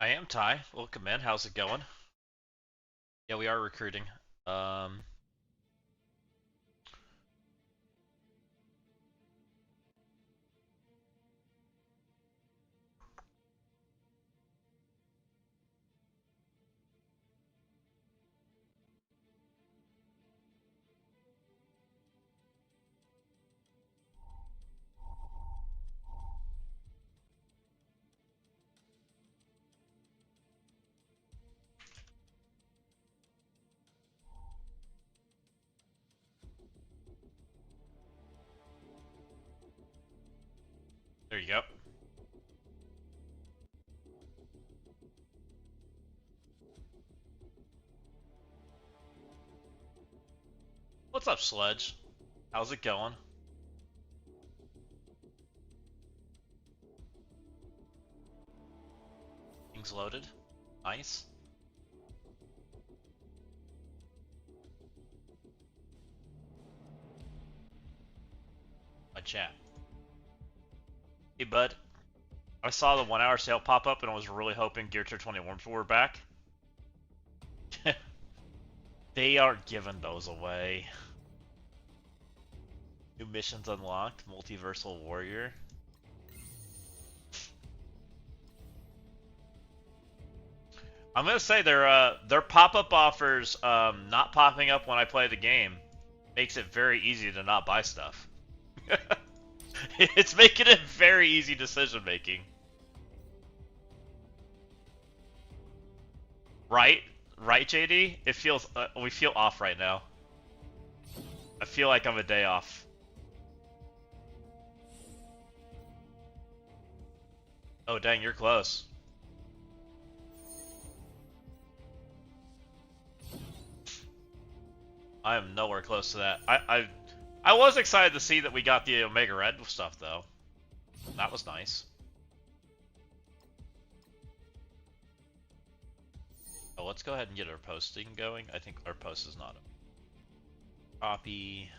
I am Ty. Welcome in. How's it going? Yeah, we are recruiting. Um, there you go. What's up, Sledge? How's it going? Things loaded. Nice. My chat. Hey, bud. I saw the 1 hour sale pop up and I was really hoping Gear Tier 21 were back. They aren't giving those away. New missions unlocked. Multiversal Warrior. I'm gonna say their pop-up offers not popping up when I play the game makes it very easy to not buy stuff. It's making it very easy decision making. Right? Right, JD? It feels we feel off right now. I feel like I'm a day off. Oh dang, you're close. I am nowhere close to that. I was excited to see that we got the Omega Red stuff though. That was nice. Oh, let's go ahead and get our posting going. I think our post is not a copy.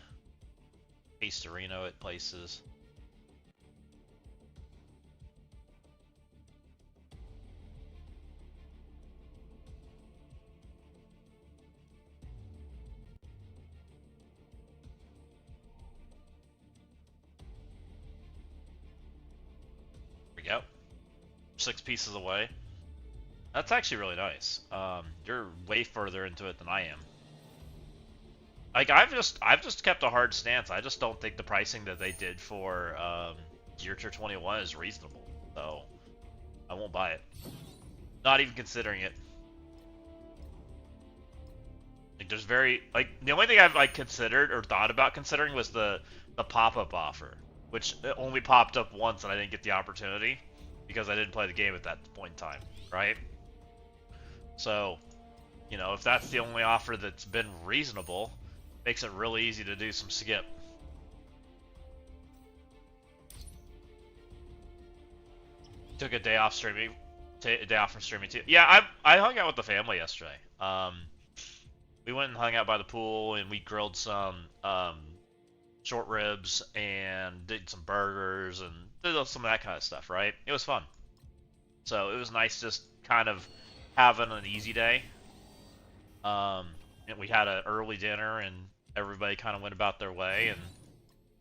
Paste Reno at places. There we go. 6 pieces away. That's actually really nice. You're way further into it than I am. Like I've just kept a hard stance. I just don't think the pricing that they did for Gear Tier 21 is reasonable. So I won't buy it. Not even considering it. Like there's very like the only thing I've like considered or thought about considering was the pop-up offer, which only popped up once and I didn't get the opportunity because I didn't play the game at that point in time, right? So, if that's the only offer that's been reasonable, makes it really easy to do some skip. Took a day off streaming, a day off from streaming too. Yeah, I hung out with the family yesterday. We went and hung out by the pool and we grilled some short ribs and did some burgers and did some of that kind of stuff. Right? It was fun. So it was nice just kind of having an easy day. And we had an early dinner and everybody kind of went about their way and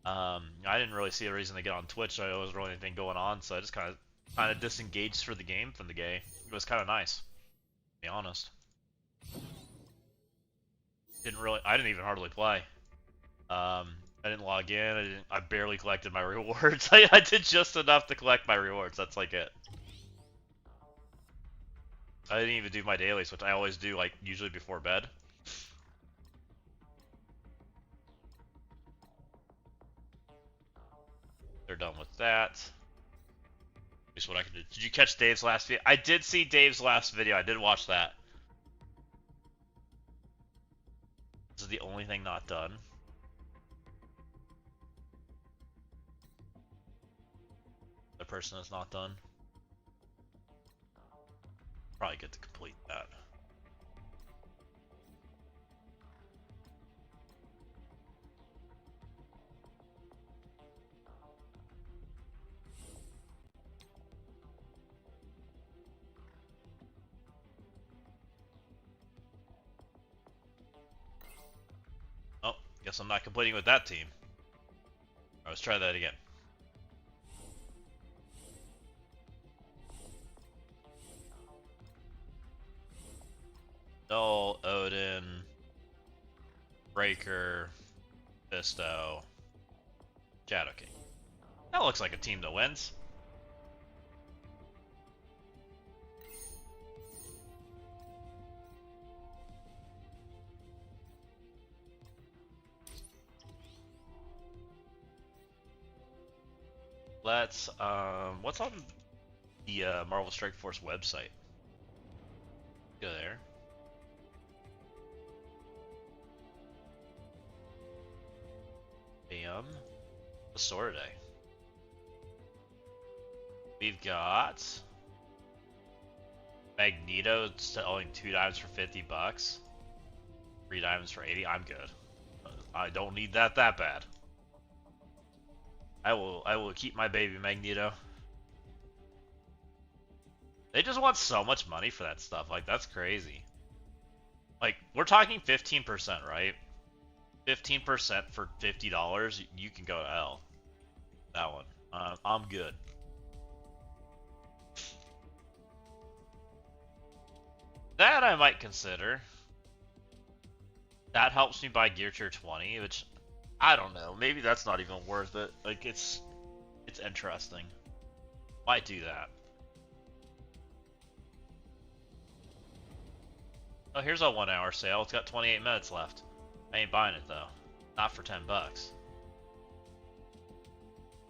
I didn't really see a reason to get on Twitch. There wasn't really anything going on, so I just kind of disengaged for the game from the game. It was kind of nice, to be honest. I didn't even hardly play. I didn't log in. I barely collected my rewards. I did just enough to collect my rewards. That's like it. I didn't even do my dailies, which I always do, like usually before bed. They're done with that. Here's what I can do. Did you catch Dave's last video? I did see Dave's last video. I did watch that. This is the only thing not done. The person is not done. Probably get to complete that. Guess I'm not competing with that team. Right, let's try that again. Null, Odin, Breaker, Fisto, Shadow King. That looks like a team that wins. Let's, what's on the Marvel Strike Force website? Go there. Bam. The Sorday. We've got Magneto selling 2 diamonds for 50 bucks. 3 diamonds for 80. I'm good. I don't need that bad. I will keep my baby Magneto. They just want so much money for that stuff. Like, that's crazy. Like, we're talking 15%, right? 15% for $50, you can go to L. That one. I'm good. That I might consider. That helps me buy Gear Tier 20, which, I don't know. Maybe that's not even worth it. Like, it's interesting. Might do that. Oh, here's a 1 hour sale. It's got 28 minutes left. I ain't buying it though. Not for 10 bucks.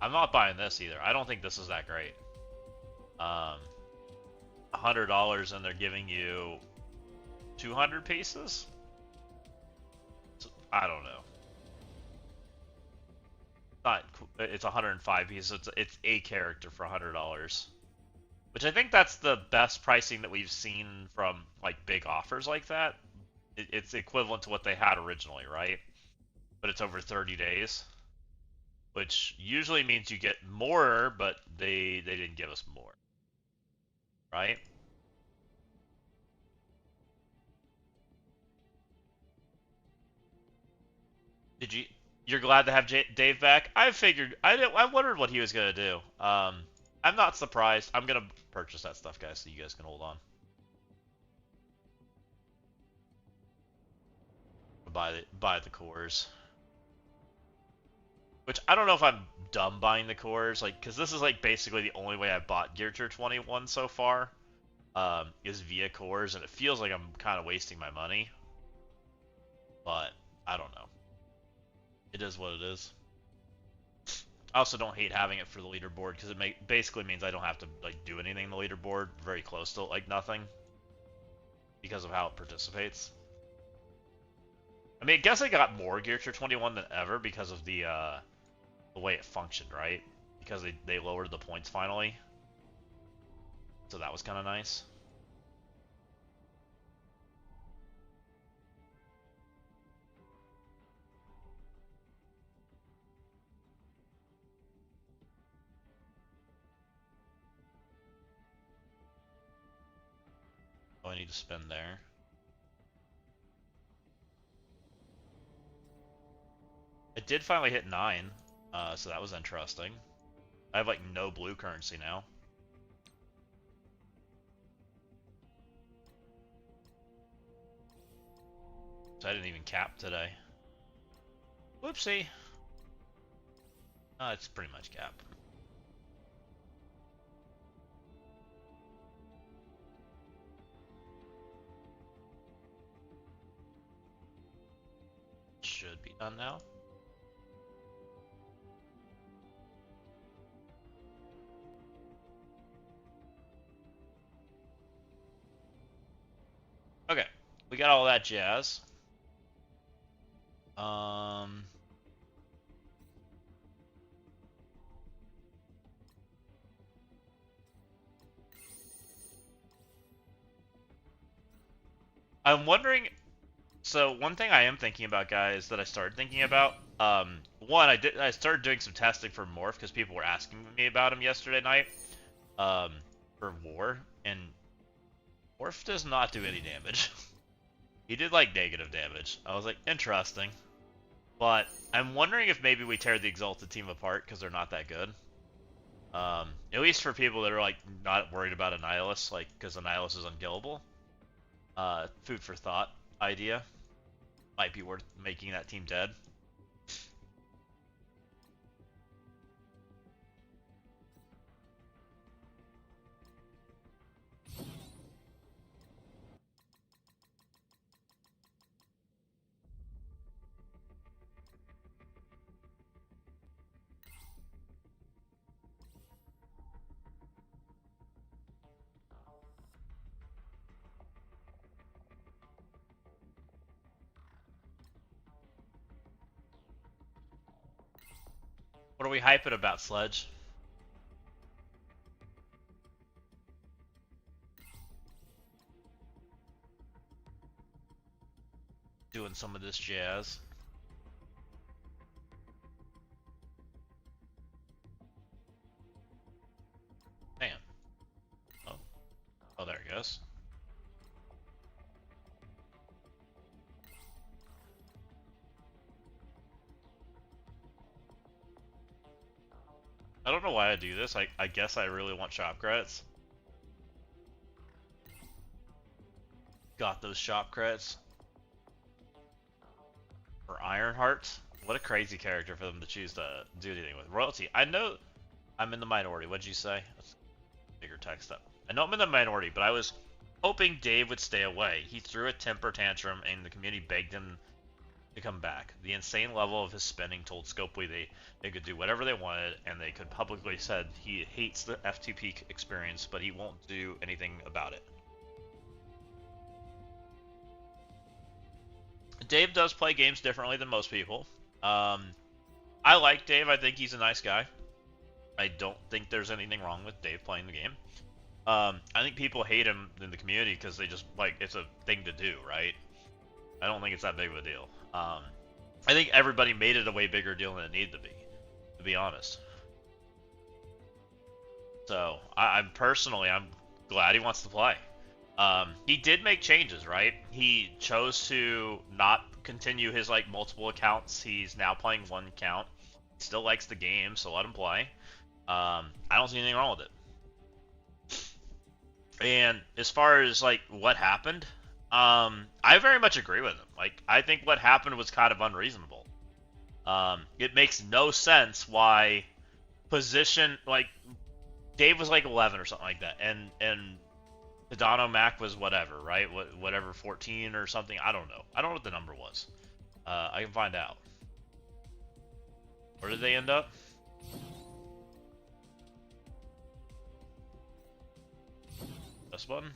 I'm not buying this either. I don't think this is that great. $100 and they're giving you 200 pieces? So, I don't know. It's 105 pieces. It's a character for $100. Which I think that's the best pricing that we've seen from like big offers like that. It's equivalent to what they had originally, right? But it's over 30 days, which usually means you get more, but they didn't give us more, right? You're glad to have Dave back? I wondered what he was gonna do. I'm not surprised. I'm gonna purchase that stuff, guys, so you guys can hold on. Buy the cores. Which I don't know if I'm dumb buying the cores, like, because this is like basically the only way I've bought Gear Tier 21 so far, is via cores, and it feels like I'm kind of wasting my money. But I don't know. It is what it is. I also don't hate having it for the leaderboard because it basically means I don't have to like do anything in the leaderboard, very close to like nothing, because of how it participates. I mean, I guess I got more Gear Tier 21 than ever because of the way it functioned, right? Because they lowered the points finally, so that was kind of nice. Oh, I need to spend there. I did finally hit 9, so that was interesting. I have like no blue currency now. So I didn't even cap today. Whoopsie. It's pretty much cap. Should be done now. Okay, we got all that jazz. I'm wondering. So one thing I am thinking about, guys, that I started thinking about. One, I started doing some testing for Morph because people were asking me about him yesterday night. For War, and Morph does not do any damage. He did like negative damage. I was like, interesting. But I'm wondering if maybe we tear the Exalted team apart because they're not that good. At least for people that are like not worried about a Nihilus, like because a Nihilus is unkillable. Food for thought idea might be worth making that team dead. What are we hyping about, Sledge? Doing some of this jazz. Damn. Oh, oh, there it goes. I don't know why I do this. I guess I really want shop credits. Got those shop credits. For Ironheart. What a crazy character for them to choose to do anything with. Royalty. I know I'm in the minority. What'd you say? Let's bigger text up. I know I'm in the minority, but I was hoping Dave would stay away. He threw a temper tantrum and the community begged him to come back. The insane level of his spending told Scopely they could do whatever they wanted, and they could publicly said he hates the F2P experience, but he won't do anything about it. Dave does play games differently than most people. I like Dave. I think he's a nice guy. I don't think there's anything wrong with Dave playing the game. I think people hate him in the community because they just, like, it's a thing to do, right? I don't think it's that big of a deal. I think everybody made it a way bigger deal than it needed to be honest. So, I'm glad he wants to play. He did make changes, right? He chose to not continue his, like, multiple accounts. He's now playing one account. He still likes the game, so let him play. I don't see anything wrong with it. And as far as, like, what happened, I very much agree with him. Like, I think what happened was kind of unreasonable. It makes no sense why position, like, Dave was like 11 or something like that, and Tadano Mac was whatever, right? Whatever, 14 or something. I don't know. I don't know what the number was. I can find out. Where did they end up? This button?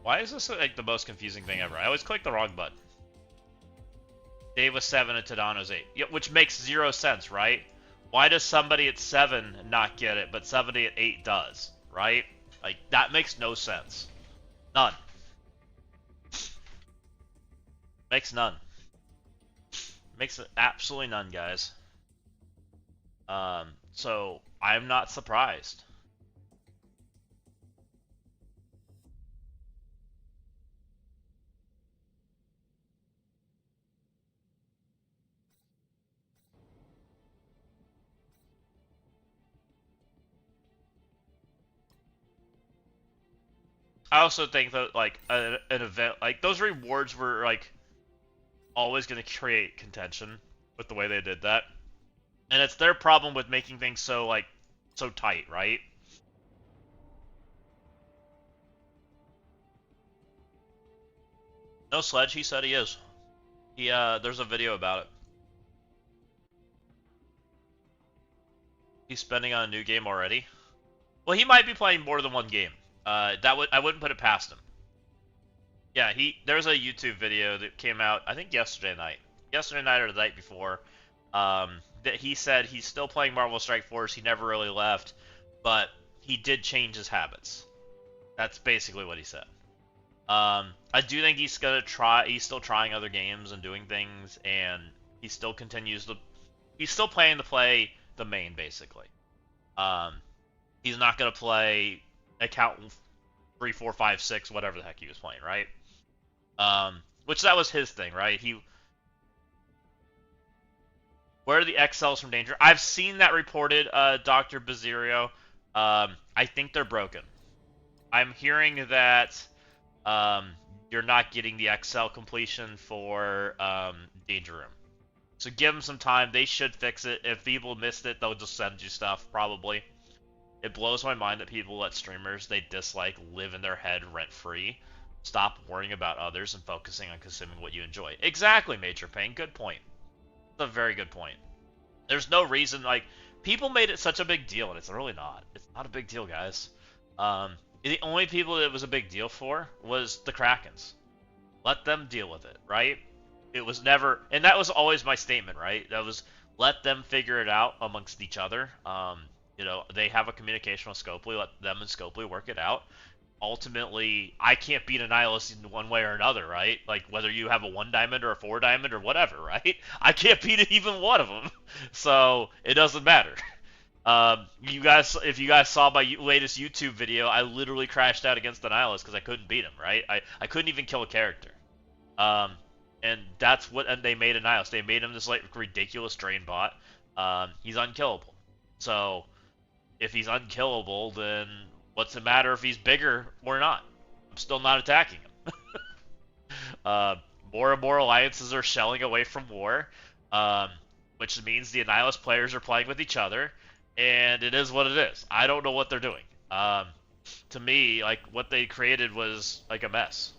Why is this like the most confusing thing ever? I always click the wrong button. Dave was 7 and Tadano's 8. Yeah, which makes 0 sense, right? Why does somebody at 7 not get it, but somebody at 8 does, right? Like, that makes no sense. None. Makes none. Makes absolutely none, guys. So, I'm not surprised. I also think that, like, an event, like, those rewards were, like, always going to create contention with the way they did that. And it's their problem with making things so, like, so tight, right? No, Sledge, he said he is. There's a video about it. He's spending on a new game already. Well, he might be playing more than one game. I wouldn't put it past him. Yeah, there's a YouTube video that came out, I think yesterday night or the night before, that he said he's still playing Marvel Strike Force. He never really left, but he did change his habits. That's basically what he said. I do think he's gonna try. He's still trying other games and doing things, and he still continues to. He's still planning to play the main, basically. Um, he's not gonna play account 3, 4, 5, 6, whatever the heck he was playing, right? Which that was his thing, right? Where are the XLs from Danger? I've seen that reported, Dr. Bazirio. I think they're broken. I'm hearing that you're not getting the XL completion for Danger Room. So give them some time. They should fix it. If people missed it, they'll just send you stuff, probably. It blows my mind that people let streamers they dislike live in their head rent-free. Stop worrying about others and focusing on consuming what you enjoy. Exactly, Major Pain. Good point. That's a very good point. There's no reason, like, people made it such a big deal, and it's really not. It's not a big deal, guys. The only people that it was a big deal for was the Krakens. Let them deal with it, right? It was never, and that was always my statement, right? That was, let them figure it out amongst each other. They have a communication with Scopely. Let them and Scopely work it out. Ultimately, I can't beat a nihilist in one way or another, right? Like, whether you have a 1 diamond or a 4 diamond or whatever, right? I can't beat even one of them. So, it doesn't matter. If you guys saw my latest YouTube video, I literally crashed out against the nihilist because I couldn't beat him, right? I couldn't even kill a character. And that's what and they made a nihilist. They made him this like ridiculous drain bot. He's unkillable. So if he's unkillable, then what's it matter if he's bigger or not? I'm still not attacking him. More and more alliances are shelling away from war, which means the nihilist players are playing with each other, and it is what it is. I don't know what they're doing. To me, like, what they created was like a mess.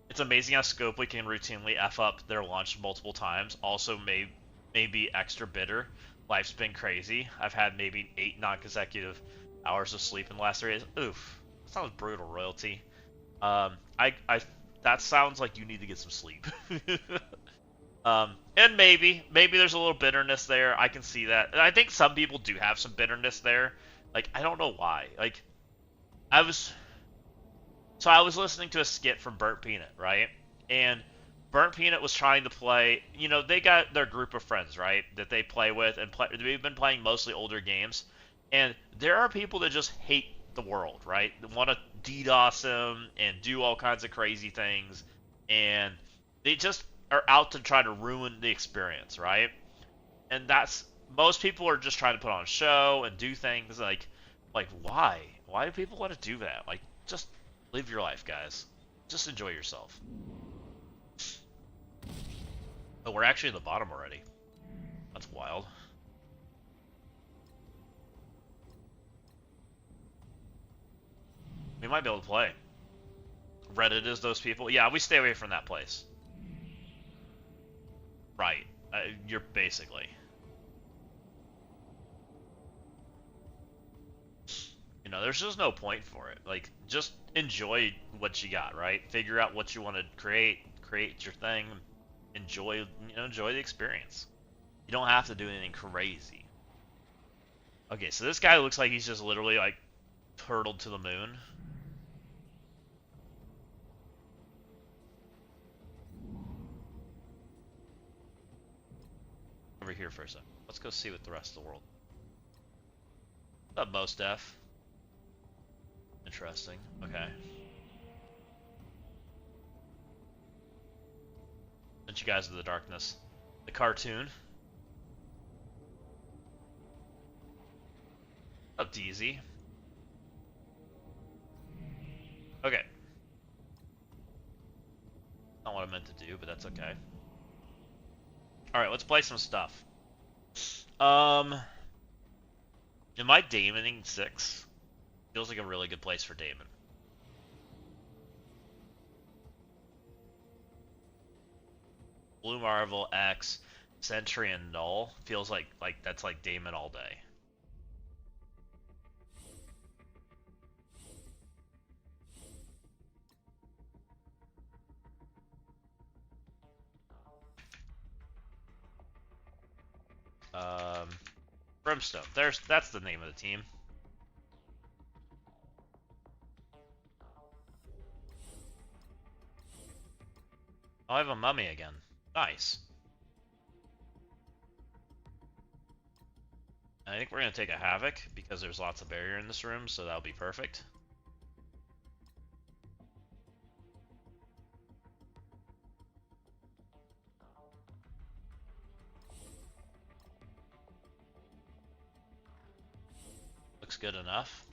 It's amazing how Scopely can routinely F up their launch multiple times. Also, may be extra bitter. Life's been crazy. I've had maybe 8 non-consecutive hours of sleep in the last 3 days. Oof. That sounds brutal, Royalty. That sounds like you need to get some sleep. And maybe there's a little bitterness there. I can see that. And I think some people do have some bitterness there. Like, I don't know why. Like, I was listening to a skit from Burnt Peanut, right? And Burnt Peanut was trying to play, they got their group of friends, right? That they play with, and we've been playing mostly older games. And there are people that just hate the world, right? They want to DDoS them and do all kinds of crazy things. And they just are out to try to ruin the experience, right? And most people are just trying to put on a show and do things like why? Why do people want to do that? Like, just live your life, guys. Just enjoy yourself. Oh, we're actually at the bottom already. That's wild. We might be able to play. Reddit is those people. Yeah, we stay away from that place. Right. You're basically. There's just no point for it. Like, just enjoy what you got, right? Figure out what you want to create your thing, enjoy the experience. You don't have to do anything crazy. Okay, so this guy looks like he's just literally like turtled to the moon. Over here for a second. Let's go see what the rest of the world. What's up, Most Def? Interesting. Okay. Sent you guys to the darkness. The cartoon. Up DZ. Okay. Not what I meant to do, but that's okay. Alright, let's play some stuff. Am I Damoning 6? Feels like a really good place for Damon. Blue Marvel, X, Sentry, and Null. Feels like that's like Damon all day. Brimstone. That's the name of the team. Oh, I have a mummy again. Nice. I think we're gonna take a Havoc because there's lots of barrier in this room, so that'll be perfect. good enough.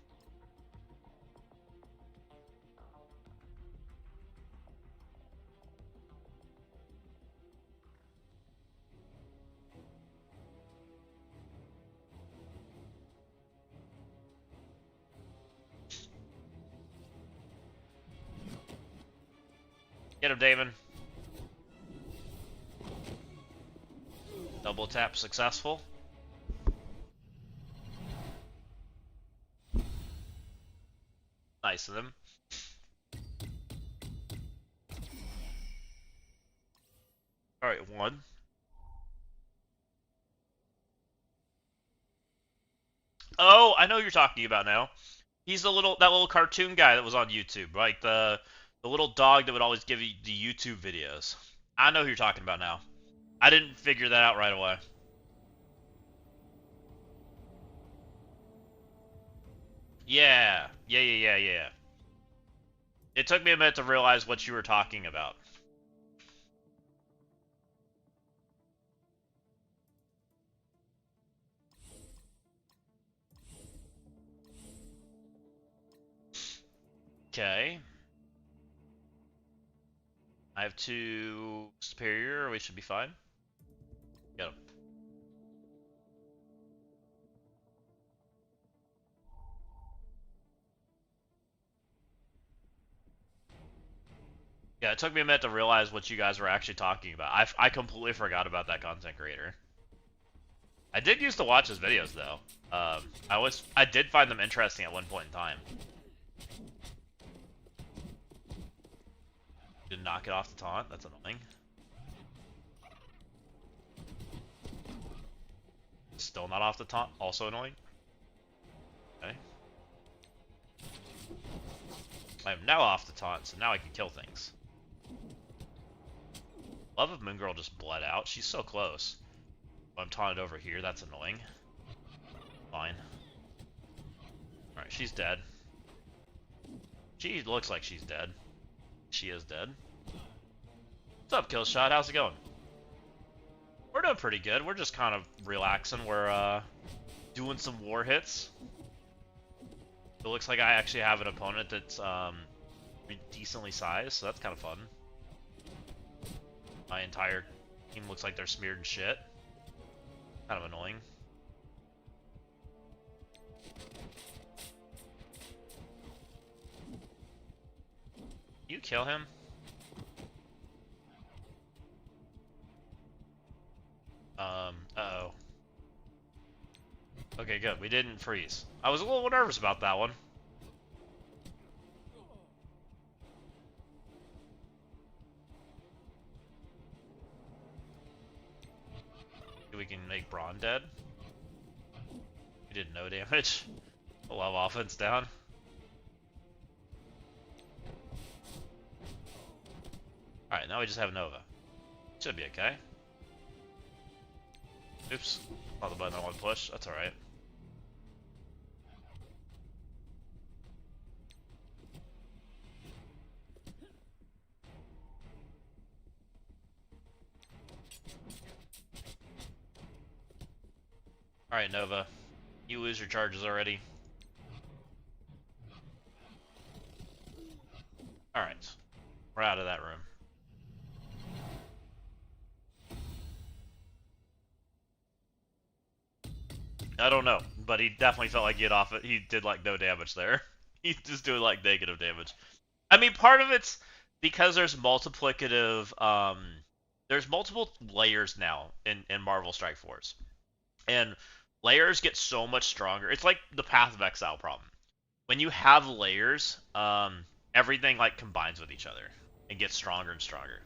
Get him, Damon. Double tap successful. Nice of them. Alright, one. Oh, I know who you're talking about now. He's that little cartoon guy that was on YouTube, like the little dog that would always give you the YouTube videos. I know who you're talking about now. I didn't figure that out right away. Yeah. It took me a minute to realize what you were talking about. Okay. I have two superior, we should be fine. Get him. Yeah, it took me a minute to realize what you guys were actually talking about. I completely forgot about that content creator. I did used to watch his videos though. I did find them interesting at one point in time. Did knock it off the taunt. That's annoying. Still not off the taunt. Also annoying. Okay. I am now off the taunt, so now I can kill things. Love if Moon Girl just bled out. She's so close. Oh, I'm taunted over here. That's annoying. Fine. Alright, she's dead. She looks like she's dead. She is dead. What's up, Killshot? How's it going? We're doing pretty good. We're just kind of relaxing. We're doing some war hits. It looks like I actually have an opponent that's decently sized, so that's kind of fun. My entire team looks like they're smeared in shit. Kind of annoying. You kill him? Uh-oh. Okay, good. We didn't freeze. I was a little nervous about that one. We can make Braun dead. We did no damage. We'll have offense down. Alright, now we just have Nova. Should be okay. Oops. Not the button I want to push. That's alright. Alright, Nova. You lose your charges already. Alright. We're out of that room. I don't know, but he definitely felt like he did like no damage there. He's just doing like negative damage. I mean, part of it's because there's multiplicative, there's multiple layers now in Marvel Strike Force. And layers get so much stronger. It's like the Path of Exile problem. When you have layers, everything like combines with each other and gets stronger and stronger.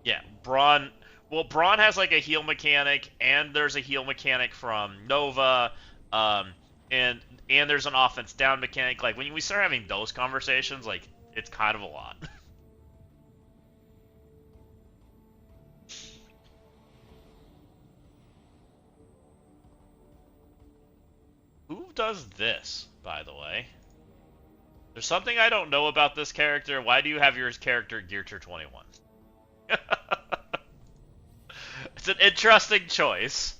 Yeah, Braun. Well, Braun has like a heal mechanic, and there's a heal mechanic from Nova, um, and and there's an offense down mechanic. Like when we start having those conversations, like it's kind of a lot. Who does this, by the way? There's something I don't know about this character. Why do you have your character geared to 21? It's an interesting choice.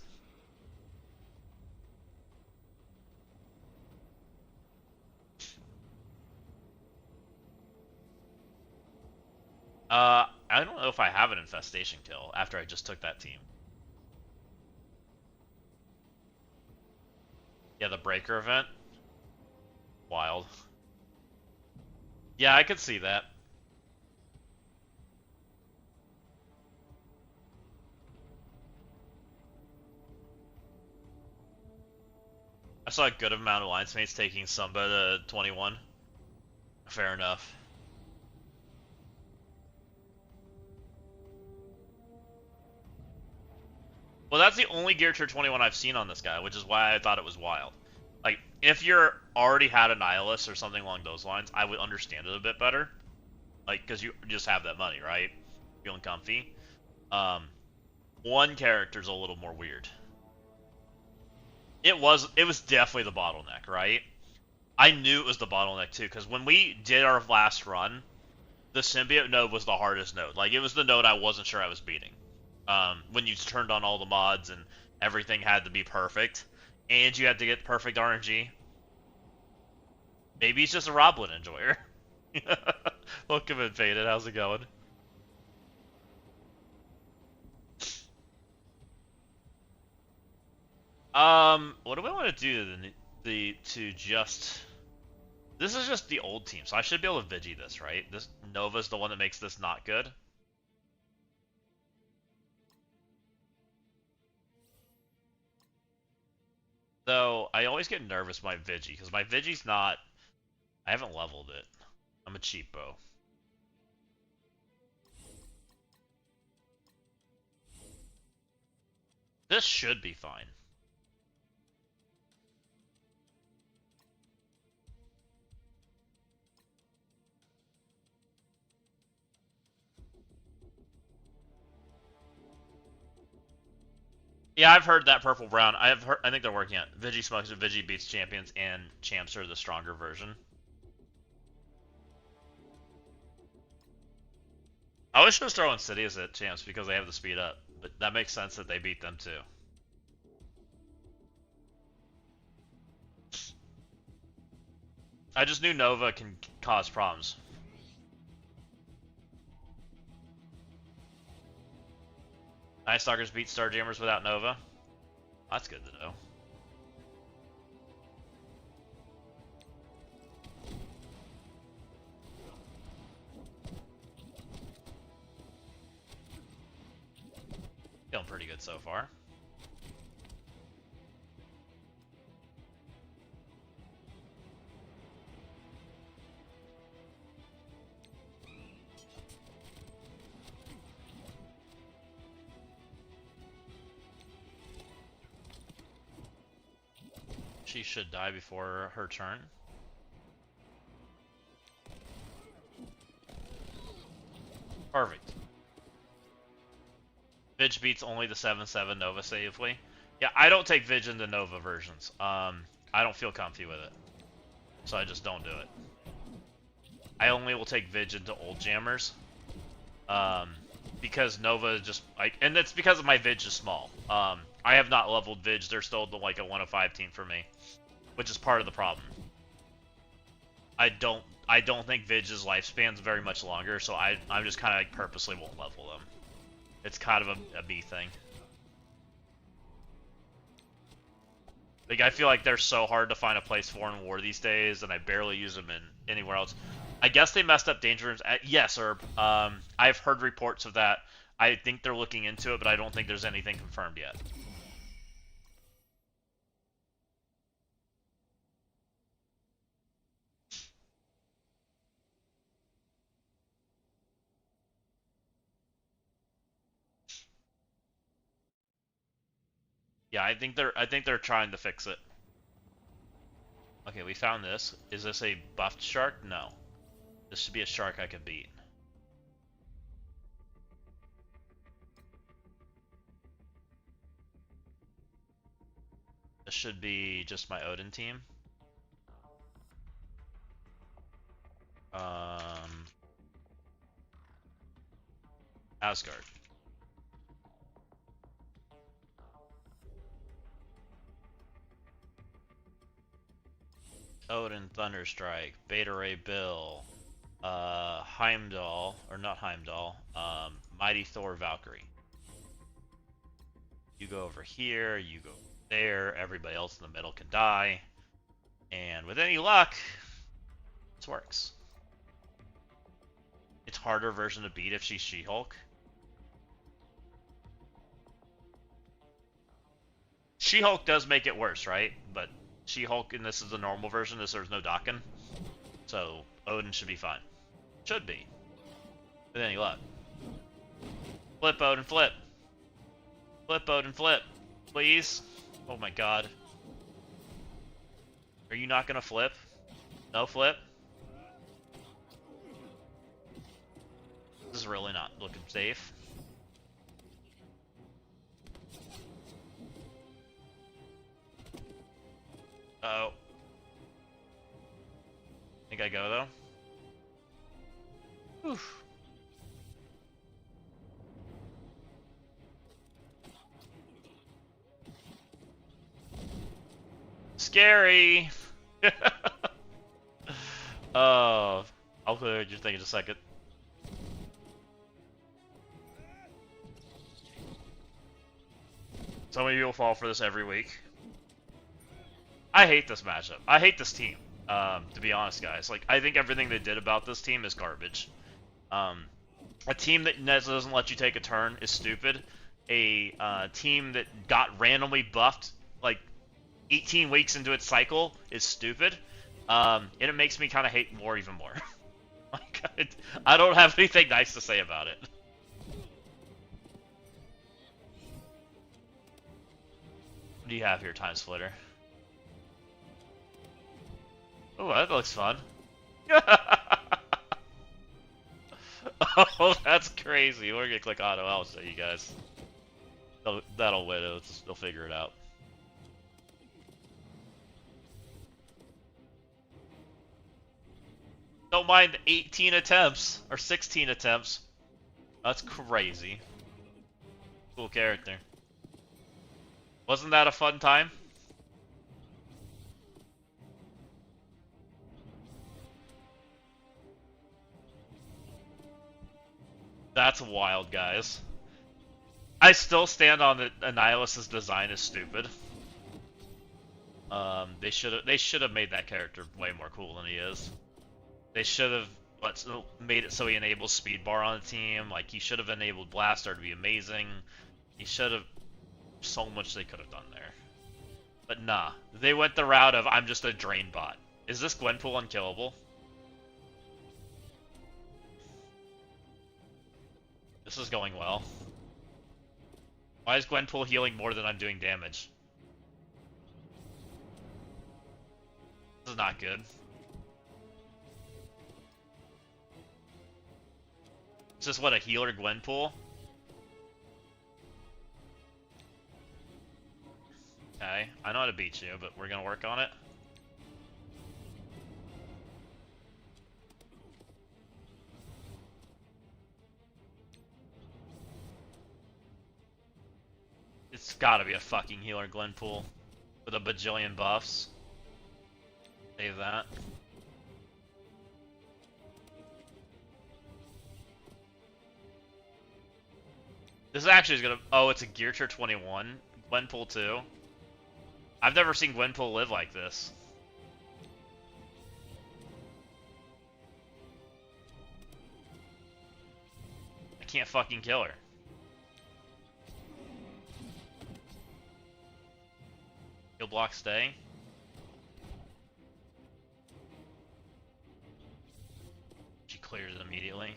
I don't know if I have an infestation kill after I just took that team. Yeah, the breaker event. Wild. Yeah, I could see that. I saw a good amount of alliance mates taking Samba to 21. Fair enough. Well, that's the only Gear Tier 21 I've seen on this guy, which is why I thought it was wild. Like, if you're already had a Nihilus or something along those lines, I would understand it a bit better. Like, because you just have that money, right? Feeling comfy. Um, one character's a little more weird. It was definitely the bottleneck, right? I knew it was the bottleneck too, because when we did our last run, the symbiote node was the hardest node. Like, it was the node I wasn't sure I was beating. When you turned on all the mods and everything had to be perfect, and you had to get perfect RNG. Maybe he's just a Roblin enjoyer. Welcome in, Faded. How's it going? What do we want to do to just? This is just the old team, so I should be able to Vigi this, right? This Nova's the one that makes this not good. Though I always get nervous my Vigi because my Vigi's not. I haven't leveled it. I'm a cheapo. This should be fine. Yeah, I've heard that purple brown. I think they're working on it. Vigi smokes it. Vigi beats champions, and champs are the stronger version. I was just throwing Insidious at champs because they have the speed up, but that makes sense that they beat them too. I just knew Nova can cause problems. Night Stalkers beat Starjammers without Nova. That's good to know. Feeling pretty good so far. She should die before her turn. Perfect. Vidge beats only the 7/7 Nova safely. Yeah, I don't take Vidge into Nova versions. I don't feel comfy with it. So I just don't do it. I only will take Vidge into old jammers. Because Nova just like, and that's because my Vidge is small. I have not leveled Vidge. They're still like a 105 team for me, which is part of the problem. I don't think Vidge's lifespan's very much longer, so I'm just kind of like purposely won't level them. It's kind of a B thing. Like, I feel like they're so hard to find a place for in War these days, and I barely use them in anywhere else. I guess they messed up Danger Rooms. Yes, Herb. I've heard reports of that. I think they're looking into it, but I don't think there's anything confirmed yet. Yeah, I think they're trying to fix it. Okay, we found this. Is this a buffed shark? No. This should be a shark I can beat. This should be just my Odin team. Asgard. Odin, Thunderstrike, Beta Ray Bill, Heimdall, or not Heimdall, Mighty Thor Valkyrie. You go over here, you go there, everybody else in the middle can die. And with any luck, this works. It's harder version to beat if she's She-Hulk. She-Hulk does make it worse, right? But She-Hulk, and this is the normal version, there's no Daken. So Odin should be fine. Should be. With any luck. Flip, Odin, flip. Flip, Odin, flip. Please. Oh my god. Are you not gonna flip? No flip? This is really not looking safe. Uh-oh. Think I go, though? Oof. Scary! Oh, I'll clear your thing in a second. So many people fall for this every week. I hate this matchup. I hate this team. To be honest, guys. Like, I think everything they did about this team is garbage. A team that doesn't let you take a turn is stupid. A team that got randomly buffed, like, 18 weeks into its cycle is stupid. And it makes me kind of hate war even more. Like, I don't have anything nice to say about it. What do you have here, Time Splitter? Oh, that looks fun. Oh, that's crazy. We're gonna click auto. I'll show you guys. That'll win. They'll figure it out. Don't mind 18 attempts or 16 attempts. That's crazy. Cool character. Wasn't that a fun time? That's wild, guys. I still stand on that Annihilus' design is stupid. They should have made that character way more cool than he is. They should have made it so he enables speed bar on the team. Like, he should have enabled Blaster to be amazing. He should have... So much they could have done there. But nah. They went the route of, I'm just a drain bot. Is this Gwenpool unkillable? This is going well. Why is Gwenpool healing more than I'm doing damage? This is not good. Is this what, a healer Gwenpool? Okay, I know how to beat you, but we're gonna work on it. It's gotta be a fucking healer Gwenpool with a bajillion buffs. Save that. This actually is gonna... Oh, it's a Gear Tier 21. Gwenpool 2. I've never seen Gwenpool live like this. I can't fucking kill her. Heal block, stay. She clears it immediately.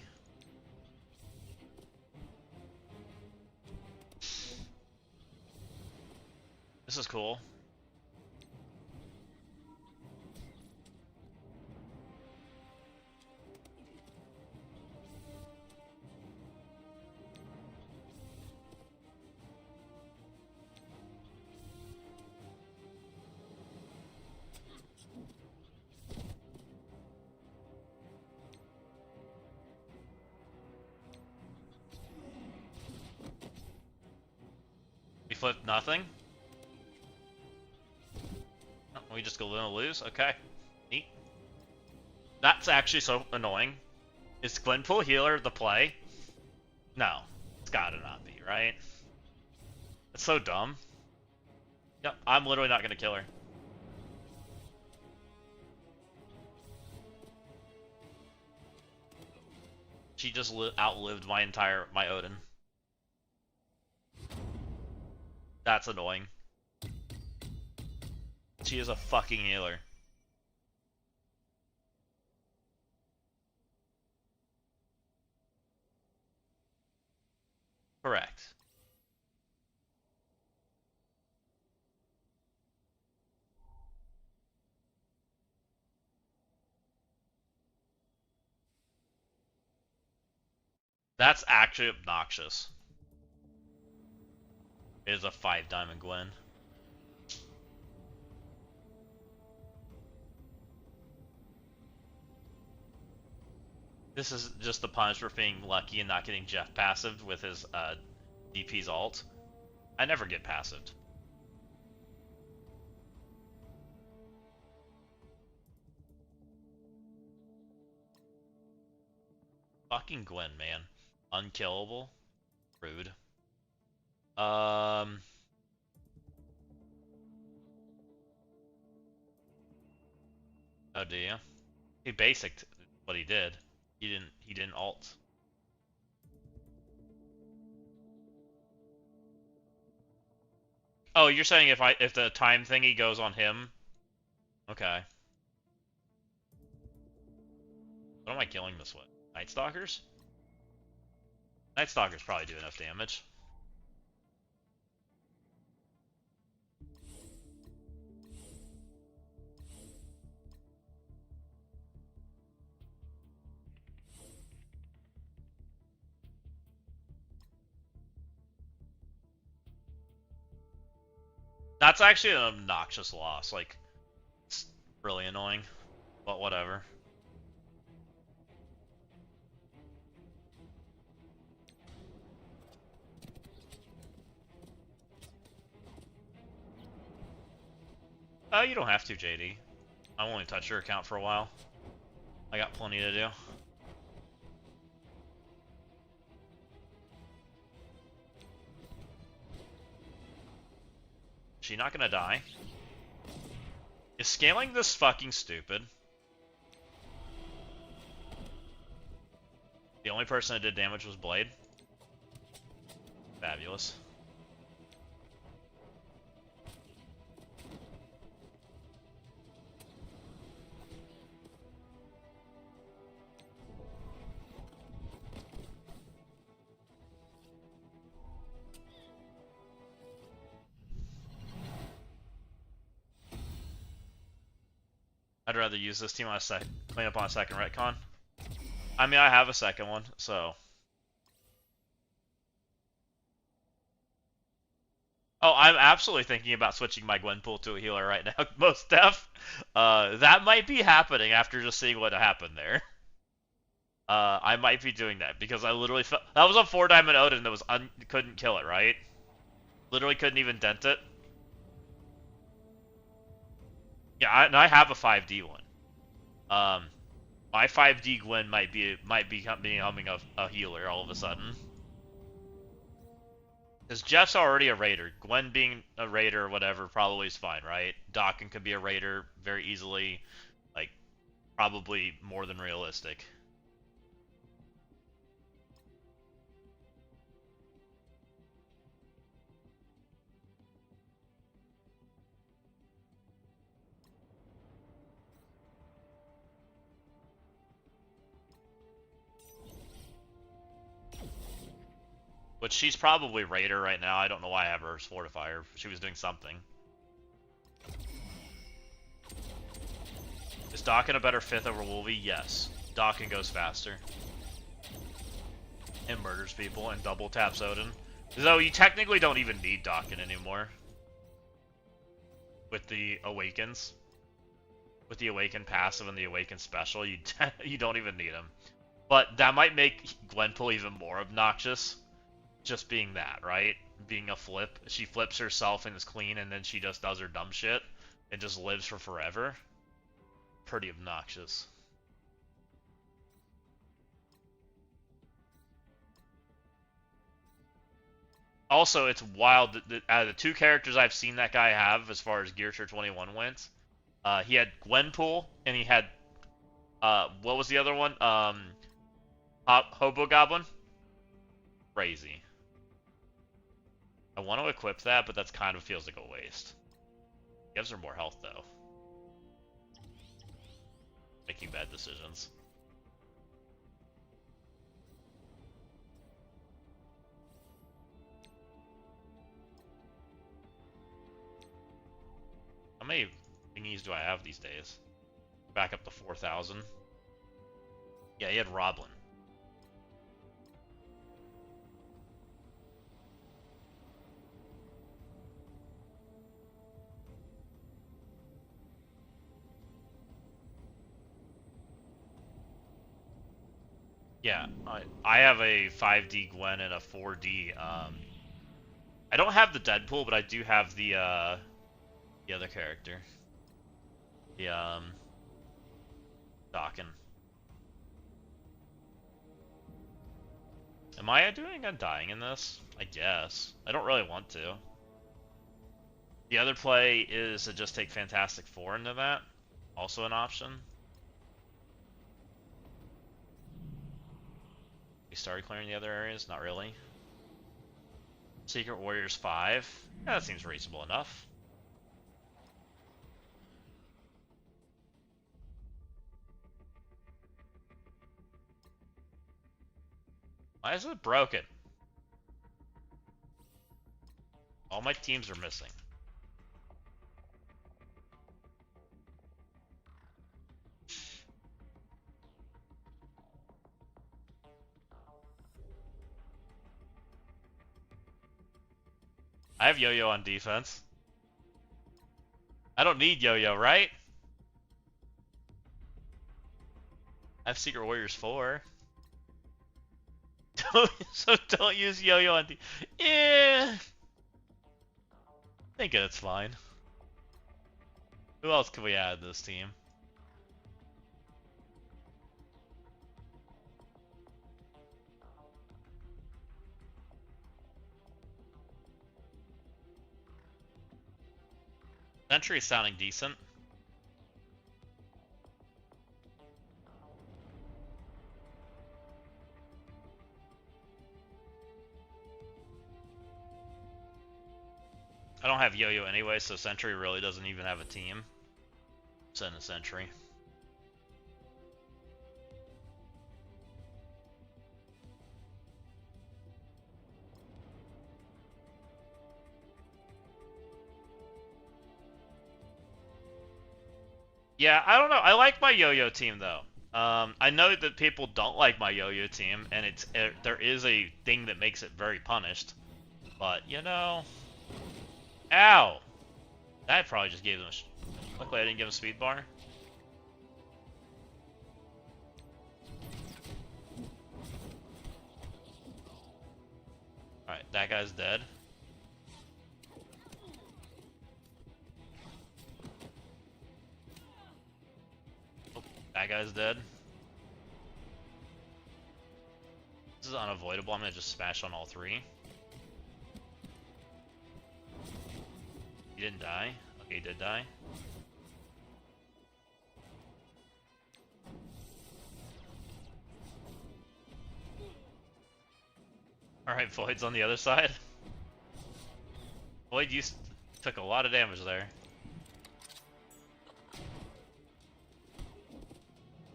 This is cool. We flipped nothing. Oh, we just gonna lose? Okay. Neat. That's actually so annoying. Is Gwenpool healer the play? No. It's gotta not be, right? It's so dumb. Yep, I'm literally not gonna kill her. She just outlived my Odin. That's annoying. She is a fucking healer. Correct. That's actually obnoxious. It is a 5 diamond Gwen. This is just the punishment for being lucky and not getting Jeff passived with his DP's ult. I never get passived. Fucking Gwen, man. Unkillable. Rude. Oh, do you? He basicked what he did. He didn't ult. Oh, you're saying if the time thingy goes on him? Okay. What am I killing this with? Night Stalkers? Night Stalkers probably do enough damage. That's actually an obnoxious loss. Like, it's really annoying. But whatever. You don't have to, JD. I won't touch your account for a while. I got plenty to do. She not gonna die? Is scaling this fucking stupid? The only person that did damage was Blade. Fabulous. I'd rather use this team on clean up on a second retcon. I mean, I have a second one, so. Oh, I'm absolutely thinking about switching my Gwenpool to a healer right now, most def. That might be happening after just seeing what happened there. I might be doing that because I literally felt that was a 4 diamond Odin that was couldn't kill it, right? Literally couldn't even dent it. Yeah, and I have a 5D one. My 5D Gwen might be becoming a healer all of a sudden. Because Jeff's already a raider. Gwen being a raider or whatever probably is fine, right? Dawkins could be a raider very easily. Like, probably more than realistic. But she's probably raider right now. I don't know why I have her as fortifier. She was doing something. Is Dawkins a better 5th over Wolvie? Yes. Dawkins goes faster. And murders people and double taps Odin. Though you technically don't even need Dawkins anymore. With the Awakens. With the Awaken passive and the Awaken special, you don't even need him. But that might make Gwenpool even more obnoxious. Just being that, right? Being a flip. She flips herself and is clean, and then she just does her dumb shit and just lives for forever. Pretty obnoxious. Also, it's wild that out of the two characters I've seen that guy have as far as Gear Tier 21 went, he had Gwenpool and he had what was the other one? Hobo Goblin. Crazy. I want to equip that, but that's kind of feels like a waste. Gives her more health though. Making bad decisions. How many thingies do I have these days? Back up to 4,000. Yeah, he had Roblin. Yeah, I have a 5D Gwen and a 4D. I don't have the Deadpool, but I do have the other character. The Dawkin. Am I doing Undying in this? I guess. I don't really want to. The other play is to just take Fantastic Four into that. Also an option. We started clearing the other areas? Not really. Secret Warriors 5? Yeah, that seems reasonable enough. Why is it broken? All my teams are missing. I have Yo-Yo on defense. I don't need Yo-Yo, right? I have Secret Warriors 4. So don't use Yo-Yo on defense. Yeah. I think it's fine. Who else can we add to this team? Sentry is sounding decent. I don't have Yo-Yo anyway, so Sentry really doesn't even have a team. Send a Sentry. Yeah, I don't know. I like my Yo-Yo team though. I know that people don't like my Yo-Yo team, and there is a thing that makes it very punished. But you know, ow! That probably just gave them. Luckily, I didn't give him speed bar. All right, that guy's dead. That guy's dead. This is unavoidable. I'm gonna just smash on all three. He didn't die. Okay, he did die. Alright, Void's on the other side. Void, you took a lot of damage there.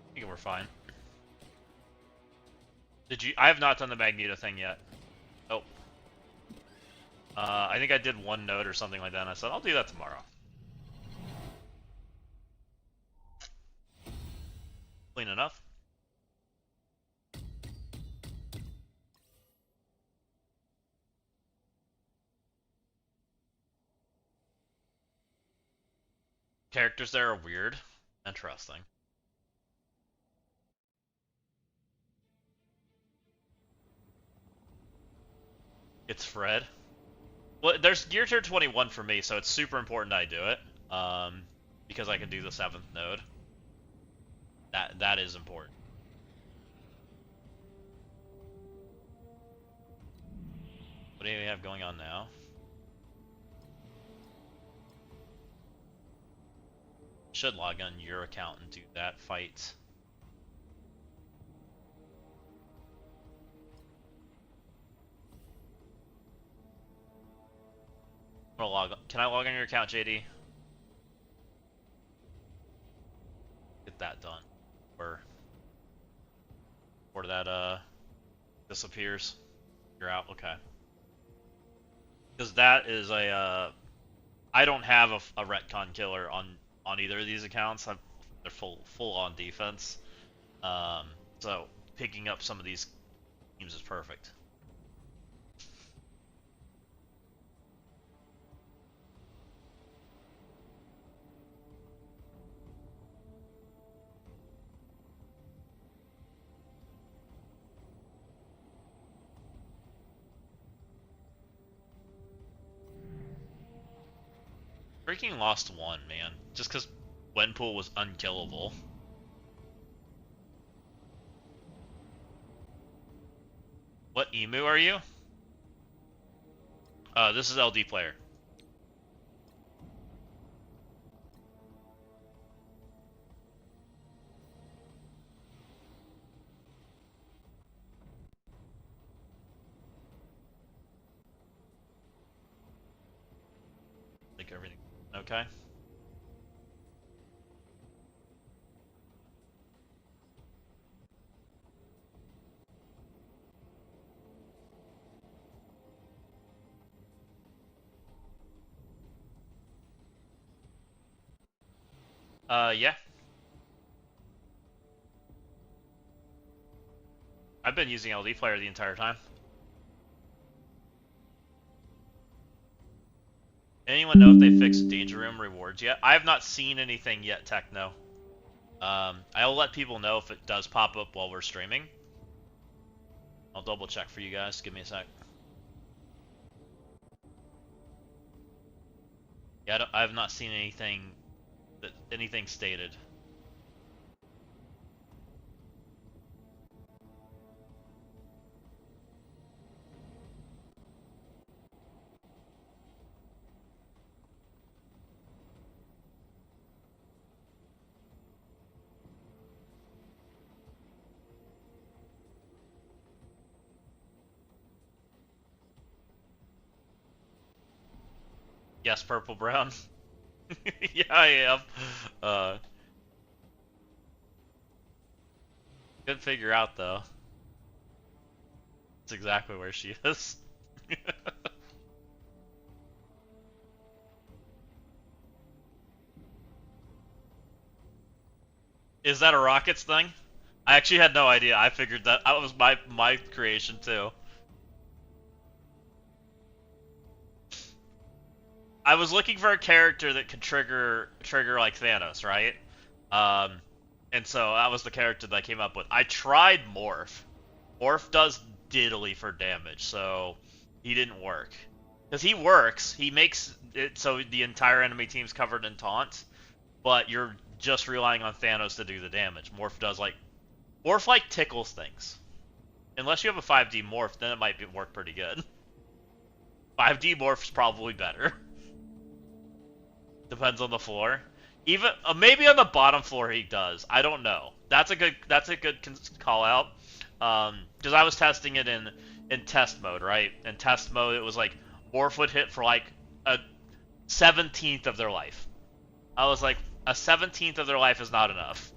I think we're fine. Did you? I have not done the Magneto thing yet. Oh. I think I did one note or something like that, and I said, I'll do that tomorrow. Clean enough. Characters there are weird. Interesting. It's Fred. Well, there's Gear Tier 21 for me, so it's super important I do it. Because I can do the 7th node. That is important. What do you have going on now? Should log on your account and do that fight. I'm gonna log on. Can I log on your account, JD? Get that done. Or that disappears. You're out. Okay. Because that is a I don't have a retcon killer on either of these accounts. They're full on defense. So picking up some of these teams is perfect. Freaking lost one, man. Just because Wenpool was unkillable. What emu are you? This is LD player. Think everything okay? Yeah. I've been using LD player the entire time. Anyone know if they fixed Danger Room rewards yet? I have not seen anything yet, Techno. I'll let people know if it does pop up while we're streaming. I'll double check for you guys. Give me a sec. Yeah, I have not seen anything stated. Yes, purple brown. Yeah, I am. Couldn't figure out though. That's exactly where she is. Is that a Rockets thing? I actually had no idea. I figured that was my creation too. I was looking for a character that could trigger like Thanos, right? Um, and so that was the character that I came up with. I tried Morph. Morph does diddly for damage, so he didn't work. Because he works, he makes it so the entire enemy team's covered in taunt, but you're just relying on Thanos to do the damage. Morph like tickles things. Unless you have a 5D Morph, then it might work pretty good. 5D Morph's probably better. Depends on the floor. Even maybe on the bottom floor he does. I don't know. That's a good call out. Because I was testing it in test mode, right? In test mode, it was like Morph would hit for like a 17th of their life. I was like, a 17th of their life is not enough.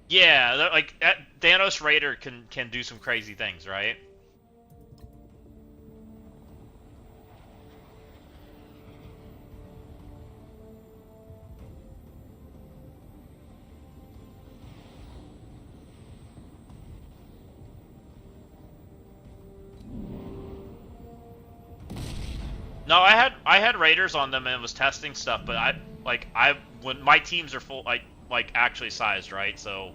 Yeah, like Thanos Raider can do some crazy things, right? No, I had Raiders on them and was testing stuff, but when my teams are full like actually sized, right? So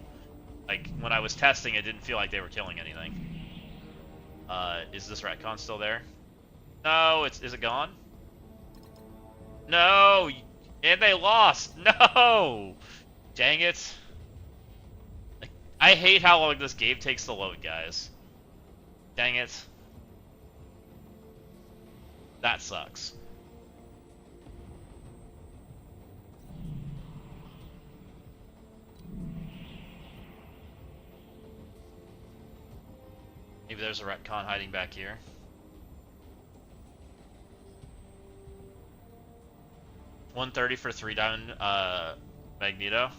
like when I was testing, it didn't feel like they were killing anything. Is this retcon still there? No, is it gone? No, and they lost. No, dang it! I hate how long this game takes to load, guys. Dang it. That sucks. Maybe there's a retcon hiding back here. $130 for 3 diamond Magneto.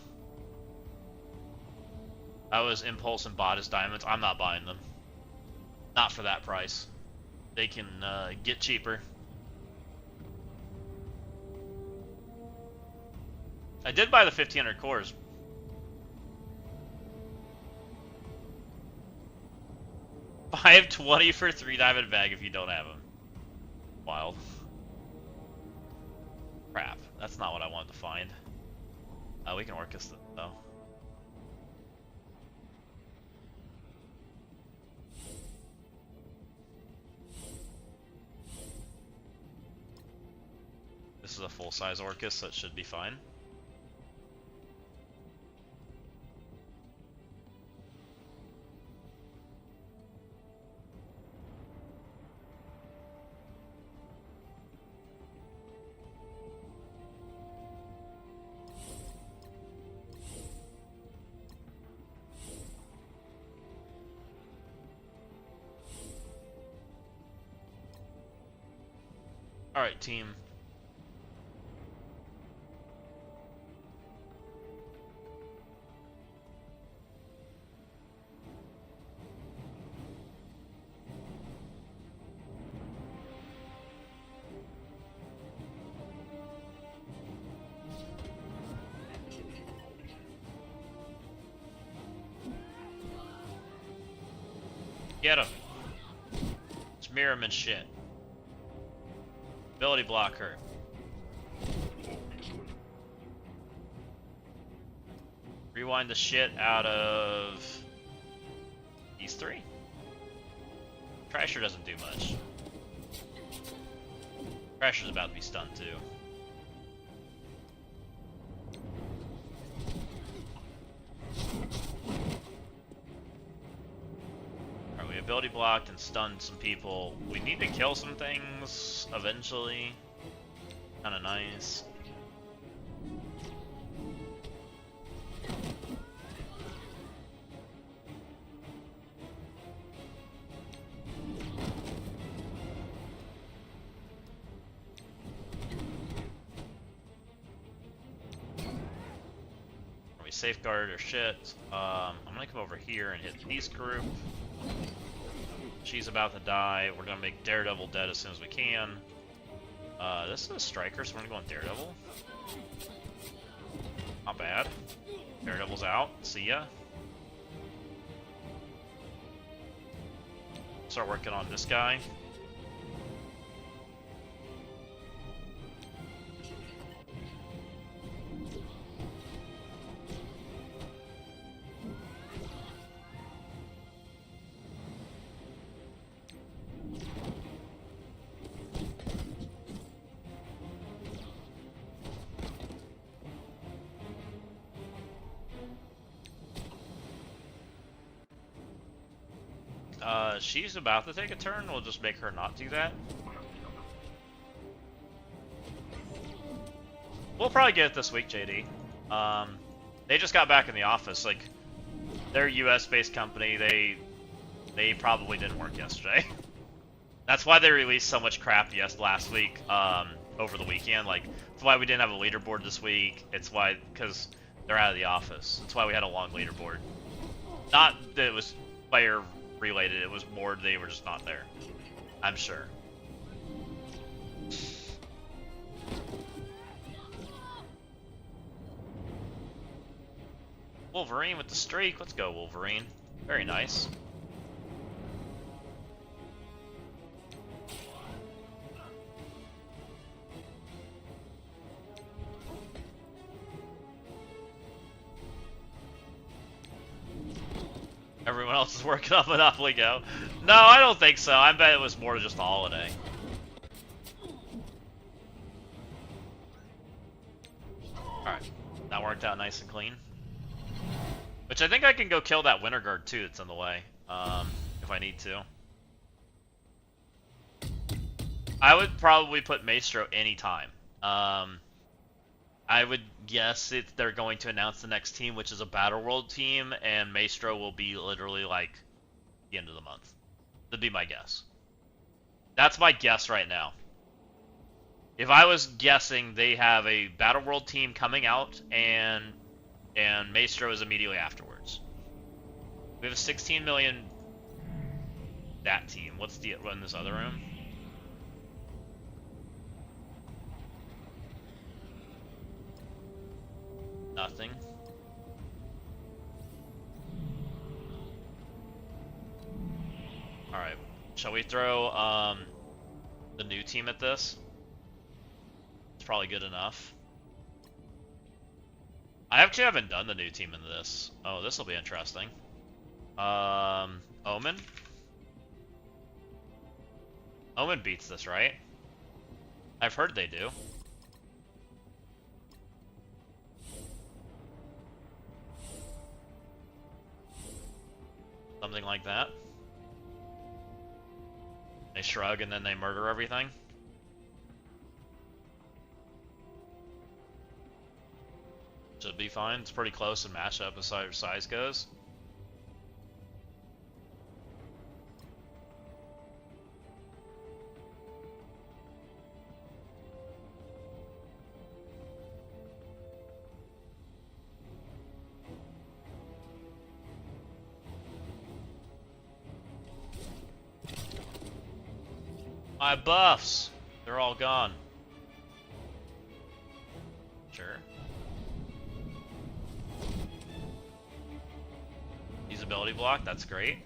I was Impulse and bought his diamonds. I'm not buying them. Not for that price. They can get cheaper. I did buy the 1500 cores. $520 for 3 diamond bag if you don't have them. Wild. Crap. That's not what I wanted to find. We can Orcus them though. This is a full-size Orcus, so it should be fine. Alright, team. Get him. Smear him and shit. Ability blocker. Rewind the shit out of these three. Crasher doesn't do much. Crasher's about to be stunned too. Alright, we ability blocked and stunned some people. We need to kill some things eventually. Kinda nice. Safeguard or shit. I'm gonna come over here and hit Peace Group. She's about to die. We're gonna make Daredevil dead as soon as we can. This is a striker, so we're gonna go on Daredevil. Not bad. Daredevil's out. See ya. Start working on this guy. She's about to take a turn. We'll just make her not do that. We'll probably get it this week, JD. They just got back in the office. Like, they're a US-based company. They probably didn't work yesterday. That's why they released so much crap last week, over the weekend. Like, that's why we didn't have a leaderboard this week. It's why, because they're out of the office. That's why we had a long leaderboard. Not that it was player related, it was more they were just not there. I'm sure. Wolverine with the streak. Let's go, Wolverine. Very nice. Everyone else is working on Monopoly Go. No, I don't think so. I bet it was more just a holiday. Alright. That worked out nice and clean. Which I think I can go kill that Winter Guard too that's in the way, if I need to. I would probably put Maestro anytime. I would guess they're going to announce the next team, which is a Battle World team, and Maestro will be literally like the end of the month. That'd be my guess. That's my guess right now. If I was guessing, they have a Battle World team coming out, and Maestro is immediately afterwards. We have a 16 million that team. What's the in this other room? Nothing. Alright. Shall we throw the new team at this? It's probably good enough. I actually haven't done the new team in this. Oh, this will be interesting. Omen? Omen beats this, right? I've heard they do. Something like that. They shrug and then they murder everything. Should be fine. It's pretty close in matchup as far as size goes. My buffs! They're all gone. Sure. Use ability block, that's great.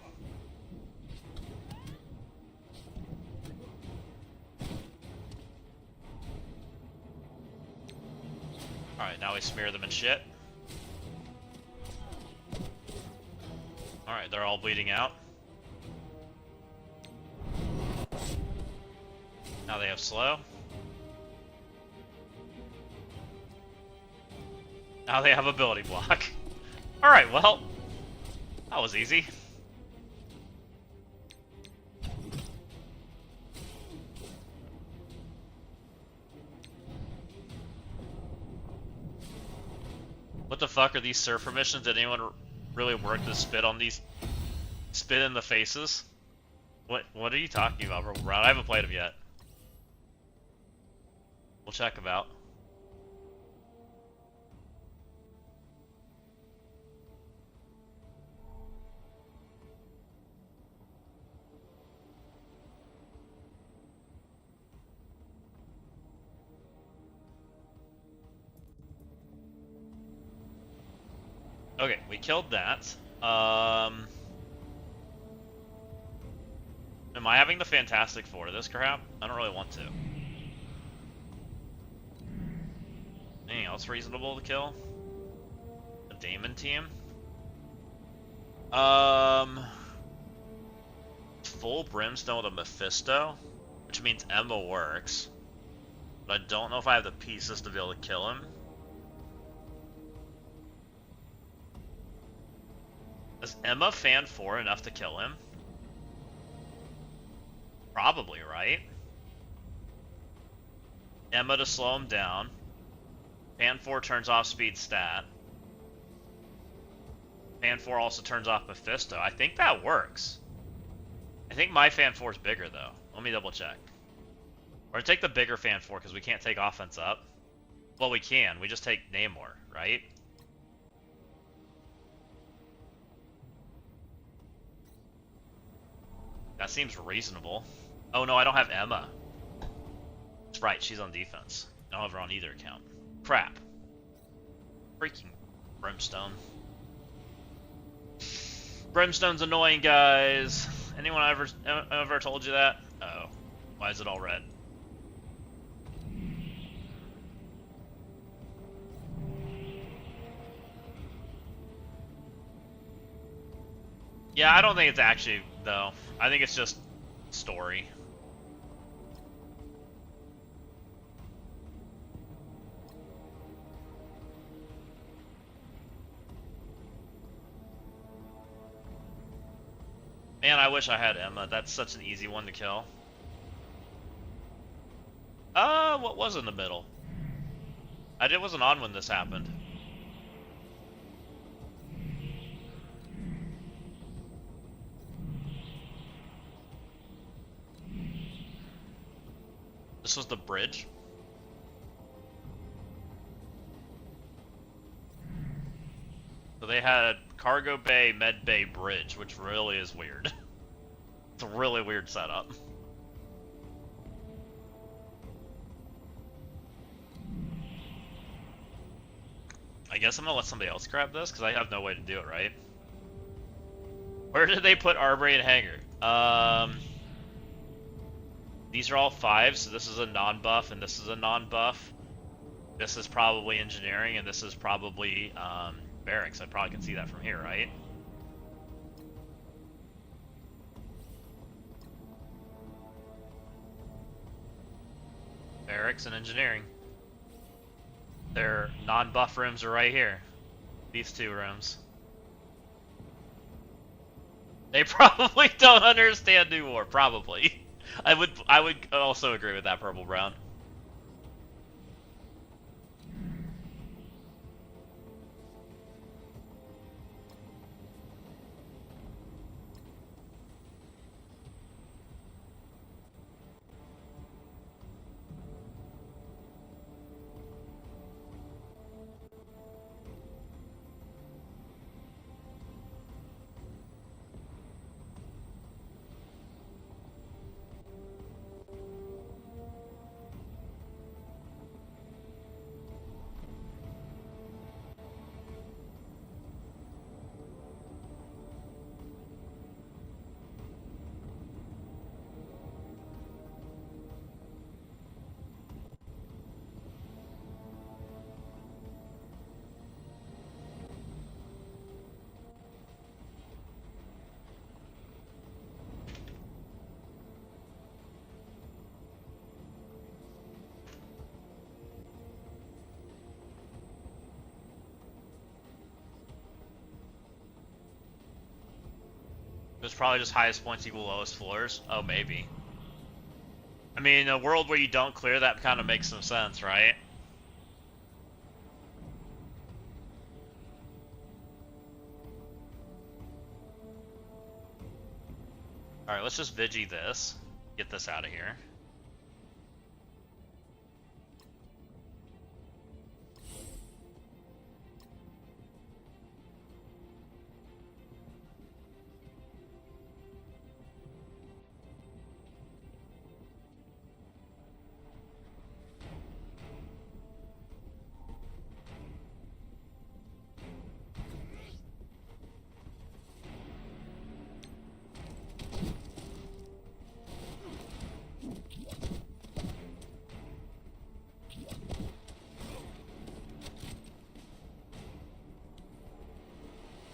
Alright, now we smear them in shit. Alright, they're all bleeding out. Now they have slow. Now they have ability block. Alright, well, that was easy. What the fuck are these surfer missions? Did anyone really work to spit on these? Spit in the faces? What are you talking about, bro? I haven't played them yet. We'll check them out. Okay, we killed that. Am I having the Fantastic Four to this crap? I don't really want to. Anything else reasonable to kill? A Damon team? Full Brimstone with a Mephisto, which means Emma works. But I don't know if I have the pieces to be able to kill him. Is Emma Fan 4 enough to kill him? Probably, right? Emma to slow him down. Fan 4 turns off speed stat. Fan 4 also turns off Mephisto. I think that works. I think my Fan 4 is bigger, though. Let me double check. Or take the bigger Fan 4, because we can't take offense up. Well, we can. We just take Namor, right? That seems reasonable. Oh no, I don't have Emma. That's right, she's on defense. I don't have her on either account. Crap. Freaking Brimstone. Brimstone's annoying, guys. Anyone ever told you that? Uh oh. Why is it all red? Yeah, I don't think it's actually, though. I think it's just story. Man, I wish I had Emma. That's such an easy one to kill. What was in the middle? I wasn't on when this happened. This was the bridge? So they had cargo bay, med bay, bridge, which really is weird. It's a really weird setup. I guess I'm gonna let somebody else grab this, because I have no way to do it, right? Where did they put Armory and Hangar? These are all 5s, so this is a non-buff, and this is a non-buff. This is probably engineering, and this is probably barracks. I probably can see that from here, right? Barracks and engineering. Their non-buff rooms are right here. These 2 rooms. They probably don't understand New War, probably. I would also agree with that, Purple Brown. It was probably just highest points equal lowest floors. Oh, maybe. I mean, in a world where you don't clear, that kind of makes some sense, right? Alright, let's just Vigi this. Get this out of here.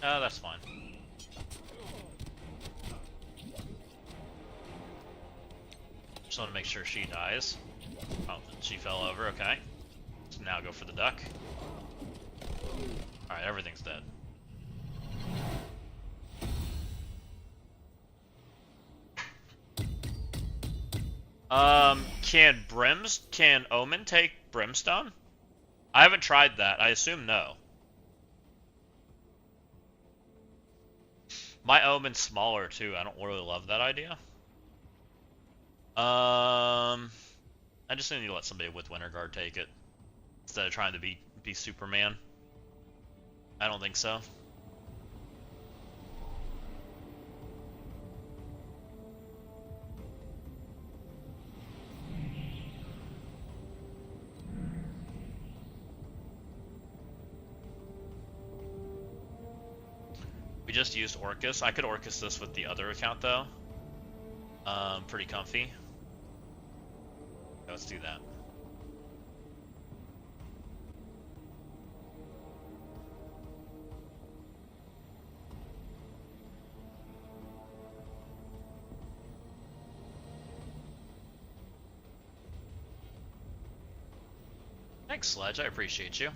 Oh, that's fine. Just want to make sure she dies. Oh, she fell over, okay. So now go for the duck. Alright, everything's dead. Can Omen take Brimstone? I haven't tried that. I assume no. My Omen's smaller too. I don't really love that idea. I just need to let somebody with Winter Guard take it instead of trying to be Superman. I don't think so. We just used Orcus. I could Orcus this with the other account though. Pretty comfy. Let's do that. Thanks, Sledge. I appreciate you.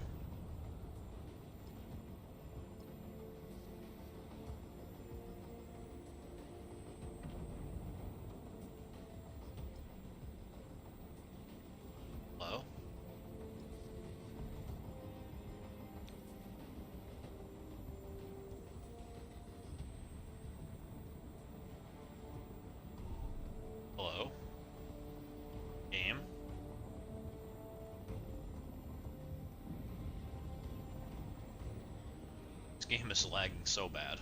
Stream is lagging so bad.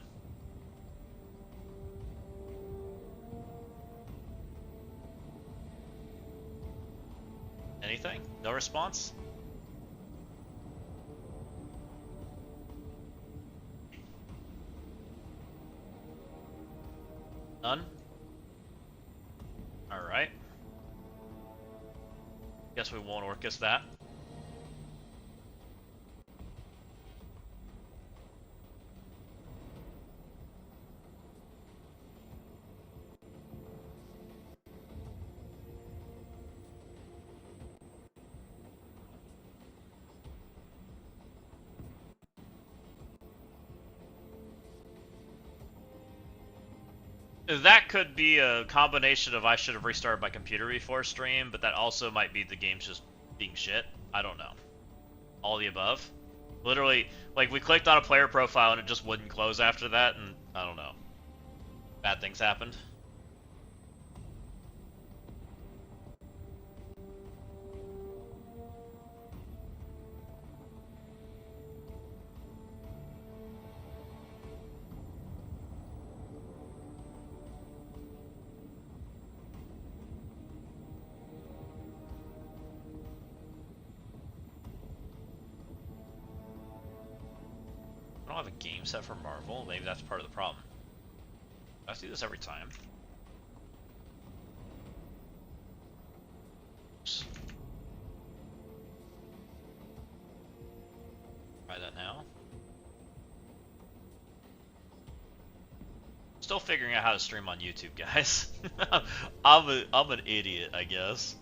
Anything? No response? None? Alright. Guess we won't Orcus that. That could be a combination of I should have restarted my computer before stream, but that also might be the game's just being shit. I don't know. All the above. Literally, like, we clicked on a player profile and it just wouldn't close after that, and I don't know. Bad things happened. I don't have a game set for Marvel. Maybe that's part of the problem. I do this every time. Oops. Try that now. Still figuring out how to stream on YouTube, guys. I'm an idiot, I guess.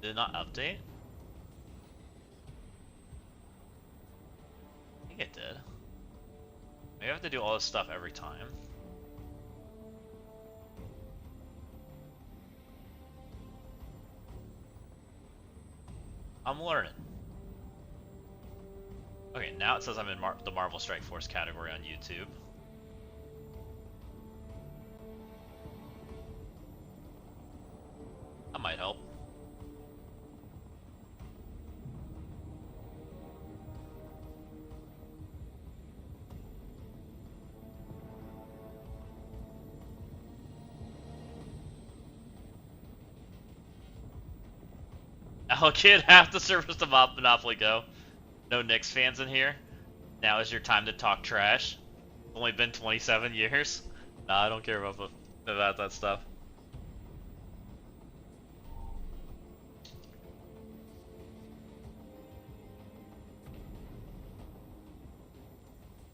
Did it not update? I think it did. Maybe I have to do all this stuff every time. I'm learning. Okay, now it says I'm in the Marvel Strike Force category on YouTube. That might help. Kid, half the servers to Monopoly Go. No Knicks fans in here. Now is your time to talk trash. Only been 27 years. Nah, I don't care about that stuff.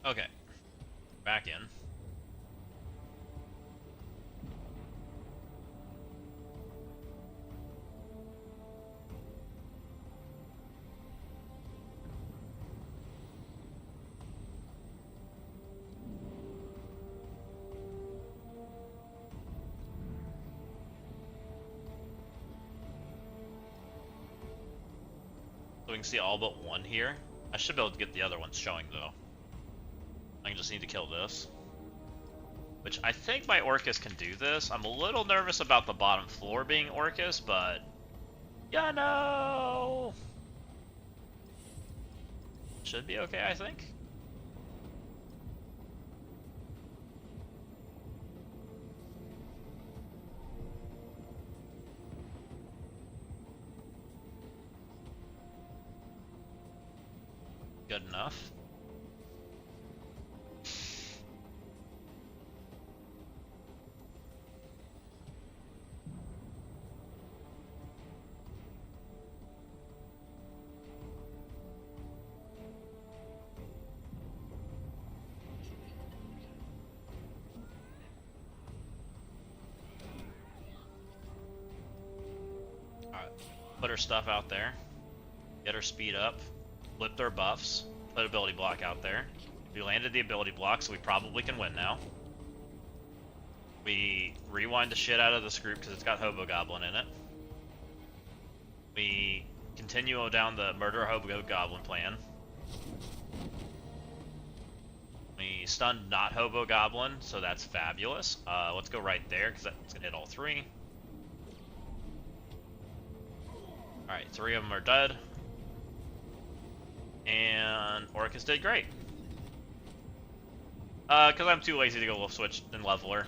Okay, back in. So we can see all but one here. I should be able to get the other ones showing though. I just need to kill this. Which I think my Orcus can do this. I'm a little nervous about the bottom floor being Orcus, but... yeah, no! Should be okay, I think. Good enough. Alright, put her stuff out there. Get her speed up. Flip their buffs. Put ability block out there. We landed the ability block, so we probably can win now. We rewind the shit out of this group because it's got Hobo Goblin in it. We continue down the murder Hobo Goblin plan. We stun not Hobo Goblin, so that's fabulous. Let's go right there because that's gonna hit all three. Alright, 3 of them are dead. And Orcus did great. Because I'm too lazy to go switch and level her.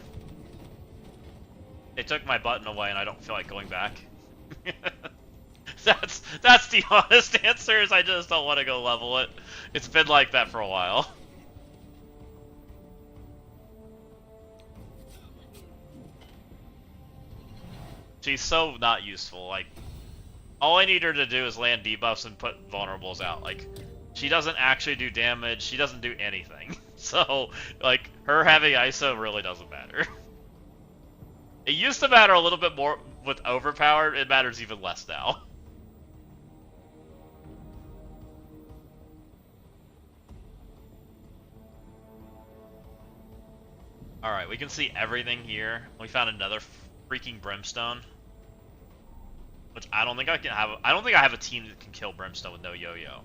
They took my button away and I don't feel like going back. That's the honest answer, is I just don't want to go level it. It's been like that for a while. She's so not useful. Like, all I need her to do is land debuffs and put vulnerables out. Like, she doesn't actually do damage. She doesn't do anything. So, like, her having ISO really doesn't matter. It used to matter a little bit more with overpowered. It matters even less now. Alright, we can see everything here. We found another freaking Brimstone. Which I don't think I can have. I don't think I have a team that can kill Brimstone with no yo-yo.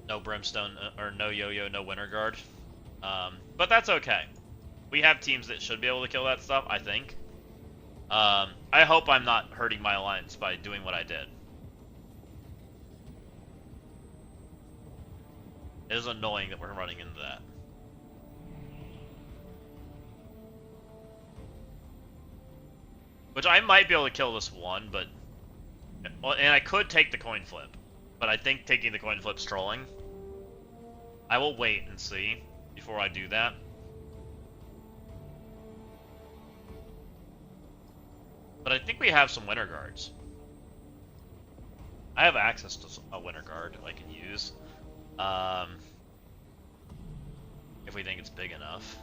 No Brimstone, or no yo-yo, no Winter Guard. But that's okay. We have teams that should be able to kill that stuff, I think. I hope I'm not hurting my alliance by doing what I did. It is annoying that we're running into that. Which I might be able to kill this one, but... Well, and I could take the coin flip. But I think taking the coin flip's trolling. I will wait and see before I do that. But I think we have some Winter Guards. I have access to a Winter Guard I can use. If we think it's big enough.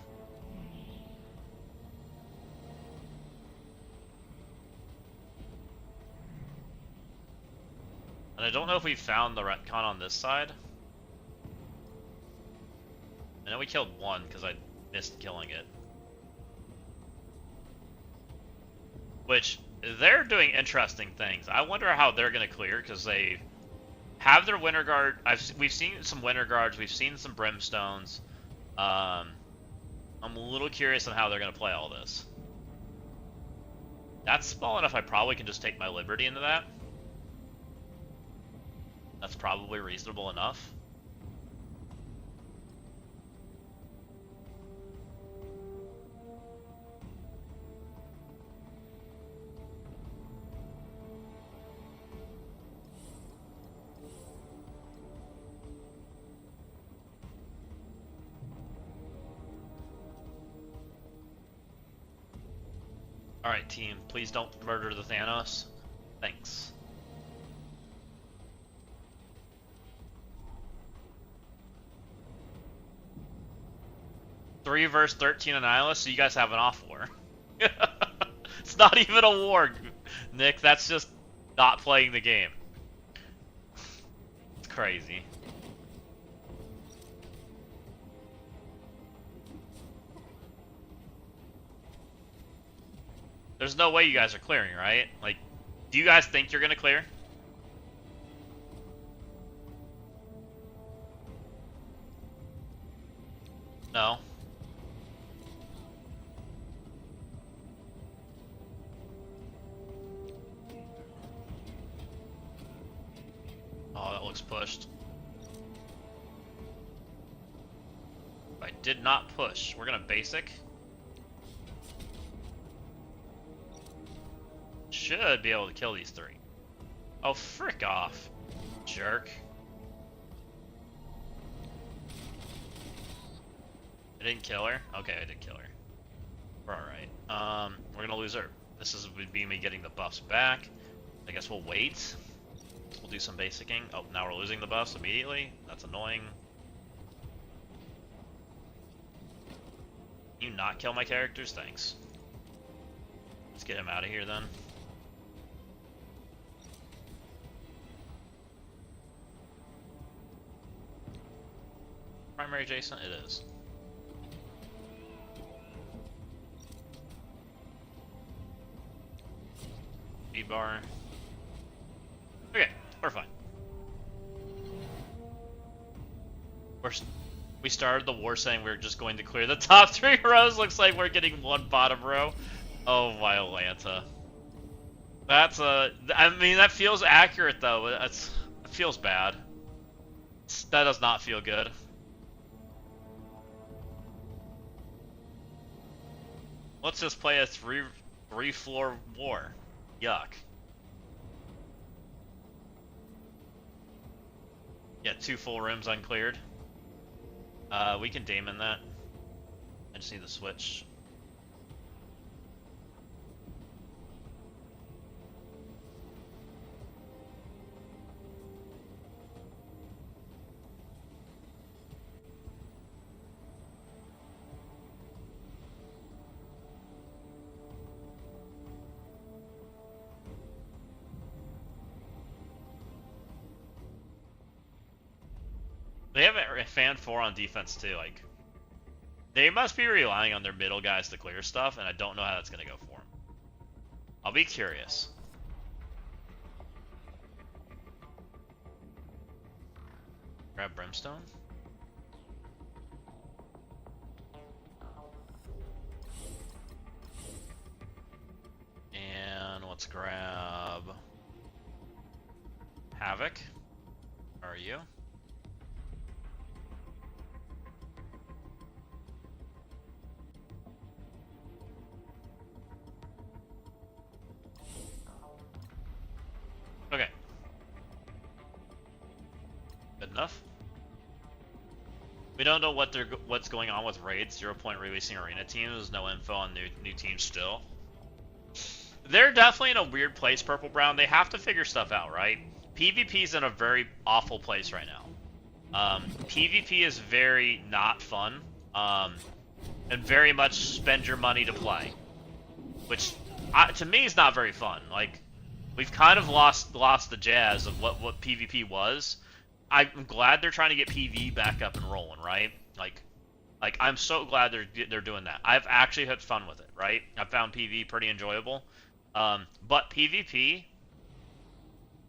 And I don't know if we found the retcon on this side. I know we killed one because I missed killing it. Which, they're doing interesting things. I wonder how they're going to clear, because they have their Winter Guard. We've seen some Winter Guards, we've seen some Brimstones. I'm a little curious on how they're going to play all this. That's small enough I probably can just take my liberty into that. That's probably reasonable enough. Alright, team, please don't murder the Thanos. Thanks. Three versus 13 Annihilus, so you guys have an off war. It's not even a war, Nick. That's just not playing the game. It's crazy. There's no way you guys are clearing, right? Like, do you guys think you're gonna clear? No. Oh, that looks pushed. I did not push. We're gonna basic. Should be able to kill these three. Oh, frick off, jerk. I didn't kill her? Okay, I did kill her. We're alright. We're gonna lose her. This would be me getting the buffs back. I guess we'll wait. We'll do some basicing. Oh, now we're losing the buffs immediately. That's annoying. Can you not kill my characters? Thanks. Let's get him out of here then. Primary Jason? It is. B-bar. Okay, we're fine. We started the war saying we were just going to clear the top 3 rows. Looks like we're getting one bottom row. Oh, Violanta. That's I mean, that feels accurate though. It feels bad. That does not feel good. Let's just play a three floor war. Yuck. Yeah, 2 full rooms uncleared. We can daemon that. I just need the switch. They have a fan 4 on defense too. Like, they must be relying on their middle guys to clear stuff, and I don't know how that's gonna go for them. I'll be curious. Grab Brimstone. And let's grab Havoc. Where are you? Okay. Good enough. We don't know what's going on with raids. 0 point releasing arena teams. There's no info on new teams still. They're definitely in a weird place, Purple Brown. They have to figure stuff out, right? PvP's in a very awful place right now. PvP is very not fun, and very much spend your money to play, which to me is not very fun. Like, we've kind of lost the jazz of what PvP was. I'm glad they're trying to get PvE back up and rolling, right? Like I'm so glad they're doing that. I've actually had fun with it, right? I found PvE pretty enjoyable. But PvP,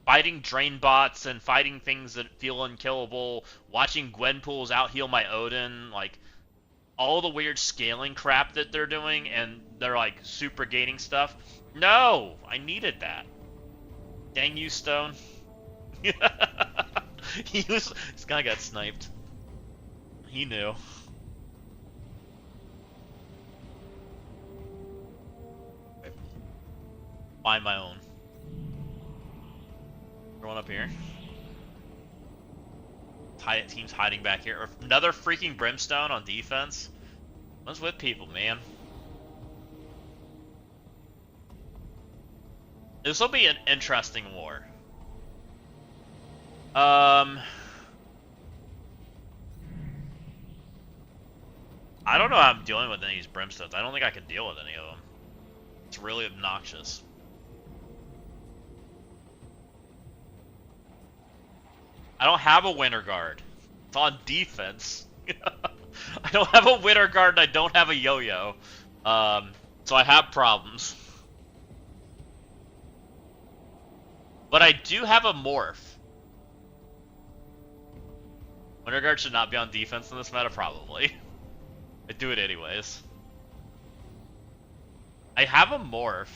fighting drain bots and fighting things that feel unkillable, watching Gwenpools out heal my Odin, like all the weird scaling crap that they're doing, and they're like super gating stuff. No, I needed that. Dang you, Stone. This guy got sniped. He knew. Find my own. Everyone up here. Team's hiding back here. Another freaking Brimstone on defense. What's with people, man? This will be an interesting war. I don't know how I'm dealing with any of these Brimstones. I don't think I can deal with any of them. It's really obnoxious. I don't have a Winter Guard. It's on defense. I don't have a Winter Guard and I don't have a Yo-Yo. So I have problems. But I do have a Morph. Winter Guard should not be on defense in this meta, probably. I do it anyways. I have a Morph.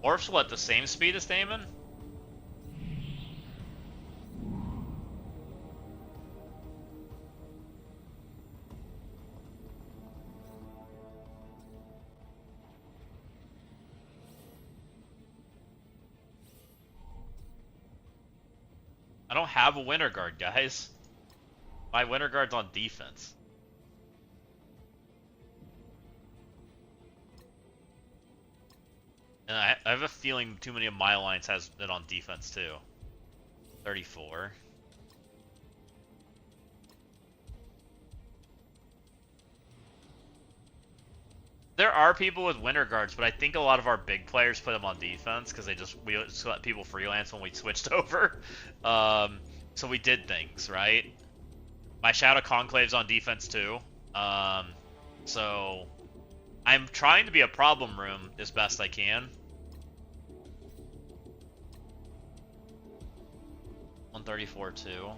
Morph's what, the same speed as Daemon? I don't have a Winter Guard, guys. My Winter Guard's on defense. And I have a feeling too many of my lines has it on defense too. 34. There are people with Winter Guards, but I think a lot of our big players put them on defense because we just let people freelance when we switched over. So we did things, right? My Shadow Conclave's on defense too. So I'm trying to be a problem room as best I can. 134 too.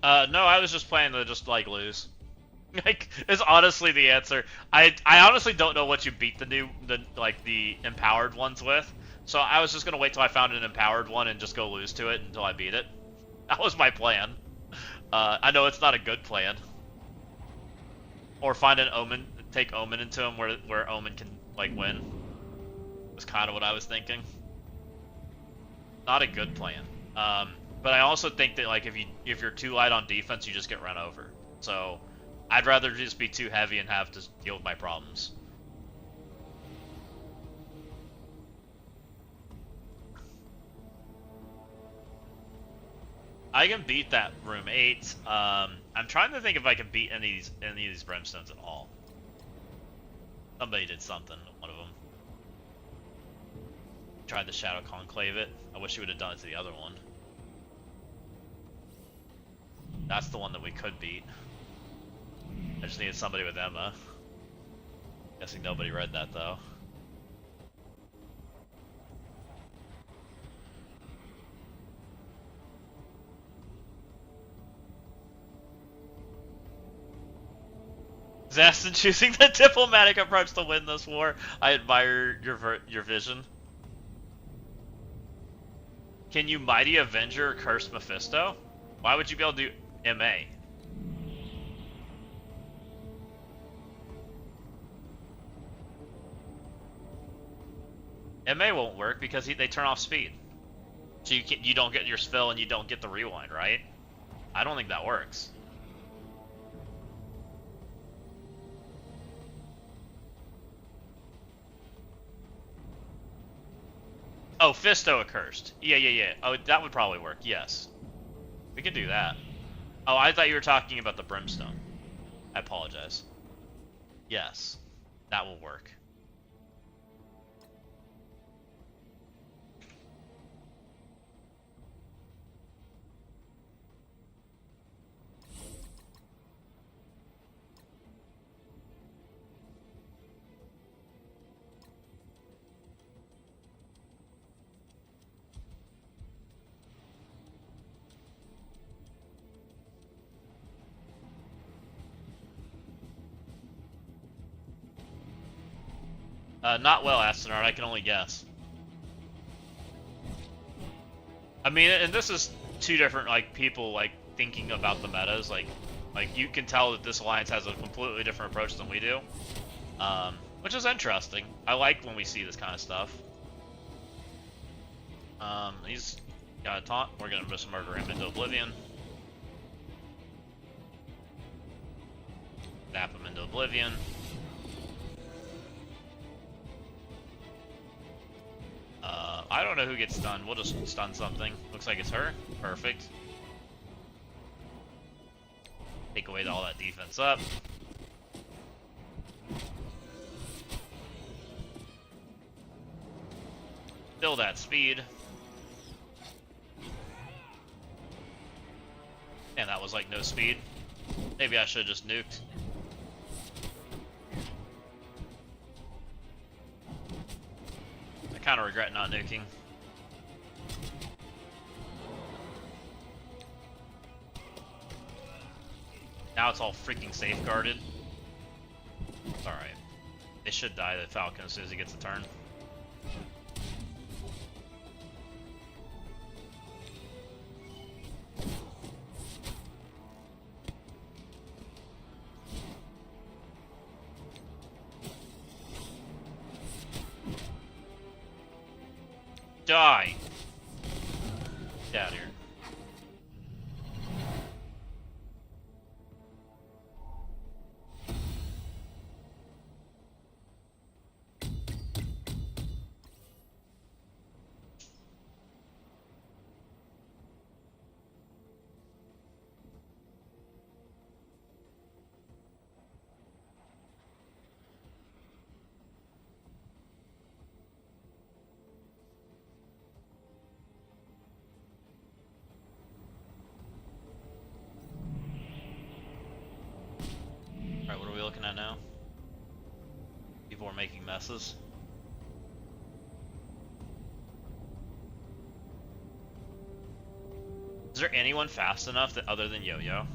No, I was just planning to just like lose. Like, is honestly the answer. I honestly don't know what you beat the empowered ones with. So I was just gonna wait till I found an empowered one and just go lose to it until I beat it. That was my plan. I know it's not a good plan. Or find an Omen, take Omen into him where Omen can like win. Was kind of what I was thinking. Not a good plan. But I also think that like if you're too light on defense, you just get run over. So I'd rather just be too heavy and have to deal with my problems. I can beat that room 8. I'm trying to think if I can beat any of these brimstones at all. Somebody did something, one of them. Tried to Shadow Conclave it. I wish he would have done it to the other one. That's the one that we could beat. I just needed somebody with Emma. Guessing nobody read that though. Zastin choosing the diplomatic approach to win this war. I admire your vision. Can you Mighty Avenger curse Mephisto? Why would you be able to do MA? MA won't work because they turn off speed. So you don't get your fill and you don't get the rewind, right? I don't think that works. Oh, Fisto accursed. Yeah. Oh, that would probably work, yes. We could do that. Oh, I thought you were talking about the brimstone. I apologize. Yes, that will work. Not well, Astronaut. I can only guess. I mean, and this is two different like people like thinking about the metas. Like you can tell that this alliance has a completely different approach than we do, which is interesting. I like when we see this kind of stuff. He's got a taunt. We're gonna just murder him into oblivion. Zap him into oblivion. I don't know who gets stunned. We'll just stun something. Looks like it's her. Perfect. Take away all that defense up. Fill that speed. And that was like no speed. Maybe I should have just nuked. I kind of regret not nuking. Now it's all freaking safeguarded. It's alright. They should die to the Falcon as soon as he gets a turn. Die! Get out of here. Alright, what are we looking at now? People are making messes. Is there anyone fast enough that other than Yo-Yo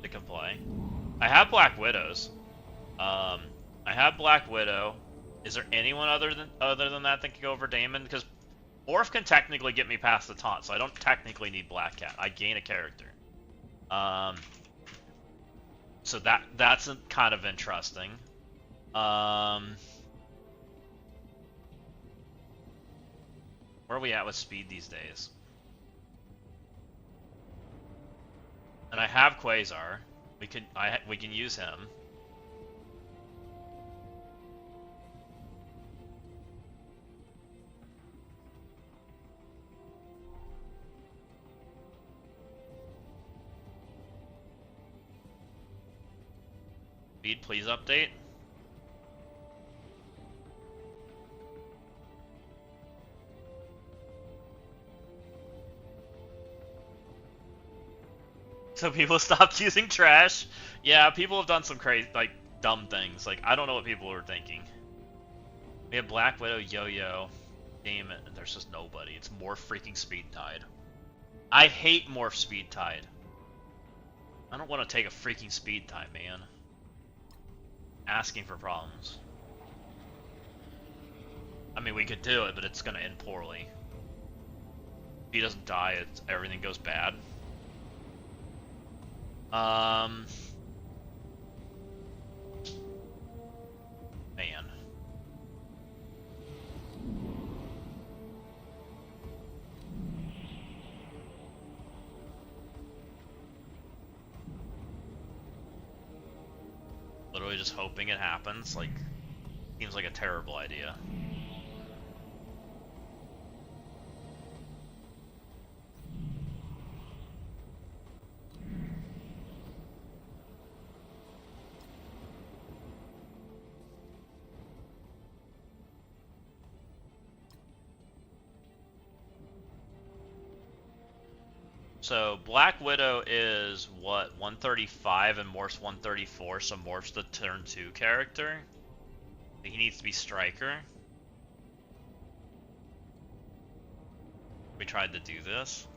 that can play? I have Black Widows. I have Black Widow. Is there anyone other than that that can go over Damon? Because Orf can technically get me past the taunt, so I don't technically need Black Cat. I gain a character. So that's kind of interesting. Where are we at with speed these days? And I have Quasar. We can use him. Speed, please update. So people stopped using trash. Yeah, people have done some crazy, like, dumb things. Like, I don't know what people were thinking. We have Black Widow, Yo-Yo, Damon, and there's just nobody. It's Morph freaking Speed Tide. I hate Morph Speed Tide. I don't want to take a freaking Speed Tide, man. Asking for problems. I mean, we could do it, but it's gonna end poorly. If he doesn't die, everything goes bad. Man. Literally just hoping it happens, like, seems like a terrible idea. So Black Widow is what, 135 and Morph's 134, so Morph's the turn 2 character. He needs to be Striker. We tried to do this.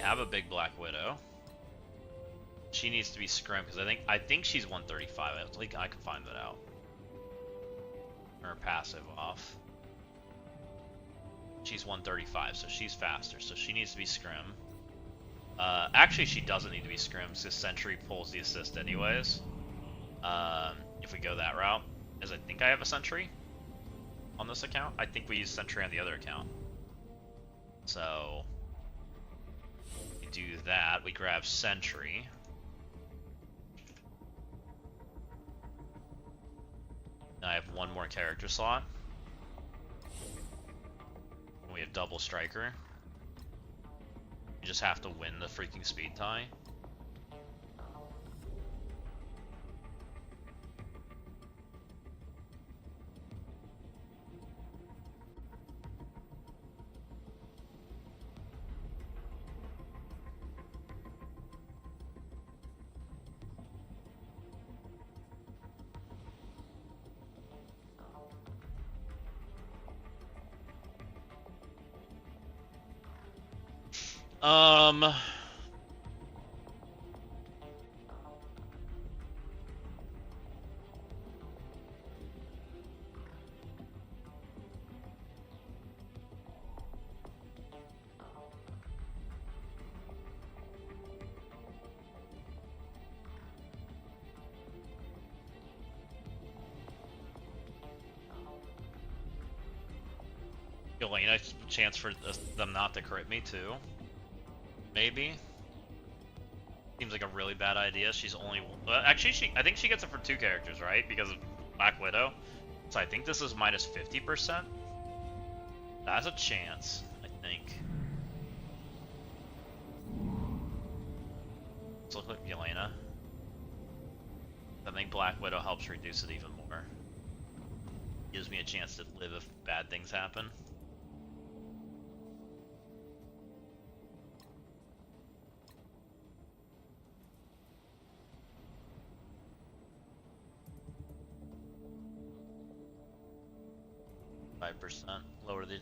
Have a big Black Widow. She needs to be Scrim because I think she's 135. I think I can find that out. Her passive off. She's 135, so she's faster. So she needs to be Scrim. Actually, she doesn't need to be Scrim because Sentry pulls the assist anyways. If we go that route, as I think I have a Sentry on this account. I think we use Sentry on the other account. So do that, we grab Sentry. Now I have one more character slot. We have double Striker. You just have to win the freaking speed tie. Elena, chance for them not to crit me too. Maybe. Seems like a really bad idea. She's only actually I think she gets it for 2 characters, right? Because of Black Widow. So I think this is minus 50%. That's a chance, I think. Let's look like Yelena. I think Black Widow helps reduce it even more. gives me a chance to live if bad things happen. Lower the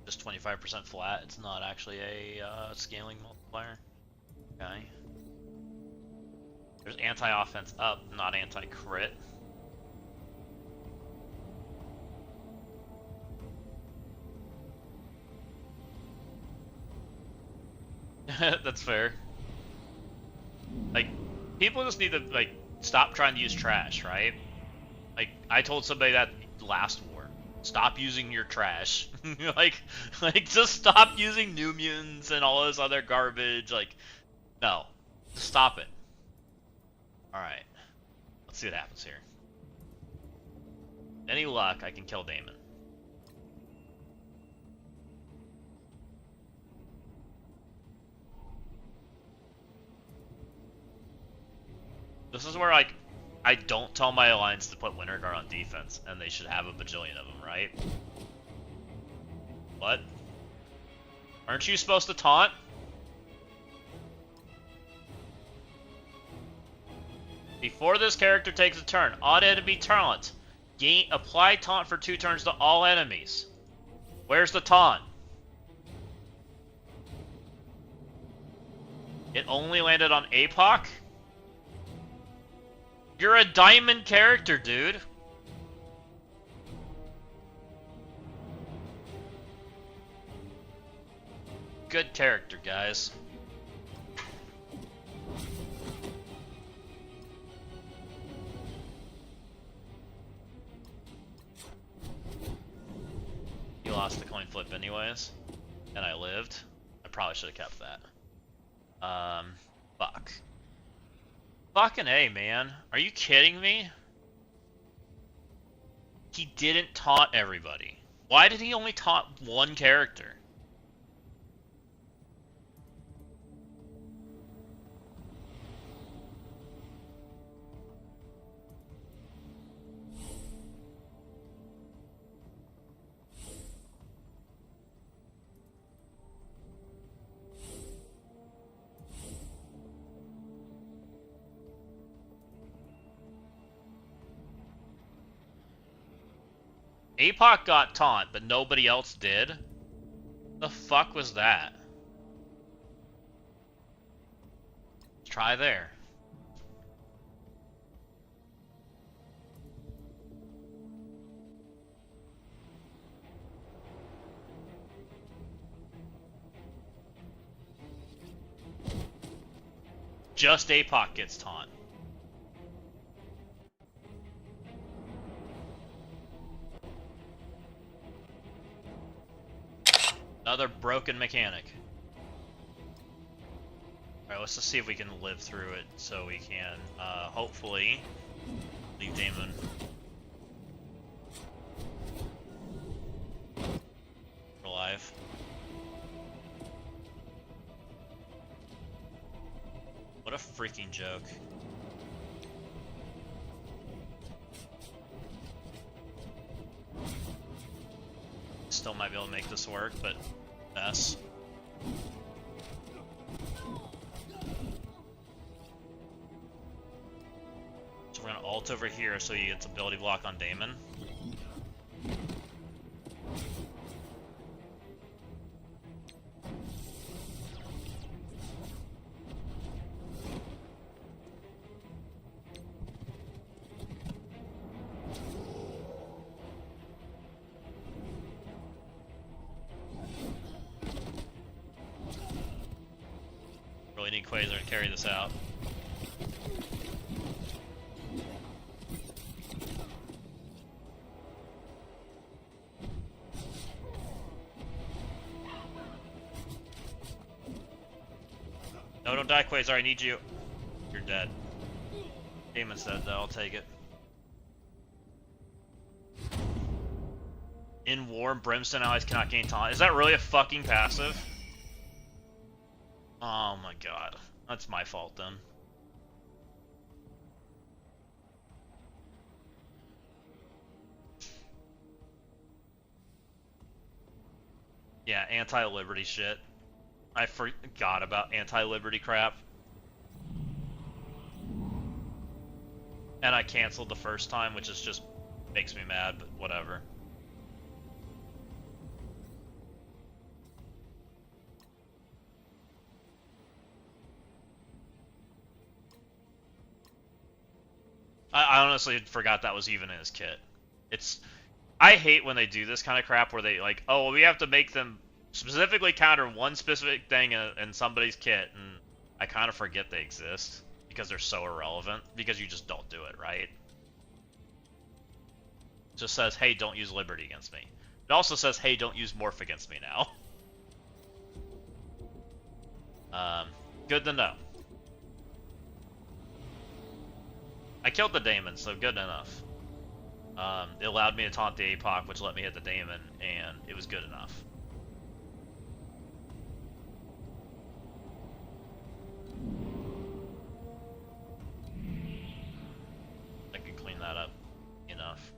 just 25% flat. It's not actually a scaling multiplier. Okay. There's anti-offense up, not anti-crit. That's fair. Like, people just need to like stop trying to use trash, right? Like, I told somebody that last war. Stop using your trash. like just stop using New Mutants and all this other garbage. Like, no, just stop it. All right, let's see what happens here. Any luck, I can kill Damon. This is where, like, I don't tell my alliance to put Winter Guard on defense, and they should have a bajillion of them, right? What? Aren't you supposed to taunt? Before this character takes a turn, odd enemy taunt. Apply taunt for 2 turns to all enemies. Where's the taunt? It only landed on APOC? You're a diamond character, dude. Good character, guys. You lost the coin flip anyways, and I lived. I probably should have kept that. Fuck. Fucking A, man. Are you kidding me? He didn't taunt everybody. Why did he only taunt one character? APOC got taunt, but nobody else did? The fuck was that? Let's try there. Just APOC gets taunt. Another broken mechanic. Alright, let's just see if we can live through it so we can, hopefully, leave Damon alive. What a freaking joke. Still might be able to make this work, but mess. So we're gonna ult over here so he gets ability block on Damon. Really need Quasar to carry this out. No, don't die, Quasar, I need you. You're dead. Damon's dead, though, I'll take it. In war, Brimstone allies cannot gain taunt. Is that really a fucking passive? Oh my god. That's my fault then. Yeah, anti-liberty shit. I forgot about anti-liberty crap. And I canceled the first time, which is just makes me mad, but whatever. I honestly forgot that was even in his kit. I hate when they do this kind of crap where they like, oh, we have to make them specifically counter one specific thing in somebody's kit, and I kind of forget they exist because they're so irrelevant, because you just don't do it, right? It just says, hey, don't use Liberty against me. It also says, hey, don't use Morph against me now. Good to know. I killed the Daemon, so good enough. It allowed me to taunt the APOC, which let me hit the Daemon, and it was good enough. I can clean that up enough.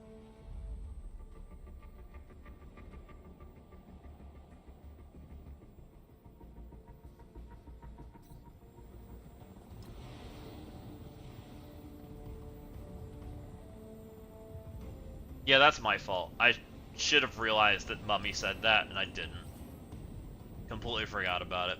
Yeah, that's my fault. I should have realized that Mummy said that, and I didn't. Completely forgot about it.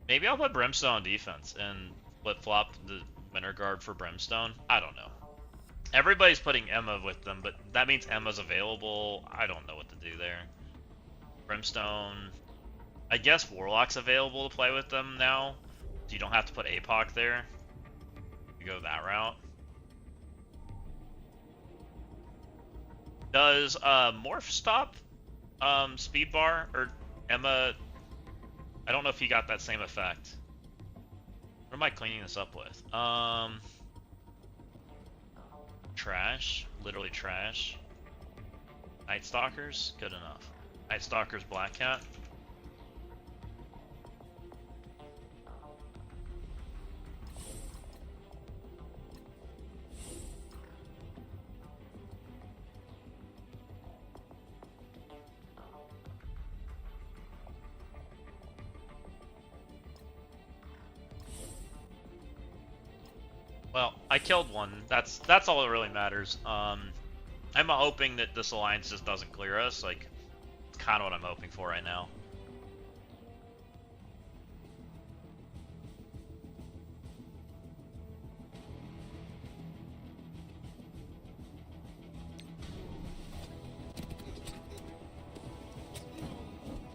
Maybe I'll put Brimstone on defense and flip-flop the Winter Guard for Brimstone. I don't know. Everybody's putting Emma with them, but that means Emma's available. I don't know what to do there. Brimstone... I guess Warlock's available to play with them now, so you don't have to put APOC there. You go that route. Does Morph stop speed bar, or Emma? I don't know if he got that same effect. What am I cleaning this up with? Trash, literally trash. Night Stalkers, good enough. Night Stalkers, Black Cat. Well, I killed one. That's all that really matters. I'm hoping that this alliance just doesn't clear us. Like, it's kind of what I'm hoping for right now.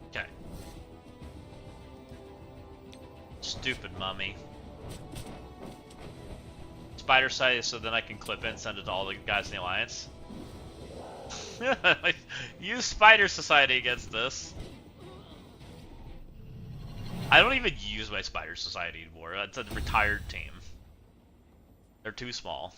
Okay. Stupid Mummy. Spider Sight so then I can clip it and send it to all the guys in the Alliance. Use Spider Society against this. I don't even use my Spider Society anymore. It's a retired team. They're too small.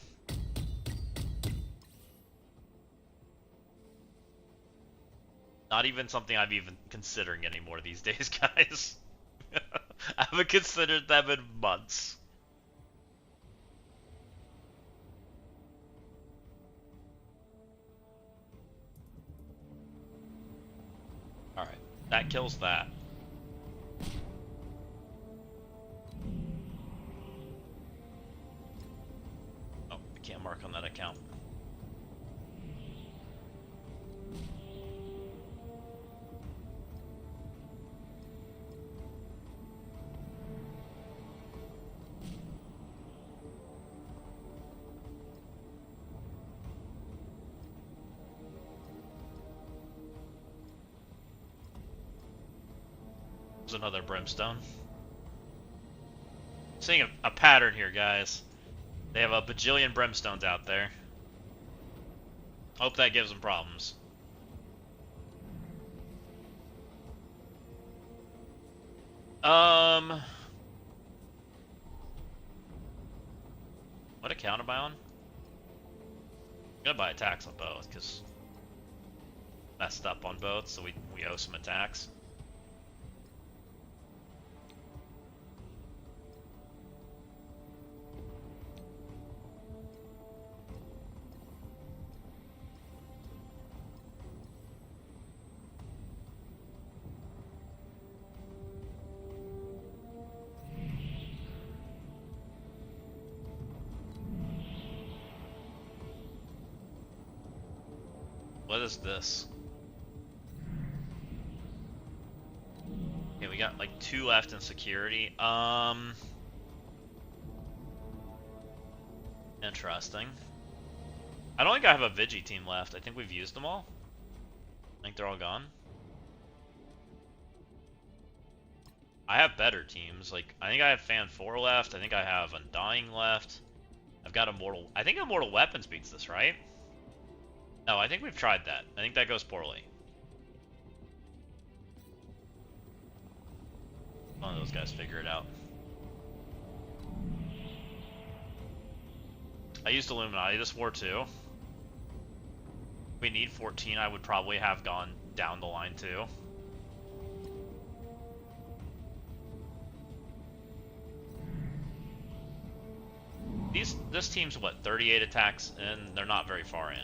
Not even something I'm even considering anymore these days, guys. I haven't considered them in months. Alright, that kills that. Oh, I can't mark on that account. Another Brimstone. Seeing a pattern here, guys. They have a bajillion Brimstones out there. Hope that gives them problems. What account am I on? I'm gonna buy attacks on both, because messed up on both, so we owe some attacks. What is this? Okay, we got like 2 left in security. Interesting. I don't think I have a Vigi team left. I think we've used them all. I think they're all gone. I have better teams. Like, I think I have Fan 4 left. I think I have Undying left. I've got Immortal. I think Immortal Weapons beats this, right? No, I think we've tried that. I think that goes poorly. One of those guys figure it out. I used Illuminati this war too. We need 14. I would probably have gone down the line too. This team's what, 38 attacks, and they're not very far in.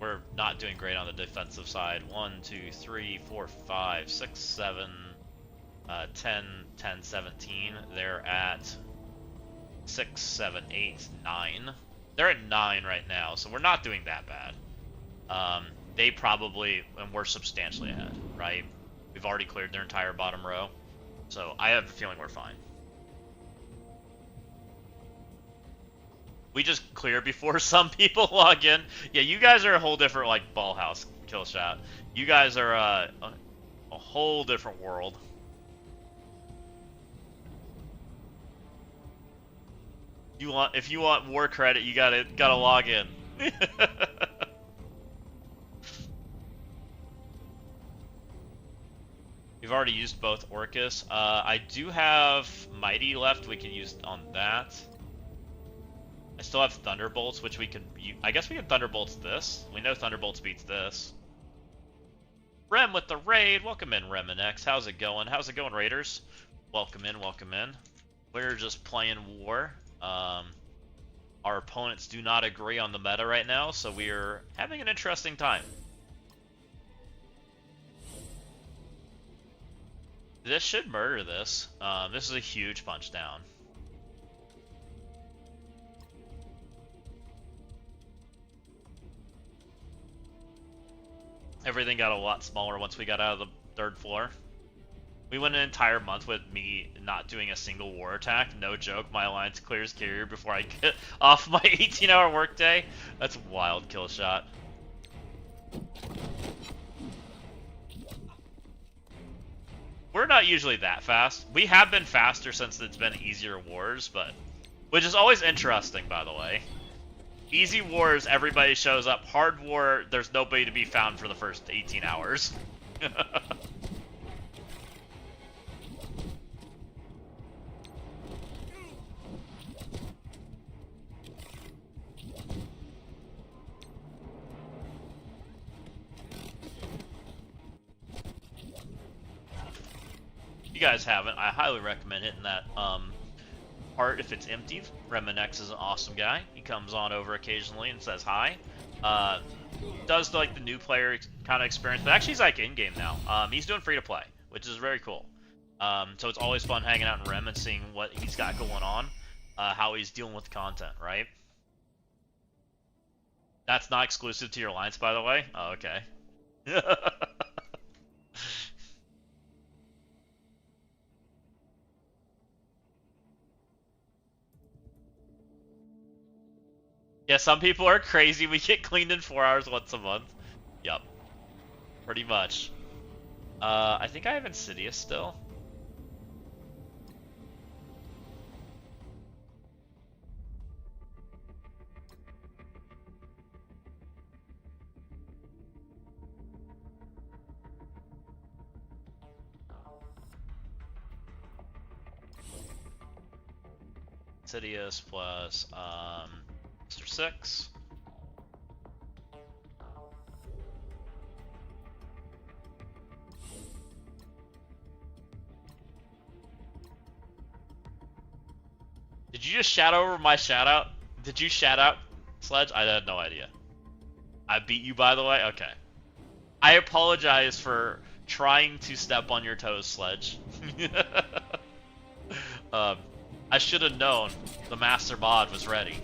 We're not doing great on the defensive side. 1, 2, 3, 4, 5, 6, 7, 10, 10, 17. They're at 6, 7, 8, 9. They're at 9 right now, so we're not doing that bad. They probably, and we're substantially ahead, right? We've already cleared their entire bottom row, so I have a feeling we're fine. We just clear before some people log in. Yeah, you guys are a whole different, like, ball house kill shot. You guys are a whole different world. If you want war credit, you gotta log in. We've already used both Orcus. I do have Mighty left. We can use on that. I still have Thunderbolts, which we could. I guess we can Thunderbolts this. We know Thunderbolts beats this. Rem with the raid. Welcome in, Rem and X. How's it going? How's it going, Raiders? Welcome in, welcome in. We're just playing war. Our opponents do not agree on the meta right now, so we're having an interesting time. This should murder this. This is a huge punch down. Everything got a lot smaller once we got out of the 3rd floor. We went an entire month with me not doing a single war attack. No joke, my alliance clears carrier before I get off my 18-hour workday. That's a wild kill shot. We're not usually that fast. We have been faster since it's been easier wars, but which is always interesting, by the way. Easy wars, everybody shows up. Hard war, there's nobody to be found for the first 18 hours. If you guys haven't, I highly recommend hitting that part if it's empty. Reminex is an awesome guy. He comes on over occasionally and says hi. Does like the new player kind of experience, but actually he's like in game now. He's doing free to play, which is very cool. So it's always fun hanging out in Rem and seeing what he's got going on, how he's dealing with content, right? That's not exclusive to your alliance, by the way. Oh, okay. Yeah, some people are crazy. We get cleaned in 4 hours once a month. Yup. Pretty much. I think I have Insidious still. Insidious plus, Mr. 6. Did you just shout over my shout out? Did you shout out, Sledge? I had no idea. I beat you, by the way? Okay. I apologize for trying to step on your toes, Sledge. I should have known the Master Mod was ready.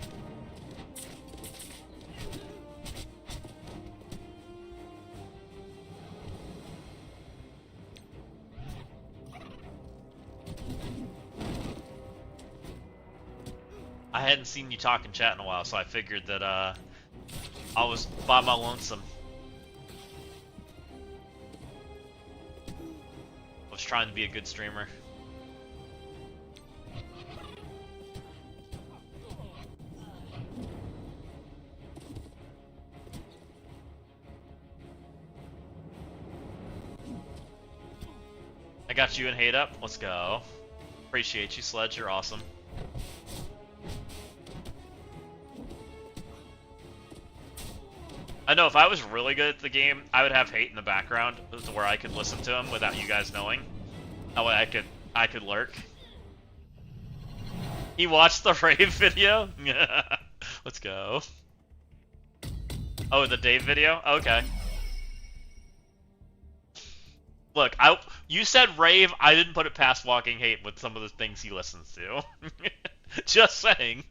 I hadn't seen you talk and chat in a while, so I figured that I was by my lonesome. I was trying to be a good streamer. I got you in hate up. Let's go. Appreciate you, Sledge. You're awesome. I know if I was really good at the game, I would have hate in the background to where I could listen to him without you guys knowing. That way I could lurk. He watched the rave video? Let's go. Oh, the Dave video? Okay. Look, you said rave, I didn't put it past Walking Hate with some of the things he listens to. Just saying.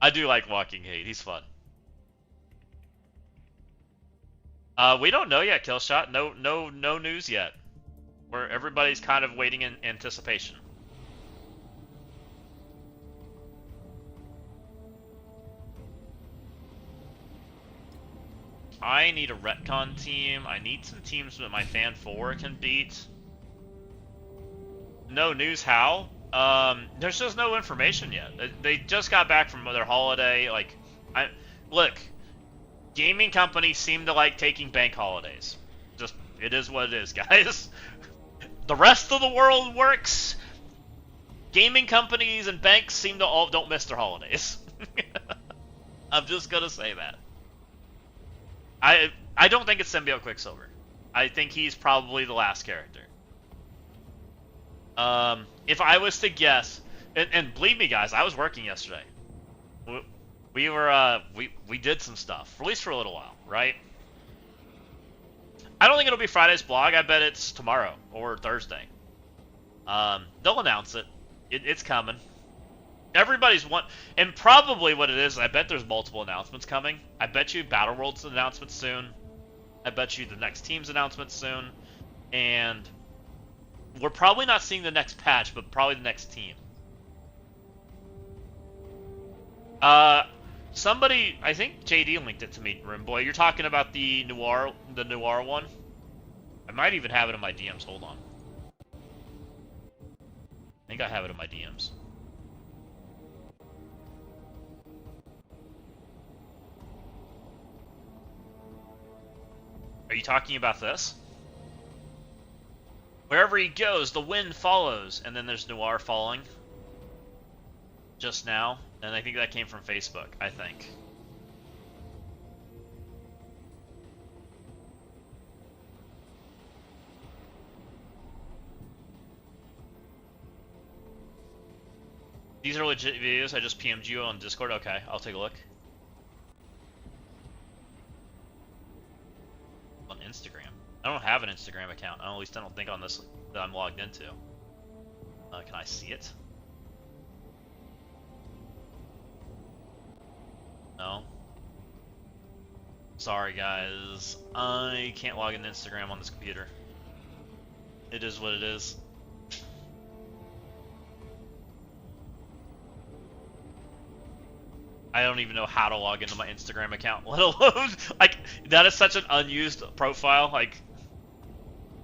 I do like Walking Hate, he's fun. We don't know yet, Killshot. No news yet. Where everybody's kind of waiting in anticipation. I need a retcon team. I need some teams that my fan 4 can beat. No news how? There's just no information yet. They just got back from their holiday. Like, look, gaming companies seem to like taking bank holidays. Just, it is what it is, guys. The rest of the world works. Gaming companies and banks seem to all don't miss their holidays. I'm just gonna say that. I don't think it's Symbiote Quicksilver. I think he's probably the last character. If I was to guess, and believe me, guys, I was working yesterday. We did some stuff, at least for a little while, right? I don't think it'll be Friday's blog. I bet it's tomorrow or Thursday. They'll announce it. It's coming. Everybody's and probably what it is, I bet there's multiple announcements coming. I bet you Battle World's announcement soon. I bet you the next team's announcement soon. And we're probably not seeing the next patch, but probably the next team. Somebody, I think JD linked it to me, Rimboy. You're talking about the Noir one? I might even have it in my DMs. Hold on. I think I have it in my DMs. Are you talking about this? Wherever he goes, the wind follows. And then there's Noir falling. Just now. And I think that came from Facebook, I think. These are legit videos. I just PM'd you on Discord. Okay, I'll take a look. On Instagram. I don't have an Instagram account. At least I don't think on this that I'm logged into. Can I see it? No. Sorry, guys. I can't log into Instagram on this computer. It is what it is. I don't even know how to log into my Instagram account, let alone, like, that is such an unused profile, like,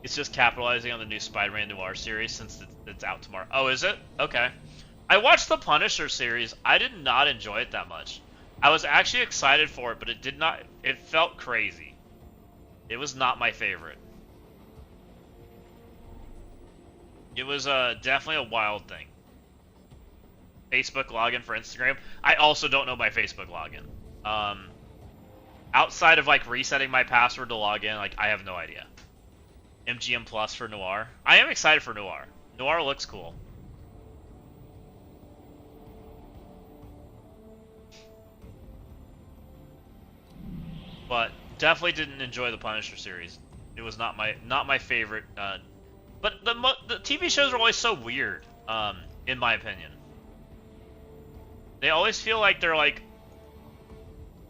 it's just capitalizing on the new Spider-Man Noir series since it's out tomorrow. Oh, is it? Okay. I watched the Punisher series. I did not enjoy it that much. I was actually excited for it, but it felt crazy. It was not my favorite. It was definitely a wild thing. Facebook login for Instagram. I also don't know my Facebook login. Outside of like resetting my password to log in, like I have no idea. MGM Plus for Noir. I am excited for Noir. Noir looks cool. But definitely didn't enjoy the Punisher series. It was not my favorite. But the TV shows are always so weird, in my opinion. They always feel like they're like,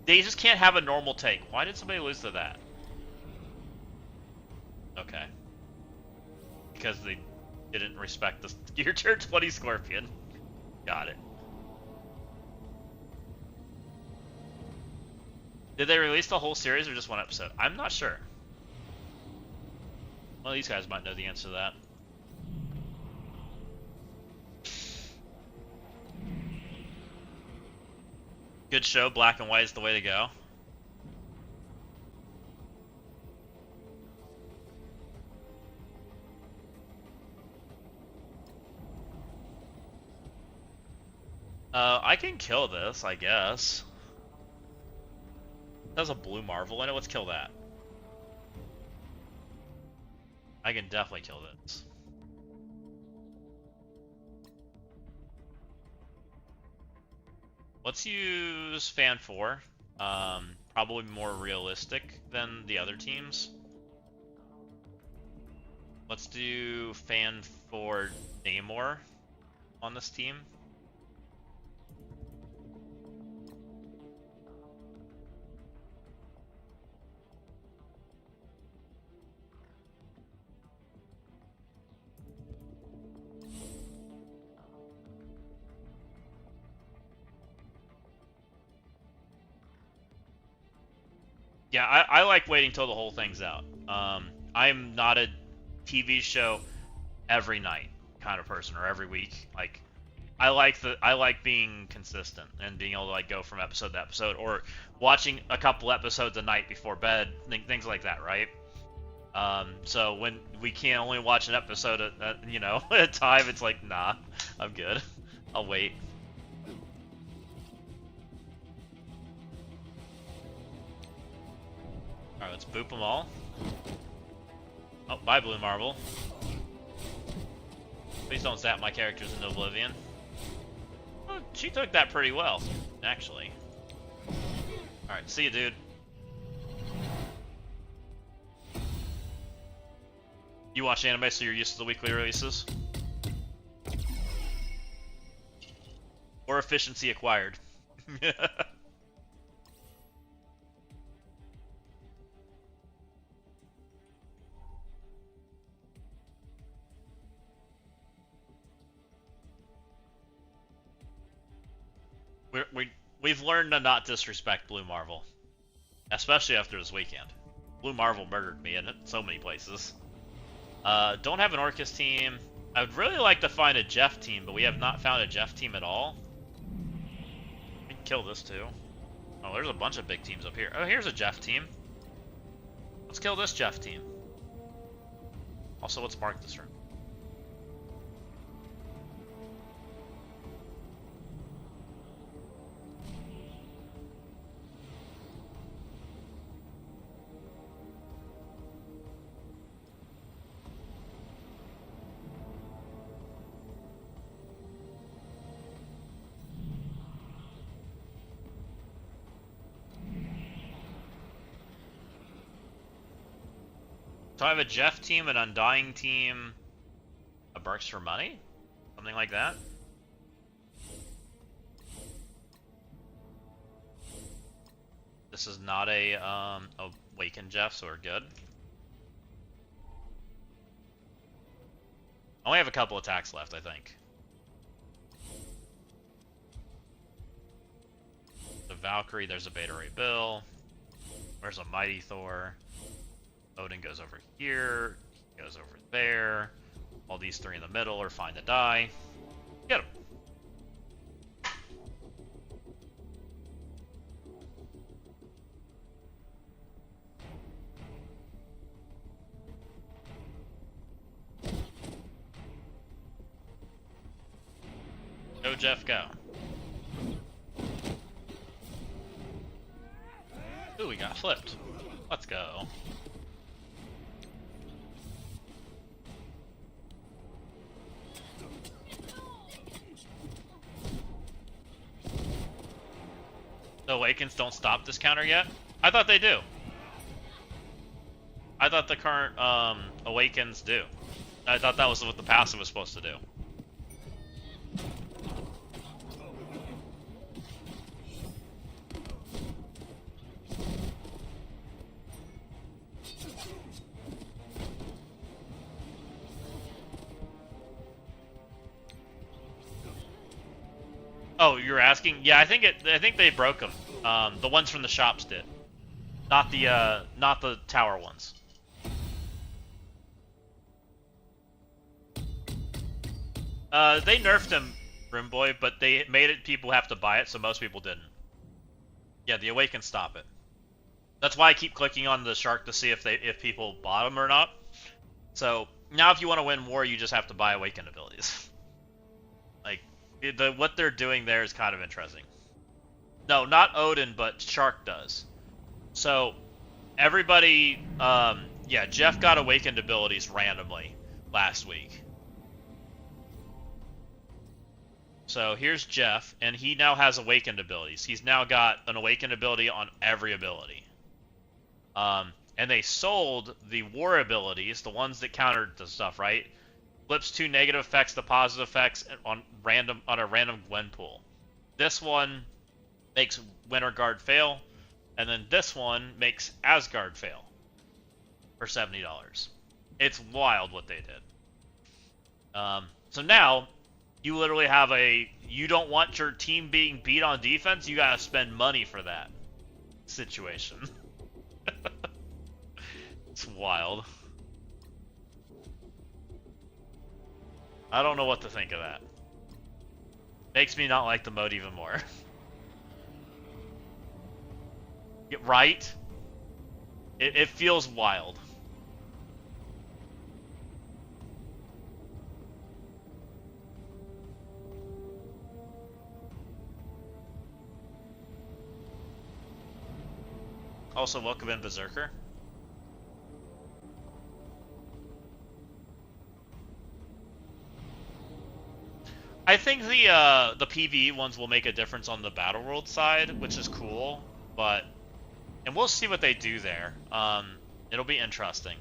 they just can't have a normal take. Why did somebody lose to that? Okay. Because they didn't respect the Gear Tier 20 Scorpion. Got it. Did they release the whole series or just one episode? I'm not sure. Well, these guys might know the answer to that. Good show. Black and white is the way to go. I can kill this, I guess. There's a blue marvel in it. Let's kill that. I can definitely kill this. Let's use Fan 4. Probably more realistic than the other teams. Let's do Fan 4 Namor on this team. Yeah, I like waiting till the whole thing's out. I'm not a TV show every night kind of person or every week. Like, I like being consistent and being able to like go from episode to episode or watching a couple episodes a night before bed, things like that, right? So when we can't only watch an episode at at a time, it's like, nah, I'm good. I'll wait. Alright, let's boop them all. Oh, bye, Blue Marble. Please don't zap my characters into oblivion. Oh, she took that pretty well, actually. Alright, see you, dude. You watch anime, so you're used to the weekly releases? Or efficiency acquired. We've learned to not disrespect Blue Marvel, especially after this weekend. Blue Marvel murdered me in so many places. Don't have an Orcus team. I would really like to find a Jeff team, but we have not found a Jeff team at all. We can kill this too. Oh, there's a bunch of big teams up here. Oh, here's a Jeff team. Let's kill this Jeff team. Also, let's mark this room. So I have a Jeff team, an Undying team, a Barks for Money? Something like that? This is not a Awakened Jeff, so we're good. I only have a couple attacks left, I think. The Valkyrie, there's a Beta Ray Bill. Where's a Mighty Thor? Odin goes over here, he goes over there. All these three in the middle are fine to die. Get him. Go, Jeff, go. Ooh, we got flipped. Let's go. The Awakens don't stop this counter yet? I thought they do. I thought the current Awakens do. I thought that was what the passive was supposed to do. Oh, you're asking? Yeah, I think they broke them. The ones from the shops did. Not the tower ones. They nerfed him, Rimboy, but they made it people have to buy it, so most people didn't. Yeah, the Awaken stop it. That's why I keep clicking on the shark to see if people bought them or not. So now, if you want to win war, you just have to buy Awaken abilities. Like what they're doing there is kind of interesting. No, not Odin, but Shark does. So everybody, yeah, Jeff got Awakened abilities randomly last week. So here's Jeff, and he now has Awakened abilities. He's now got an Awakened ability on every ability. And they sold the war abilities, the ones that countered the stuff, right? Flips 2 negative effects to positive effects on a random Gwen pool. This one makes Winter Guard fail, and then this one makes Asgard fail for $70. It's wild what they did. So now you literally have you don't want your team being beat on defense, you gotta spend money for that situation. It's wild. I don't know what to think of that. Makes me not like the mode even more. Right? It feels wild. Also, welcome in, Berserker. I think the PvE ones will make a difference on the Battle World side, which is cool, and we'll see what they do there. It'll be interesting.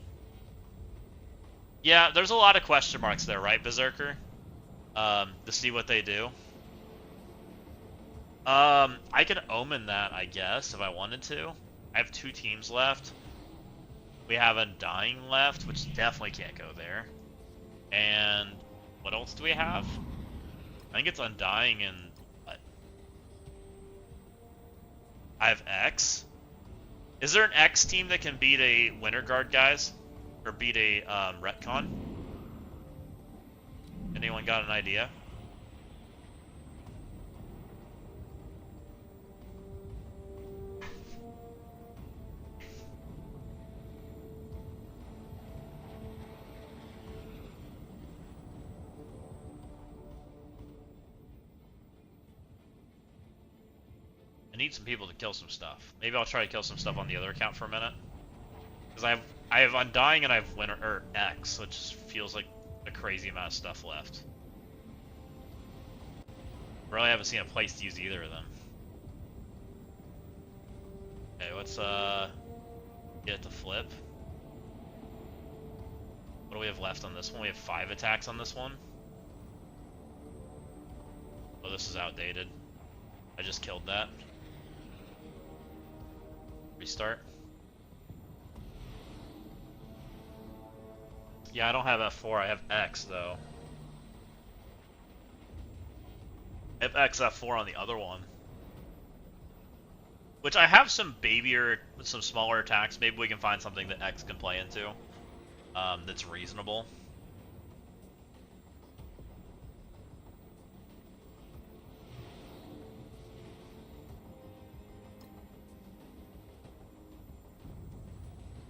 Yeah, there's a lot of question marks there, right, Berserker? To see what they do. I can Omen that, I guess, if I wanted to. I have 2 teams left. We have Undying left, which definitely can't go there. And what else do we have? I think it's Undying and what? I have X. Is there an X team that can beat a Winter Guard, guys? Or beat a Retcon? Anyone got an idea? I need some people to kill some stuff. Maybe I'll try to kill some stuff on the other account for a minute. Because I have Undying and I have Winter or X, which feels like a crazy amount of stuff left. Really haven't seen a place to use either of them. Okay, let's get it to flip. What do we have left on this one? We have 5 attacks on this one. Oh, this is outdated. I just killed that. Restart. Yeah, I don't have F4, I have X though. I have X F4 on the other one. Which I have some some smaller attacks. Maybe we can find something that X can play into. That's reasonable.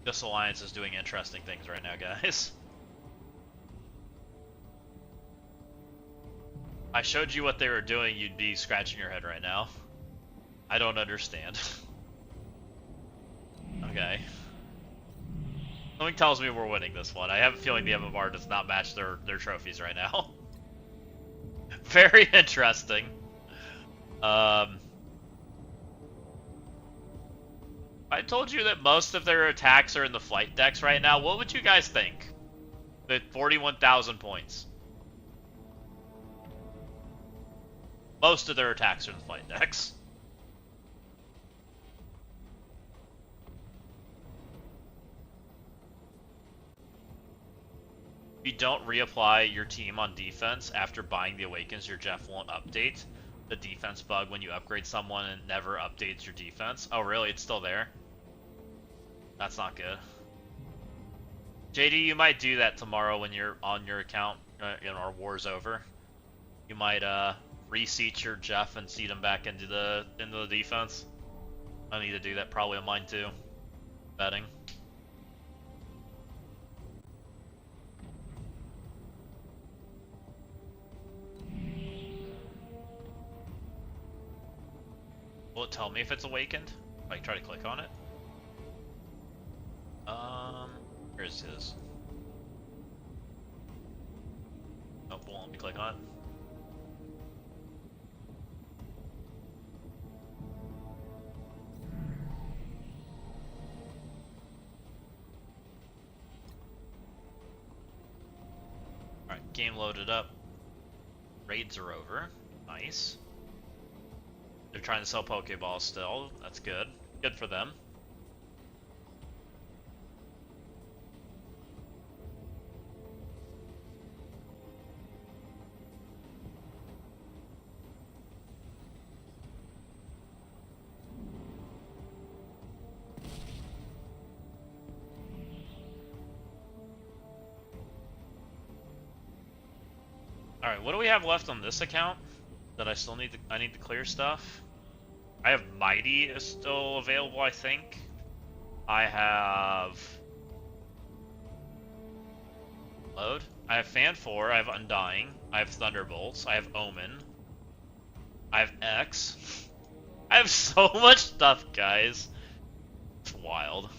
This alliance is doing interesting things right now, guys. I showed you what they were doing, you'd be scratching your head right now. I don't understand. Okay. Something tells me we're winning this one. I have a feeling the MMR does not match their trophies right now. Very interesting. I told you that most of their attacks are in the flight decks right now. What would you guys think? At 41,000 points. Most of their attacks are in the flight decks. If you don't reapply your team on defense after buying the Awakens, your Jeff won't update the defense bug when you upgrade someone and never updates your defense. Oh really? It's still there? That's not good. JD, you might do that tomorrow when you're on your account, our war's over. You might reseat your Jeff and seat him back into the defense. I need to do that probably on mine too. Betting. Will it tell me if it's awakened? If I try to click on it? Here's his. Oh, won't let me click on it. Alright, game loaded up. Raids are over. Nice. They're trying to sell Pokeballs still. That's good. Good for them. Alright, what do we have left on this account that I still need to clear stuff? I have Mighty is still available, I think. I have Load. I have Fan 4, I have Undying, I have Thunderbolts, I have Omen. I have X. I have so much stuff, guys. It's wild.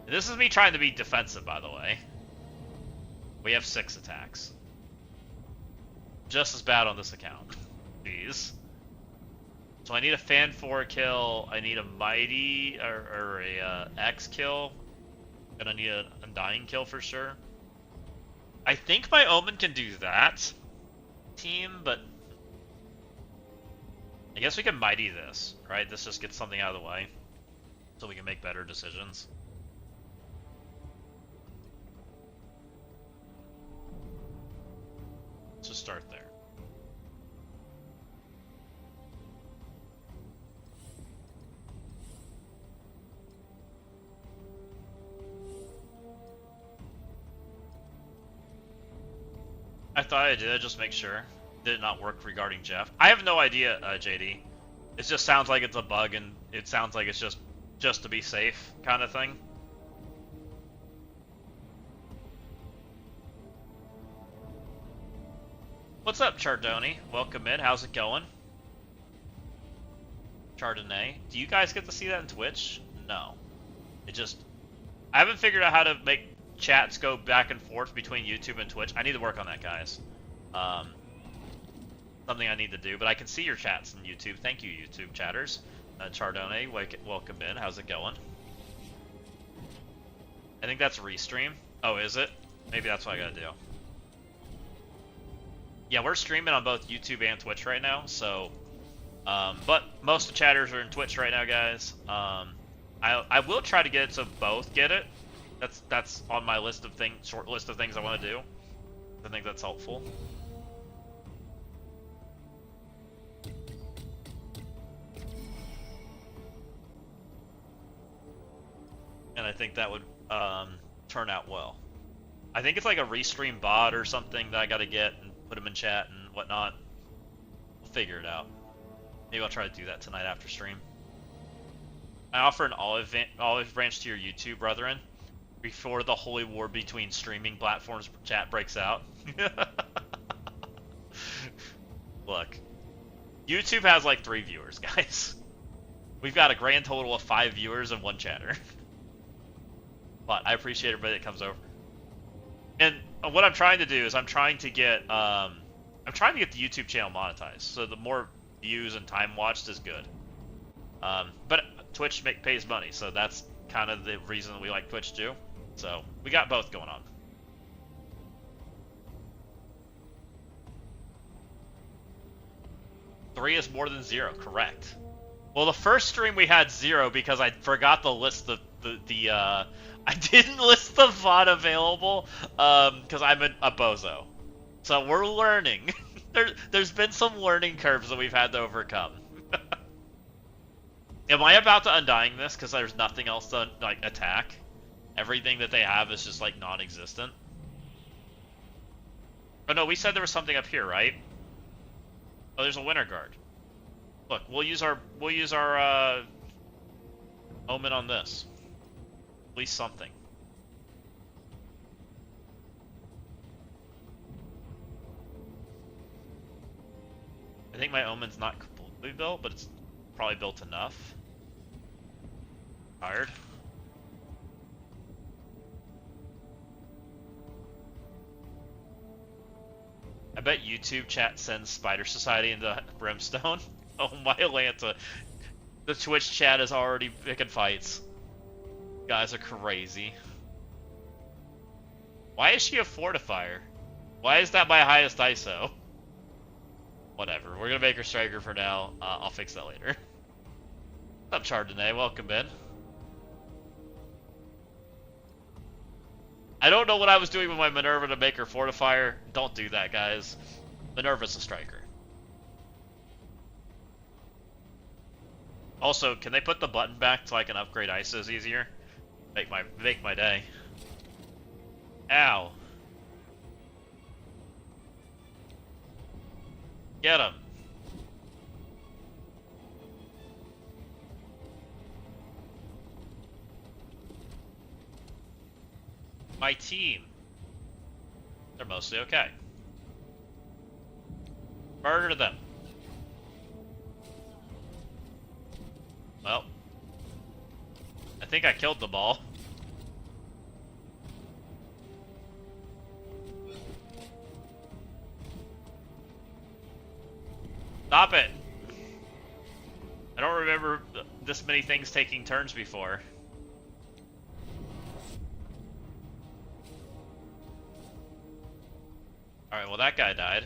This is me trying to be defensive, by the way. We have 6 attacks. Just as bad on this account. Jeez. So I need a Fan 4 kill, I need a Mighty, or a X kill, and I need an Undying kill for sure. I think my Omen can do that, team, but I guess we can Mighty this, right? This just gets something out of the way, so we can make better decisions. Let's just start there. I thought I did, just make sure. Did it not work regarding Jeff? I have no idea, JD. It just sounds like it's a bug, and it sounds like it's just to be safe kind of thing. What's up, Chardonnay? Welcome in. How's it going? Chardonnay. Do you guys get to see that in Twitch? No. I haven't figured out how to make chats go back and forth between YouTube and Twitch. I need to work on that, guys. Something I need to do, but I can see your chats on YouTube. Thank you, YouTube chatters. Chardonnay, welcome in. How's it going? I think that's restream. Oh, is it? Maybe that's what I gotta do. Yeah, we're streaming on both YouTube and Twitch right now, so... but most of the chatters are in Twitch right now, guys. I will try to get it so both get it. That's on my list of short list of things I want to do. I think that's helpful. And I think that would turn out well. I think it's like a restream bot or something that I got to get and put them in chat and whatnot. We'll figure it out. Maybe I'll try to do that tonight after stream. I offer an olive branch to your YouTube brethren before the holy war between streaming platforms chat breaks out. Look, YouTube has like 3 viewers, guys. We've got a grand total of 5 viewers and 1 chatter. But I appreciate everybody that comes over. And what I'm trying to do is I'm trying to get the YouTube channel monetized. So the more views and time watched is good. But Twitch pays money, so that's kind of the reason we like Twitch too. So we got both going on. Three is more than 0, correct. Well, the first stream we had 0 because I forgot to list I didn't list the VOD available because I'm a bozo. So we're learning. There's been some learning curves that we've had to overcome. Am I about to undying this because there's nothing else to, like, attack? Everything that they have is just, like, non-existent? Oh no, we said there was something up here, right? Oh, there's a winter guard. Look, we'll use our omen on this. At least something. I think my omen's not completely built, but it's probably built enough. Tired. I bet YouTube chat sends Spider Society into Brimstone. Oh my Atlanta. The Twitch chat is already picking fights. You guys are crazy. Why is she a fortifier? Why is that my highest ISO? Whatever, we're gonna make her striker for now. I'll fix that later. What's up, Chardonnay? Welcome in. I don't know what I was doing with my Minerva to make her fortifier. Don't do that, guys. Minerva's a striker. Also, can they put the button back so I can upgrade ISOs easier? Make my day. Ow. Get him. My team. They're mostly okay. Murder them. Well, I think I killed them all. Stop it! I don't remember this many things taking turns before. Alright, well that guy died.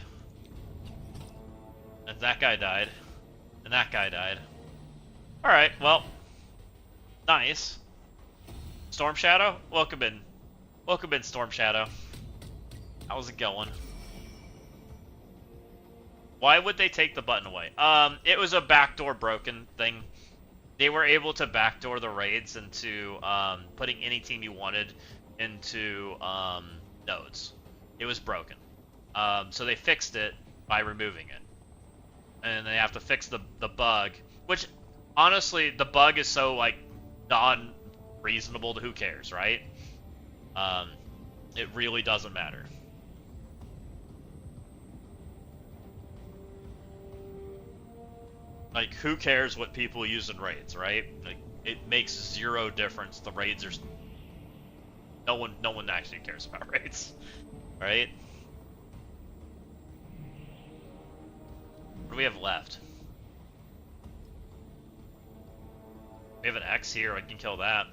And that guy died. And that guy died. Alright, well. Nice. Storm Shadow? Welcome in. Welcome in, Storm Shadow. How's it going? Why would they take the button away? It was a backdoor broken thing. They were able to backdoor the raids into putting any team you wanted into nodes. It was broken. So they fixed it by removing it. And they have to fix the bug, which honestly, the bug is so like non-reasonable to who cares, right? It really doesn't matter. Like, who cares what people use in raids, right? Like, it makes zero difference. The raids are... No one actually cares about raids, right? What do we have left? We have an X here, I can kill that.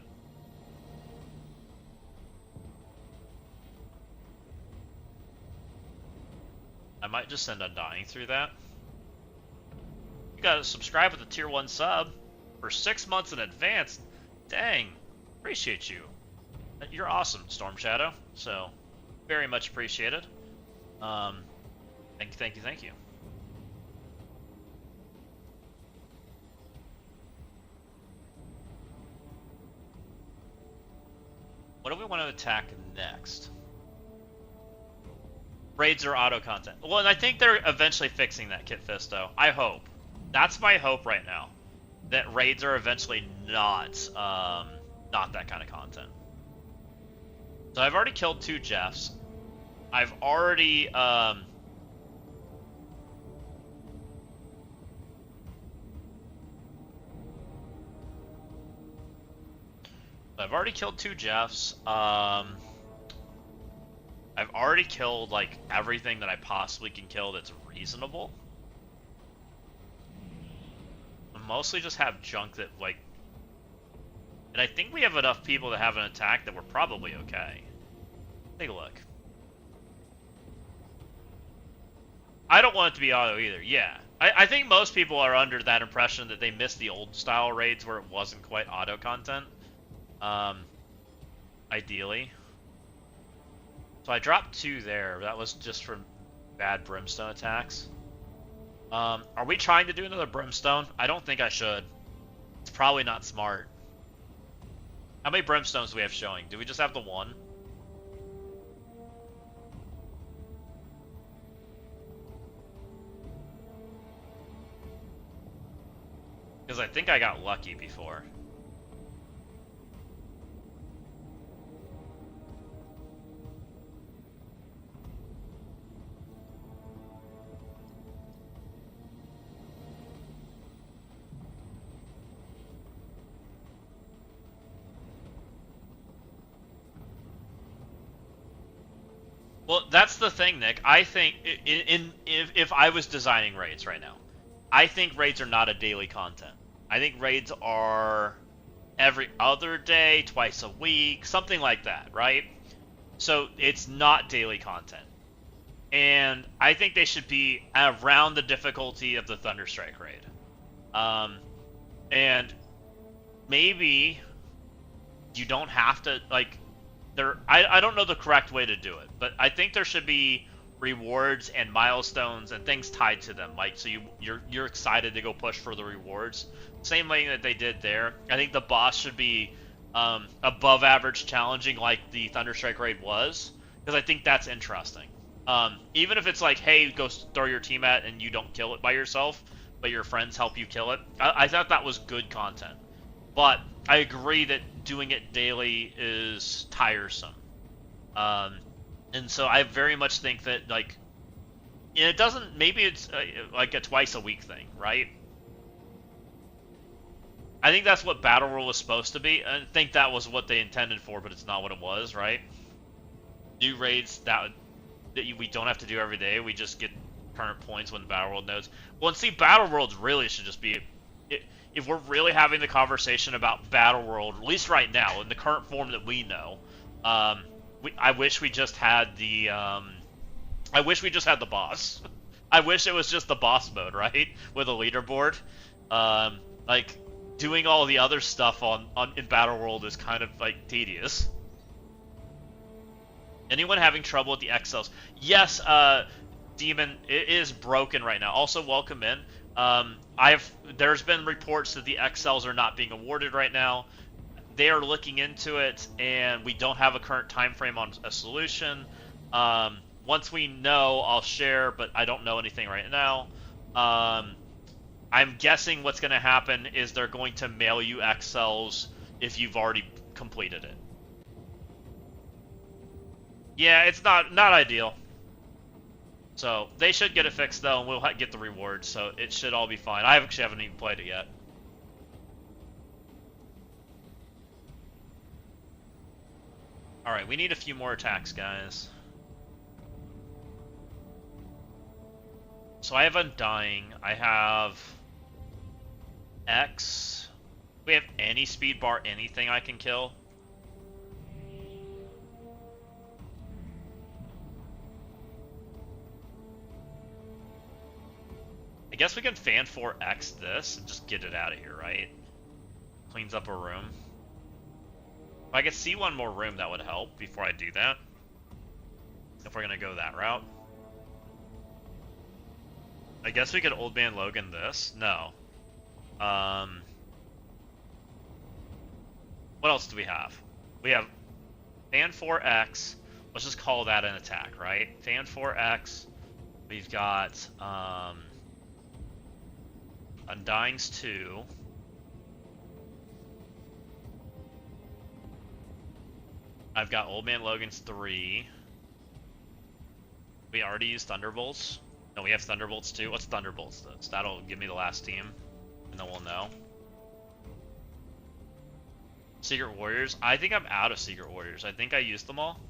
I might just send Undying through that. You gotta subscribe with a tier 1 sub for 6 months in advance. Dang, appreciate you. You're awesome, Storm Shadow. So, very much appreciated. Thank you. What do we want to attack next? Raids or auto content. Well, and I think they're eventually fixing that, Kit Fisto. I hope. That's my hope right now. That raids are eventually not that kind of content. So I've already killed 2 Jeffs. I've already killed 2 Jeffs. I've already killed like everything that I possibly can kill that's reasonable. I mostly just have junk that like, and I think we have enough people to have an attack that we're probably okay. Take a look. I don't want it to be auto either. Yeah, I think most people are under that impression that they missed the old style raids where it wasn't quite auto content. Ideally. So I dropped 2 there. That was just from bad Brimstone attacks. Are we trying to do another Brimstone? I don't think I should. probably not smart. How many brimstones do we have showing? Do we just have the one? Because I think I got lucky before. Well, that's the thing, Nick. I think if I was designing raids right now, I think raids are not a daily content. I think raids are every other day, twice a week, something like that, right? So it's not daily content. And I think they should be around the difficulty of the Thunderstrike raid. And maybe you don't have to, like, I don't know the correct way to do it, but I think there should be rewards and milestones and things tied to them, like, so you're excited to go push for the rewards, same way that they did there. I think the boss should be above average challenging, like the Thunderstrike raid was, because I think that's interesting. Even if it's like, hey, go throw your team at and you don't kill it by yourself, but your friends help you kill it. I thought that was good content. But I agree that doing it daily is tiresome. And so I very much think that, like, it doesn't, maybe it's like a twice a week thing, right? I think that's what Battle Royale was supposed to be. I think that was what they intended for, but it's not what it was, right? New raids that we don't have to do every day. We just get current points when Battle World nodes. Well, and see, Battle Worlds really should just be... If we're really having the conversation about Battle World, at least right now, in the current form that we know, I wish we just had the... I wish we just had the boss. I wish it was just the boss mode, right? With a leaderboard. Like, doing all the other stuff in Battle World is kind of, like, tedious. Anyone having trouble with the XLs? Yes, Demon, it is broken right now. Also, welcome in. There's been reports that the XLs are not being awarded right now. They are looking into it, and we don't have a current time frame on a solution. Once we know, I'll share, but I don't know anything right now. I'm guessing what's going to happen is they're going to mail you XLs if you've already completed it. Yeah, it's not ideal. So, they should get it fixed, though, and we'll get the rewards, so it should all be fine. I actually haven't even played it yet. Alright, we need a few more attacks, guys. So I have Undying, I have X. Do we have any speed bar, anything I can kill? I guess we can fan 4X this and just get it out of here, right? Cleans up a room. If I could see one more room, that would help before I do that. If we're gonna go that route. I guess we could Old Man Logan this. No. What else do we have? We have fan 4X. Let's just call that an attack, right? Fan 4X. We've got Undying's 2. I've got Old Man Logan's 3. We already used Thunderbolts. No, we have Thunderbolts too. What's Thunderbolts though? So that'll give me the last team, and then we'll know. Secret Warriors. I think I'm out of Secret Warriors. I think I used them all.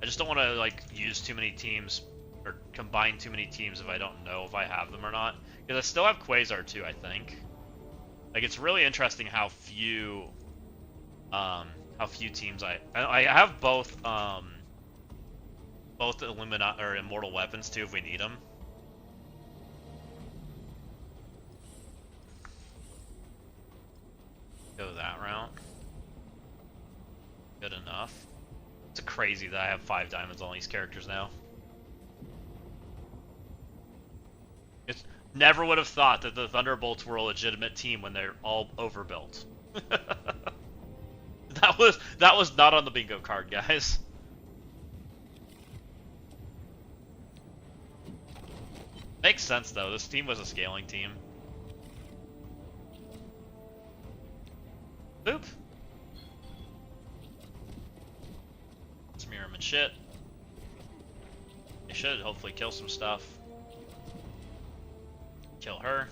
I just don't want to, like, use too many teams or combine too many teams if I don't know if I have them or not. Because I still have Quasar too, I think. Like, it's really interesting how few teams I have both Illuminati or Immortal Weapons too if we need them. Go that route. Good enough. It's crazy that I have 5 diamonds on these characters now. Never would have thought that the Thunderbolts were a legitimate team when they're all overbuilt. That was not on the bingo card, guys. Makes sense though. This team was a scaling team. Boop. Smear him and shit. They should hopefully kill some stuff. Kill her.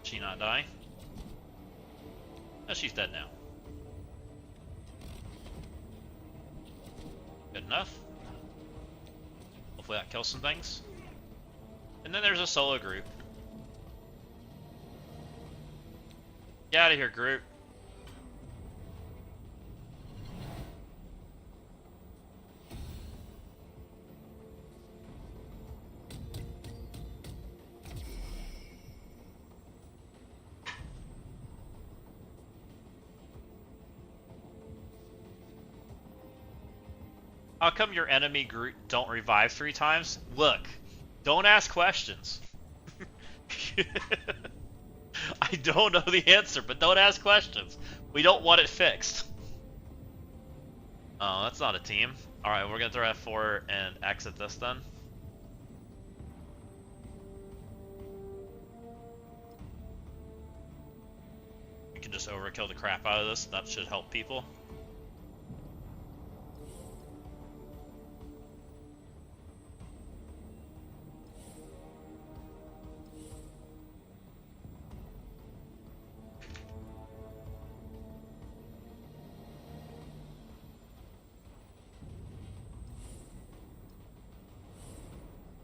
She not die? No, she's dead now. Good enough. Hopefully that kills some things. And then there's a solo group. Get out of here, group. How come your enemy group don't revive 3 times? Look, don't ask questions. I don't know the answer, but don't ask questions. We don't want it fixed. Oh, that's not a team. Alright, we're gonna throw F4 and exit this then. We can just overkill the crap out of this. That should help people.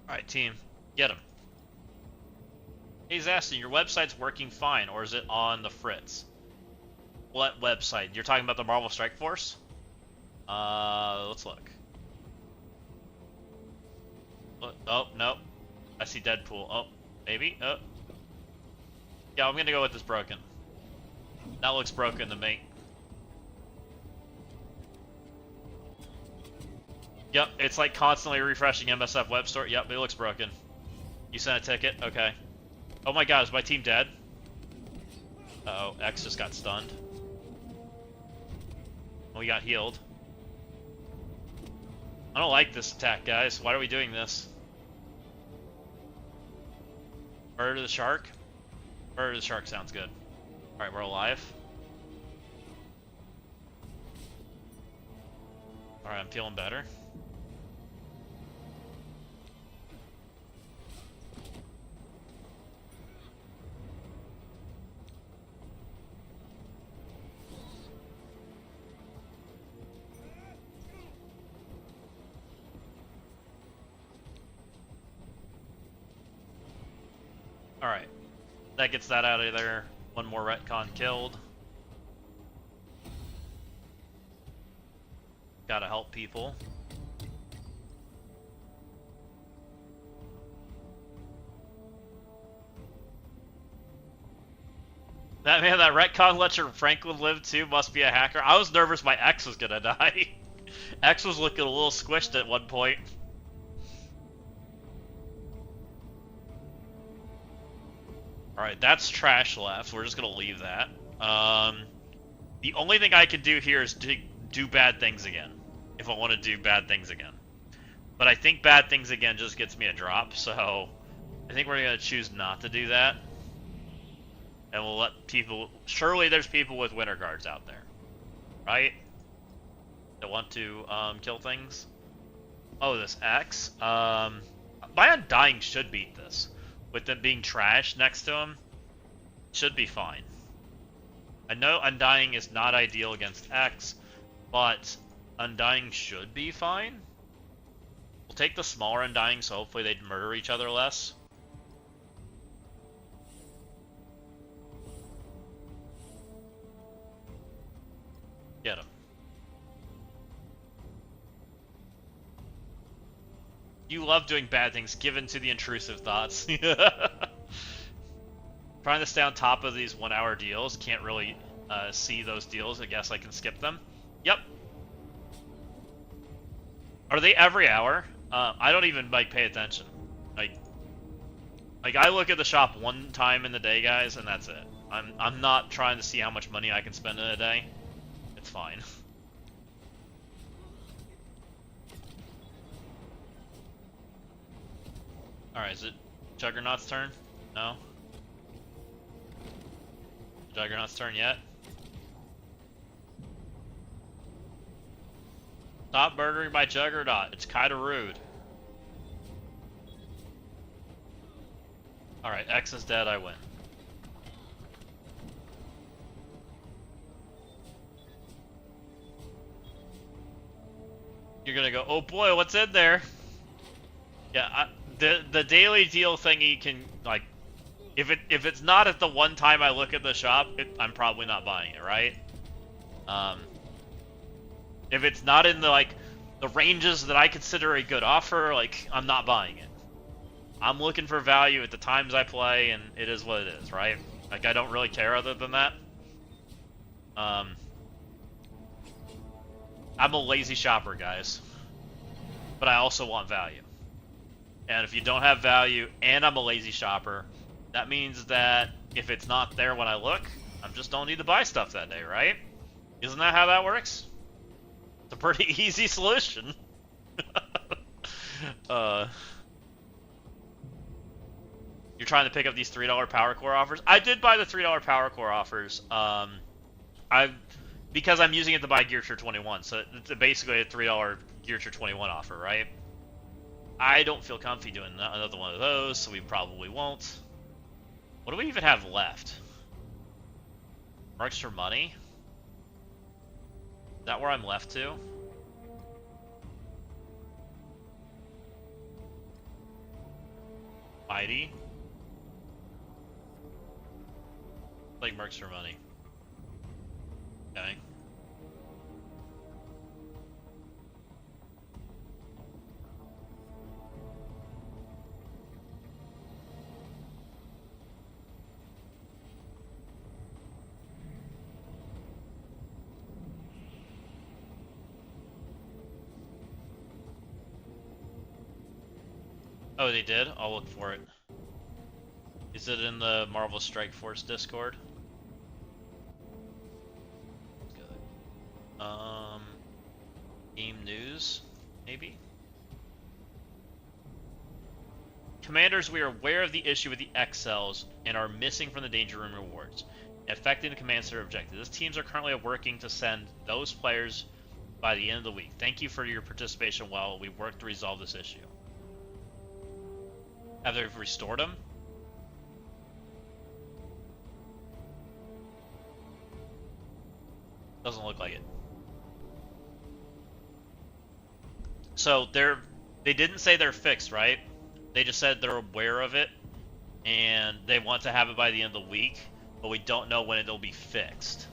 Alright, team, get him. He's asking, your website's working fine, or is it on the fritz? What website? You're talking about the Marvel Strike Force? Let's look. Oh, no. I see Deadpool. Oh, maybe? Oh. Yeah, I'm gonna go with this broken. That looks broken to me. Yep, it's like constantly refreshing MSF web store. Yep, it looks broken. You sent a ticket? Okay. Oh my god, is my team dead? Uh-oh, X just got stunned. We got healed. I don't like this attack, guys. Why are we doing this? Murder the shark? Murder the shark sounds good. Alright, we're alive. Alright, I'm feeling better. Alright. That gets that out of there. One more retcon killed. Gotta help people. That man, that retcon let your Franklin live too, must be a hacker. I was nervous my X was gonna die. X was looking a little squished at one point. Alright, that's trash left. We're just gonna leave that. The only thing I can do here is to do bad things again. If I want to do bad things again. But I think bad things again just gets me a drop, so I think we're gonna choose not to do that. And we'll let people... Surely there's people with winter guards out there. Right? That want to kill things. Oh, this X. My Undying should beat this. With them being trash next to him, should be fine. I know Undying is not ideal against X, but Undying should be fine. We'll take the smaller Undying, so hopefully they'd murder each other less. Get him. You love doing bad things, given to the intrusive thoughts. Trying to stay on top of these 1 hour deals. Can't really see those deals. I guess I can skip them. Yep. Are they every hour? I don't even like pay attention. Like, Like, I look at the shop one time in the day, guys, and that's it. I'm not trying to see how much money I can spend in a day. It's fine. Alright, is it Juggernaut's turn? No? Juggernaut's turn yet? Stop murdering my Juggernaut. It's kinda rude. Alright, X is dead, I win. You're gonna go, oh boy, what's in there? Yeah, the daily deal thingy can, like, if it's not at the one time I look at the shop, I'm probably not buying it, right? If it's not in the, like, the ranges that I consider a good offer, like, I'm not buying it. I'm looking for value at the times I play, and it is what it is, right? Like, I don't really care other than that. I'm a lazy shopper, guys. But I also want value. And if you don't have value, and I'm a lazy shopper, that means that if it's not there when I look, I just don't need to buy stuff that day, right? Isn't that how that works? It's a pretty easy solution. You're trying to pick up these $3 Power Core offers? I did buy the $3 Power Core offers. Because I'm using it to buy Gear Tier 21, so it's basically a $3 Gear Tier 21 offer, right? I don't feel comfy doing another one of those, so we probably won't. What do we even have left? Marks for money? Is that where I'm left to? Mighty? Like Mercs for money. Okay. Oh, they did? I'll look for it. Is it in the Marvel Strike Force Discord? Good. Game news, maybe? Commanders, we are aware of the issue with the XLs and are missing from the Danger Room rewards, affecting the command center objective. These teams are currently working to send those players by the end of the week. Thank you for your participation while we work to resolve this issue. Have they restored them? Doesn't look like it. So they didn't say they're fixed, right? They just said they're aware of it and they want to have it by the end of the week, but we don't know when it'll be fixed.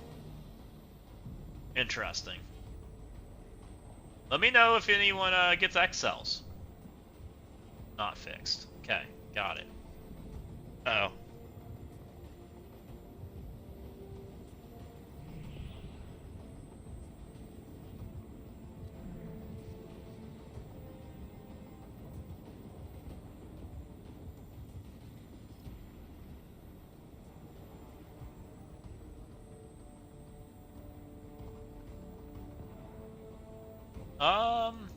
Interesting. Let me know if anyone gets XLs. Not fixed. Okay, got it. Uh-oh. Um,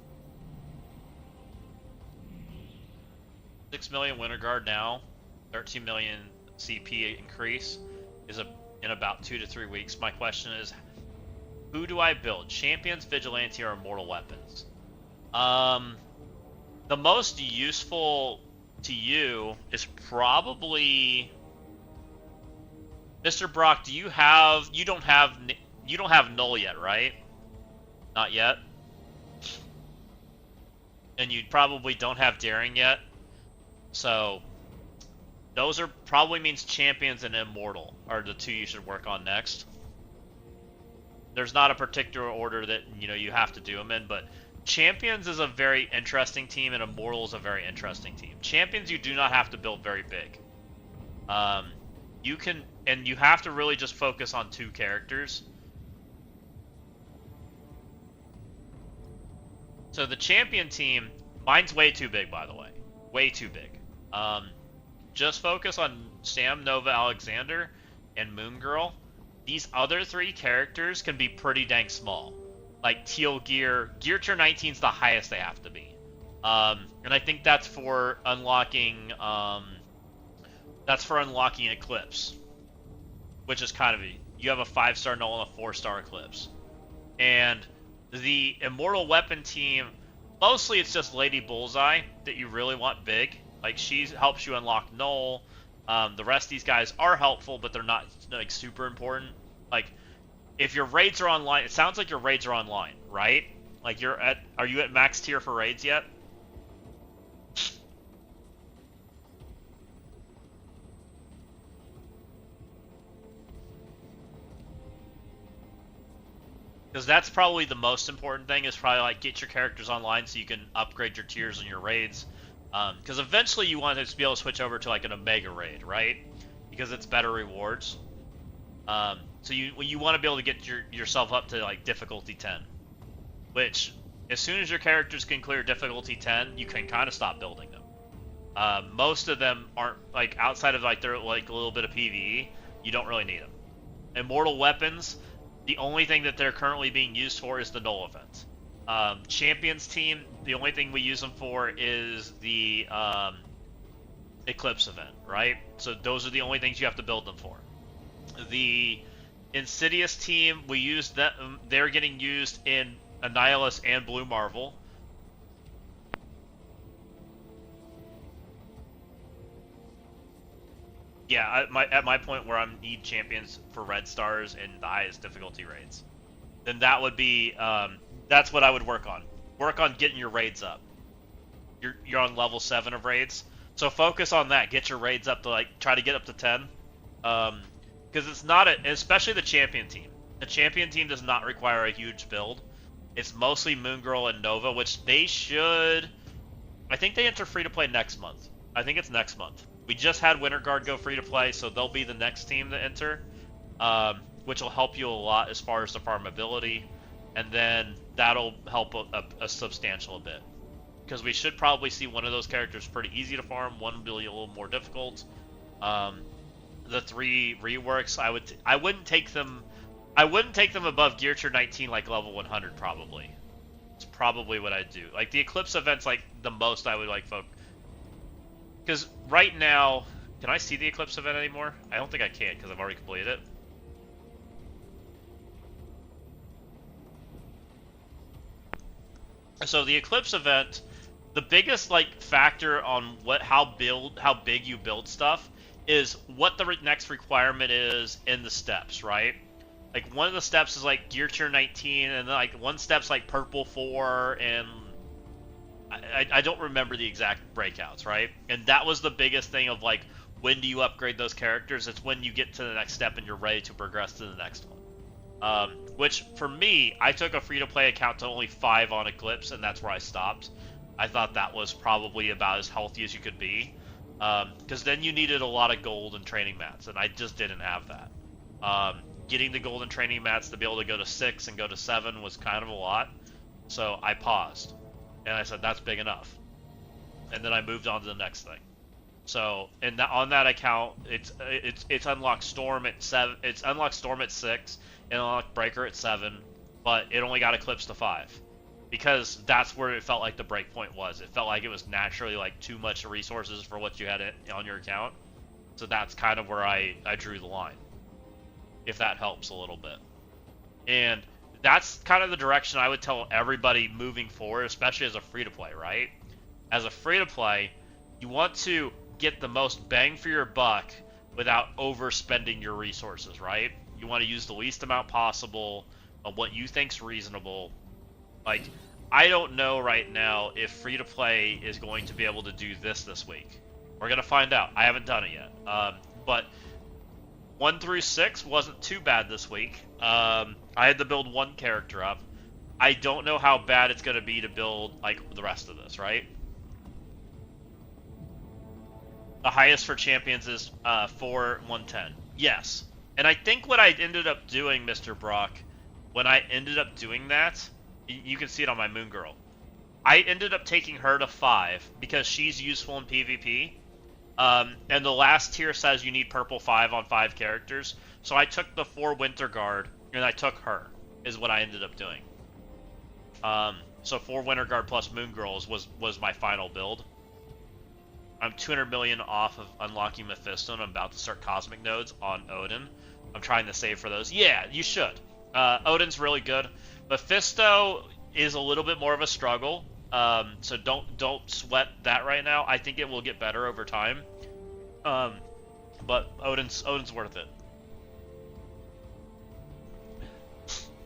6 million Winter Guard now, 13 million CP increase is in about 2 to 3 weeks. My question is, who do I build? Champions, Vigilante, or Immortal Weapons? The most useful to you is probably Mr. Brock. You don't have Null yet, right? Not yet. And you probably don't have Daring yet. So those are probably means Champions and Immortal are the two you should work on next. There's not a particular order that you have to do them in, but Champions is a very interesting team and Immortal is a very interesting team. Champions you do not have to build very big. You have to really just focus on 2 characters. So the Champion team, mine's way too big, by the way. Way too big. just focus on Sam, Nova, Alexander, and Moon Girl, these other 3 characters can be pretty dang small. Like Teal Gear Tier 19 is the highest they have to be. And I think that's for unlocking Eclipse, which is kind of you have a 5-star Null and a 4-star Eclipse. And the Immortal Weapon team, mostly it's just Lady Bullseye that you really want big. Like, she helps you unlock Null. The rest of these guys are helpful, but they're not like super important. Like, if your raids are online, it sounds like your raids are online, right? Like, are you at max tier for raids yet? Because that's probably the most important thing, is probably like get your characters online so you can upgrade your tiers in your raids. Because eventually you want to be able to switch over to like an Omega raid, right? Because it's better rewards. So you want to be able to get yourself up to like difficulty 10, which as soon as your characters can clear difficulty 10, you can kind of stop building them. Most of them aren't, like, outside of like their like a little bit of PvE, you don't really need them. Immortal Weapons, the only thing that they're currently being used for is the Null event. Champions team, the only thing we use them for is the Eclipse event, right? So those are the only things you have to build them for. The Insidious team, we use them. They're getting used in Annihilus and Blue Marvel. Yeah, at my point where I need champions for red stars and the highest difficulty raids, then that would be that's what I would work on. Work on getting your raids up. You're on level 7 of raids, so focus on that. Get your raids up to, like, try to get up to 10. Because it's not especially the champion team. The champion team does not require a huge build. It's mostly Moon Girl and Nova, which they should. I think they enter free to play next month. I think it's next month. We just had Winter Guard go free to play, so they'll be the next team to enter, which will help you a lot as far as the farmability, and then that'll help a substantial bit. Because we should probably see one of those characters pretty easy to farm, one will be a little more difficult. The 3 reworks, I wouldn't take them above Gear Tier 19, like level 100 probably. It's probably what I'd do. Like, the Eclipse event's like the most I would like focus. Because right now, can I see the Eclipse event anymore? I don't think I can because I've already completed it. So the Eclipse event, the biggest like factor on how big you build stuff is what the next requirement is in the steps, right? Like, one of the steps is like Gear Tier 19, and then like one step's like Purple 4, and I don't remember the exact breakouts, right? And that was the biggest thing of like, when do you upgrade those characters? It's when you get to the next step and you're ready to progress to the next one. Which, for me, I took a free-to-play account to only 5 on Eclipse, and that's where I stopped. I thought that was probably about as healthy as you could be. Because then you needed a lot of gold and training mats, and I just didn't have that. Getting the gold and training mats to be able to go to 6 and go to 7 was kind of a lot, so I paused. And I said, that's big enough. And then I moved on to the next thing. So, on that account, it's unlocked Storm at 7. It's unlocked Storm at 6, and unlocked Breaker at 7, but it only got Eclipse to 5. Because that's where it felt like the break point was. It felt like it was naturally like too much resources for what you had on your account. So that's kind of where I drew the line. If that helps a little bit. And that's kind of the direction I would tell everybody moving forward, especially as a free-to-play, right? As a free-to-play, you want to get the most bang for your buck without overspending your resources, right? You want to use the least amount possible of what you think's reasonable. Like, I don't know right now if free-to-play is going to be able to do this week. We're going to find out. I haven't done it yet. But 1 through 6 wasn't too bad this week. I had to build 1 character up. I don't know how bad it's going to be to build, like, the rest of this, right? The highest for champions is 110. Yes. And I think what I ended up doing, Mr. Brock, when I ended up doing that, you can see it on my Moon Girl. I ended up taking her to 5 because she's useful in PvP. And the last tier says you need purple 5 on 5 characters. So I took the 4 Winter Guard, and I took her, is what I ended up doing. So 4 Winter Guard plus Moon Girls was my final build. I'm 200 million off of unlocking Mephisto, and I'm about to start Cosmic Nodes on Odin. I'm trying to save for those. Yeah, you should. Odin's really good. Mephisto is a little bit more of a struggle, so don't sweat that right now. I think it will get better over time. But Odin's worth it.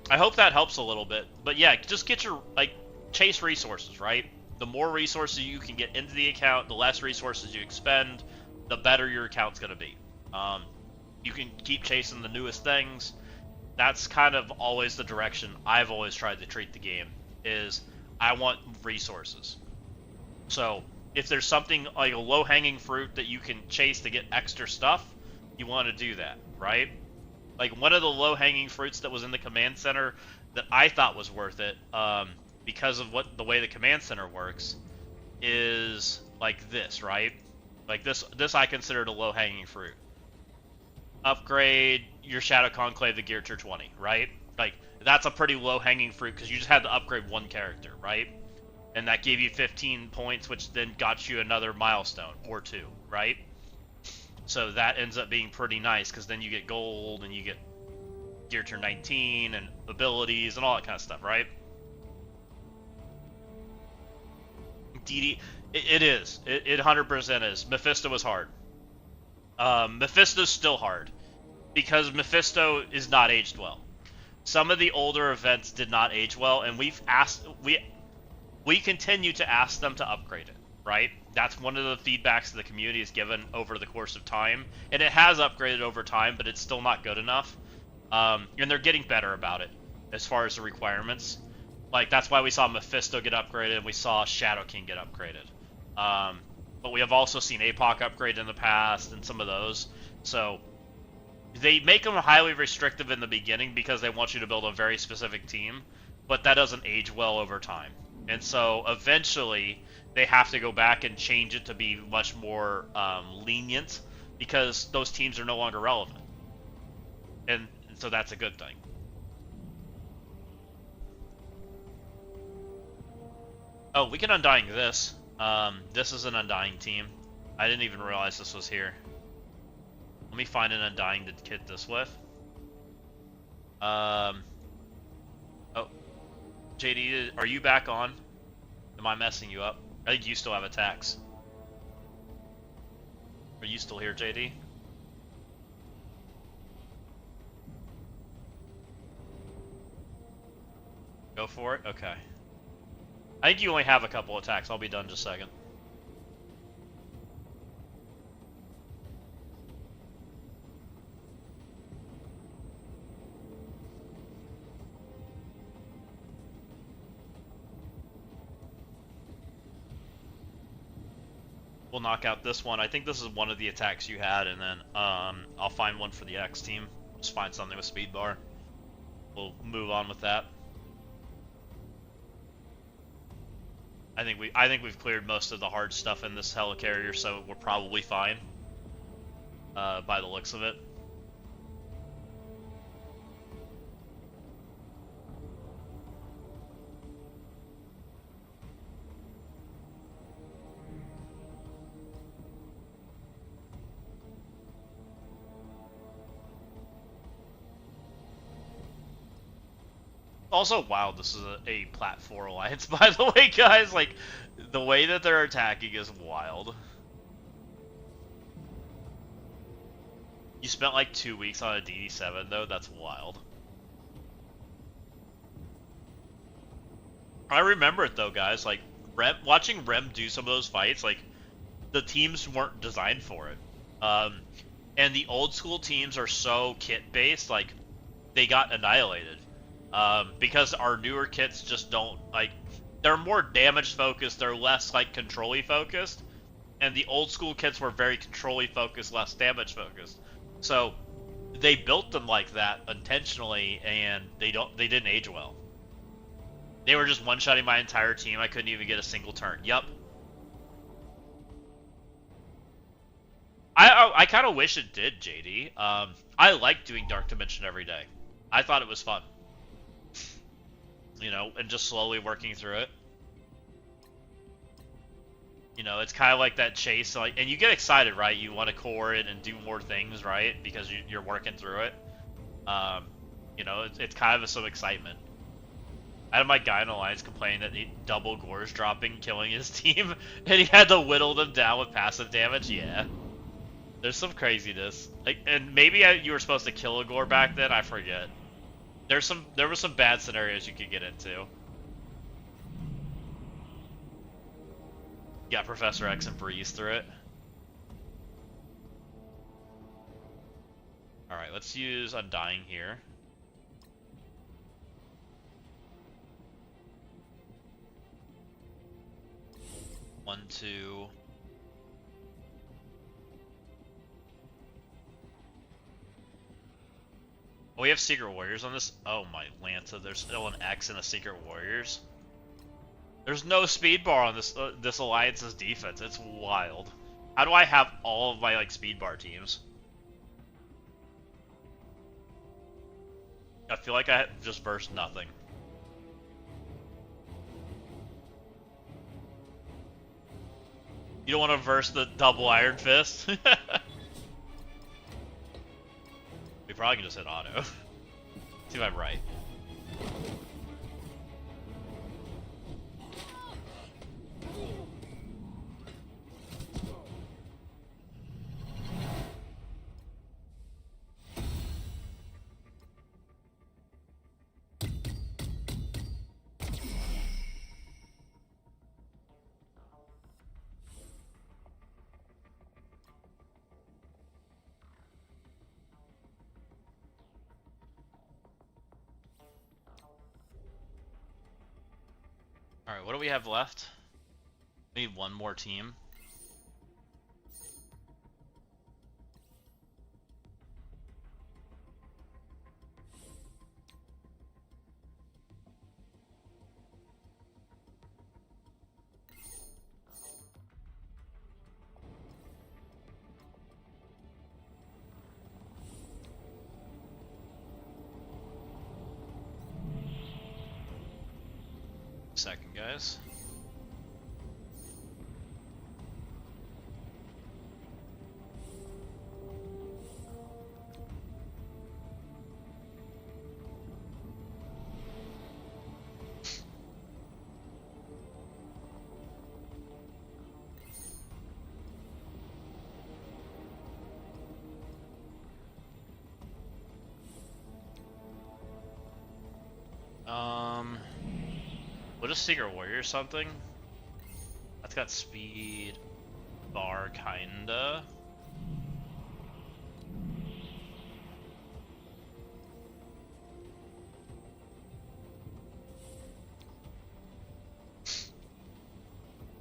I hope that helps a little bit. But yeah, just get your, chase resources, right? The more resources you can get into the account, the less resources you expend, the better your account's going to be. You can keep chasing the newest things. That's kind of always the direction I've always tried to treat the game, is I want resources. So if there's something like a low-hanging fruit that you can chase to get extra stuff, you want to do that, right? Like one of the low-hanging fruits that was in the command center that I thought was worth it, because of the way the command center works, is like this, right? Like this I considered a low-hanging fruit. Upgrade your Shadow Conclave to Gear Tier 20, right? Like that's a pretty low-hanging fruit because you just had to upgrade one character, right? And that gave you 15 points, which then got you another milestone or 2, right? So that ends up being pretty nice because then you get gold and you get Gear Tier 19 and abilities and all that kind of stuff, right? DD, it is. It 100% is. Mephisto was hard. Mephisto's still hard because Mephisto is not aged well. Some of the older events did not age well, and we continue to ask them to upgrade it, right? That's one of the feedbacks that the community has given over the course of time, and it has upgraded over time, but it's still not good enough. And they're getting better about it as far as the requirements. Like, that's why we saw Mephisto get upgraded, and we saw Shadow King get upgraded. But we have also seen APOC upgrade in the past, and some of those. So, they make them highly restrictive in the beginning because they want you to build a very specific team, but that doesn't age well over time. And so, eventually, they have to go back and change it to be much more lenient because those teams are no longer relevant. And so that's a good thing. Oh, we can Undying this. This is an Undying team. I didn't even realize this was here. Let me find an Undying to kit this with. Oh, JD, are you back on? Am I messing you up? I think you still have attacks. Are you still here, JD? Go for it? Okay. I think you only have a couple attacks. I'll be done in just a second. We'll knock out this one. I think this is one of the attacks you had, and then I'll find one for the X team. Just find something with speed bar. We'll move on with that. I think we've cleared most of the hard stuff in this helicarrier, so we're probably fine. By the looks of it. Also, wow, this is a Plat 4 alliance, by the way, guys. Like, the way that they're attacking is wild. You spent like 2 weeks on a DD7, though? That's wild. I remember it, though, guys. Like, watching Rem do some of those fights, like, the teams weren't designed for it. And the old school teams are so kit-based, like, they got annihilated. Because our newer kits just don't, like, they're more damage focused, they're less, like, control-y focused, and the old school kits were very control-y focused, less damage focused. So, they built them like that intentionally, and they didn't age well. They were just one-shotting my entire team, I couldn't even get a single turn. Yup. I kind of wish it did, JD. I like doing Dark Dimension every day. I thought it was fun. You know, and just slowly working through it. You know, it's kind of like that chase, like, and you get excited, right? You want to core it and do more things, right? Because you're working through it. You know, it's kind of some excitement. I had my guy in Alliance complaining that he double Gore's dropping, killing his team, and he had to whittle them down with passive damage. Yeah, there's some craziness. Like, and maybe you were supposed to kill a Gore back then. I forget. There were some bad scenarios you could get into. Got Professor X and breeze through it. Alright, let's use Undying here. One, two. Oh, we have Secret Warriors on this? Oh my Lanta, there's still an X and a Secret Warriors. There's no speed bar on this Alliance's defense. It's wild. How do I have all of my, like, speed bar teams? I feel like I just versed nothing. You don't want to verse the double Iron Fist? We probably can just hit auto. See if I'm right. Alright, what do we have left? We need one more team. Second, guys. What is Secret Warrior or something? That's got speed bar, kinda.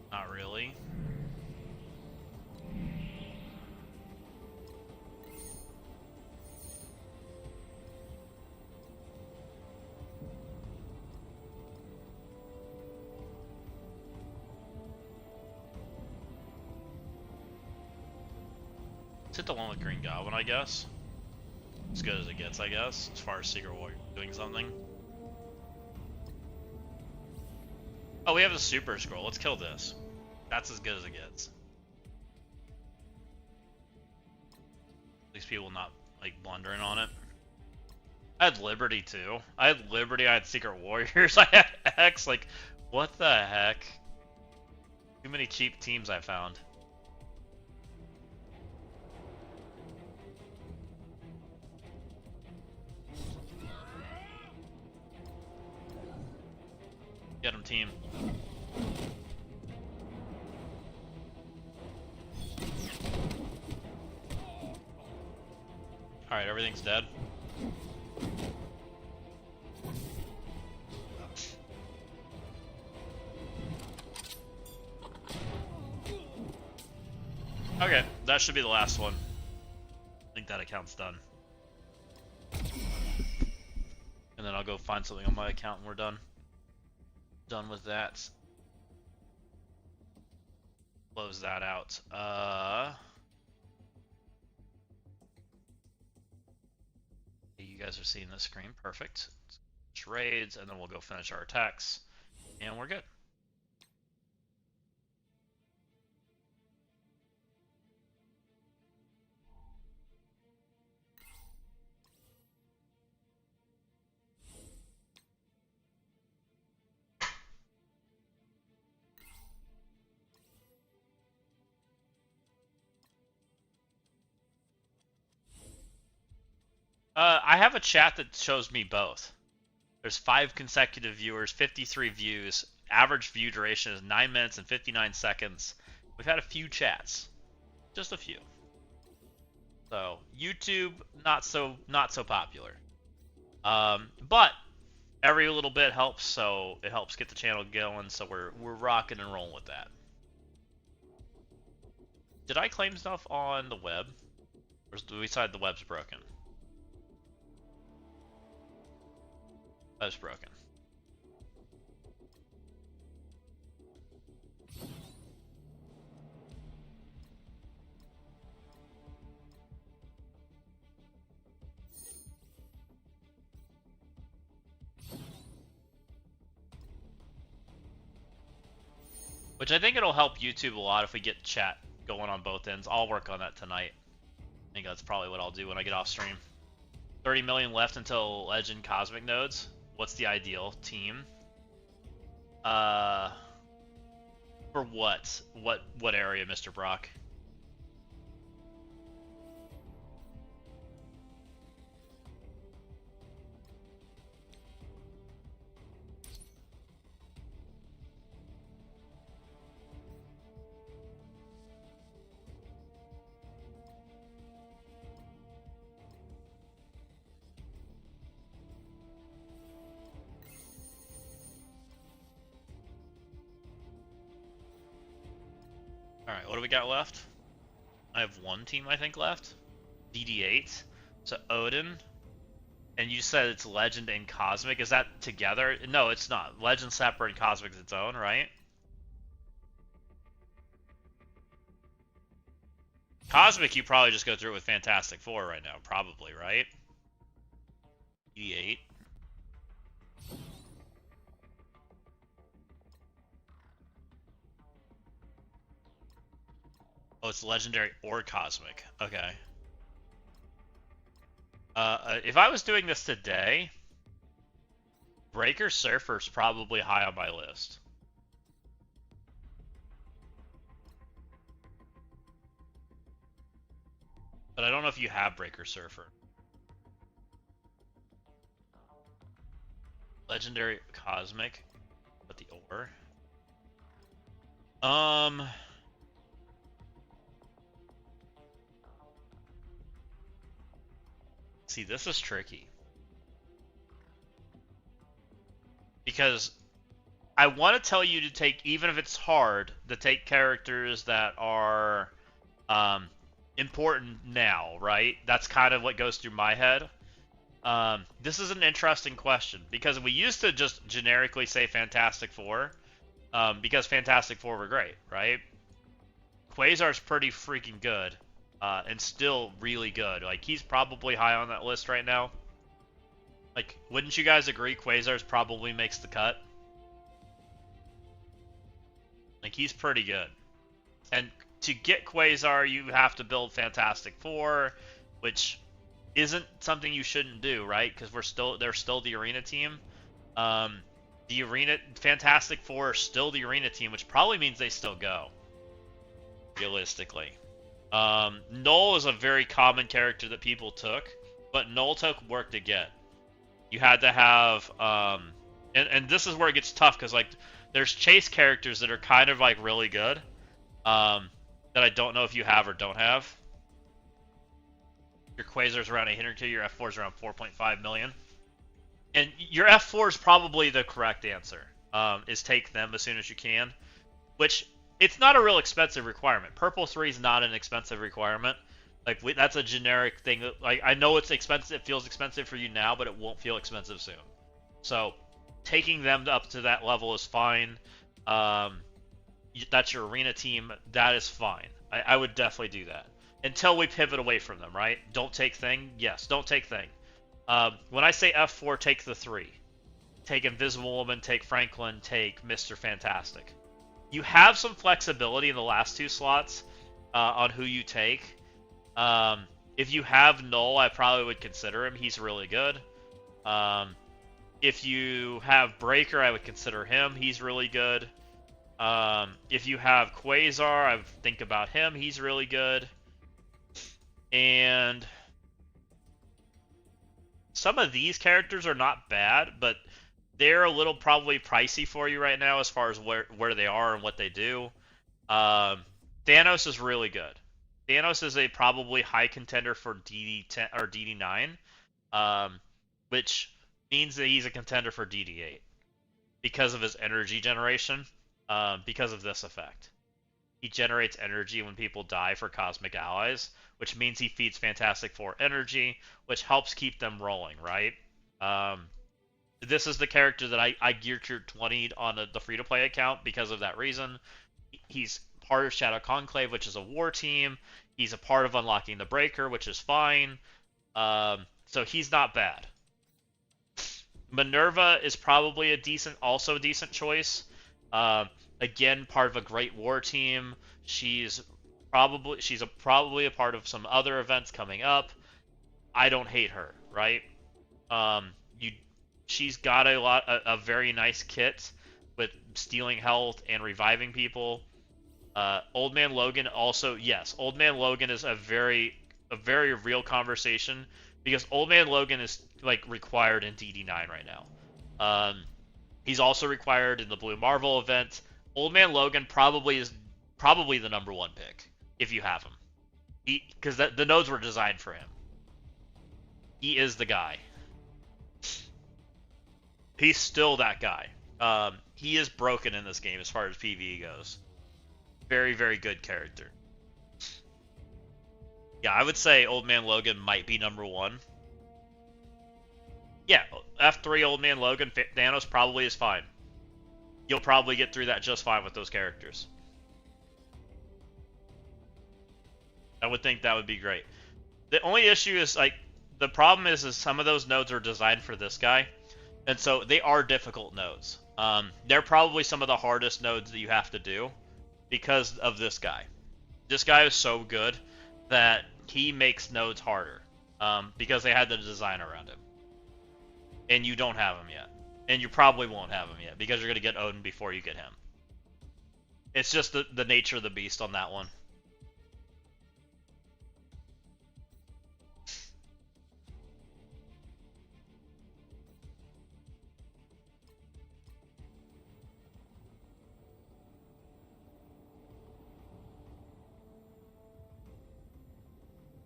Not really. Let's hit the one with Green Goblin, I guess. As good as it gets, I guess, as far as Secret Warrior doing something. Oh, we have the Super Scroll. Let's kill this. That's as good as it gets. At least people not, like, blundering on it. I had Liberty, too. I had Liberty, I had Secret Warriors, I had X. Like, what the heck? Too many cheap teams I found. Get him, team. Alright, everything's dead. Okay, that should be the last one. I think that account's done. And then I'll go find something on my account and we're done. Done with that. Close that out. you guys are seeing the screen. Perfect. Raids, and then we'll go finish our attacks, and we're good. I have a chat that shows me both. There's 5 consecutive viewers, 53 views. Average view duration is 9 minutes and 59 seconds. We've had a few chats, just a few. So YouTube, not so popular. But every little bit helps, so it helps get the channel going. So we're rocking and rolling with that. Did I claim stuff on the web, or do we decide the web's broken? Web's broken. Which I think it'll help YouTube a lot if we get chat going on both ends. I'll work on that tonight. I think that's probably what I'll do when I get off stream. 30 million left until Legend Cosmic nodes. What's the ideal team? For what? What area, Mr. Brock? Alright, what do we got left? I have one team, I think, left. DD8. So Odin. And you said it's Legend and Cosmic. Is that together? No, it's not. Legend separate and Cosmic is its own, right? Cosmic, you probably just go through it with Fantastic Four right now. Probably, right? DD8. Oh, it's Legendary or Cosmic. Okay. If I was doing this today, Breaker Surfer's probably high on my list. But I don't know if you have Breaker Surfer. Legendary Cosmic. But the ore. See, this is tricky. Because I want to tell you to take, even if it's hard, to take characters that are important now, right? That's kind of what goes through my head. This is an interesting question, because we used to just generically say Fantastic Four, because Fantastic Four were great, right? Quasar's pretty freaking good. And still really good. Like, he's probably high on that list right now. Like, wouldn't you guys agree Quasar's probably makes the cut? Like, he's pretty good. And to get Quasar, you have to build Fantastic Four, which isn't something you shouldn't do, right? Because they're still the arena team. Fantastic Four are still the arena team, which probably means they still go. Realistically. Null is a very common character that people took, but Null took work to get. You had to have, and this is where it gets tough, because, like, there's chase characters that are kind of, like, really good, that I don't know if you have or don't have. Your Quasar's around 800K, your F4's around 4.5 million. And your F4 is probably the correct answer, is take them as soon as you can, which... It's not a real expensive requirement. Purple 3 is not an expensive requirement. Like, that's a generic thing. That, like, I know it's expensive. It feels expensive for you now, but it won't feel expensive soon. So, taking them up to that level is fine. That's your arena team. That is fine. I would definitely do that. Until we pivot away from them, right? Don't take Thing. Yes, don't take Thing. When I say F4, take the 3. Take Invisible Woman, take Franklin, take Mr. Fantastic. You have some flexibility in the last 2 slots on who you take. If you have Null, I probably would consider him. He's really good. If you have Breaker, I would consider him. He's really good. If you have Quasar, I would think about him. He's really good. And some of these characters are not bad, but they're a little probably pricey for you right now as far as where they are and what they do. Thanos is really good. Thanos is a probably high contender for DD10 or DD9, which means that he's a contender for DD8 because of his energy generation, because of this effect. He generates energy when people die for cosmic allies, which means he feeds Fantastic Four energy, which helps keep them rolling, right? This is the character that I gear tier 20 on the free-to-play account because of that reason. He's part of Shadow Conclave, which is a war team. He's a part of Unlocking the Breaker, which is fine. So he's not bad. Minerva is probably also a decent choice. Again, part of a great war team. She's probably a part of some other events coming up. I don't hate her, right? She's got a very nice kit with stealing health and reviving people. Old Man Logan also, yes, Old Man Logan is a very real conversation because Old Man Logan is like required in DD9 right now. He's also required in the Blue Marvel event. Old Man Logan probably is the number 1 pick if you have him, because the nodes were designed for him. He is the guy. He's still that guy. He is broken in this game as far as PvE goes. Very, very good character. Yeah, I would say Old Man Logan might be number 1. Yeah, F3 Old Man Logan, Thanos probably is fine. You'll probably get through that just fine with those characters. I would think that would be great. The only issue is, like, the problem is some of those nodes are designed for this guy, and so they are difficult nodes. They're probably some of the hardest nodes that you have to do because of this guy. This guy is so good that he makes nodes harder because they had the design around him. And you don't have him yet. And you probably won't have him yet because you're going to get Odin before you get him. It's just the nature of the beast on that one.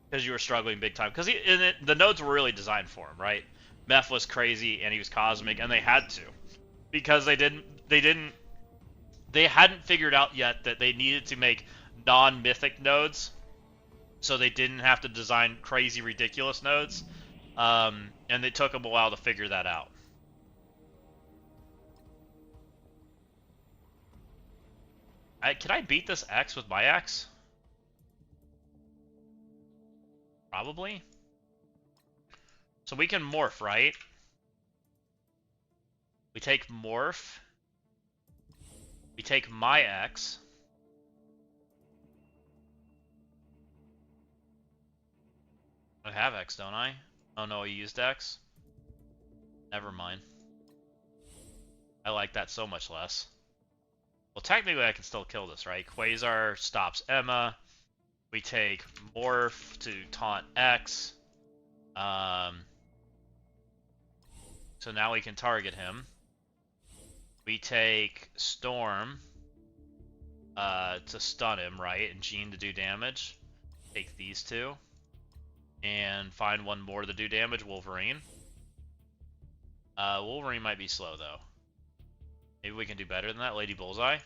Because you were struggling big time. Because the nodes were really designed for him, right? Meph was crazy and he was cosmic, and they had to, because they hadn't figured out yet that they needed to make non-mythic nodes, so they didn't have to design crazy, ridiculous nodes, and it took them a while to figure that out. Can I beat this X with my X? Probably. So we can morph, right? We take morph. We take my X. I have X, don't I? Oh no, I used X. Never mind. I like that so much less. Well, technically I can still kill this, right? Quasar stops Emma. We take morph to taunt X. So now we can target him. We take Storm to stun him, right? And Jean to do damage. Take these two. And find one more to do damage, Wolverine. Wolverine might be slow, though. Maybe we can do better than that, Lady Bullseye.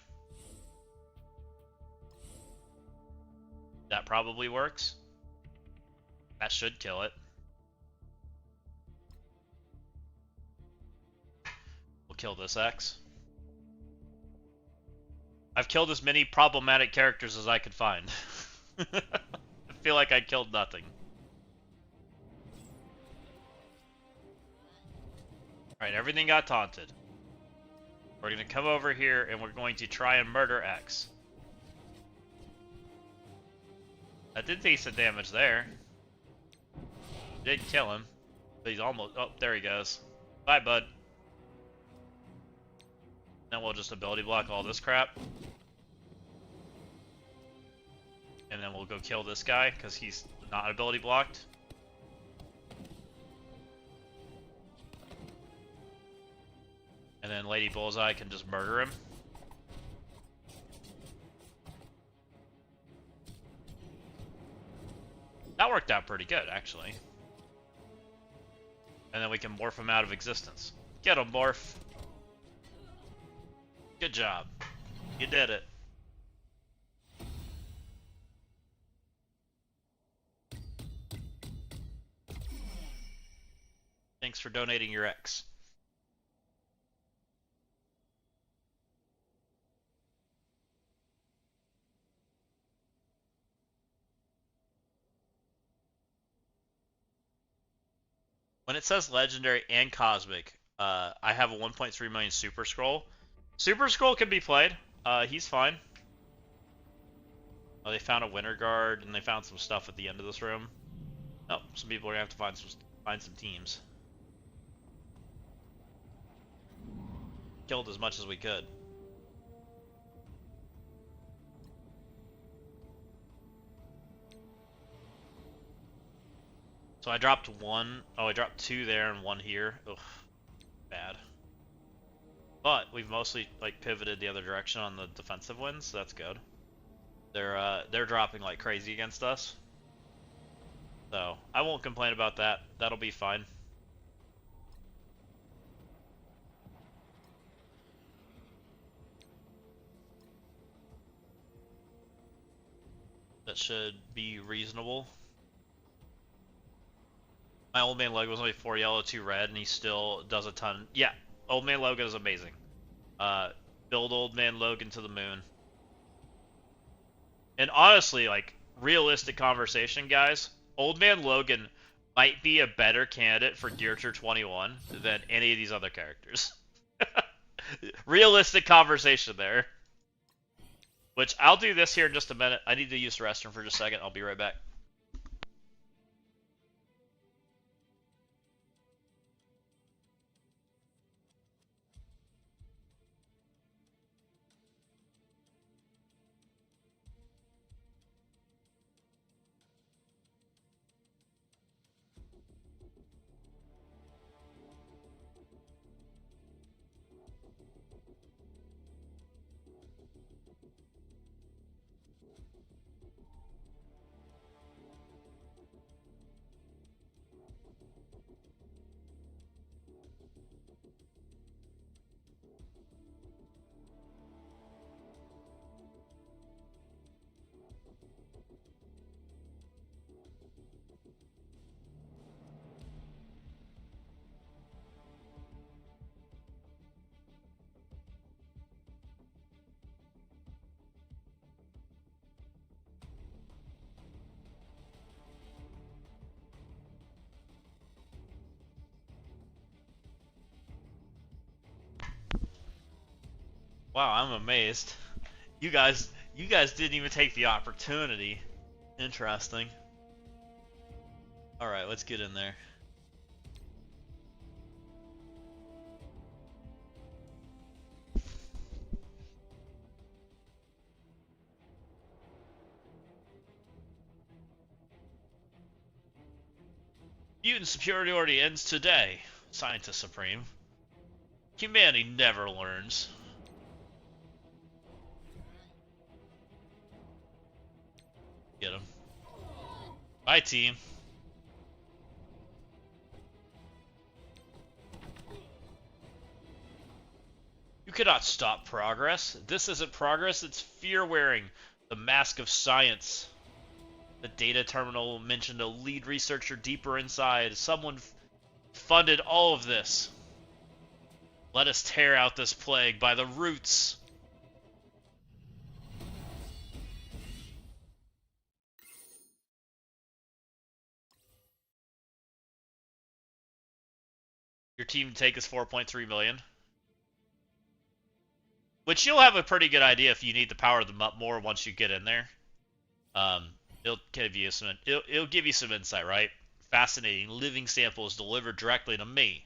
That probably works. That should kill it. We'll kill this X. I've killed as many problematic characters as I could find. I feel like I killed nothing. Alright, everything got taunted. We're gonna come over here and we're going to try and murder X. That did decent damage there. Didn't kill him. But he's almost... Oh, there he goes. Bye, bud. Then we'll just ability block all this crap. And then we'll go kill this guy, because he's not ability blocked. And then Lady Bullseye can just murder him. That worked out pretty good, actually. And then we can morph him out of existence. Get him, Morph! Good job. You did it. Thanks for donating your X. When it says legendary and cosmic, I have a 1.3 million Super Scroll. Super Scroll can be played. He's fine. Oh, they found a Winter Guard and they found some stuff at the end of this room. Oh, some people are gonna have to find some teams. Killed as much as we could. So I dropped one. Oh, I dropped two there and one here. Ugh, bad. But we've mostly like pivoted the other direction on the defensive wins, so that's good. They're dropping like crazy against us. So I won't complain about that. That'll be fine. That should be reasonable. My Old Man Logan was only 4 yellow, 2 red, and he still does a ton. Yeah, Old Man Logan is amazing. Build Old Man Logan to the moon. And honestly, like, realistic conversation, guys, Old Man Logan might be a better candidate for Gear Tier 21 than any of these other characters. Realistic conversation there. Which, I'll do this here in just a minute. I need to use the restroom for just a second. I'll be right back. Wow, I'm amazed. You guys didn't even take the opportunity. Interesting. Alright, let's get in there. Mutant superiority ends today, Scientist Supreme. Humanity never learns. Get him. Bye, team. You cannot stop progress. This isn't progress, it's fear-wearing. The mask of science. The data terminal mentioned a lead researcher deeper inside. Someone funded all of this. Let us tear out this plague by the roots. Your team take is 4.3 million. Which you'll have a pretty good idea if you need to power them up more once you get in there. It'll give you some insight, right? Fascinating. Living samples delivered directly to me.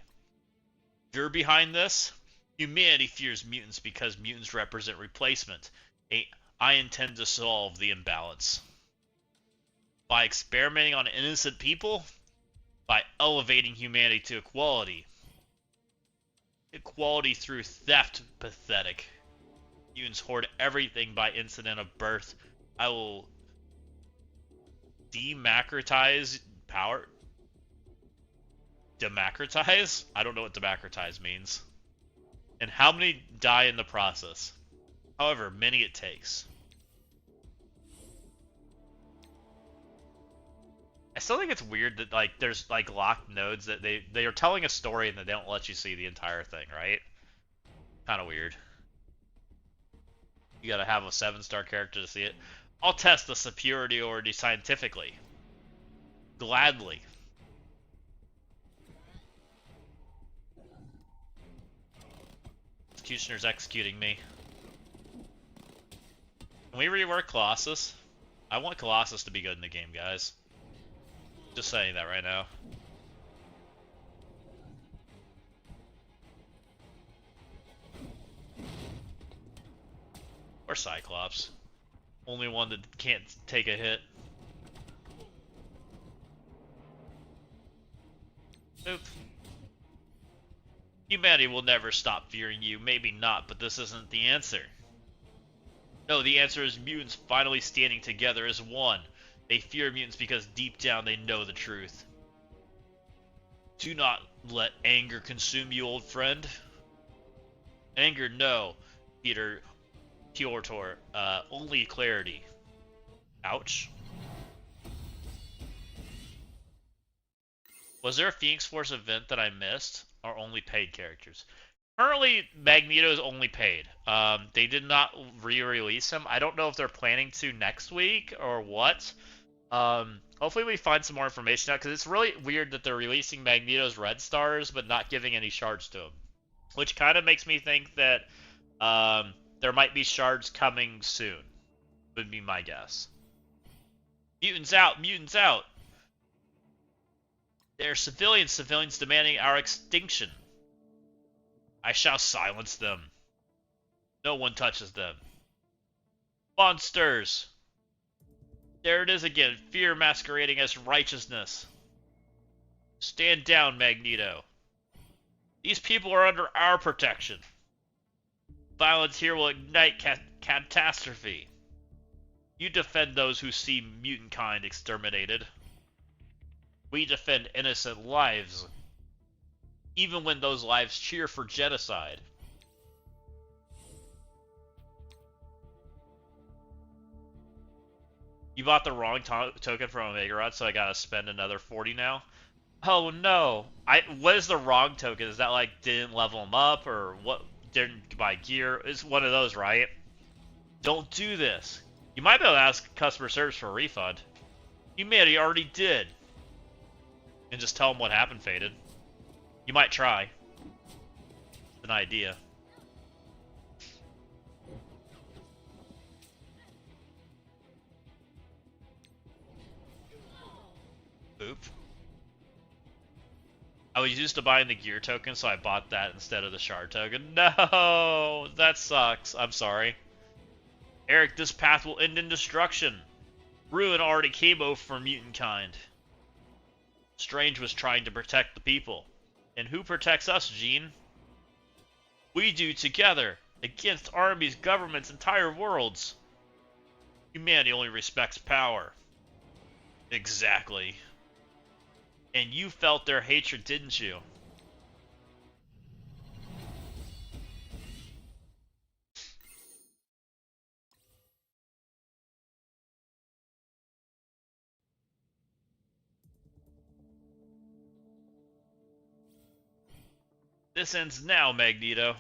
You're behind this? Humanity fears mutants because mutants represent replacement. I intend to solve the imbalance. By experimenting on innocent people? By elevating humanity to equality. Equality through theft, pathetic. Mutants hoard everything by incident of birth. I will democratize power. Democratize? I don't know what democratize means. And how many die in the process? However many it takes. I still think it's weird that like there's like locked nodes that they are telling a story and they don't let you see the entire thing, right? Kind of weird. You gotta have a 7-star character to see it. I'll test the superiority scientifically. Gladly. Executioner's executing me. Can we rework Colossus? I want Colossus to be good in the game, guys. Just saying that right now. Or Cyclops. Only one that can't take a hit. Oop. Humanity will never stop fearing you. Maybe not, but this isn't the answer. No, the answer is mutants finally standing together as one. They fear mutants because deep down they know the truth. Do not let anger consume you, old friend. Anger, no, Peter Piortor. Only clarity. Ouch. Was there a Phoenix Force event that I missed? Or only paid characters? Currently, Magneto is only paid. They did not re-release him. I don't know if they're planning to next week or what. Hopefully we find some more information out, because it's really weird that they're releasing Magneto's red stars but not giving any shards to him. Which kind of makes me think that there might be shards coming soon, would be my guess. Mutants out! Mutants out! They're civilians demanding our extinction. I shall silence them. No one touches them. Monsters! There it is again, fear masquerading as righteousness. Stand down, Magneto. These people are under our protection. Violence here will ignite catastrophe. You defend those who see mutant kind exterminated. We defend innocent lives, even when those lives cheer for genocide. You bought the wrong token from Omega Rod, so I gotta spend another 40 now? Oh no! What is the wrong token? Is that like didn't level him up, or what? Didn't buy gear? It's one of those, right? Don't do this. You might be able to ask customer service for a refund. Humanity already did. And just tell them what happened, Faded. You might try. It's an idea. Oop. I was used to buying the gear token, so I bought that instead of the shard token. No! That sucks. I'm sorry. Eric, this path will end in destruction. Ruin already came over for mutant kind. Strange was trying to protect the people. And who protects us, Jean? We do together, against armies, governments, entire worlds. Humanity only respects power. Exactly. And you felt their hatred, didn't you? This ends now, Magneto.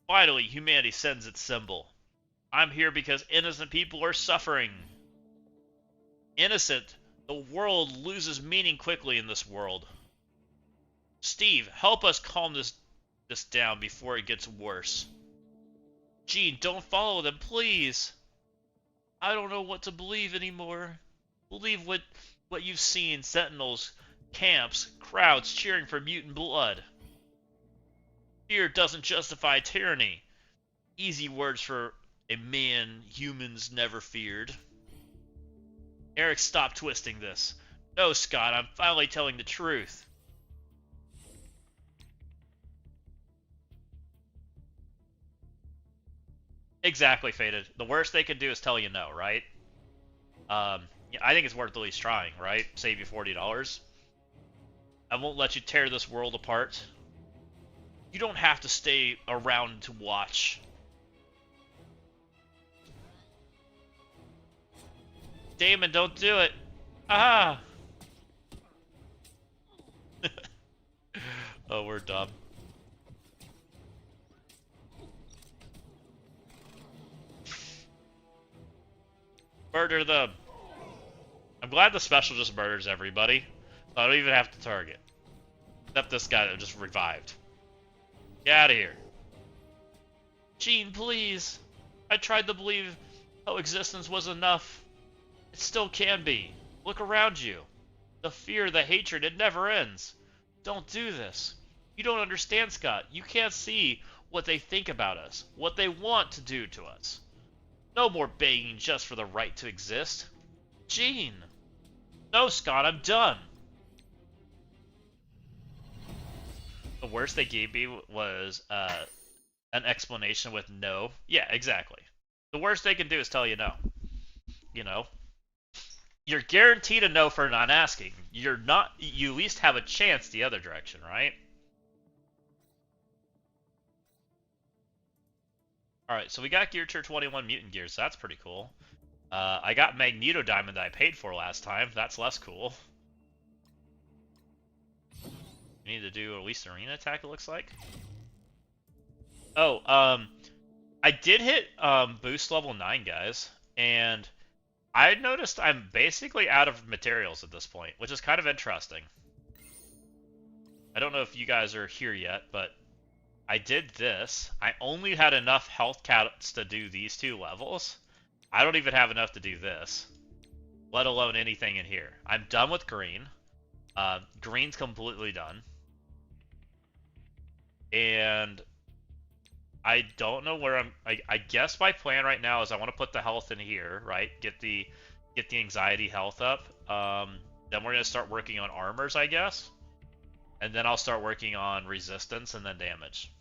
Finally, humanity sends its symbol. I'm here because innocent people are suffering. Innocent? The world loses meaning quickly in this world. Steve, help us calm this down before it gets worse. Gene, don't follow them, please. I don't know what to believe anymore. Believe what you've seen, sentinels, camps, crowds cheering for mutant blood. Fear doesn't justify tyranny. Easy words for a man humans never feared. Eric, stop twisting this. No, Scott, I'm finally telling the truth. Exactly, Faded. The worst they could do is tell you no, right? Yeah, I think it's worth at least trying, right? Save you $40. I won't let you tear this world apart. You don't have to stay around to watch. Damon, don't do it. Ah! Oh, we're dumb. Murder them. I'm glad the special just murders everybody. So I don't even have to target. Except this guy that just revived. Get out of here. Gene, please. I tried to believe how existence was enough. It still can be. Look around you. The fear, the hatred, it never ends. Don't do this. You don't understand, Scott. You can't see what they think about us, what they want to do to us. No more begging just for the right to exist. Gene. No, Scott, I'm done. The worst they gave me was an explanation with no. Yeah, exactly. The worst they can do is tell you no. You know? You're guaranteed a no for not asking. You're not. You at least have a chance the other direction, right? Alright, so we got Gear Tier 21 Mutant Gear, so that's pretty cool. I got Magneto Diamond that I paid for last time. That's less cool. We need to do at least arena attack, it looks like. Oh, I did hit boost level 9, guys, and I noticed I'm basically out of materials at this point, which is kind of interesting. I don't know if you guys are here yet, but I did this. I only had enough health caps to do these 2 levels. I don't even have enough to do this, let alone anything in here. I'm done with green. Green's completely done. And I don't know where I guess my plan right now is I want to put the health in here, right? Get the anxiety health up. Then we're gonna start working on armors, I guess. And then I'll start working on resistance and then damage.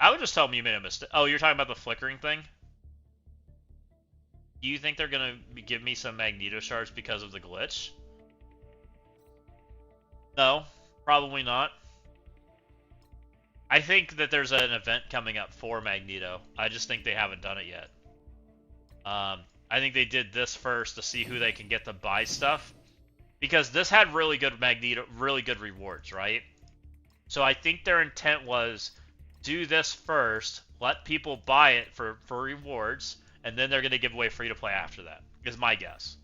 I would just tell them you made a mistake. Oh, you're talking about the flickering thing? Do you think they're gonna give me some Magneto shards because of the glitch? No, probably not. I think that there's an event coming up for Magneto. I just think they haven't done it yet. I think they did this first to see who they can get to buy stuff. Because this had really good really good rewards, right? So I think their intent was do this first, let people buy it for rewards, and then they're going to give away free to play after that, is my guess.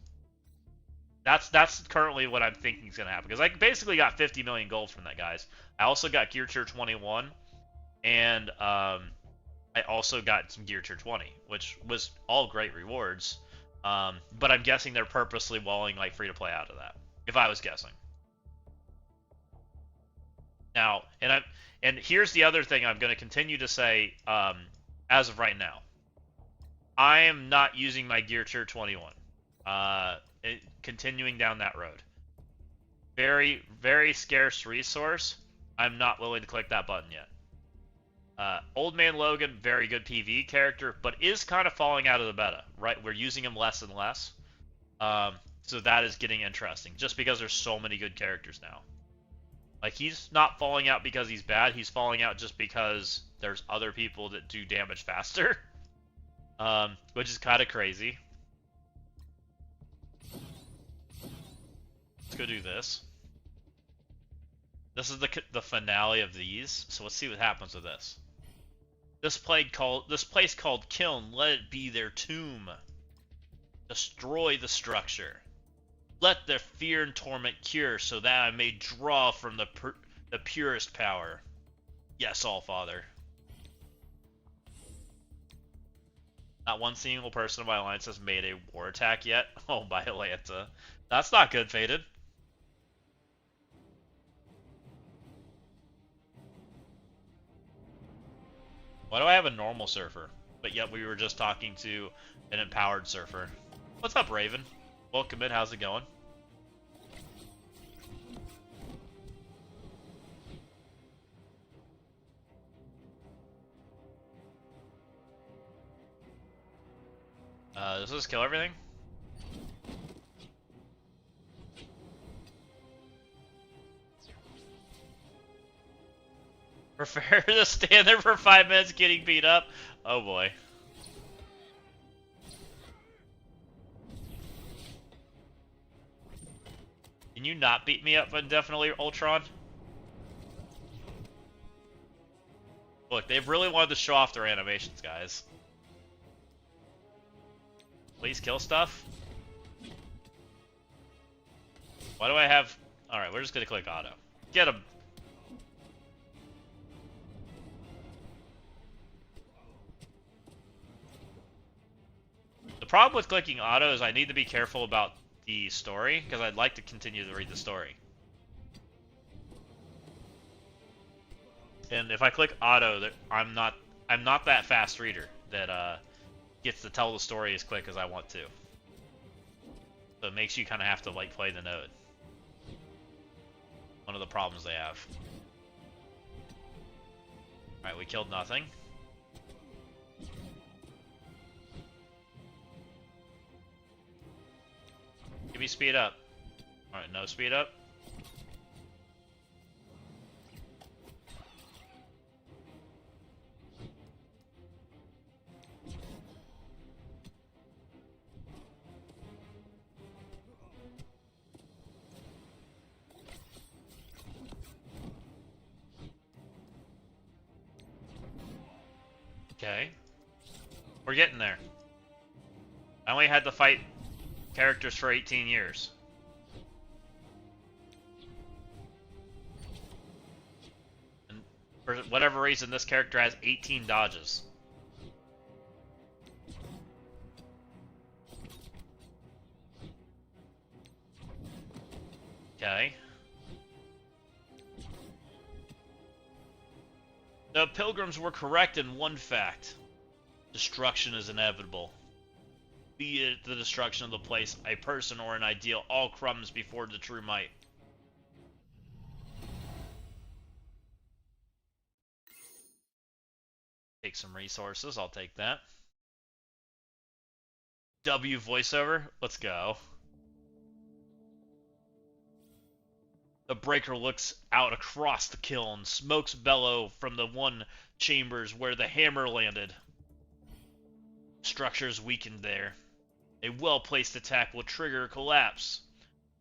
That's currently what I'm thinking is going to happen. Because I basically got 50 million gold from that, guys. I also got Gear Tier 21, and I also got some Gear Tier 20, which was all great rewards. But I'm guessing they're purposely walling like free to play out of that, if I was guessing. Now, and here's the other thing I'm going to continue to say as of right now. I am not using my Gear Tier 21. Continuing down that road. Very, very scarce resource. I'm not willing to click that button yet. Old Man Logan, very good PvE character, but is kind of falling out of the meta, right? We're using him less and less. So that is getting interesting, just because there's so many good characters now. Like, he's not falling out because he's bad, he's falling out just because there's other people that do damage faster. Which is kind of crazy. Let's go do this. This is the finale of these, so let's see what happens with this. This place called Kiln, let it be their tomb. Destroy the structure. Let the fear and torment cure, so that I may draw from the purest power. Yes, All-Father. Not one single person in my alliance has made a war attack yet. Oh, by Atlanta. That's not good, Fated. Why do I have a normal surfer? But yet we were just talking to an empowered surfer. What's up, Raven? Welcome in, how's it going? Does this kill everything? Prefer to stand there for 5 minutes getting beat up? Oh boy. Can you not beat me up indefinitely, Ultron? Look, they've really wanted to show off their animations, guys. Please kill stuff. Why do I have... Alright, we're just gonna click auto. Get him! The problem with clicking auto is I need to be careful about the story, because I'd like to continue to read the story. And if I click auto, I'm not that fast reader that gets to tell the story as quick as I want to. So it makes you kind of have to like play the node. One of the problems they have. Alright, we killed nothing. Give me speed up. Alright, no speed up. Okay. We're getting there. I only had to fight characters for 18 years. And for whatever reason, this character has 18 dodges. Okay. The pilgrims were correct in one fact. Destruction is inevitable. Be it the destruction of the place, a person, or an ideal, all crumbs before the true might. Take some resources, I'll take that. W voiceover, let's go. The breaker looks out across the kiln. Smokes bellow from the one chambers where the hammer landed. Structures weakened there. A well-placed attack will trigger a collapse.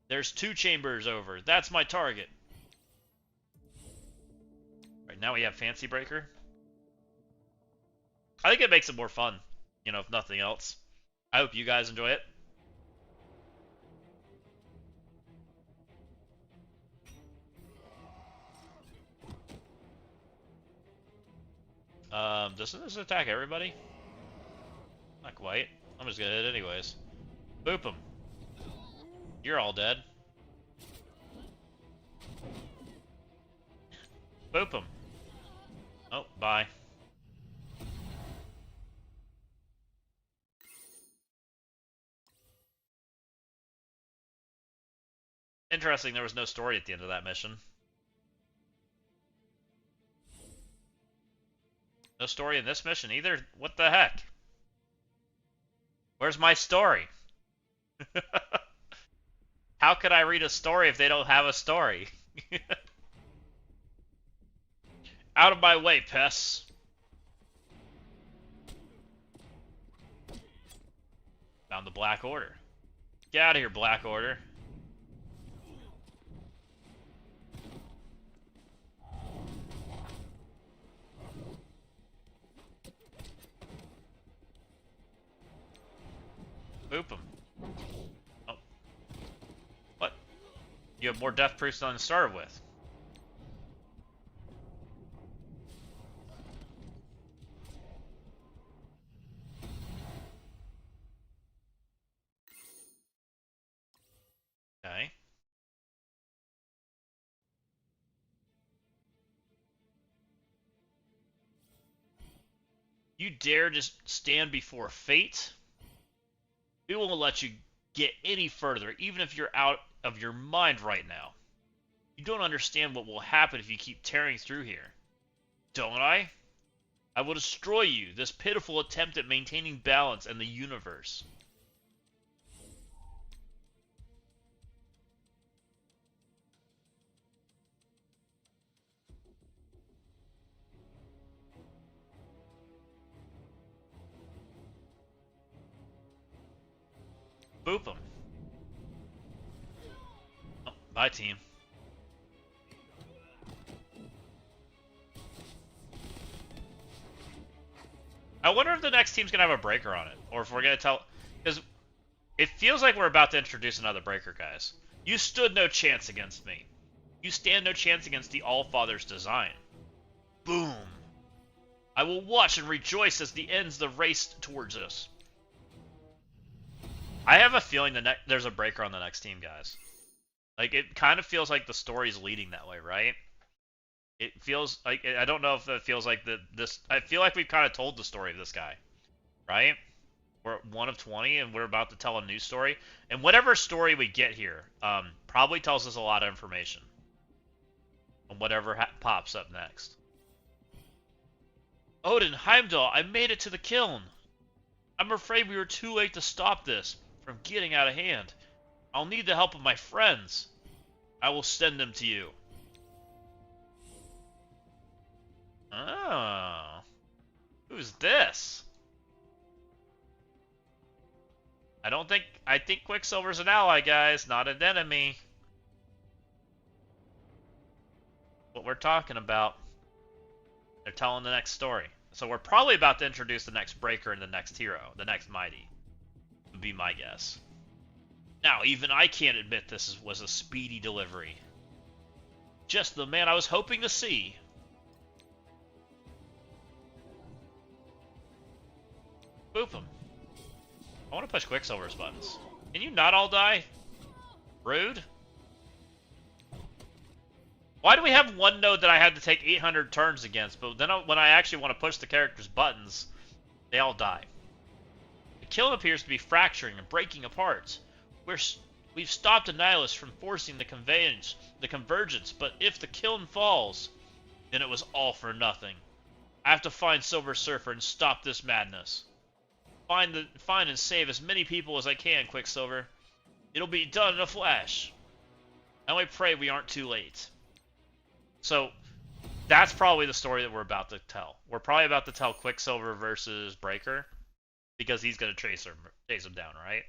There's 2 chambers over. That's my target. Right, now we have Fancy Breaker. I think it makes it more fun, you know, if nothing else. I hope you guys enjoy it. Doesn't this attack everybody? Not quite. I'm just gonna hit it anyways. Boop him. You're all dead. Boop him. Oh, bye. Interesting, there was no story at the end of that mission. No story in this mission either? What the heck? Where's my story? How could I read a story if they don't have a story? Out of my way, pests. Found the Black Order. Get out of here, Black Order. Boop him. You have more death proofs than I started with. Okay. You dare just stand before fate? We won't let you get any further, even if you're out of your mind right now. You don't understand what will happen if you keep tearing through here. Don't I? I will destroy you, this pitiful attempt at maintaining balance in the universe. Boop him. Oh, bye, team. I wonder if the next team's gonna have a breaker on it, or if we're gonna tell, because it feels like we're about to introduce another breaker, guys. You stood no chance against me. You stand no chance against the Allfather's design. Boom. I will watch and rejoice as the ends the race towards us. I have a feeling there's a breaker on the next team, guys. Like, it kind of feels like the story's leading that way, right? It feels like, I don't know if it feels like I feel like we've kind of told the story of this guy, right? We're at 1 of 20, and we're about to tell a new story. And whatever story we get here, probably tells us a lot of information on whatever pops up next. Odin, Heimdall, I made it to the kiln. I'm afraid we were too late to stop this from getting out of hand. I'll need the help of my friends. I will send them to you. Oh. Who's this? I think Quicksilver's an ally, guys, not an enemy. What we're talking about. They're telling the next story. So we're probably about to introduce the next breaker and the next hero, the next mighty. Would be my guess. Now, even I can't admit this was a speedy delivery. Just the man I was hoping to see. Boop him. I want to push Quicksilver's buttons. Can you not all die? Rude. Why do we have one node that I had to take 800 turns against, but then when I actually want to push the character's buttons, they all die? The kiln appears to be fracturing and breaking apart. We've stopped Annihilus from forcing the convergence, but if the kiln falls, then it was all for nothing. I have to find Silver Surfer and stop this madness. Find and save as many people as I can, Quicksilver. It'll be done in a flash. I only pray we aren't too late. So, that's probably the story that we're about to tell. We're probably about to tell Quicksilver versus Breaker, because he's going to chase him down, right?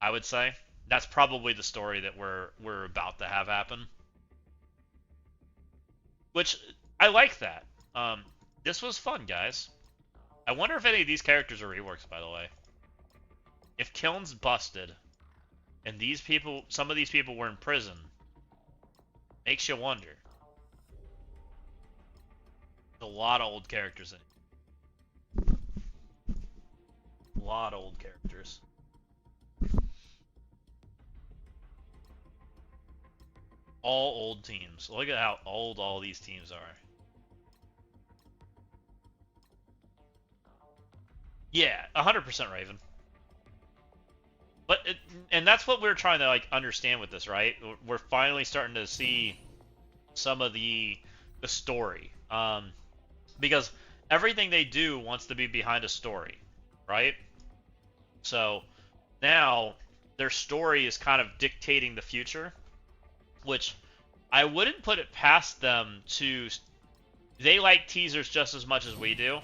I would say. That's probably the story that we're about to have happen. Which, I like that. This was fun, guys. I wonder if any of these characters are reworks, by the way. If Kiln's busted, and some of these people were in prison, makes you wonder. There's a lot of old characters in it. A lot of old characters. All old teams. Look at how old all these teams are. Yeah, 100% Raven. But and that's what we're trying to understand with this, right? We're finally starting to see some of the story, because everything they do wants to be behind a story, right? So now their story is kind of dictating the future, which I wouldn't put it past them to. They like teasers just as much as we do.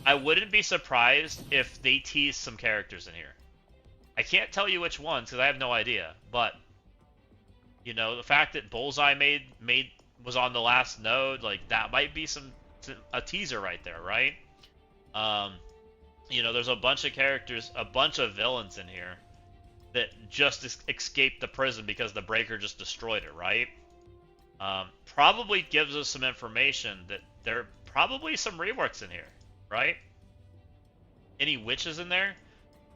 I wouldn't be surprised if they tease some characters in here. I can't tell you which ones because I have no idea, but you know, the fact that Bullseye was on the last node, like that might be a teaser right there, right? You know, there's a bunch of characters, a bunch of villains in here that just escaped the prison because the breaker just destroyed it, right? Probably gives us some information that there are probably some reworks in here, right? Any witches in there?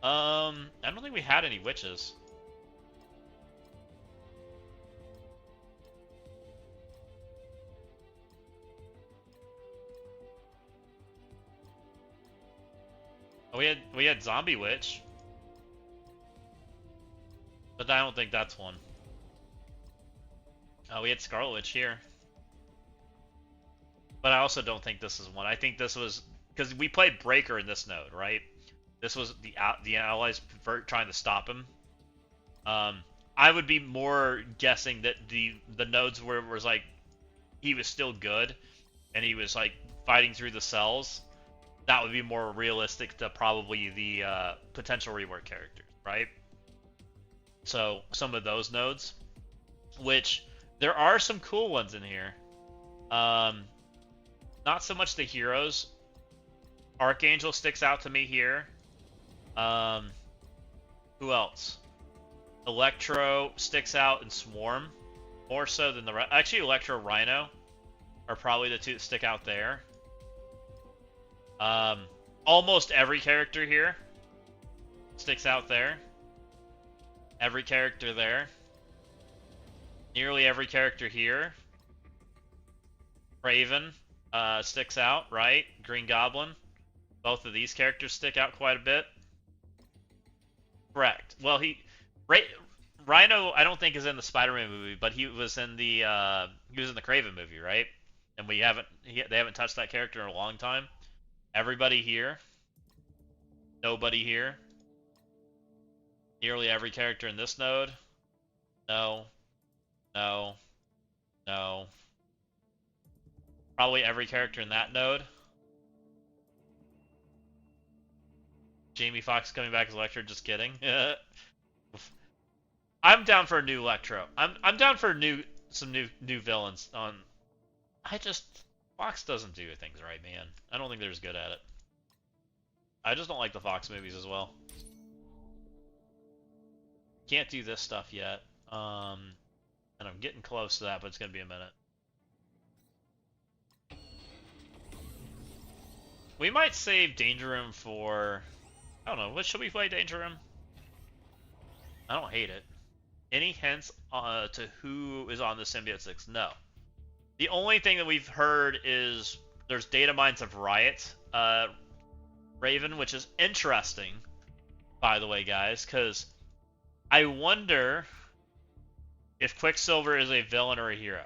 I don't think we had any witches. Oh, we had zombie witch, but I don't think that's one. Oh, we had Scarlet Witch here. But I also don't think this is one. I think this was because we played Breaker in this node, right? This was the allies trying to stop him. I would be more guessing that the nodes where it was like he was still good and he was like fighting through the cells. That would be more realistic to probably the potential rework characters, right? So some of those nodes, which there are some cool ones in here. Not so much the heroes. Archangel sticks out to me here. Who else? Electro sticks out and Swarm. More so than the rest. Actually, Electro, Rhino are probably the two that stick out there. Almost every character here sticks out there. Every character there. Nearly every character here. Raven sticks out, right? Green Goblin. Both of these characters stick out quite a bit. Correct. Well, Rhino, I don't think is in the Spider-Man movie, but he was in the Kraven movie, right? And they haven't touched that character in a long time. Everybody here. Nobody here. Nearly every character in this node. No. No. No. Probably every character in that node. Jamie Foxx coming back as Electro, just kidding. I'm down for a new Electro. I'm down for some new villains on. Fox doesn't do things right, man. I don't think they're as good at it. I just don't like the Fox movies as well. Can't do this stuff yet. And I'm getting close to that, but it's gonna be a minute. We might save Danger Room for... I don't know. What should we play Danger Room? I don't hate it. Any hints to who is on the Symbiote 6? No. The only thing that we've heard is there's data mines of Riot Raven, which is interesting, by the way, guys, because I wonder if Quicksilver is a villain or a hero.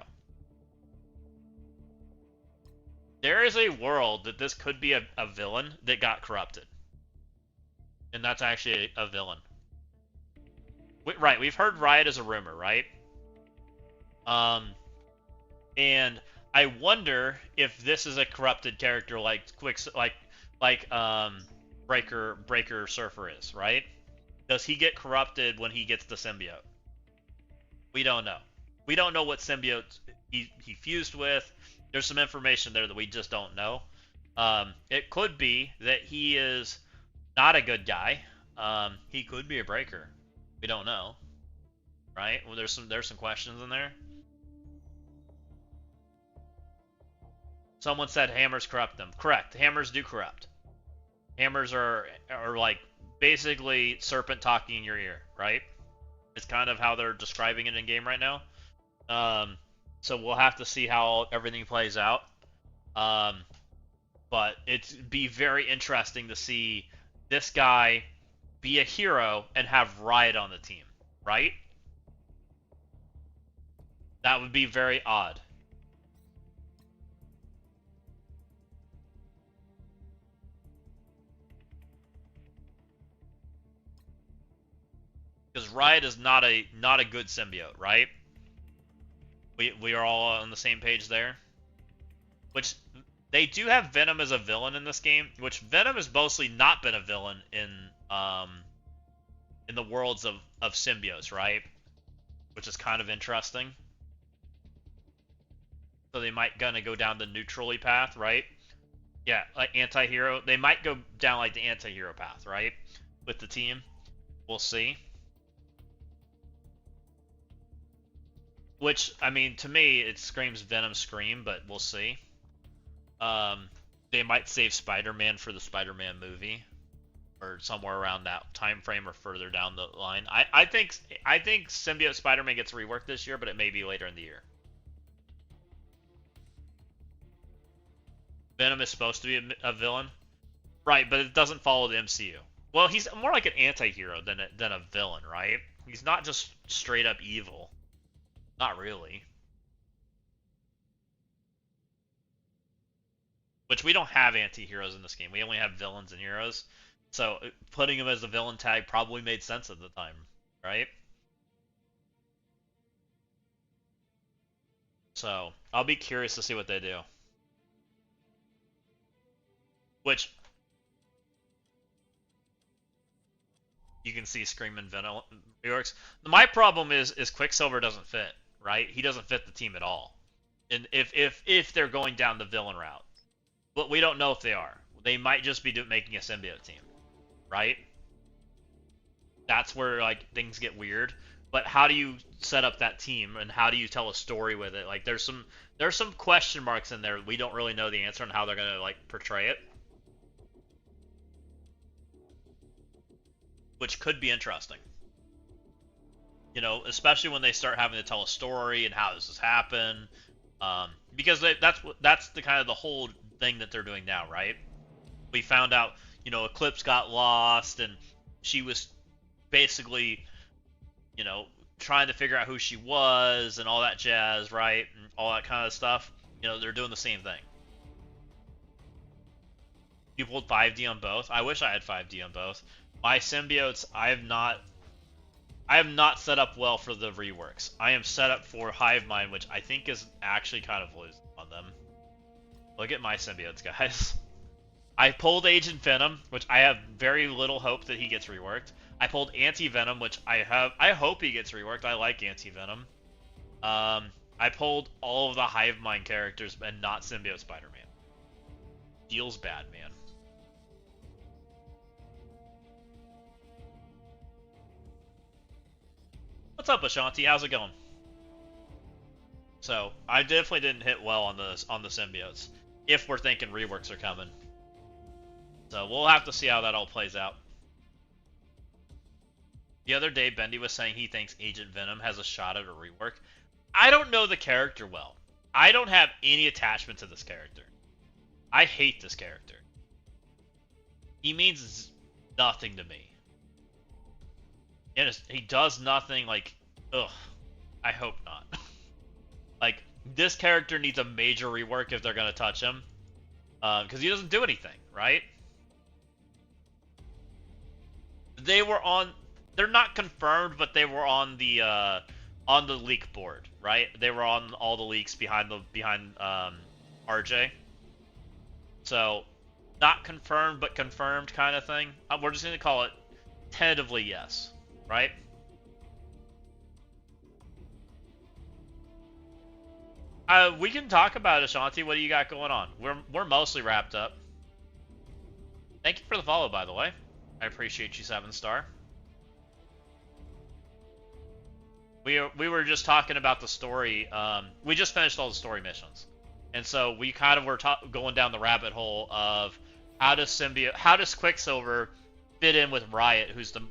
There is a world that this could be a villain that got corrupted. And that's actually a villain. Right, we've heard Riot as a rumor, right? And I wonder if this is a corrupted character like Breaker Surfer is, right? Does he get corrupted when he gets the symbiote? We don't know. We don't know what symbiote he fused with. There's some information there that we just don't know. It could be that he is not a good guy. He could be a breaker. We don't know, right? Well, there's some questions in there. Someone said hammers corrupt them. Correct. Hammers do corrupt. Hammers are like basically serpent talking in your ear, right? It's kind of how they're describing it in game right now. So we'll have to see how everything plays out. But it'd be very interesting to see this guy be a hero and have Riot on the team, right? That would be very odd. Because Riot is not a good symbiote, right? We are all on the same page there. Which they do have Venom as a villain in this game, which Venom has mostly not been a villain in the worlds of symbiotes, right? Which is kind of interesting. So they might gonna go down the neutrally path, right? Yeah, like anti-hero. They might go down like the anti-hero path, right? With the team. We'll see. Which, I mean, to me, it screams Venom Scream, but we'll see. Um, they might save Spider-Man for the Spider-Man movie, or somewhere around that time frame or further down the line. I think Symbiote Spider-Man gets reworked this year, but it may be later in the year. Venom is supposed to be a villain, right? But it doesn't follow the MCU. Well, he's more like an anti-hero than a villain, right? He's not just straight up evil. Not really. Which we don't have anti-heroes in this game. We only have villains and heroes. So putting him as a villain tag probably made sense at the time, right? So I'll be curious to see what they do. Which you can see Screaming Venom reworks. My problem is Quicksilver doesn't fit, right? He doesn't fit the team at all. And if they're going down the villain route, but we don't know if they are. They might just be making a symbiote team, right? That's where like things get weird. But how do you set up that team and how do you tell a story with it? Like there's some question marks in there. We don't really know the answer on how they're gonna like portray it, which could be interesting. You know, especially when they start having to tell a story and how does this happen, because that's the kind of the whole thing that they're doing now, right? We found out, Eclipse got lost and she was basically, trying to figure out who she was and all that jazz, right? And all that kind of stuff. They're doing the same thing. You pulled 5D on both. I wish I had 5D on both. My symbiotes, I am not set up well for the reworks. I am set up for Hive Mind, which I think is actually kind of losing on them. Look at my symbiotes, guys. I pulled Agent Venom, which I have very little hope that he gets reworked. I pulled Anti-Venom, which I hope he gets reworked. I like Anti-Venom. I pulled all of the Hive Mind characters and not Symbiote Spider-Man. Feels bad, man. What's up, Ashanti? How's it going? So, I definitely didn't hit well on the symbiotes. If we're thinking reworks are coming. So, we'll have to see how that all plays out. The other day, Bendy was saying he thinks Agent Venom has a shot at a rework. I don't know the character well. I don't have any attachment to this character. I hate this character. He means nothing to me. And he does nothing, like, ugh. I hope not. Like, this character needs a major rework if they're going to touch him. Because he doesn't do anything, right? They're not confirmed, but they were on the leak board, right? They were on all the leaks behind RJ. So, not confirmed, but confirmed kind of thing. We're just going to call it tentatively yes, right? We can talk about it, Ashanti. What do you got going on? We're mostly wrapped up. Thank you for the follow, by the way. I appreciate you, 7-star. We were just talking about the story. We just finished all the story missions, and so we kind of were going down the rabbit hole of how does Quicksilver fit in with Riot, who's the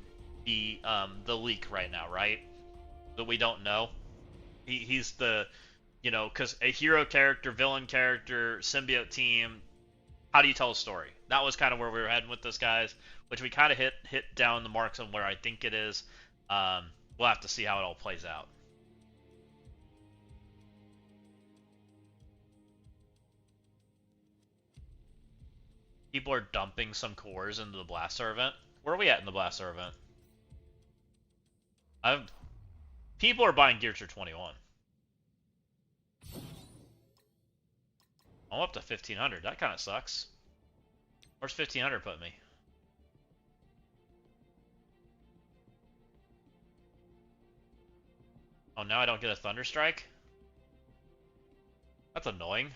leak right now, right? That we don't know. He's the because a hero character, villain character, symbiote team. How do you tell a story? That was kind of where we were heading with this, guys. Which we kind of hit down the marks on where I think it is. We'll have to see how it all plays out. People are dumping some cores into the Blaster event. Where are we at in the Blaster event? People are buying Gear Tier 21. I'm up to 1500. That kind of sucks. Where's 1500 put me? Oh, now I don't get a Thunderstrike? That's annoying.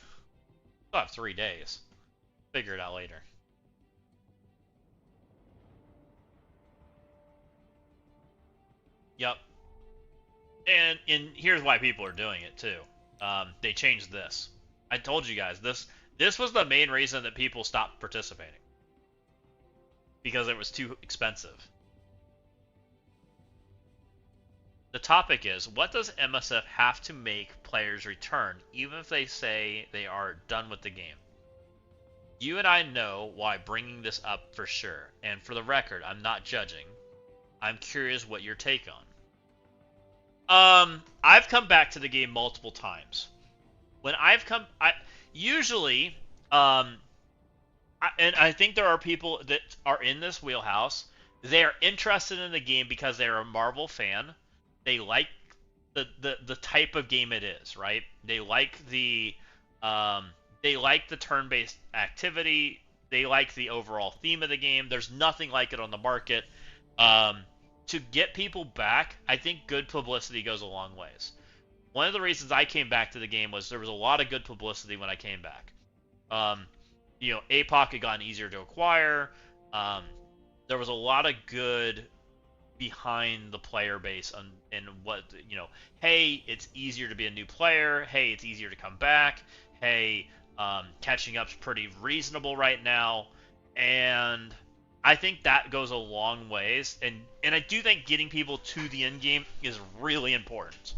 I'll have 3 days. Figure it out later. Yep. And and here's why people are doing it too. They changed this. I told you guys this was the main reason that people stopped participating because it was too expensive. The topic is, what does MSF have to make players return, even if they say they are done with the game? You and I know why bringing this up for sure, and for the record, I'm not judging. I'm curious what your take on. I've come back to the game multiple times. When usually, and I think there are people that are in this wheelhouse. They are interested in the game because they're a Marvel fan. They like the type of game it is, right? Um, they like the turn-based activity. They like the overall theme of the game. There's nothing like it on the market. To get people back, I think good publicity goes a long ways. One of the reasons I came back to the game was there was a lot of good publicity when I came back. APOC had gotten easier to acquire. There was a lot of good behind the player base and what, hey, it's easier to be a new player. Hey, it's easier to come back. Hey, catching up's pretty reasonable right now. And I think that goes a long ways. And I do think getting people to the end game is really important.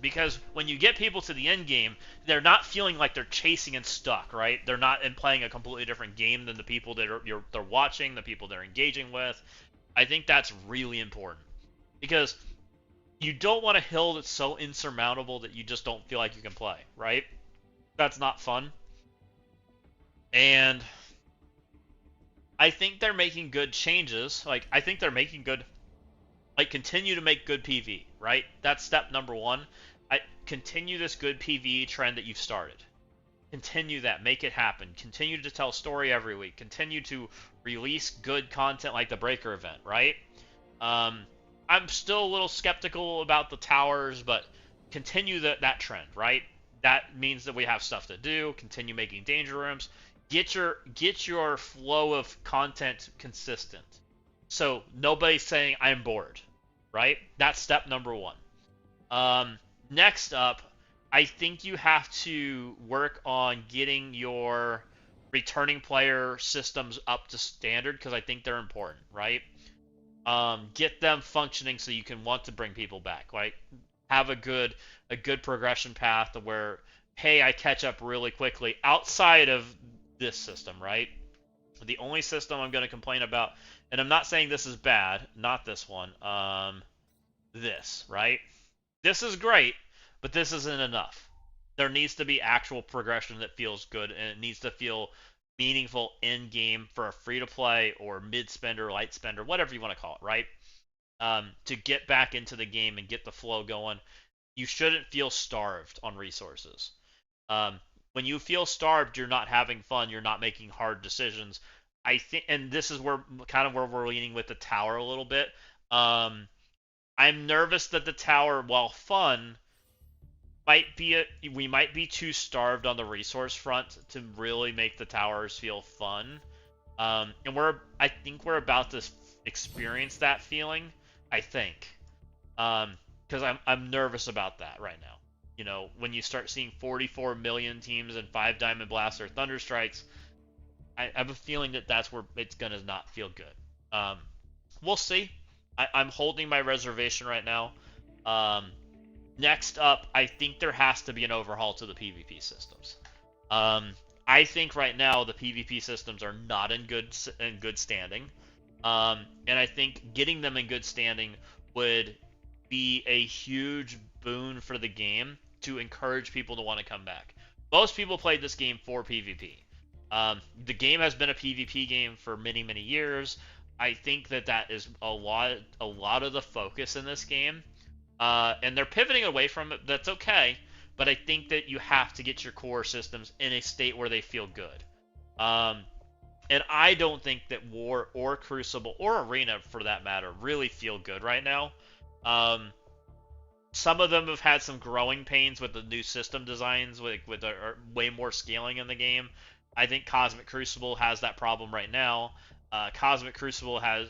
Because when you get people to the end game, they're not feeling like they're chasing and stuck, right? They're not playing a completely different game than the people that they're watching, the people they're engaging with. I think that's really important because you don't want a hill that's so insurmountable that you just don't feel like you can play, right? That's not fun. And I think they're making good changes. I think they're making good, continue to make good PV, right? That's step number one. Continue this good PV trend that you've started. Continue that. Make it happen. Continue to tell a story every week. Continue to release good content like the Breaker event, right? I'm still a little skeptical about the towers, but continue that trend, right? That means that we have stuff to do. Continue making danger rooms. Get your flow of content consistent. So nobody's saying I'm bored, right? That's step number one. Next up, I think you have to work on getting your returning player systems up to standard because I think they're important, right? Get them functioning so you can want to bring people back, right? Have a good progression path to where, hey, I catch up really quickly outside of this system, right? The only system I'm going to complain about, and I'm not saying this is bad, not this one, this, right? This is great, but this isn't enough. There needs to be actual progression that feels good, and it needs to feel meaningful in game for a free-to-play or mid-spender, light spender, whatever you want to call it, right? To get back into the game and get the flow going, you shouldn't feel starved on resources. When you feel starved, you're not having fun, you're not making hard decisions. I think, and this is where we're leaning with the tower a little bit. I'm nervous that the tower, while fun, we might be too starved on the resource front to really make the towers feel fun. And I think we're about to experience that feeling. I think, because I'm nervous about that right now. When you start seeing 44 million teams and 5 Diamond Blasts or Thunderstrikes, I have a feeling that that's where it's gonna not feel good. We'll see. I'm holding my reservation right now. Next up, I think there has to be an overhaul to the PvP systems. I think right now the PvP systems are not in good standing, and I think getting them in good standing would be a huge boon for the game to encourage people to want to come back. Most people played this game for PvP. The game has been a PvP game for many, many years. I think that is a lot of the focus in this game, and they're pivoting away from it. That's okay, but I think that you have to get your core systems in a state where they feel good. And I don't think that War or Crucible or Arena, for that matter, really feel good right now. Some of them have had some growing pains with the new system designs, with way more scaling in the game. I think Cosmic Crucible has that problem right now. Cosmic Crucible has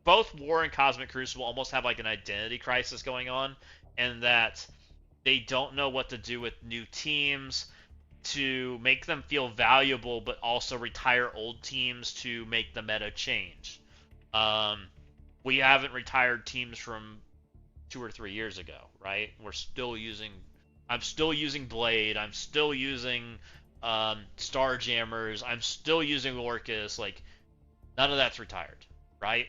both War and Cosmic Crucible almost have like an identity crisis going on, and that they don't know what to do with new teams to make them feel valuable, but also retire old teams to make the meta change. Um, we haven't retired teams from 2 or 3 years ago, right? We're still using. I'm still using Blade. I'm still using Starjammers. I'm still using Orcus. Like, none of that's retired, right?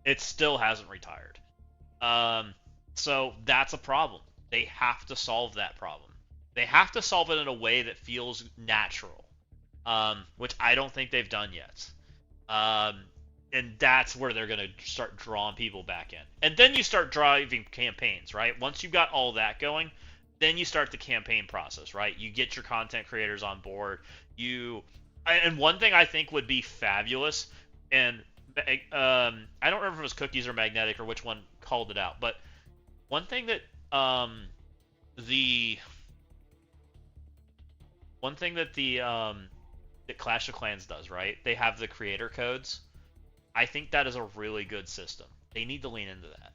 It still hasn't retired. Um, so that's a problem. They have to solve that problem. They have to solve it in a way that feels natural, which I don't think they've done yet. Um, and that's where they're going to start drawing people back in. And then you start driving campaigns, right? Once you've got all that going, then you start the campaign process, right? You get your content creators on board. And one thing I think would be fabulous, and I don't remember if it was Cookies or Magnetic or which one called it out, but one thing that the one thing that the that Clash of Clans does, right? They have the creator codes. I think that is a really good system. They need to lean into that.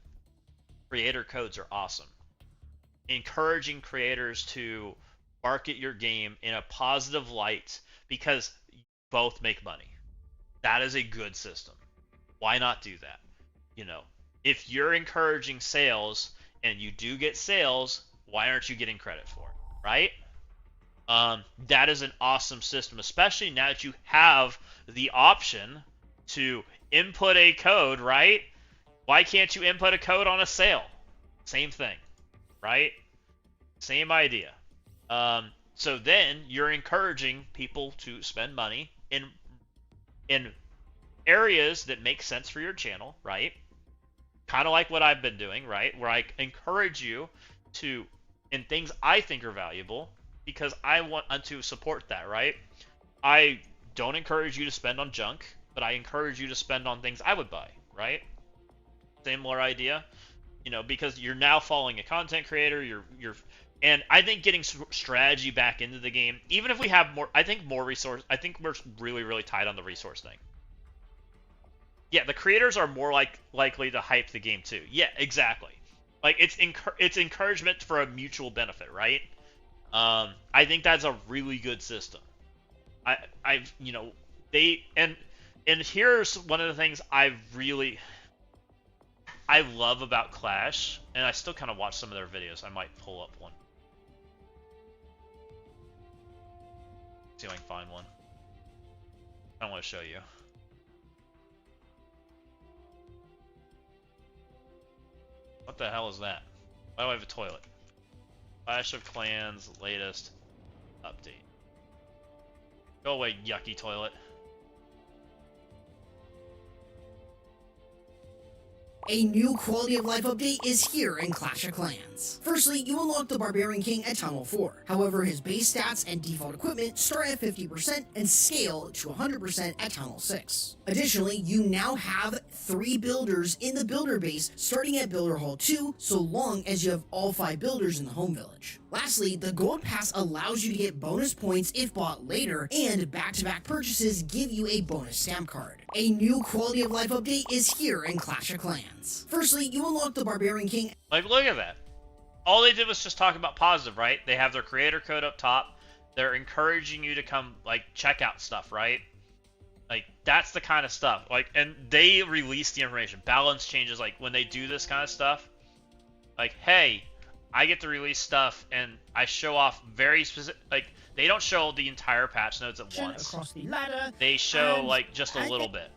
Creator codes are awesome. Encouraging creators to market your game in a positive light because both make money. That is a good system. Why not do that? You know, if you're encouraging sales and you do get sales, why aren't you getting credit for it, right? That is an awesome system, especially now that you have the option to input a code, right? Why can't you input a code on a sale? Same thing, right? Same idea. So then you're encouraging people to spend money in areas that make sense for your channel, right? Kind of like what I've been doing, right? Where I encourage you to in things I think are valuable because I want to support that, right? I don't encourage you to spend on junk, but I encourage you to spend on things I would buy, right? Similar idea, because you're now following a content creator, and I think getting strategy back into the game, even if we have more, I think more resource, I think we're really, really tight on the resource thing. Yeah, the creators are more likely to hype the game too. Yeah, exactly. Like it's encouragement for a mutual benefit, right? I think that's a really good system. I've they and here's one of the things I love about Clash, and I still kind of watch some of their videos. I might pull up one. See if I can find one. I want to show you. What the hell is that? Why do I have a toilet? Clash of Clans latest update. Go away, yucky toilet. A new quality of life update is here in Clash of Clans. Firstly, you unlock the Barbarian King at Tunnel 4. However, his base stats and default equipment start at 50% and scale to 100% at Tunnel 6. Additionally, you now have 3 builders in the builder base starting at Builder Hall 2 so long as you have all 5 builders in the home village. Lastly, the Gold Pass allows you to get bonus points if bought later, and back-to-back purchases give you a bonus stamp card. A new quality of life update is here in Clash of Clans. Firstly, you unlock the Barbarian King. Like, look at that. All they did was just talk about positive, right? They have their creator code up top. They're encouraging you to come, check out stuff, right? That's the kind of stuff. And they release the information. Balance changes, when they do this kind of stuff. Hey, I get to release stuff, and I show off very specific. They don't show the entire patch notes at once. Across the ladder, they show just a little bit.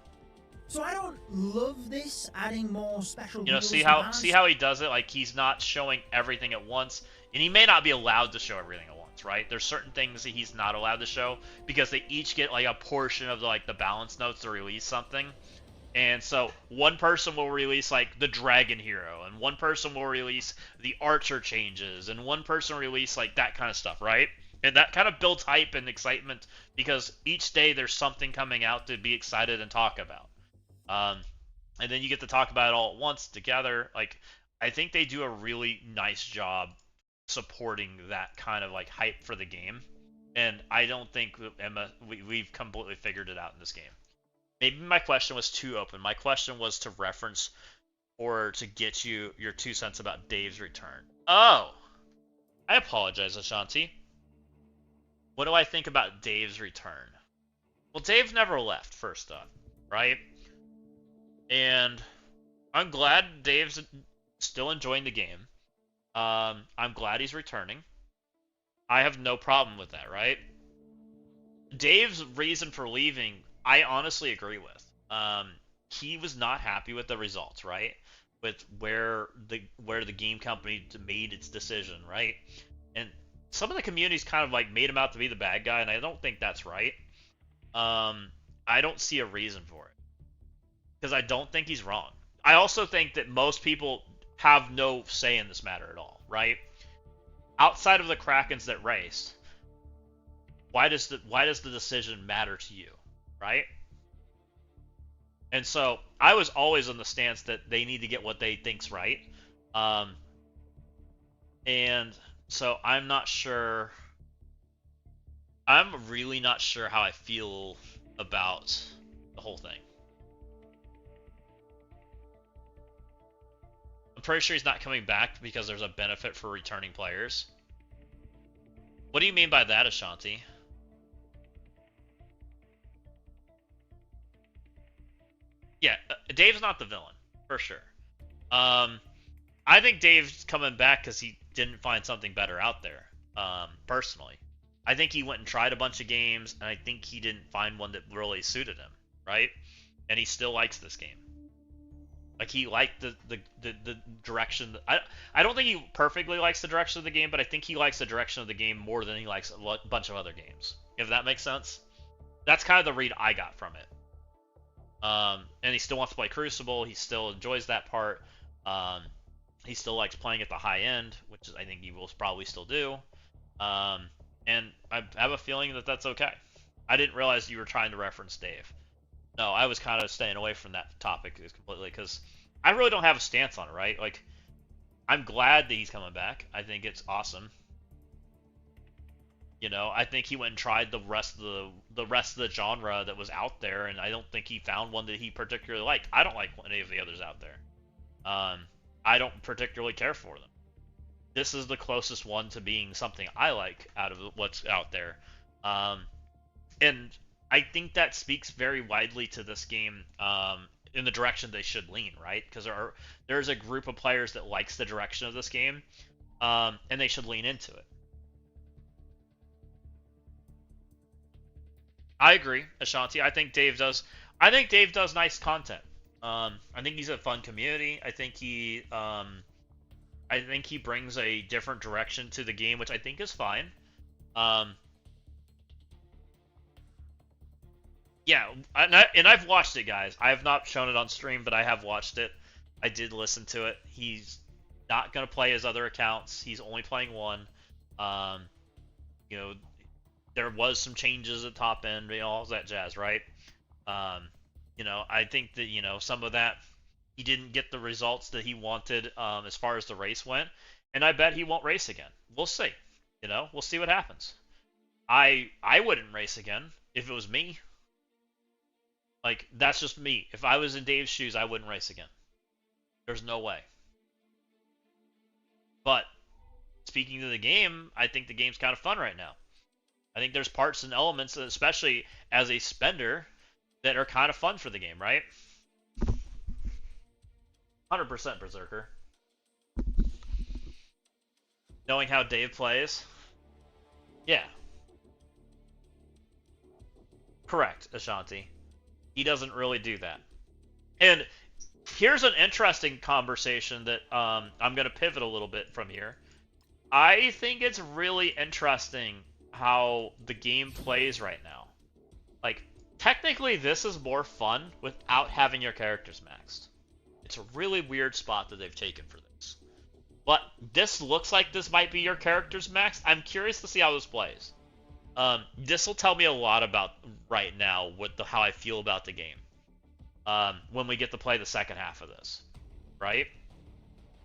So I don't love this adding more special. See how he does it. He's not showing everything at once, and he may not be allowed to show everything at once, right? There's certain things that he's not allowed to show because they each get a portion of the balance notes to release something. And so one person will release the dragon hero, and one person will release the archer changes, and one person will release that kind of stuff, right? And that kind of builds hype and excitement because each day there's something coming out to be excited and talk about. And then you get to talk about it all at once together. I think they do a really nice job supporting that kind of hype for the game. And I don't think we've completely figured it out in this game. Maybe my question was too open. My question was to reference or to get you your 2 cents about Dave's return. Oh, I apologize, Ashanti. What do I think about Dave's return? Well, Dave never left, first up, right? And I'm glad Dave's still enjoying the game. I'm glad he's returning. I have no problem with that, right? Dave's reason for leaving, I honestly agree with. He was not happy with the results, right? With where the game company made its decision, right? And some of the communities kind of like made him out to be the bad guy, and I don't think that's right. I don't see a reason for it because I don't think he's wrong. I also think that most people have no say in this matter at all, right? Outside of the Krakens that raced, why does the decision matter to you, right? And so I was always on the stance that they need to get what they think's right, and so I'm not sure. I'm really not sure how I feel about the whole thing. I'm pretty sure he's not coming back because there's a benefit for returning players. What do you mean by that, Ashanti? Yeah, Dave's not the villain, for sure. I think Dave's coming back because he didn't find something better out there, personally. I think he went and tried a bunch of games, and I think he didn't find one that really suited him, right? And he still likes this game. Like, he liked the direction. I don't think he perfectly likes the direction of the game, but I think he likes the direction of the game more than he likes a bunch of other games. If that makes sense? That's kind of the read I got from it. And he still wants to play Crucible. He still enjoys that part. He still likes playing at the high end, which I think he will probably still do. And I have a feeling that that's okay. I didn't realize you were trying to reference Dave. No, I was kind of staying away from that topic completely because I really don't have a stance on it, right? Like, I'm glad that he's coming back. I think it's awesome. You know, I think he went and tried the rest of the genre that was out there, and I don't think he found one that he particularly liked. I don't like any of the others out there. I don't particularly care for them. This is the closest one to being something I like out of what's out there. And I think that speaks very widely to this game in the direction they should lean, right? Because there's a group of players that likes the direction of this game, and they should lean into it. I agree, Ashanti. I think Dave does nice content. I think he's a fun community. I think he brings a different direction to the game, which I think is fine. Yeah, and I've watched it, guys. I have not shown it on stream, but I have watched it. I did listen to it. He's not going to play his other accounts. He's only playing one. You know, there was some changes at top end, you know, all that jazz, right? You know, I think that, you know, some of that, he didn't get the results that he wanted as far as the race went, and I bet he won't race again. We'll see. You know, we'll see what happens. I wouldn't race again if it was me. Like, that's just me. If I was in Dave's shoes, I wouldn't race again. There's no way. But speaking of the game, I think the game's kind of fun right now. I think there's parts and elements, especially as a spender, that are kind of fun for the game, right? 100% Berserker. Knowing how Dave plays. Yeah. Correct, Ashanti. He doesn't really do that. And here's an interesting conversation that I'm going to pivot a little bit from here. I think it's really interesting how the game plays right now. Like, technically this is more fun without having your characters maxed. It's a really weird spot that they've taken for this. But this looks like this might be your characters maxed. I'm curious to see how this plays. This will tell me a lot about right now how I feel about the game when we get to play the second half of this, right?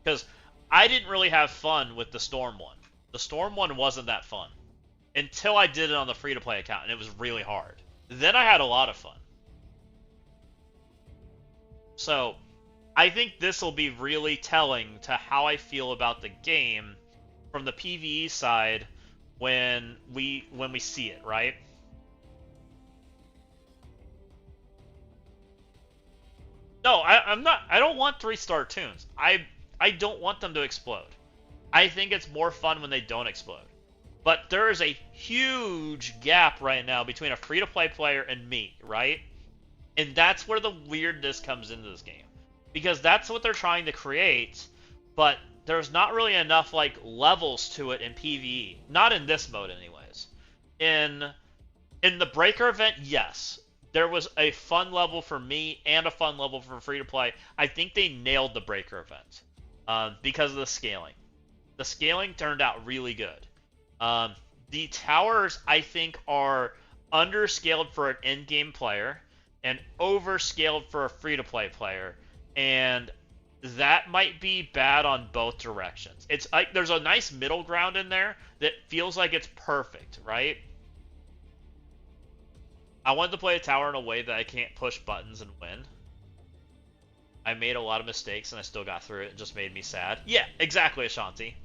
Because I didn't really have fun with the Storm one. The Storm one wasn't that fun until I did it on the free-to-play account, and it was really hard. Then I had a lot of fun. So I think this will be really telling to how I feel about the game from the PvE side when we see it, right? No, I'm not. I don't want 3-star tunes. I don't want them to explode. I think it's more fun when they don't explode. But there is a huge gap right now between a free-to-play player and me, right? And that's where the weirdness comes into this game. Because that's what they're trying to create, but there's not really enough like levels to it in PvE. Not in this mode anyways. In the Breaker event, yes. There was a fun level for me and a fun level for free-to-play. I think they nailed the Breaker event because of the scaling. The scaling turned out really good. The towers, I think, are underscaled for an in-game player and overscaled for a free-to-play player. And that might be bad on both directions. It's like there's a nice middle ground in there that feels like it's perfect, right? I wanted to play a tower in a way that I can't push buttons and win. I made a lot of mistakes and I still got through it. It just made me sad. Yeah, exactly, Ashanti.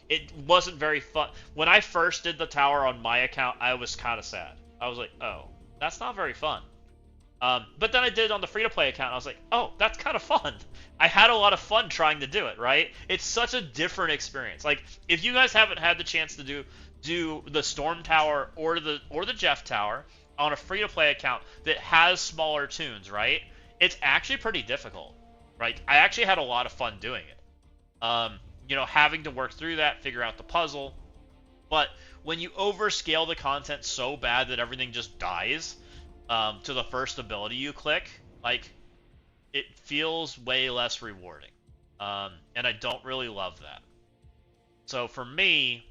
It wasn't very fun. When I first did the tower on my account, I was kind of sad. I was like, oh, that's not very fun. But then I did it on the free-to-play account, and I was like, oh, that's kind of fun. I had a lot of fun trying to do it, right? It's such a different experience. Like, if you guys haven't had the chance to do the Storm Tower or the Jeff Tower on a free-to-play account that has smaller tunes, right? It's actually pretty difficult, right? I actually had a lot of fun doing it. Having to work through that, figure out the puzzle. But when you overscale the content so bad that everything just dies to the first ability you click, like, it feels way less rewarding. And I don't really love that. So for me,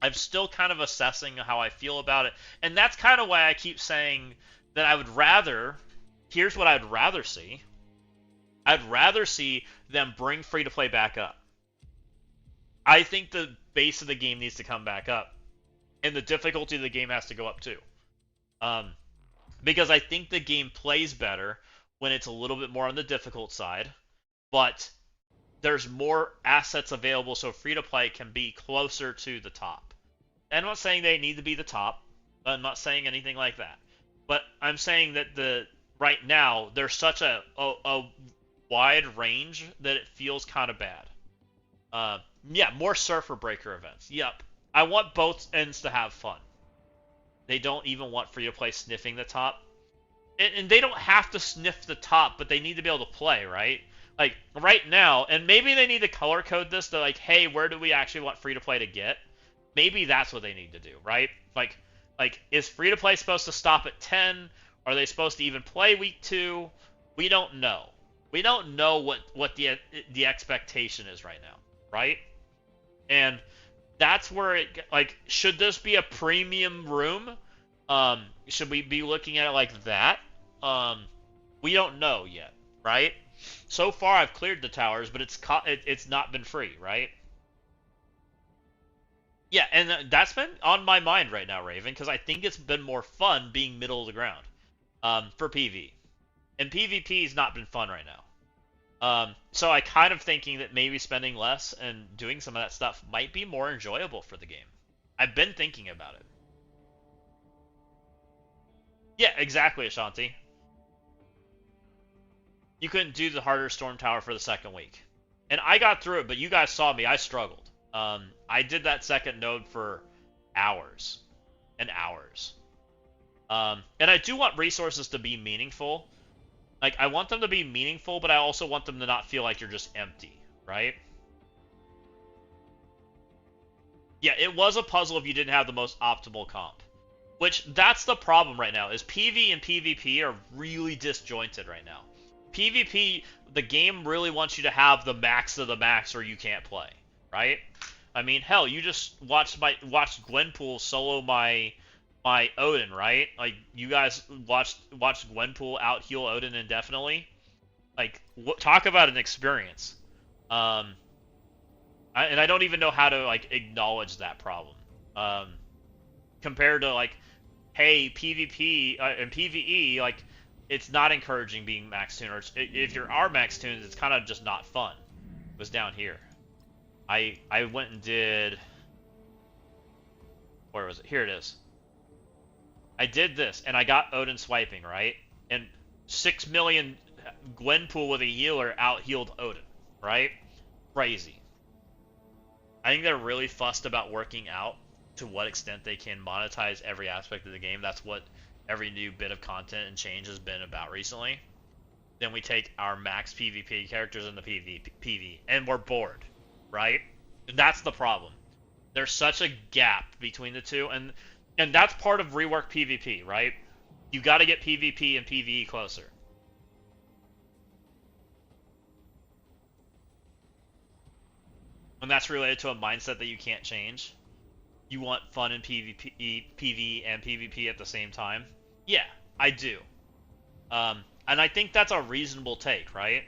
I'm still kind of assessing how I feel about it. And that's kind of why I keep saying that I would rather, here's what I'd rather see. I'd rather see them bring free-to-play back up. I think the base of the game needs to come back up. And the difficulty of the game has to go up too. Because I think the game plays better when it's a little bit more on the difficult side. But there's more assets available so free-to-play can be closer to the top. And I'm not saying they need to be the top. I'm not saying anything like that. But I'm saying that right now, there's such a wide range that it feels kind of bad. Yeah, more Surfer Breaker events. Yep. I want both ends to have fun. They don't even want free-to-play sniffing the top. And they don't have to sniff the top, but they need to be able to play, right? Like, right now, and maybe they need to color code this to, like, hey, where do we actually want free-to-play to get? Maybe that's what they need to do, right? Like is free-to-play supposed to stop at 10? Are they supposed to even play week 2? We don't know. We don't know what the expectation is right now, right? And that's where it, like, should this be a premium room? Should we be looking at it like that? We don't know yet, right? So far, I've cleared the towers, but it's not been free, right? Yeah, and that's been on my mind right now, Raven, because I think it's been more fun being middle of the ground for PV. And PvP's not been fun right now. So I kind of thinking that maybe spending less and doing some of that stuff might be more enjoyable for the game. I've been thinking about it. Yeah, exactly, Ashanti. You couldn't do the harder Storm Tower for the second week. And I got through it, but you guys saw me. I struggled. I did that second node for hours and hours. And I do want resources to be meaningful. Like, I want them to be meaningful, but I also want them to not feel like you're just empty, right? Yeah, it was a puzzle if you didn't have the most optimal comp. Which, that's the problem right now, is PV and PvP are really disjointed right now. PvP, the game really wants you to have the max of the max or you can't play, right? I mean, hell, you just watched Gwenpool solo my Odin, right? Like, you guys watched Gwenpool out heal Odin indefinitely. Like, talk about an experience. And I don't even know how to, like, acknowledge that problem. Compared to, like, hey, PvP and PvE, like, it's not encouraging being max tuned. If you are max tuned, it's kind of just not fun. It was down here. I went and did. Where was it? Here it is. I did this, and I got Odin swiping, right? And 6 million Gwenpool with a healer out-healed Odin, right? Crazy. I think they're really fussed about working out to what extent they can monetize every aspect of the game. That's what every new bit of content and change has been about recently. Then we take our max PvP characters into PvP, and we're bored, right? And that's the problem. There's such a gap between the two, and that's part of rework PvP, right? You got to get PvP and PvE closer. And that's related to a mindset that you can't change. You want fun in PvP, PvE, and PvP at the same time? Yeah, I do. And I think that's a reasonable take, right?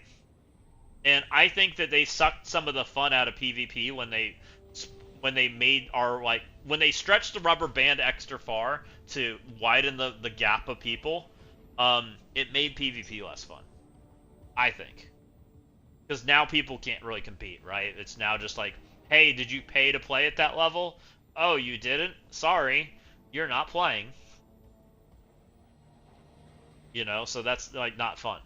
And I think that they sucked some of the fun out of PvP when they stretched the rubber band extra far to widen the gap of people. It made PvP less fun, I think. Because now people can't really compete, right? It's now just like, hey, did you pay to play at that level? Oh, you didn't? Sorry, you're not playing. You know, so that's like not fun.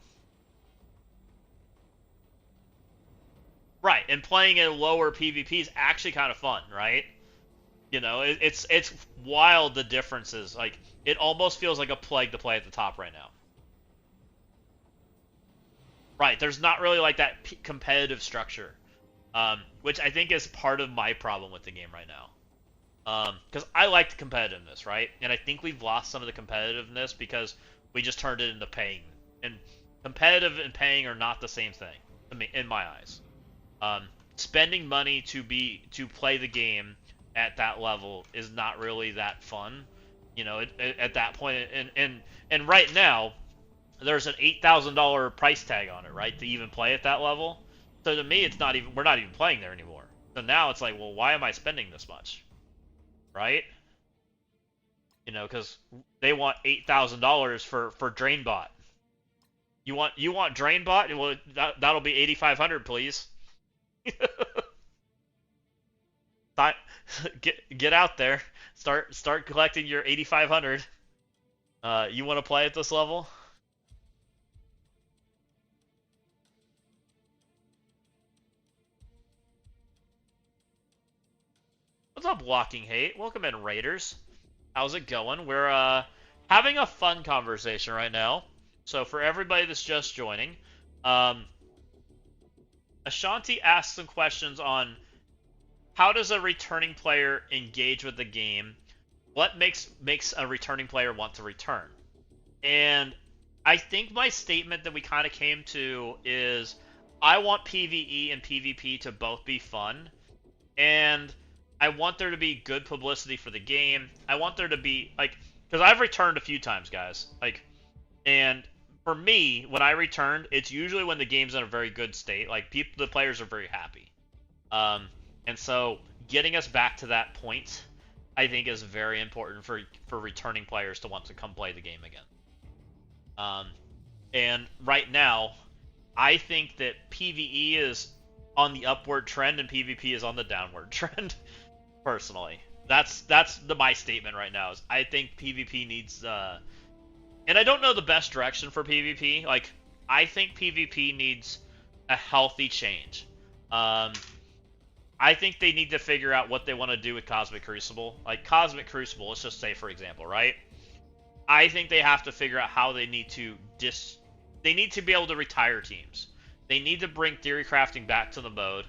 Right, and playing at lower PvP is actually kind of fun, right? You know, it's wild the differences. Like, it almost feels like a plague to play at the top right now. Right, there's not really like that competitive structure, which I think is part of my problem with the game right now. Because I like the competitiveness, right? And I think we've lost some of the competitiveness because we just turned it into paying. And competitive and paying are not the same thing, in my eyes. Spending money to play the game at that level is not really that fun, you know. At that point, and right now, there's an $8,000 price tag on it, right, to even play at that level. So to me, we're not even playing there anymore. So now it's like, well, why am I spending this much, right? You know, because they want $8,000 for Drainbot. You want Drainbot? Well, that'll be $8,500, please. Get out there. Start collecting your 8,500. You want to play at this level? What's up, Walking Hate? Welcome in, Raiders. How's it going? We're having a fun conversation right now. So for everybody that's just joining, Ashanti asked some questions on how does a returning player engage with the game? What makes a returning player want to return? And I think my statement that we kind of came to is I want PvE and PvP to both be fun, and I want there to be good publicity for the game. I want there to be, like, because I've returned a few times, guys, like, and for me, when I returned, it's usually when the game's in a very good state. Like, the players are very happy. And so getting us back to that point, I think, is very important for returning players to want to come play the game again. And right now, I think that PvE is on the upward trend and PvP is on the downward trend. Personally, that's my statement right now. Is I think PvP needs and I don't know the best direction for PvP. Like, I think PvP needs a healthy change. I think they need to figure out what they want to do with Cosmic Crucible. Like, Cosmic Crucible, let's just say, for example, right? I think they have to figure out how they need to they need to be able to retire teams. They need to bring theory crafting back to the mode.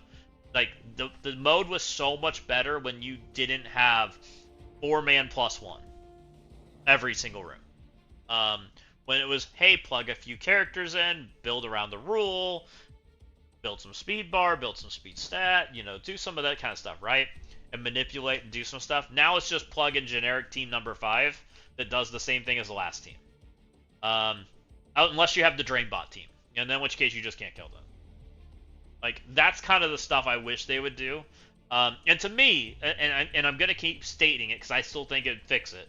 Like, the mode was so much better when you didn't have 4-man +1 every single room. When it was, hey, plug a few characters in, build around the rule, build some speed bar, build some speed stat, you know, do some of that kind of stuff, right? And manipulate and do some stuff. Now it's just plug in generic team number 5 that does the same thing as the last team. Unless you have the Drainbot team, and then in which case you just can't kill them. Like, that's kind of the stuff I wish they would do. And to me, and I'm going to keep stating it because I still think it'd fix it,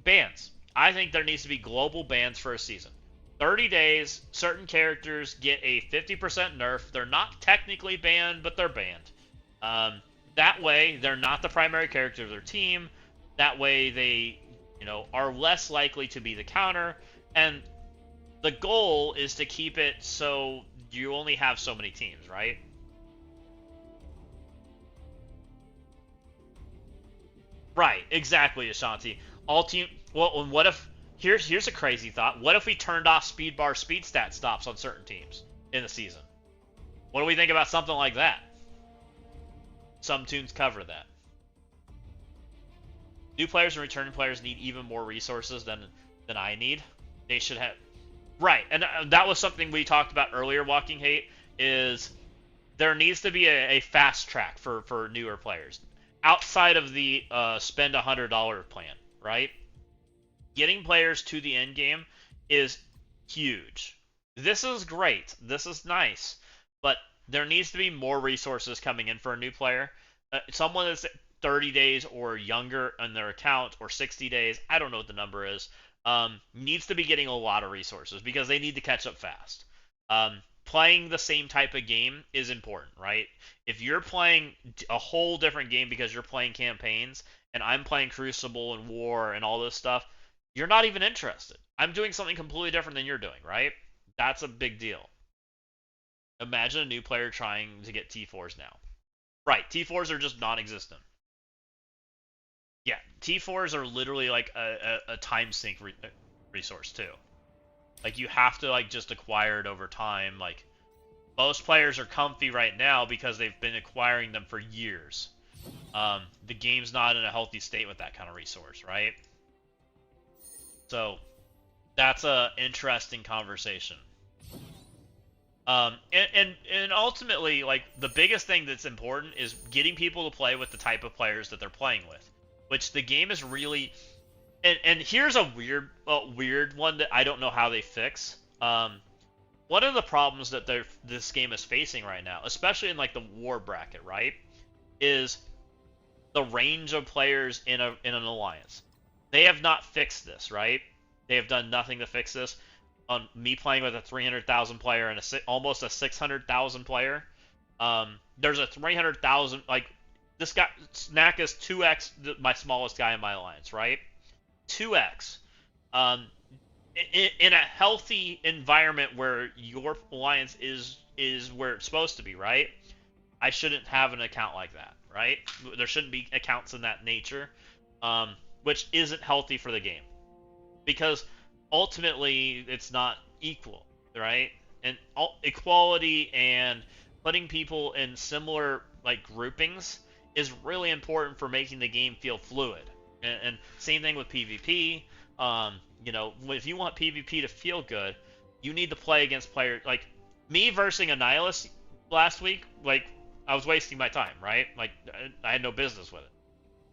bans. I think there needs to be global bans for a season. 30 days, certain characters get a 50% nerf. They're not technically banned, but they're banned. That way, they're not the primary character of their team. That way, they, are less likely to be the counter. And the goal is to keep it so you only have so many teams, right? Right, exactly, Ashanti. All team. Well, what if? Here's a crazy thought. What if we turned off speed bar speed stat stops on certain teams in the season? What do we think about something like that? Some tunes cover that. New players and returning players need even more resources than I need. They should have. Right, and that was something we talked about earlier. Walking Hate is there needs to be a fast track for newer players outside of the spend $100 plan, right? Getting players to the end game is huge. This is great. This is nice, but there needs to be more resources coming in for a new player. Someone that's 30 days or younger on their account, or 60 days, I don't know what the number is, needs to be getting a lot of resources because they need to catch up fast. Playing the same type of game is important, right? If you're playing a whole different game because you're playing campaigns, and I'm playing Crucible and War and all this stuff, you're not even interested. I'm doing something completely different than you're doing, right? That's a big deal. Imagine a new player trying to get T4s now. Right, T4s are just non-existent. Yeah, T4s are literally like a time sink resource too. Like you have to like just acquire it over time. Like most players are comfy right now because they've been acquiring them for years. The game's not in a healthy state with that kind of resource, right? So that's a interesting conversation. And ultimately, like the biggest thing that's important is getting people to play with the type of players that they're playing with, which the game is really. And here's a weird one that I don't know how they fix. One of the problems that this game is facing right now, especially in like the war bracket, right, is the range of players in an alliance. They have not fixed this, right? They have done nothing to fix this. On me playing with a 300,000 player and almost a 600,000 player, there's a 300,000, like this guy Snack is 2x my smallest guy in my alliance, right? 2x. In a healthy environment where your alliance is where it's supposed to be, right? I shouldn't have an account like that, right? There shouldn't be accounts in that nature, which isn't healthy for the game, because ultimately it's not equal, right? And equality and putting people in similar like groupings is really important for making the game feel fluid. And same thing with PvP. If you want PvP to feel good, you need to play against players like me versus a Nihilist last week. Like I was wasting my time, right? Like I had no business with it.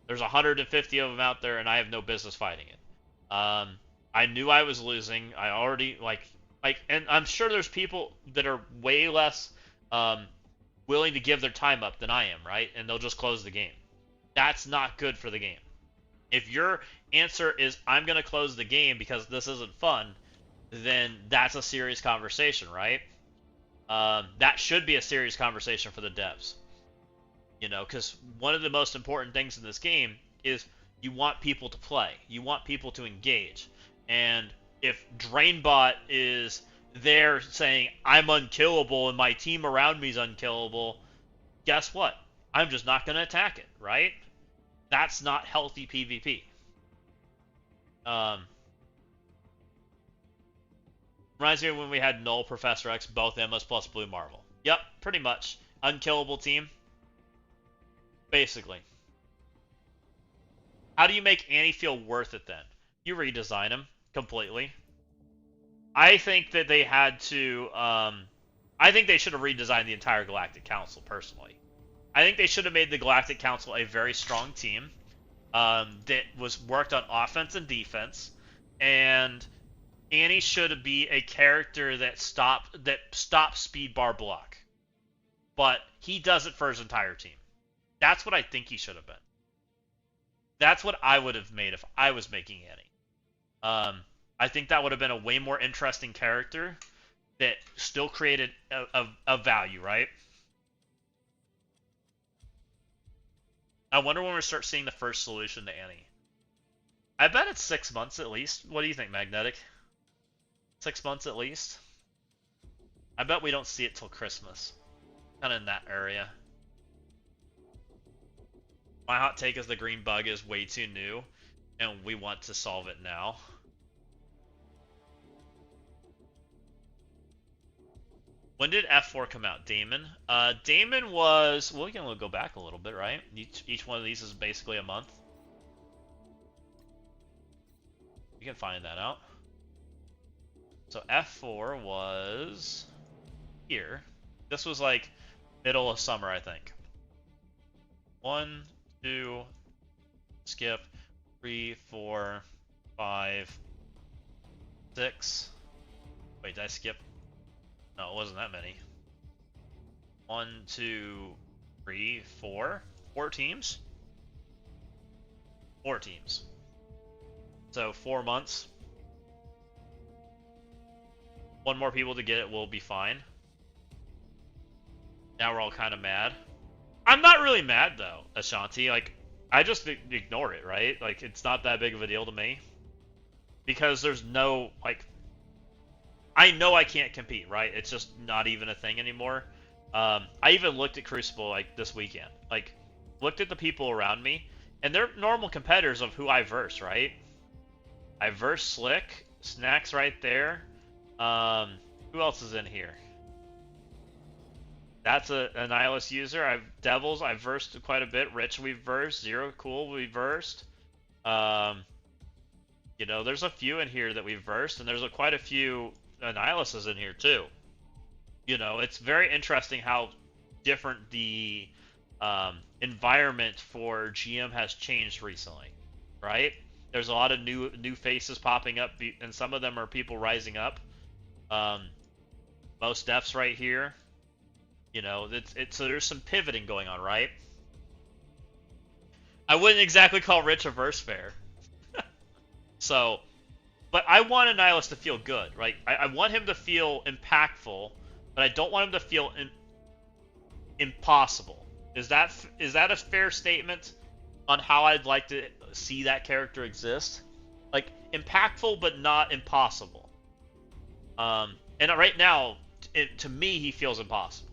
There's 150 of them out there, and I have no business fighting it. I knew I was losing. I already and I'm sure there's people that are way less willing to give their time up than I am, right? And they'll just close the game. That's not good for the game. If your answer is I'm going to close the game because this isn't fun, then that's a serious conversation, right? That should be a serious conversation for the devs. Because one of the most important things in this game is you want people to play. You want people to engage. And if Drainbot is there saying, I'm unkillable and my team around me is unkillable, guess what? I'm just not going to attack it, right? That's not healthy PvP. Reminds me of when we had Null, Professor X, both Emmas plus Blue Marvel. Yep, pretty much. Unkillable team. Basically. How do you make Annie feel worth it then? You redesign him completely. I think that they had to. I think they should have redesigned the entire Galactic Council, personally. I think they should have made the Galactic Council a very strong team that was worked on offense and defense, and Annie should be a character that stops speed bar block, but he does it for his entire team. That's what I think he should have been. That's what I would have made if I was making Annie. I think that would have been a way more interesting character that still created a value, right? I wonder when we start seeing the first solution to Annie. I bet it's 6 months at least. What do you think, Magnetic? 6 months at least? I bet we don't see it till Christmas. Kind of in that area. My hot take is the green bug is way too new, and we want to solve it now. When did F4 come out? Damon? Damon was... Well, we can go back a little bit, right? Each one of these is basically a month. You can find that out. So F4 was... here. This was like middle of summer, I think. 1, 2, skip, 3, 4, 5, 6. Wait, did I skip? No, it wasn't that many. 1, 2, 3, 4. 4 teams? 4 teams. So 4 months. 1 more people to get it will be fine. Now we're all kind of mad. I'm not really mad though, Ashanti. Like, I just ignore it, right? Like, it's not that big of a deal to me. Because there's no, like... I know I can't compete, right? It's just not even a thing anymore. I even looked at Crucible, like, this weekend. Like, looked at the people around me, and they're normal competitors of who I verse, right? I verse Slick, Snacks right there. Who else is in here? That's a Nihilist user. Devils, I've versed quite a bit. Rich, we've versed. Zero, cool, we've versed. You know, there's a few in here that we've versed, and there's quite a few Nihilists in here too. You know, it's very interesting how different the environment for GM has changed recently, right? There's a lot of new faces popping up, and some of them are people rising up. Most deaths right here. You know, so there's some pivoting going on, right? I wouldn't exactly call Rich a verse fair. So, but I want a Nihilist to feel good, right? I want him to feel impactful, but I don't want him to feel impossible. Is that a fair statement on how I'd like to see that character exist? Like, impactful, but not impossible. And right now, to me, he feels impossible.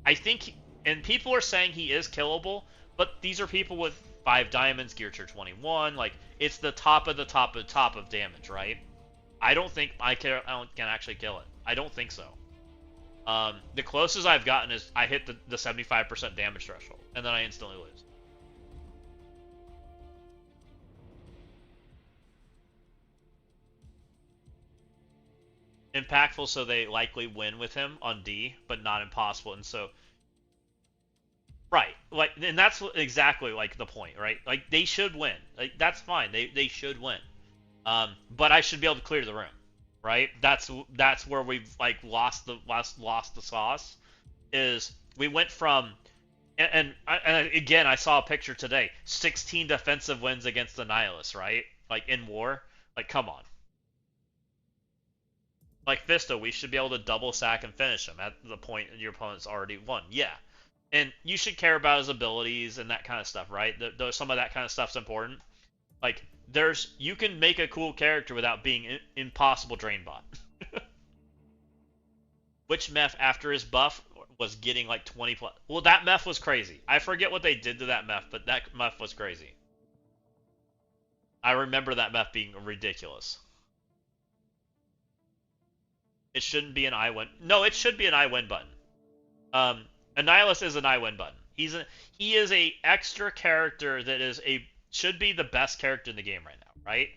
I think, and people are saying he is killable, but these are people with 5 diamonds, gear tier 21. Like, it's the top of the top of the top of damage, right? I don't think I can actually kill it. I don't think so. The closest I've gotten is I hit the 75% damage threshold, and then I instantly lose. Impactful, so they likely win with him on D, but not impossible, and so... Right, like, and that's exactly, like, the point, right? Like, they should win. Like, that's fine. They should win. But I should be able to clear the room, right? That's where we've, like, lost the sauce. Is we went from, and again, I saw a picture today. 16 defensive wins against the Nihilists, right? Like, in war. Like, come on. Like Fisto, we should be able to double sack and finish him at the point your opponent's already won. Yeah. And you should care about his abilities and that kind of stuff, right? Some of that kind of stuff's important. Like, you can make a cool character without being impossible drain bot. Which meth after his buff was getting like 20 plus? Well, that meth was crazy. I forget what they did to that meth, but that meth was crazy. I remember that meth being ridiculous. It shouldn't be an I win. No, it should be an I win button. Annihilus is an I win button. He is a extra character that should be the best character in the game right now, right?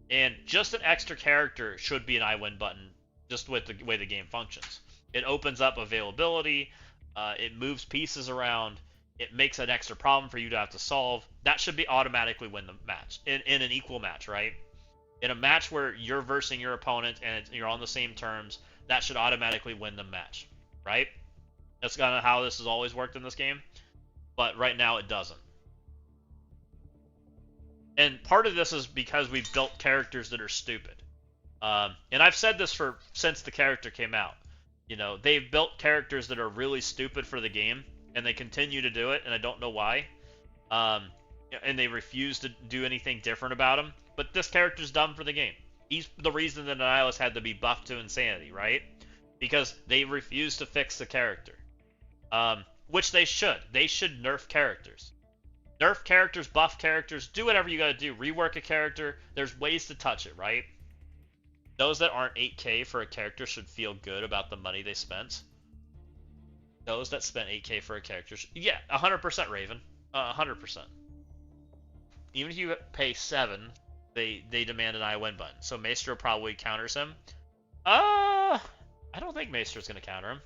And just an extra character should be an I win button, just with the way the game functions. It opens up availability. It moves pieces around. It makes an extra problem for you to have to solve. That should be automatically win the match in an equal match, right? In a match where you're versing your opponent and you're on the same terms, that should automatically win the match, right? That's kind of how this has always worked in this game, but right now it doesn't. And part of this is because we've built characters that are stupid. And I've said this since the character came out. You know, they've built characters that are really stupid for the game, and they continue to do it, and I don't know why. And they refuse to do anything different about him. But this character's dumb for the game. He's the reason that Nihilus had to be buffed to insanity, right? Because they refuse to fix the character. Which they should. They should nerf characters. Nerf characters, buff characters, do whatever you gotta do. Rework a character. There's ways to touch it, right? Those that aren't 8K for a character should feel good about the money they spent. Those that spent 8K for a character yeah, 100% Raven. 100%. Even if you pay 7, they demand an I win button. So Maestro probably counters him. I don't think Maestro's gonna counter him.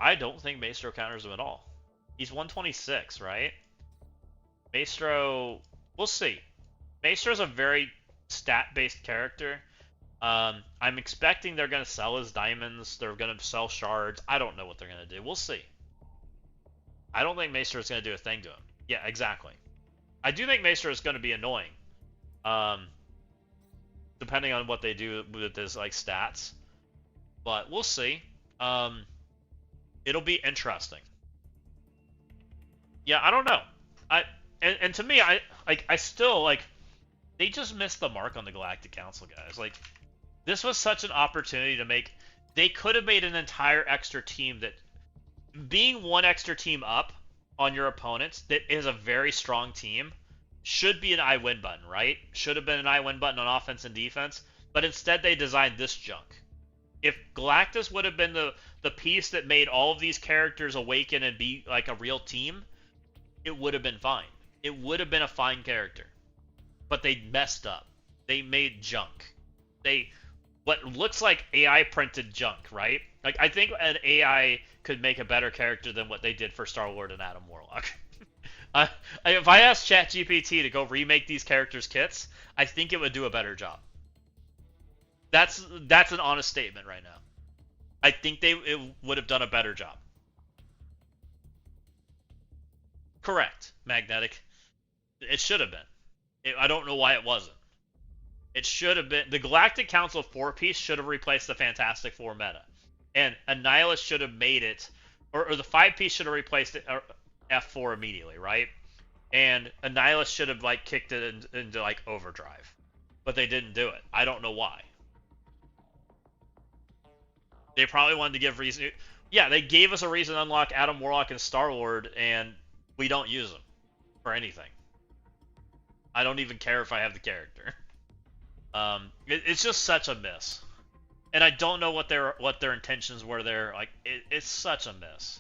I don't think Maestro counters him at all. He's 126, right? Maestro, we'll see. Maestro's a very stat-based character. I'm expecting they're going to sell his diamonds. They're going to sell shards. I don't know what they're going to do. We'll see. I don't think Maestro is going to do a thing to him. Yeah, exactly. I do think Maestro is going to be annoying. Depending on what they do with his like stats. But we'll see. It'll be interesting. Yeah, I don't know. And to me, I still like they just missed the mark on the Galactic Council, guys. Like, this was such an opportunity to make. They could have made an entire extra team that, being one extra team up on your opponents, that is a very strong team, should be an I win button, right? Should have been an I win button on offense and defense, but instead they designed this junk. If Galactus would have been the piece that made all of these characters awaken and be like a real team, it would have been fine. It would have been a fine character. But they messed up. They made junk. What looks like AI printed junk, right? Like, I think an AI could make a better character than what they did for Star-Lord and Adam Warlock. If I asked ChatGPT to go remake these characters' kits, I think it would do a better job. That's an honest statement right now. I think it would have done a better job. Correct, Magnetic. It should have been. I don't know why it wasn't. It should have been. The Galactic Council 4-piece should have replaced the Fantastic Four meta. And Annihilus should have made it, or the 5-piece should have replaced it, or F4 immediately, right? And Annihilus should have like kicked it into like overdrive. But they didn't do it. I don't know why. They probably wanted to give reason. Yeah, they gave us a reason to unlock Adam Warlock and Star-Lord, and we don't use them for anything. I don't even care if I have the character. It's just such a miss, and I don't know what their intentions were there. Like, it's such a miss.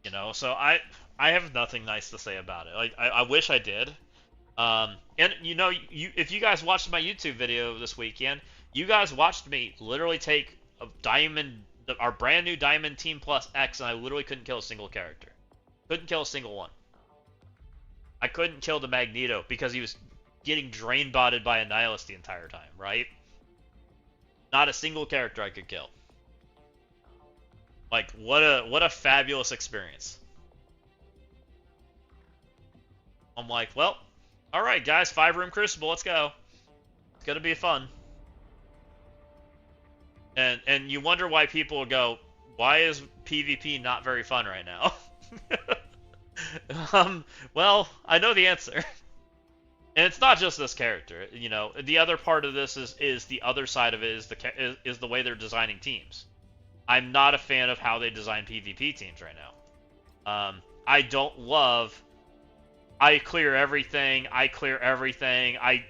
You know, so I have nothing nice to say about it. Like, I wish I did. And you know, if you guys watched my YouTube video this weekend, you guys watched me literally take a diamond, our brand new Diamond Team Plus X, and I literally couldn't kill a single character. Couldn't kill a single one. I couldn't kill the Magneto because he was getting drain botted by Annihilus the entire time, right? Not a single character I could kill. Like, what a fabulous experience. I'm like, well, alright guys, 5-room Crucible, let's go. It's gonna be fun. And you wonder why people go, why is PvP not very fun right now? Well, I know the answer. And it's not just this character, you know. The other part of this is the other side of it is the way they're designing teams. I'm not a fan of how they design PvP teams right now. I don't love. I clear everything. I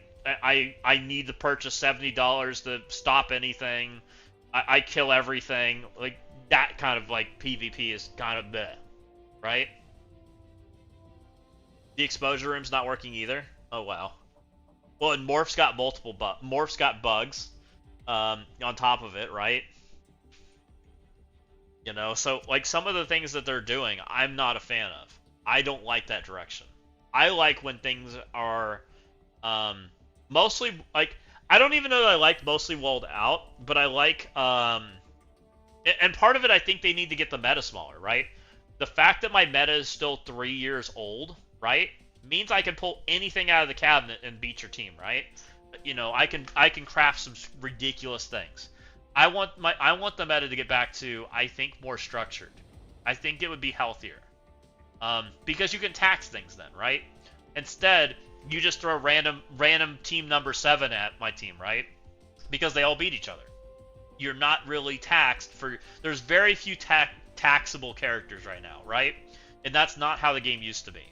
need to purchase $70 to stop anything. I kill everything. Like, that kind of like PvP is kind of bleh, right? The exposure room's not working either. Oh wow. Well, and Morph's got Morph's got bugs on top of it, right? You know, so like some of the things that they're doing, I'm not a fan of. I don't like that direction. I like when things are mostly like, I don't even know that I like mostly walled out, but I like and part of it I think they need to get the meta smaller, right? The fact that my meta is still 3 years old, right? means I can pull anything out of the cabinet and beat your team, right? You know, I can craft some ridiculous things. I want the meta to get back to, I think, more structured. I think it would be healthier. Because you can tax things then, right? Instead, you just throw random team number 7 at my team, right? Because they all beat each other. You're not really taxed for... There's very few taxable characters right now, right? And that's not how the game used to be.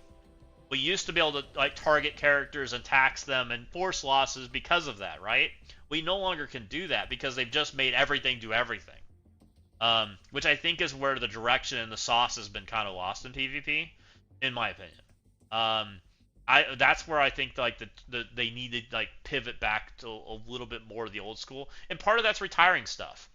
We used to be able to like target characters and tax them and force losses because of that, right? We no longer can do that because they've just made everything do everything. Which I think is where the direction and the sauce has been kind of lost in PvP, in my opinion. That's where I think like they need to like pivot back to a little bit more of the old school, and part of that's retiring stuff.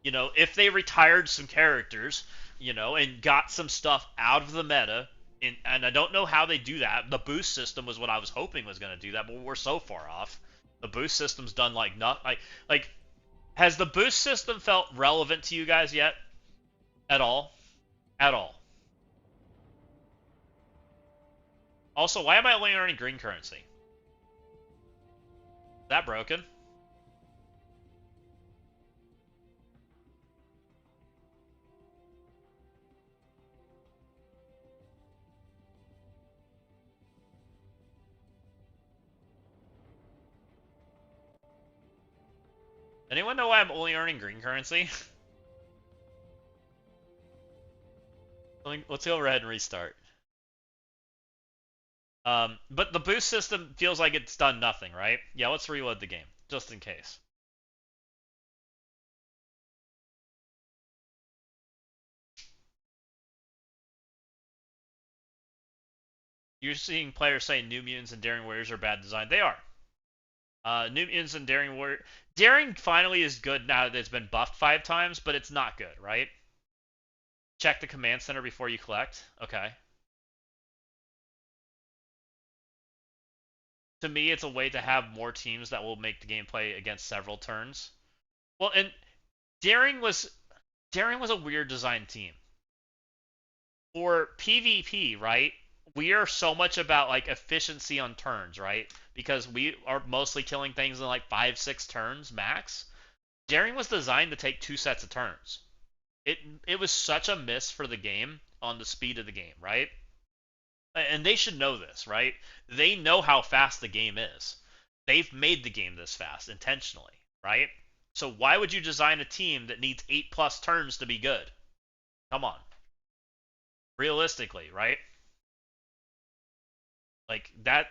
You know, if they retired some characters, you know, and got some stuff out of the meta, and I don't know how they do that. The boost system was what I was hoping was going to do that, but we're so far off. The boost system's done like not like. Has the boost system felt relevant to you guys yet? At all? At all. Also, why am I only earning green currency? Is that broken? Anyone know why I'm only earning green currency? Let's go ahead and restart. But the boost system feels like it's done nothing, right? Yeah, let's reload the game, just in case. You're seeing players saying New Mutants and Daring Warriors are bad design. They are. New Mutants and Daring Warrior... Daring finally is good now that it's been buffed 5 times, but it's not good, right? Check the command center before you collect. Okay. To me, it's a way to have more teams that will make the gameplay against several turns. Well, and Daring was a weird design team. For PvP, right? We are so much about like efficiency on turns, right? Because we are mostly killing things in like 5-6 turns max. Daring was designed to take 2 sets of turns. It was such a miss for the game on the speed of the game, right? And they should know this, right? They know how fast the game is. They've made the game this fast intentionally, right? So why would you design a team that needs 8+ turns to be good? Come on. Realistically, right? Like that,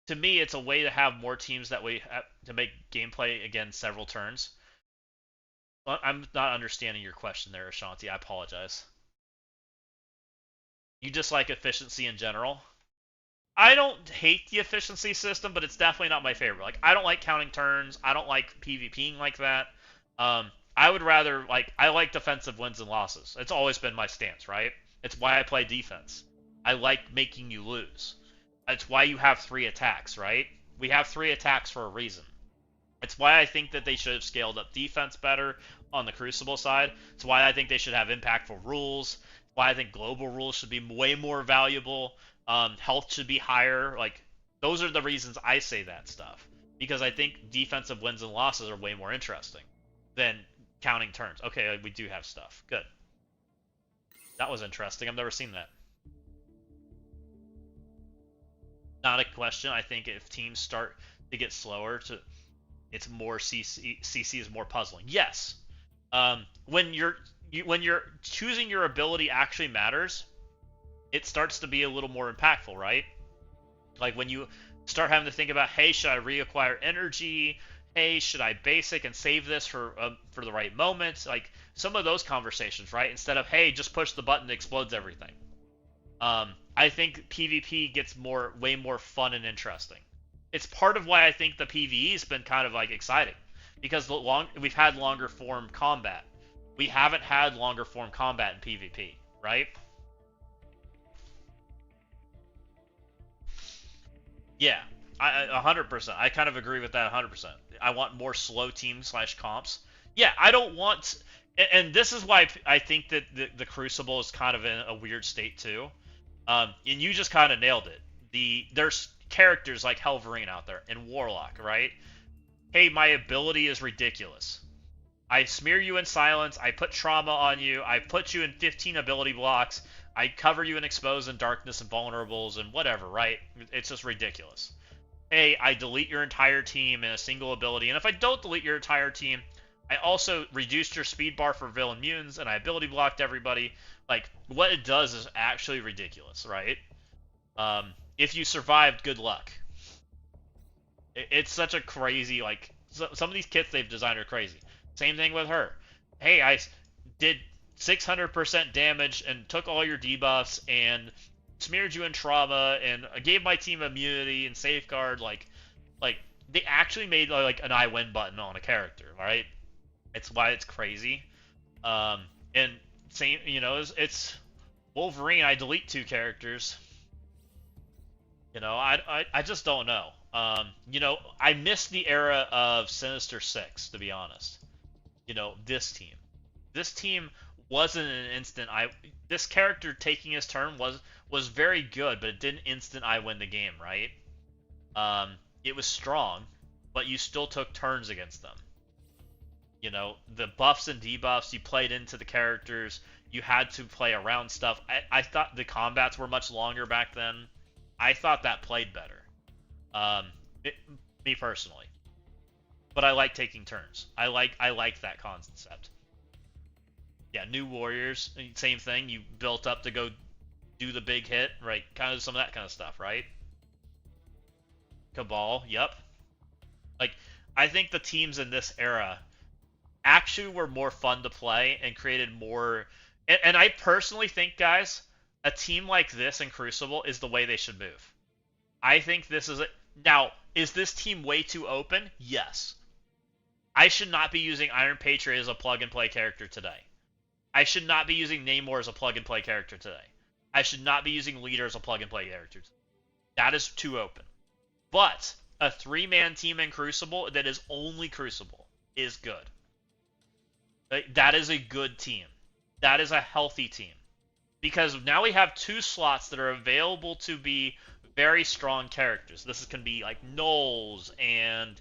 to me, it's a way to have more teams that way to make gameplay again several turns. I'm not understanding your question there, Ashanti. I apologize. You just like efficiency in general? I don't hate the efficiency system, but it's definitely not my favorite. Like, I don't like counting turns. I don't like PvPing like that. I would rather, like, I like defensive wins and losses. It's always been my stance, right? It's why I play defense. I like making you lose. It's why you have 3 attacks, right? We have 3 attacks for a reason. It's why I think that they should have scaled up defense better on the Crucible side. It's why I think they should have impactful rules. It's why I think global rules should be way more valuable. Health should be higher. Like, those are the reasons I say that stuff. Because I think defensive wins and losses are way more interesting than counting turns. Okay, we do have stuff. Good. That was interesting. I've never seen that. Not a question. I think if teams start to get slower, it's more CC is more puzzling. Yes. When you're choosing your ability actually matters, it starts to be a little more impactful, right? Like when you start having to think about, hey, should I reacquire energy? Hey, should I basic and save this for the right moment? Like some of those conversations, right? Instead of, hey, just push the button, it explodes everything. I think PvP gets way more fun and interesting. It's part of why I think the PvE has been kind of like exciting, because we've had longer form combat. We haven't had longer form combat in PvP, right? Yeah, 100%. I kind of agree with that 100%. I want more slow team / comps. Yeah, I don't want, and this is why I think that the Crucible is kind of in a weird state too. And you just kind of nailed it. There's characters like Helverine out there and Warlock, right? Hey, my ability is ridiculous. I smear you in silence, I put trauma on you, I put you in 15 ability blocks, I cover you in expose and darkness and vulnerables and whatever, right? It's just ridiculous. Hey, I delete your entire team in a single ability, and if I don't delete your entire team, I also reduced your speed bar for villain mutants, and I ability blocked everybody. Like, what it does is actually ridiculous, right? If you survived, good luck. It's such a crazy, like, some of these kits they've designed are crazy. Same thing with her. Hey, I did 600% damage and took all your debuffs and smeared you in trauma and gave my team immunity and safeguard. Like they actually made like an I win button on a character, right? It's why it's crazy. And same, it's Wolverine. I delete 2 characters. I just don't know. I miss the era of Sinister Six, to be honest. This team wasn't an instant this character taking his turn was very good, but it didn't instant I win the game, right? It was strong, but you still took turns against them. The buffs and debuffs, you played into the characters, you had to play around stuff. I thought the combats were much longer back then. I thought that played better. Me personally. But I like taking turns. I like that concept. Yeah, New Warriors, same thing. You built up to go do the big hit, right? Kind of some of that kind of stuff, right? Cabal, yep. Like, I think the teams in this era actually were more fun to play and created more... And I personally think, guys, a team like this in Crucible is the way they should move. I think this is... Now, is this team way too open? Yes. I should not be using Iron Patriot as a plug-and-play character today. I should not be using Namor as a plug-and-play character today. I should not be using Leader as a plug-and-play character today. That is too open. But a 3-man team in Crucible that is only Crucible is good. That is a good team. That is a healthy team. Because now we have 2 slots that are available to be very strong characters. This can be like Knowles and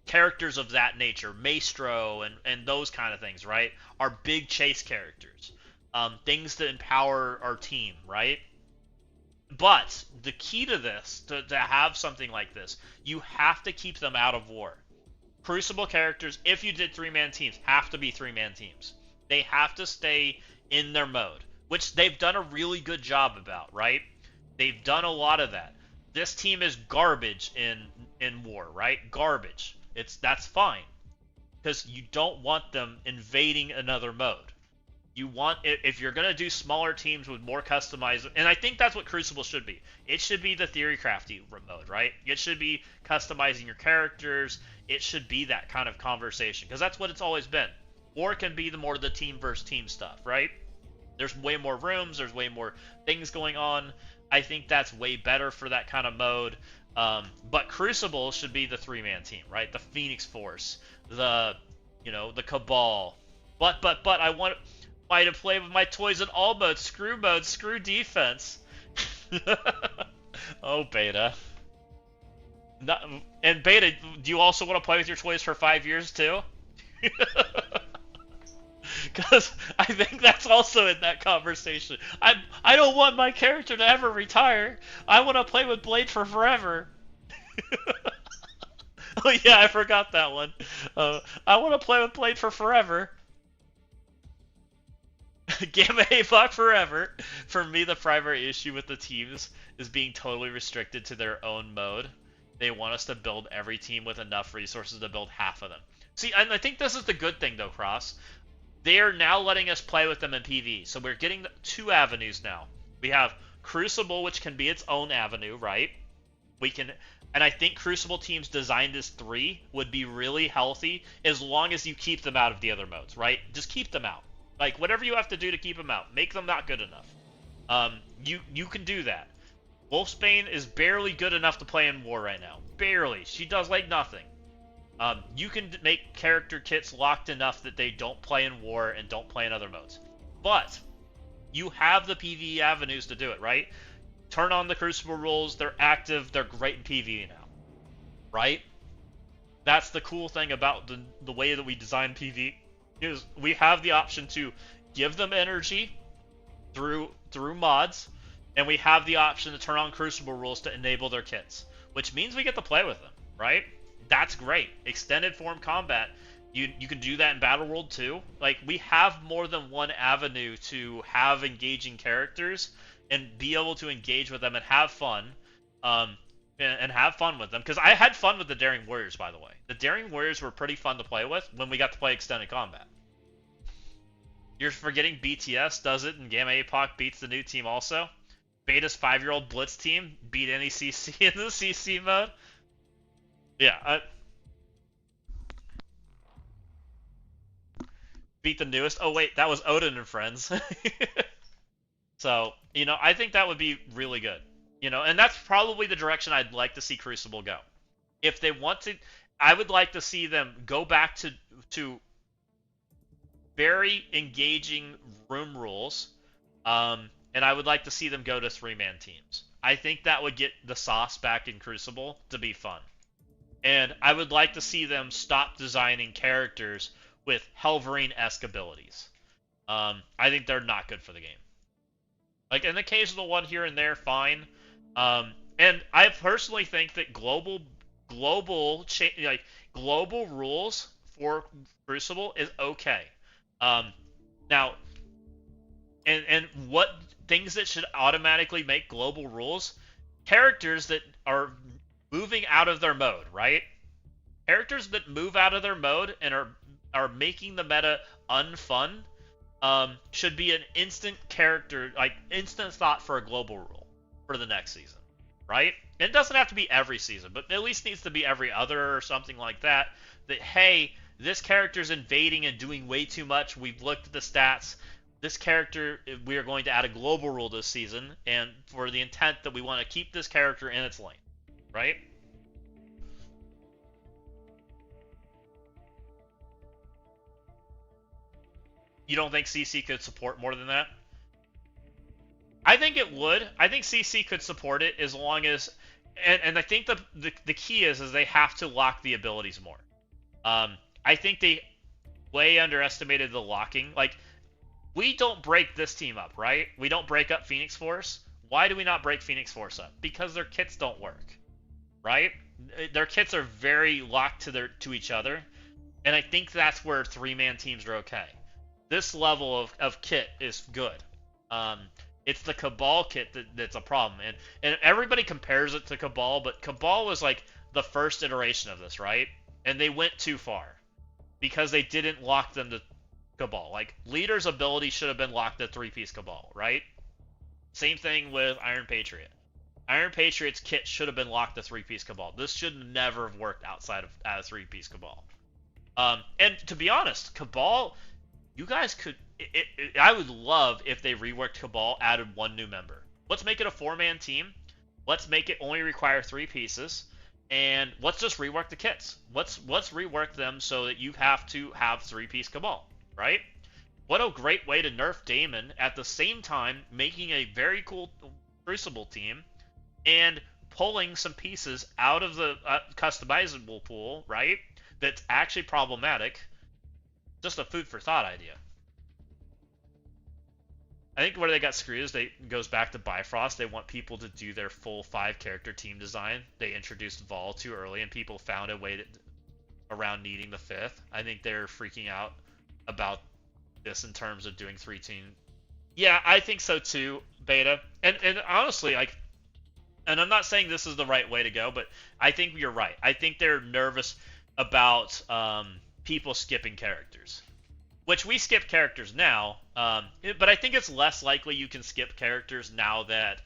characters of that nature, Maestro and those kind of things, right? Our big chase characters, things that empower our team, right? But the key to this, to have something like this, you have to keep them out of war. Crucible characters, if you did 3-man teams, have to be 3-man teams. They have to stay in their mode, which they've done a really good job about, right? They've done a lot of that. This team is garbage in war, right? Garbage. That's fine, because you don't want them invading another mode. You want, if you're gonna do smaller teams with more customized, and I think that's what Crucible should be. It should be the theory crafty mode, right? It should be customizing your characters. It should be that kind of conversation, because that's what it's always been. Or it can be the team versus team stuff, right? There's way more rooms. There's way more things going on. I think that's way better for that kind of mode. But Crucible should be the 3-man team, right? The Phoenix Force, the Cabal. But I want to play with my toys in all modes. Screw defense. Oh, Beta. And Beta, do you also want to play with your toys for 5 years too? Because I think that's also in that conversation. I don't want my character to ever retire. I want to play with Blade for forever. Oh yeah, I forgot that one. I want to play with Blade for forever. Gamma Havoc forever. For me, the primary issue with the teams is being totally restricted to their own mode. They want us to build every team with enough resources to build half of them. See, and I think this is the good thing though, Cross. They are now letting us play with them in PvE. So we're getting 2 avenues now. We have Crucible, which can be its own avenue, right? And I think Crucible teams designed as 3 would be really healthy as long as you keep them out of the other modes, right? Just keep them out. Like, whatever you have to do to keep them out. Make them not good enough. You can do that. Wolfsbane is barely good enough to play in War right now. Barely. She does, like, nothing. You can make character kits locked enough that they don't play in War and don't play in other modes. But You have the PvE avenues to do it, right? Turn on the Crucible rules. They're active. They're great in PvE now, right? That's the cool thing about the way that we design PvE, is we have the option to give them energy through mods, and we have the option to turn on Crucible rules to enable their kits, which means we get to play with them, right? That's great. Extended form combat, you can do that in Battle World too. Like, we have more than one avenue to have engaging characters and be able to engage with them and have fun, and have fun with them. Because I had fun with the Daring Warriors, by the way. The Daring Warriors were pretty fun to play with when we got to play extended combat. You're forgetting BTS does it, and Gamma APOC beats the new team also. Beta's 5-year-old Blitz team beat any CC in the CC mode. Yeah, beat the newest. Oh wait, that was Odin and friends. So, I think that would be really good. And that's probably the direction I'd like to see Crucible go. If they want to, I would like to see them go back to very engaging room rules, and I would like to see them go to 3-man teams. I think that would get the sauce back in Crucible to be fun. And I would like to see them stop designing characters with Helverine-esque abilities. I think they're not good for the game. Like, an occasional one here and there, fine. And I personally think that global rules for Crucible is okay. Now, and what things that should automatically make global rules? Characters that are moving out of their mode, right? Characters that move out of their mode and are making the meta unfun should be an instant thought for a global rule for the next season, right? And it doesn't have to be every season, but at least needs to be every other or something like that. That, hey, this character's invading and doing way too much. We've looked at the stats. This character, we are going to add a global rule this season, and for the intent that we want to keep this character in its lane, right? You don't think CC could support more than that? I think it would. I think CC could support it as long as, and I think the key is they have to lock the abilities more. I think they way underestimated the locking. Like, we don't break this team up, right? We don't break up Phoenix Force. Why do we not break Phoenix Force up? Because their kits don't work, right? Their kits are very locked to each other, and I think that's where 3-man teams are okay. This level of kit is good. It's the Cabal kit that's a problem, and everybody compares it to Cabal, but Cabal was like the first iteration of this, right? And they went too far because they didn't lock them to Cabal. Like, Leader's ability should have been locked to 3-piece Cabal, right? Same thing with Iron Patriot. Iron Patriot's kit should have been locked to 3-piece Cabal. This should never have worked outside of 3-piece Cabal. And to be honest, Cabal, you guys could... I would love if they reworked Cabal, added one new member. Let's make it a 4-man team. Let's make it only require 3 pieces. And let's just rework the kits. Let's rework them so that you have to have 3-piece Cabal, right? What a great way to nerf Daemon at the same time making a very cool Crucible team and pulling some pieces out of the customizable pool, right? That's actually problematic. Just a food for thought idea. I think where they got screwed is goes back to Bifrost. They want people to do their full 5-character team design. They introduced Vol too early, and people found a way around needing the 5th. I think they're freaking out about this in terms of doing 3-team. Yeah, I think so too, Beta. And honestly, and I'm not saying this is the right way to go, but I think you're right. I think they're nervous about people skipping characters. Which we skip characters now, but I think it's less likely you can skip characters now that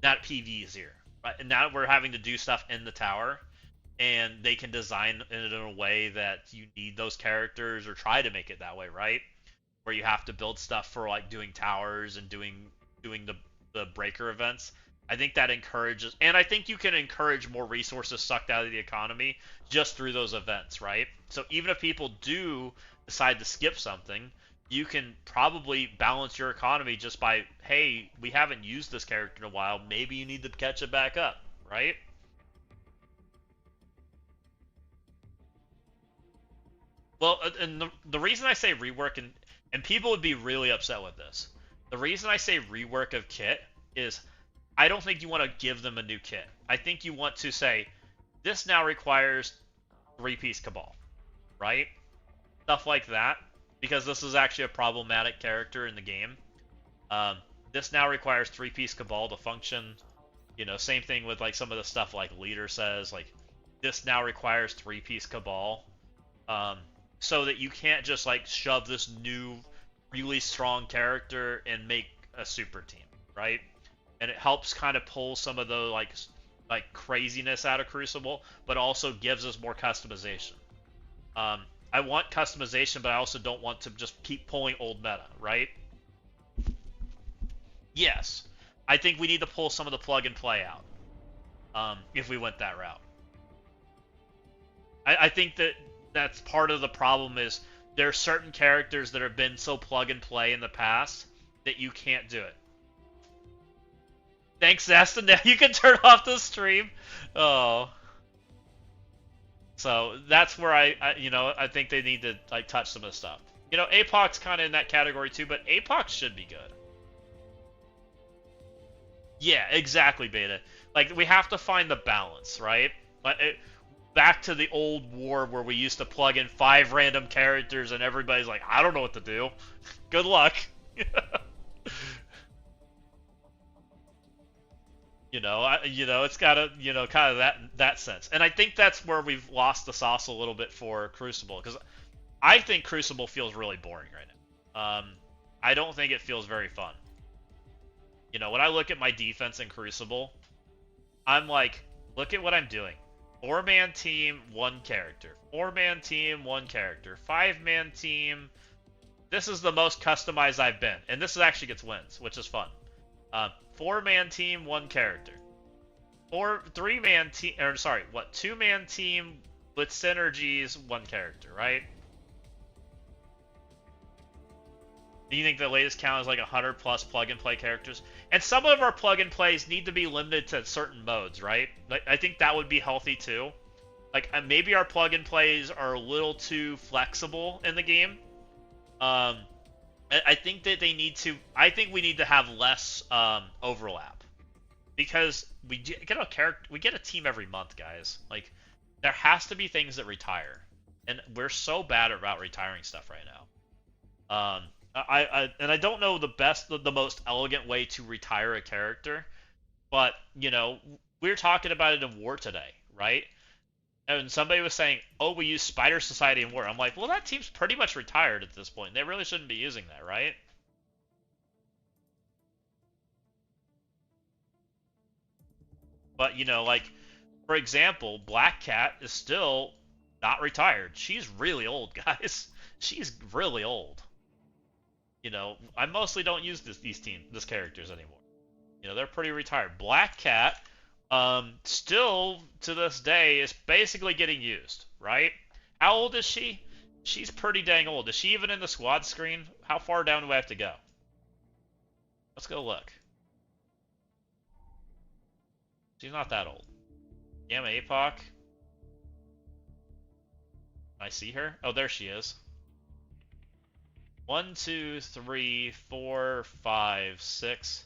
PV is here. Right? And now we're having to do stuff in the tower, and they can design it in a way that you need those characters, or try to make it that way, right? Where you have to build stuff for like doing towers and doing the breaker events. I think that encourages, and I think you can encourage more resources sucked out of the economy just through those events, right? So even if people do decide to skip something, you can probably balance your economy just by, hey, we haven't used this character in a while, maybe you need to catch it back up, right? Well, and the reason I say rework, and people would be really upset with this, the reason I say rework of kit is I don't think you want to give them a new kit. I think you want to say, this now requires 3-piece Cabal, right? Stuff like that, because this is actually a problematic character in the game. This now requires 3-piece Cabal to function. You know, same thing with like some of the stuff like Leader says, like this now requires 3-piece Cabal, so that you can't just like shove this new, really strong character and make a super team, right? And it helps kind of pull some of the like craziness out of Crucible, but also gives us more customization. I want customization, but I also don't want to just keep pulling old meta, right? Yes, I think we need to pull some of the plug and play out, if we went that route. I think that's part of the problem is there are certain characters that have been so plug and play in the past that you can't do it. Thanks, Aston. Now you can turn off the stream. Oh. So that's where I think they need to like touch some of the stuff. You know, Apoc's kind of in that category too, but Apoc should be good. Yeah, exactly, Beta. Like we have to find the balance, right? Back to the old war where we used to plug in 5 random characters and everybody's like, I don't know what to do. Good luck. It's gotta, kind of that sense. And I think that's where we've lost the sauce a little bit for Crucible, because I think Crucible feels really boring right now. I don't think it feels very fun. You know, when I look at my defense in Crucible, I'm like, look at what I'm doing. 4-man team, 1 character. 4-man team, 1 character. 5-man team. This is the most customized I've been. And this actually gets wins, which is fun. 4-man team, 1 character. 2-man team with synergies, 1 character, right? Do you think the latest count is like 100 plus plug and play characters? And some of our plug and plays need to be limited to certain modes, right? Like, I think that would be healthy too. Like maybe our plug and plays are a little too flexible in the game. I think that they need to. I think we need to have less overlap, because we get a team every month, guys. Like there has to be things that retire, and we're so bad about retiring stuff right now. I don't know the most elegant way to retire a character, but we were talking about it in War today, right? And somebody was saying, oh, we use Spider Society in War. I'm like, well, that team's pretty much retired at this point. They really shouldn't be using that, right? But, like, for example, Black Cat is still not retired. She's really old, guys. She's really old. I mostly don't use these characters anymore. They're pretty retired. Black Cat, still to this day is basically getting used, right? How old is she? She's pretty dang old. Is she even in the squad screen? How far down do I have to go? Let's go look. She's not that old. Gamma Apoc. I see her? Oh, there she is. 1, 2, 3, 4, 5, 6,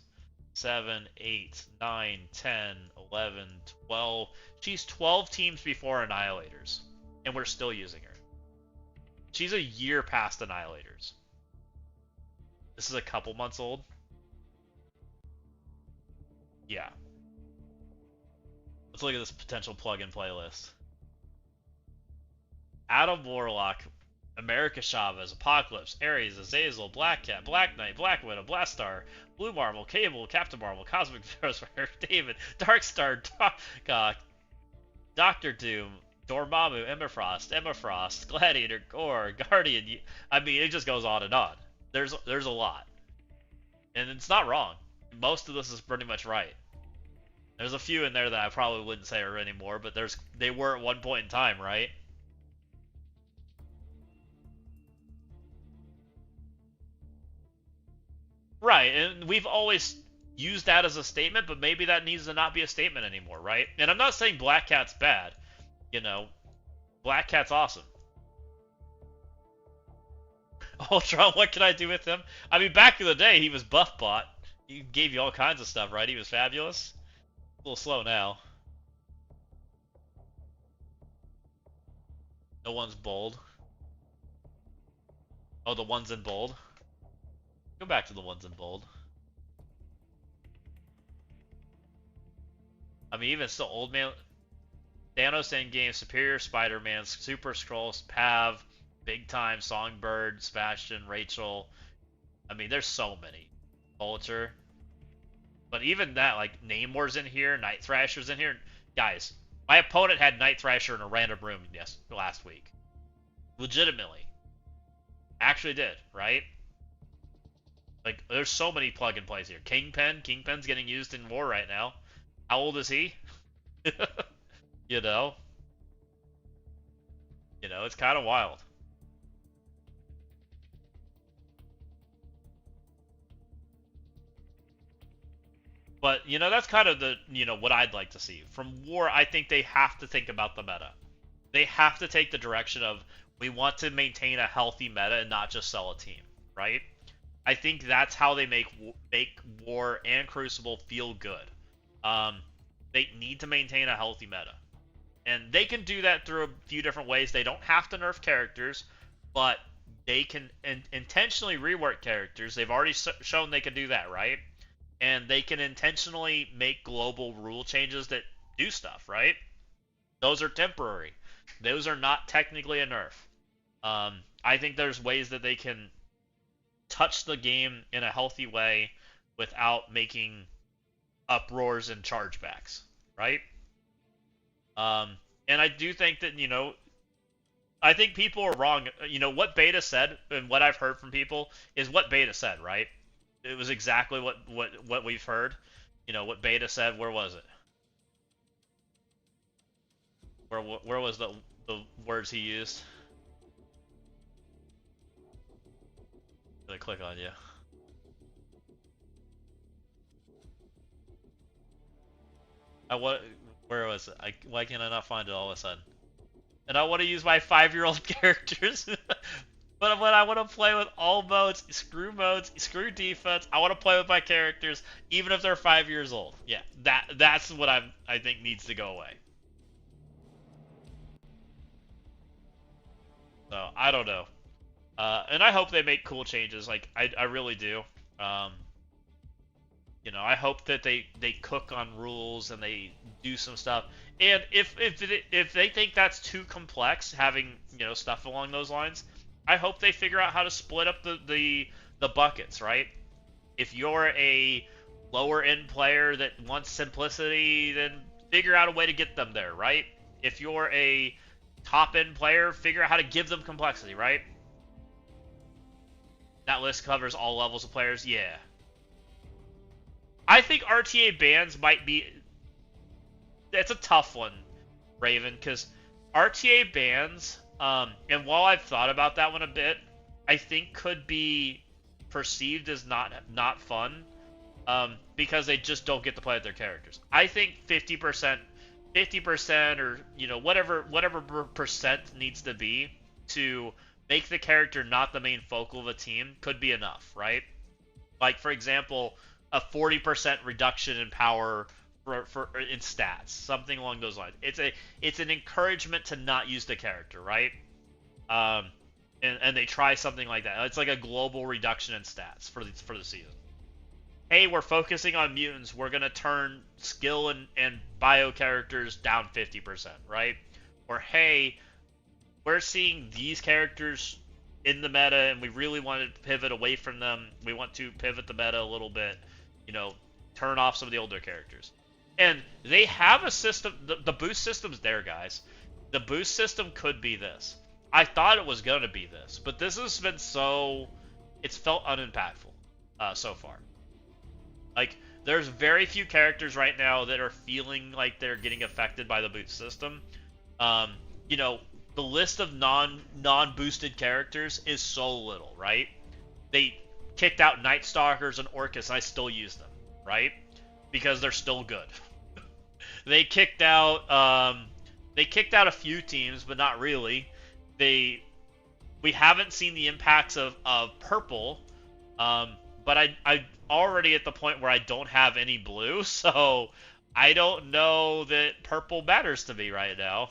7, 8, 9, 10, 11, 12. She's 12 teams before Annihilators, and we're still using her. She's a year past Annihilators. This is a couple months old. Yeah. Let's look at this potential plug-and-play list. Adam Warlock, America Chavez, Apocalypse, Ares, Azazel, Black Cat, Black Knight, Black Widow, Blast Star, Blue Marvel, Cable, Captain Marvel, Cosmic Fire, David, Darkstar, Doctor Doom, Dormammu, Emma Frost, Gladiator, Gore, Guardian. I mean, it just goes on and on. There's a lot, and it's not wrong. Most of this is pretty much right. There's a few in there that I probably wouldn't say are anymore, but they were at one point in time, right? Right, and we've always used that as a statement, but maybe that needs to not be a statement anymore, right? And I'm not saying Black Cat's bad. You know, Black Cat's awesome. Ultron, what can I do with him? I mean, back in the day, he was buff bot. He gave you all kinds of stuff, right? He was fabulous. A little slow now. No one's bold. Oh, the ones in bold. Go back to the ones in bold. I mean, even still, Old Man, Thanos Endgame, Superior Spider-Man, Super Skrulls, Pav, Big Time, Songbird, Sebastian, Rachel. I mean, there's so many. Vulture. But even that, like, Namor's in here, Night Thrasher's in here. Guys, my opponent had Night Thrasher in a random room last week. Legitimately. Actually did, right? Like, there's so many plug-and-plays here. Kingpin's getting used in war right now. How old is he? You know? You know, it's kind of wild. But, you know, that's kind of the, you know, what I'd like to see. From war, I think they have to think about the meta. They have to take the direction of, we want to maintain a healthy meta and not just sell a team, right? I think that's how they make War and Crucible feel good. They need to maintain a healthy meta. And they can do that through a few different ways. They don't have to nerf characters, but they can intentionally rework characters. They've already shown they can do that, right? And they can intentionally make global rule changes that do stuff, right? Those are temporary. Those are not technically a nerf. I think there's ways that they can touch the game in a healthy way without making uproars and chargebacks, right? And I do think that, you know, I think people are wrong. You know, what Beta said, and what I've heard from people, is what Beta said, right? It was exactly what we've heard. You know, what Beta said, where was it? Where was the words he used? Did I click on you? Where was it? Why can I not find it all of a sudden? And I want to use my 5-year-old characters. But when I want to play with all modes, screw defense, I want to play with my characters, even if they're 5 years old. Yeah, that's what I think needs to go away. So, I don't know. And I hope they make cool changes. Like, I really do. You know, I hope that they cook on rules and they do some stuff. And if they think that's too complex, having, you know, stuff along those lines, I hope they figure out how to split up the buckets, right? If you're a lower end player that wants simplicity, then figure out a way to get them there, right? If you're a top end player, figure out how to give them complexity, right? That list covers all levels of players, yeah. I think RTA bans might be... It's a tough one, Raven, because RTA bans, and while I've thought about that one a bit, I think could be perceived as not fun, because they just don't get to play with their characters. I think 50%, or, you know, whatever percent needs to be to make the character not the main focal of a team could be enough, right? Like, for example, a 40% reduction in power in stats, something along those lines. It's an encouragement to not use the character, right? And they try something like that. It's like a global reduction in stats for the season. Hey, we're focusing on mutants. We're gonna turn skill and bio characters down 50%, right? Or hey, we're seeing these characters in the meta, and we really want to pivot away from them. We want to pivot the meta a little bit. You know, turn off some of the older characters. And they have a system, the boost system's there, guys. The boost system could be this. I thought it was going to be this, but this has been it's felt unimpactful so far. Like, there's very few characters right now that are feeling like they're getting affected by the boost system. You know, the list of non-boosted characters is so little, right? kicked out Night Stalkers and Orcus, and I still use them, right? Because they're still good. They kicked out a few teams, but not really. We haven't seen the impacts of purple, but I already at the point where I don't have any blue, so I don't know that purple matters to me right now.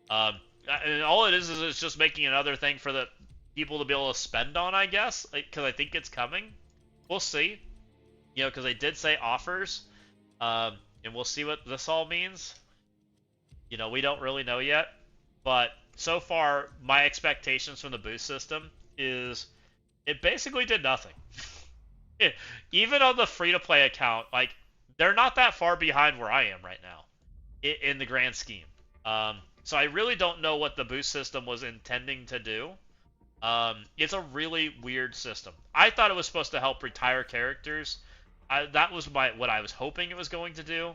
And all it is it's just making another thing for the people to be able to spend on, I guess, because I think it's coming. We'll see. You know, because they did say offers, and we'll see what this all means. You know, we don't really know yet, but so far, my expectations from the boost system is it basically did nothing. Even on the free-to-play account, like, they're not that far behind where I am right now in the grand scheme. So I really don't know what the boost system was intending to do. It's a really weird system. I thought it was supposed to help retire characters. That was what I was hoping it was going to do.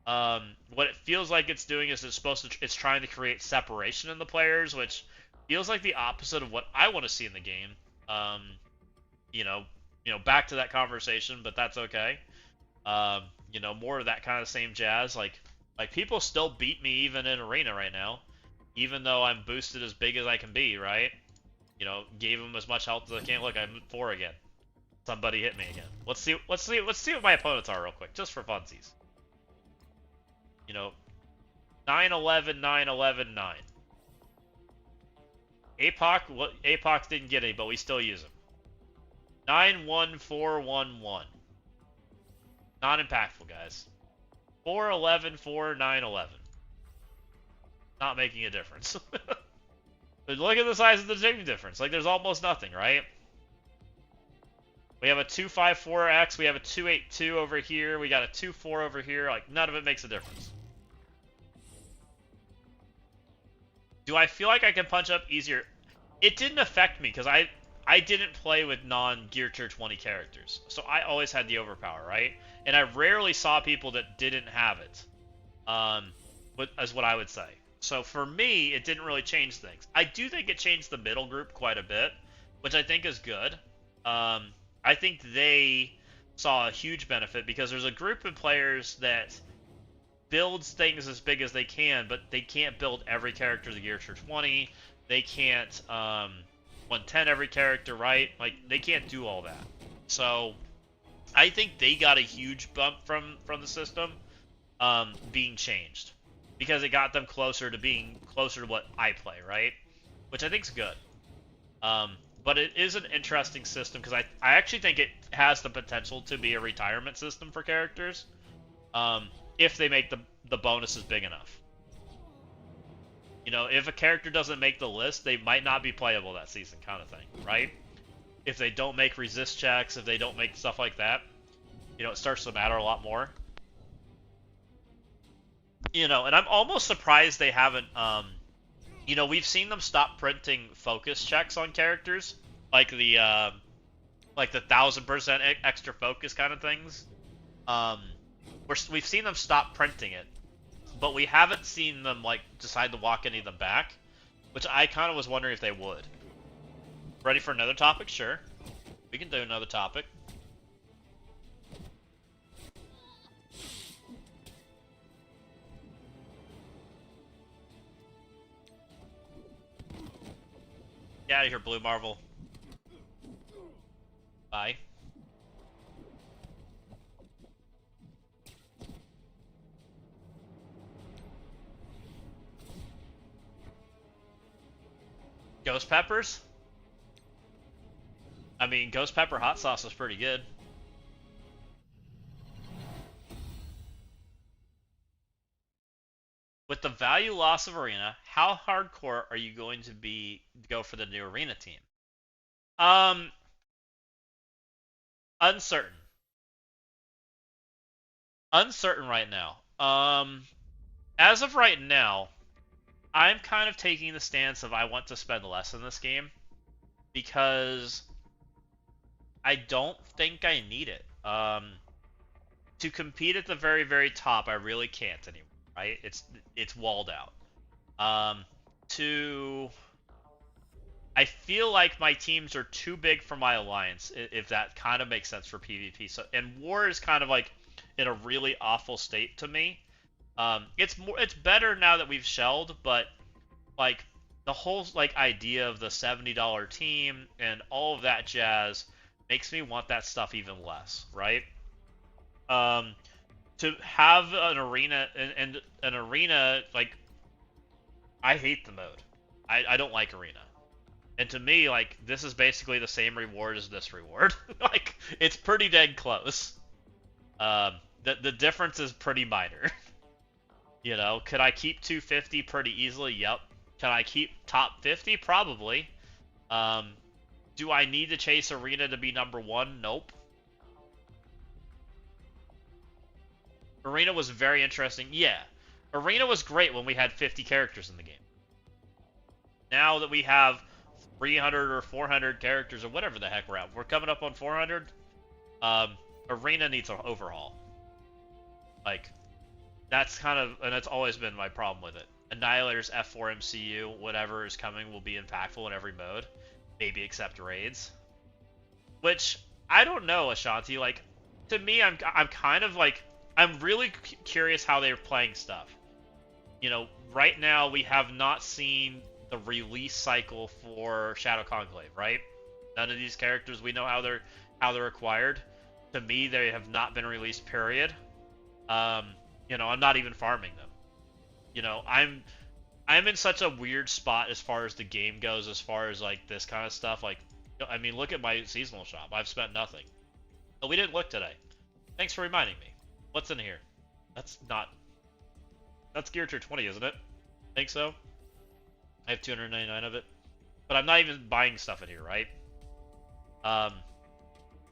What it feels like it's doing is it's trying to create separation in the players, which feels like the opposite of what I want to see in the game. You know, back to that conversation, but that's okay. You know, more of that kind of same jazz. Like people still beat me even in arena right now, even though I'm boosted as big as I can be, right? You know, gave them as much health as I can. Look, I'm 4 again. Somebody hit me again. Let's see what my opponents are real quick, just for funsies. You know, 9-11, 9-11, 9. APOC didn't get any, but we still use him. 9-1-4-1-1. Not impactful, guys. 4-11, 4, 9-11. Not making a difference. But look at the size of the team difference. Like, there's almost nothing, right? We have a 2-5-4X. We have a 2-8-2 over here. We got a 2-4 over here. Like, none of it makes a difference. Do I feel like I can punch up easier? It didn't affect me, because I didn't play with non-Gear Tier 20 characters. So I always had the overpower, right? And I rarely saw people that didn't have it. As what I would say. So for me, it didn't really change things. I do think it changed the middle group quite a bit, which I think is good. I think they saw a huge benefit because there's a group of players that builds things as big as they can, but they can't build every character to Gear Tier 20. They can't 110 every character, right? Like, they can't do all that. So I think they got a huge bump from the system being changed, because it got them closer to what I play, right? Which I think is good. But it is an interesting system because I actually think it has the potential to be a retirement system for characters if they make the bonuses big enough. You know, if a character doesn't make the list, they might not be playable that season, kind of thing, right? If they don't make resist checks, if they don't make stuff like that, you know, it starts to matter a lot more. You know, and I'm almost surprised they haven't, you know, we've seen them stop printing focus checks on characters, like the 1000% extra focus kind of things. We've seen them stop printing it, but we haven't seen them, like, decide to walk any of them back, which I kind of was wondering if they would. Ready for another topic? Sure. We can do another topic. Get out of here, Blue Marvel. Bye. Ghost peppers? I mean, ghost pepper hot sauce is pretty good. With the value loss of arena, how hardcore are you going to go for the new arena team? Uncertain. Uncertain right now. As of right now, I'm kind of taking the stance of I want to spend less in this game because I don't think I need it. To compete at the very, very top, I really can't anymore. Right? It's walled out. To I feel like my teams are too big for my alliance, if that kind of makes sense for PvP. So, and war is kind of like in a really awful state to me. It's better now that we've shelled, but like the whole like idea of the $70 team and all of that jazz makes me want that stuff even less, right? Um, to have an arena and an arena like I hate the mode. I don't like arena. And to me, like, this is basically the same reward as this reward. Like, it's pretty dang close. The difference is pretty minor. You know, could I keep 250 pretty easily? Yep. Can I keep top 50? Probably. Do I need to chase arena to be number 1? Nope. Arena was very interesting. Yeah. Arena was great when we had 50 characters in the game. Now that we have 300 or 400 characters or whatever the heck we're at, we're coming up on 400. Arena needs an overhaul. Like, that's kind of, and that's always been my problem with it. Annihilator's F4 MCU, whatever is coming, will be impactful in every mode, maybe except raids. Which I don't know, Ashanti. Like, to me, I'm kind of like, I'm really curious how they're playing stuff. You know, right now we have not seen the release cycle for Shadow Conclave, right? None of these characters, we know how they're acquired. To me, they have not been released, period. You know, I'm not even farming them. You know, I'm in such a weird spot as far as the game goes, as far as like this kind of stuff. Like, I mean, look at my seasonal shop. I've spent nothing. Oh, we didn't look today. Thanks for reminding me. What's in here? That's Gear Tier 20, isn't it? Think so? I have 299 of it. But I'm not even buying stuff in here, right? I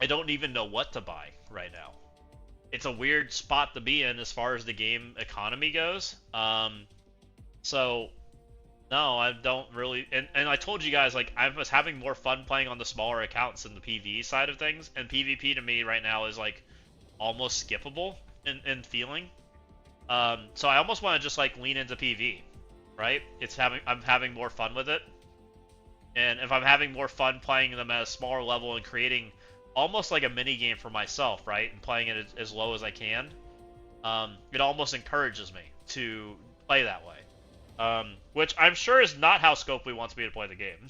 don't even know what to buy right now. It's a weird spot to be in as far as the game economy goes. So, no, I don't really... And I told you guys, like, I was having more fun playing on the smaller accounts than the PvE side of things. And PvP to me right now is, like, almost skippable in feeling. So I almost want to just, like, lean into PvE. Right? I'm having more fun with it. And if I'm having more fun playing them at a smaller level and creating almost like a mini game for myself, right? And playing it as low as I can, it almost encourages me to play that way. Which I'm sure is not how Scopely wants me to play the game.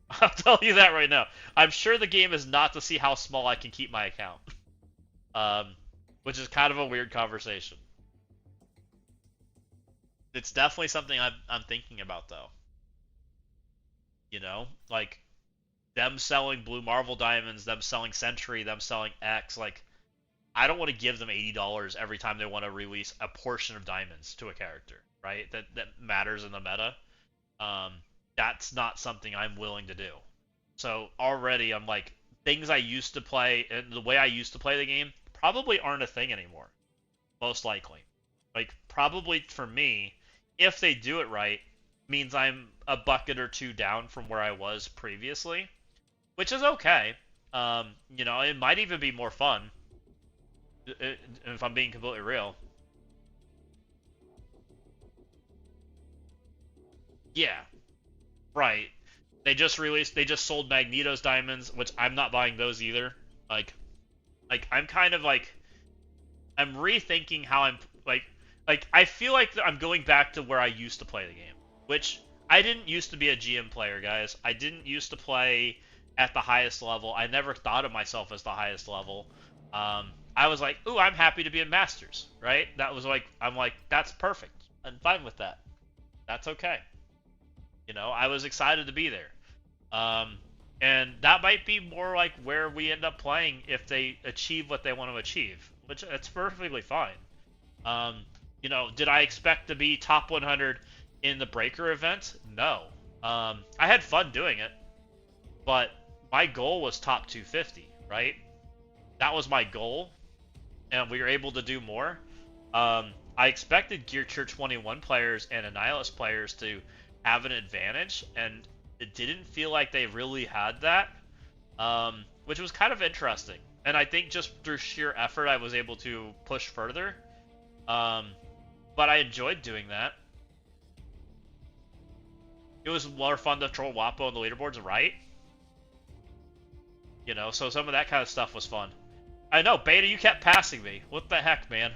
I'll tell you that right now. I'm sure the game is not to see how small I can keep my account. Which is kind of a weird conversation. It's definitely something I'm thinking about, though. You know? Like, them selling Blue Marvel Diamonds, them selling Sentry, them selling X, like, I don't want to give them $80 every time they want to release a portion of diamonds to a character, right? That matters in the meta. That's not something I'm willing to do. So already I'm like, things I used to play, and the way I used to play the game, probably aren't a thing anymore. Most likely. Like, probably for me, if they do it right, means I'm a bucket or two down from where I was previously, which is okay. You know, it might even be more fun, if I'm being completely real. Yeah, right. They just sold Magneto's diamonds, which I'm not buying those either. Like I'm kind of like, I'm rethinking how I'm like I feel like I'm going back to where I used to play the game, which I didn't used to be a GM player, guys. I didn't used to play at the highest level. I never thought of myself as the highest level. I was like, ooh, I'm happy to be in Masters, right? That was like, I'm like, that's perfect. I'm fine with that. That's okay. You know, I was excited to be there. And that might be more like where we end up playing if they achieve what they want to achieve, which that's perfectly fine. You know, did I expect to be top 100 in the Breaker event? No. I had fun doing it, but my goal was top 250, right? That was my goal, and we were able to do more. I expected Gear Tier 21 players and Annihilus players to have an advantage, and it didn't feel like they really had that, which was kind of interesting. And I think just through sheer effort, I was able to push further. But I enjoyed doing that. it was more fun to troll Wapo on the leaderboards, right? You know, so some of that kind of stuff was fun. I know, Beta, you kept passing me. What the heck, man?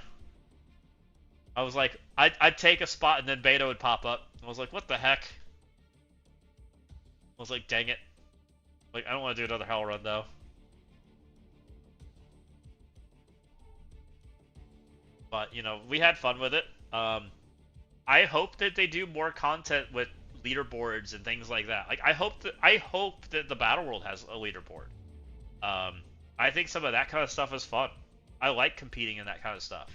I was like, I'd take a spot and then Beta would pop up. I was like, what the heck? I was like, dang it. Like, I don't want to do another hell run, though. But, you know, we had fun with it. I hope that they do more content with leaderboards and things like that. Like, I hope that the Battle World has a leaderboard. I think some of that kind of stuff is fun. I like competing in that kind of stuff.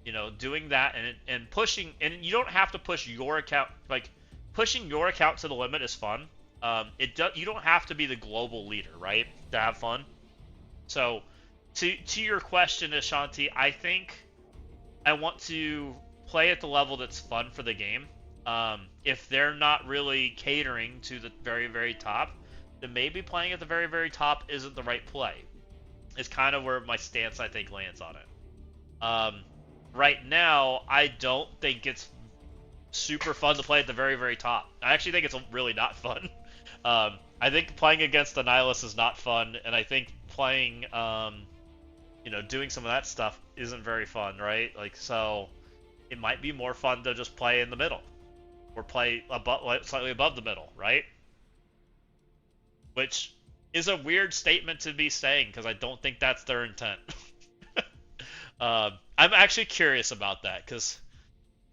You know, doing that and pushing, and you don't have to push your account. Like, pushing your account to the limit is fun. You don't have to be the global leader, right, to have fun. So, to your question, Ashanti, I think I want to play at the level that's fun for the game. If they're not really catering to the very, very top, then maybe playing at the very, very top isn't the right play. It's kind of where my stance, I think, lands on it. Right now, I don't think it's super fun to play at the very, very top. I actually think it's really not fun. I think playing against the Nihilist is not fun, and I think playing, you know, doing some of that stuff isn't very fun, right? Like, so it might be more fun to just play in the middle, or play slightly above the middle, right? Which is a weird statement to be saying, because I don't think that's their intent. I'm actually curious about that, because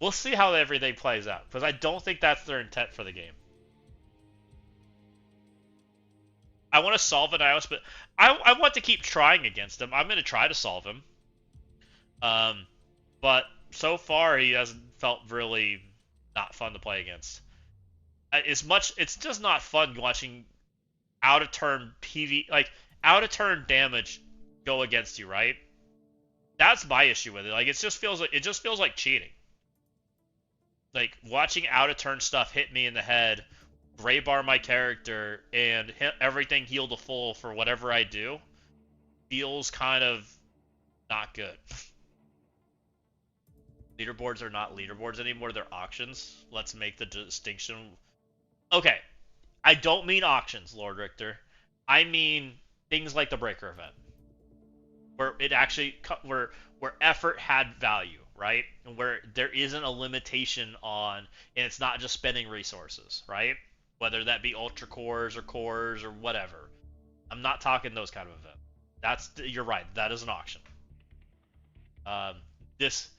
we'll see how everything plays out, because I don't think that's their intent for the game. I want to solve an iOS, but I want to keep trying against him. I'm going to try to solve him. But so far, he hasn't felt really not fun to play against. It's just not fun watching out of turn out of turn damage go against you, right? That's my issue with it. Like, it just feels like cheating. Like, watching out of turn stuff hit me in the head, gray bar my character, and everything heal to full for whatever I do feels kind of not good. Leaderboards are not leaderboards anymore, they're auctions. Let's make the distinction. Okay, I don't mean auctions, Lord Richter. I mean things like the Breaker event, where it actually where effort had value, right? And where there isn't a limitation on, and it's not just spending resources, right? Whether that be ultra cores or whatever. I'm not talking those kind of events. You're right. That is an auction. This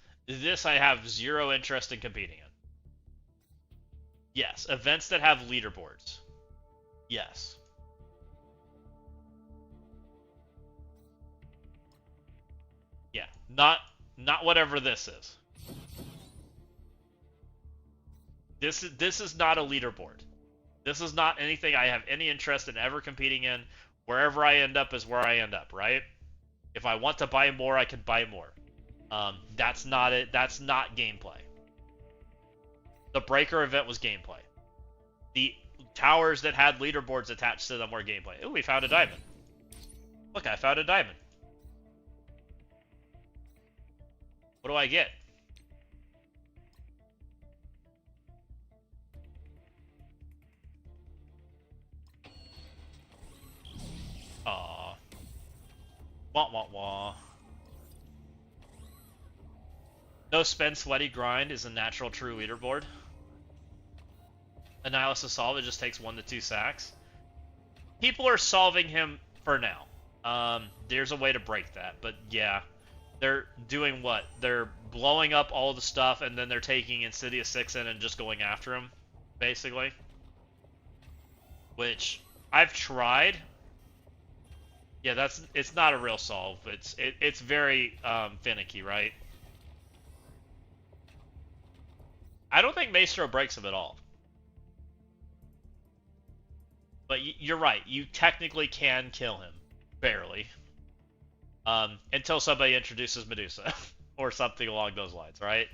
I have zero interest in competing in. Yes, events that have leaderboards. Yes. Yeah, not whatever this is. This is not a leaderboard. This is not anything I have any interest in ever competing in. Wherever I end up is where I end up, right? If I want to buy more, I can buy more. That's not it. That's not gameplay. The Breaker event was gameplay. The towers that had leaderboards attached to them were gameplay. Ooh, we found a diamond. Look, I found a diamond. What do I get? Aww. Wah wah wah. No spend, sweaty grind is a natural true leaderboard. Annihilus Assault, it just takes 1 to 2 sacks. People are solving him for now. There's a way to break that, but yeah. They're doing what? They're blowing up all the stuff, and then they're taking Insidious 6 in and just going after him, basically. Which, I've tried. Yeah, it's not a real solve. It's very finicky, right? I don't think Maestro breaks him at all. But you're right. You technically can kill him. Barely. Until somebody introduces Medusa. Or something along those lines, right?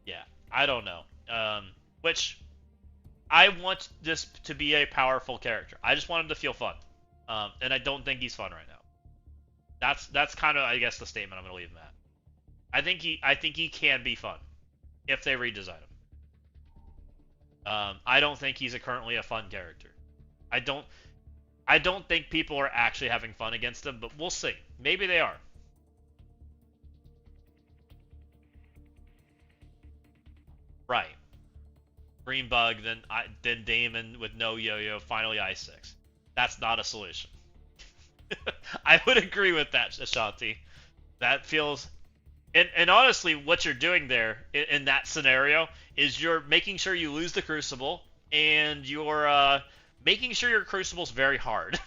Yeah, I don't know. Which, I want this to be a powerful character. I just want him to feel fun. And I don't think he's fun right now. That's kind of, I guess, the statement I'm going to leave him at. I think he can be fun. if they redesign him. I don't think he's currently a fun character. I don't think people are actually having fun against him, but we'll see. Maybe they are. Right. Green Bug, then Damon with no yo-yo, finally Ice 6. That's not a solution. I would agree with that, Ashanti. That feels... And honestly, what you're doing there in that scenario is you're making sure you lose the Crucible, and you're making sure your Crucible's very hard.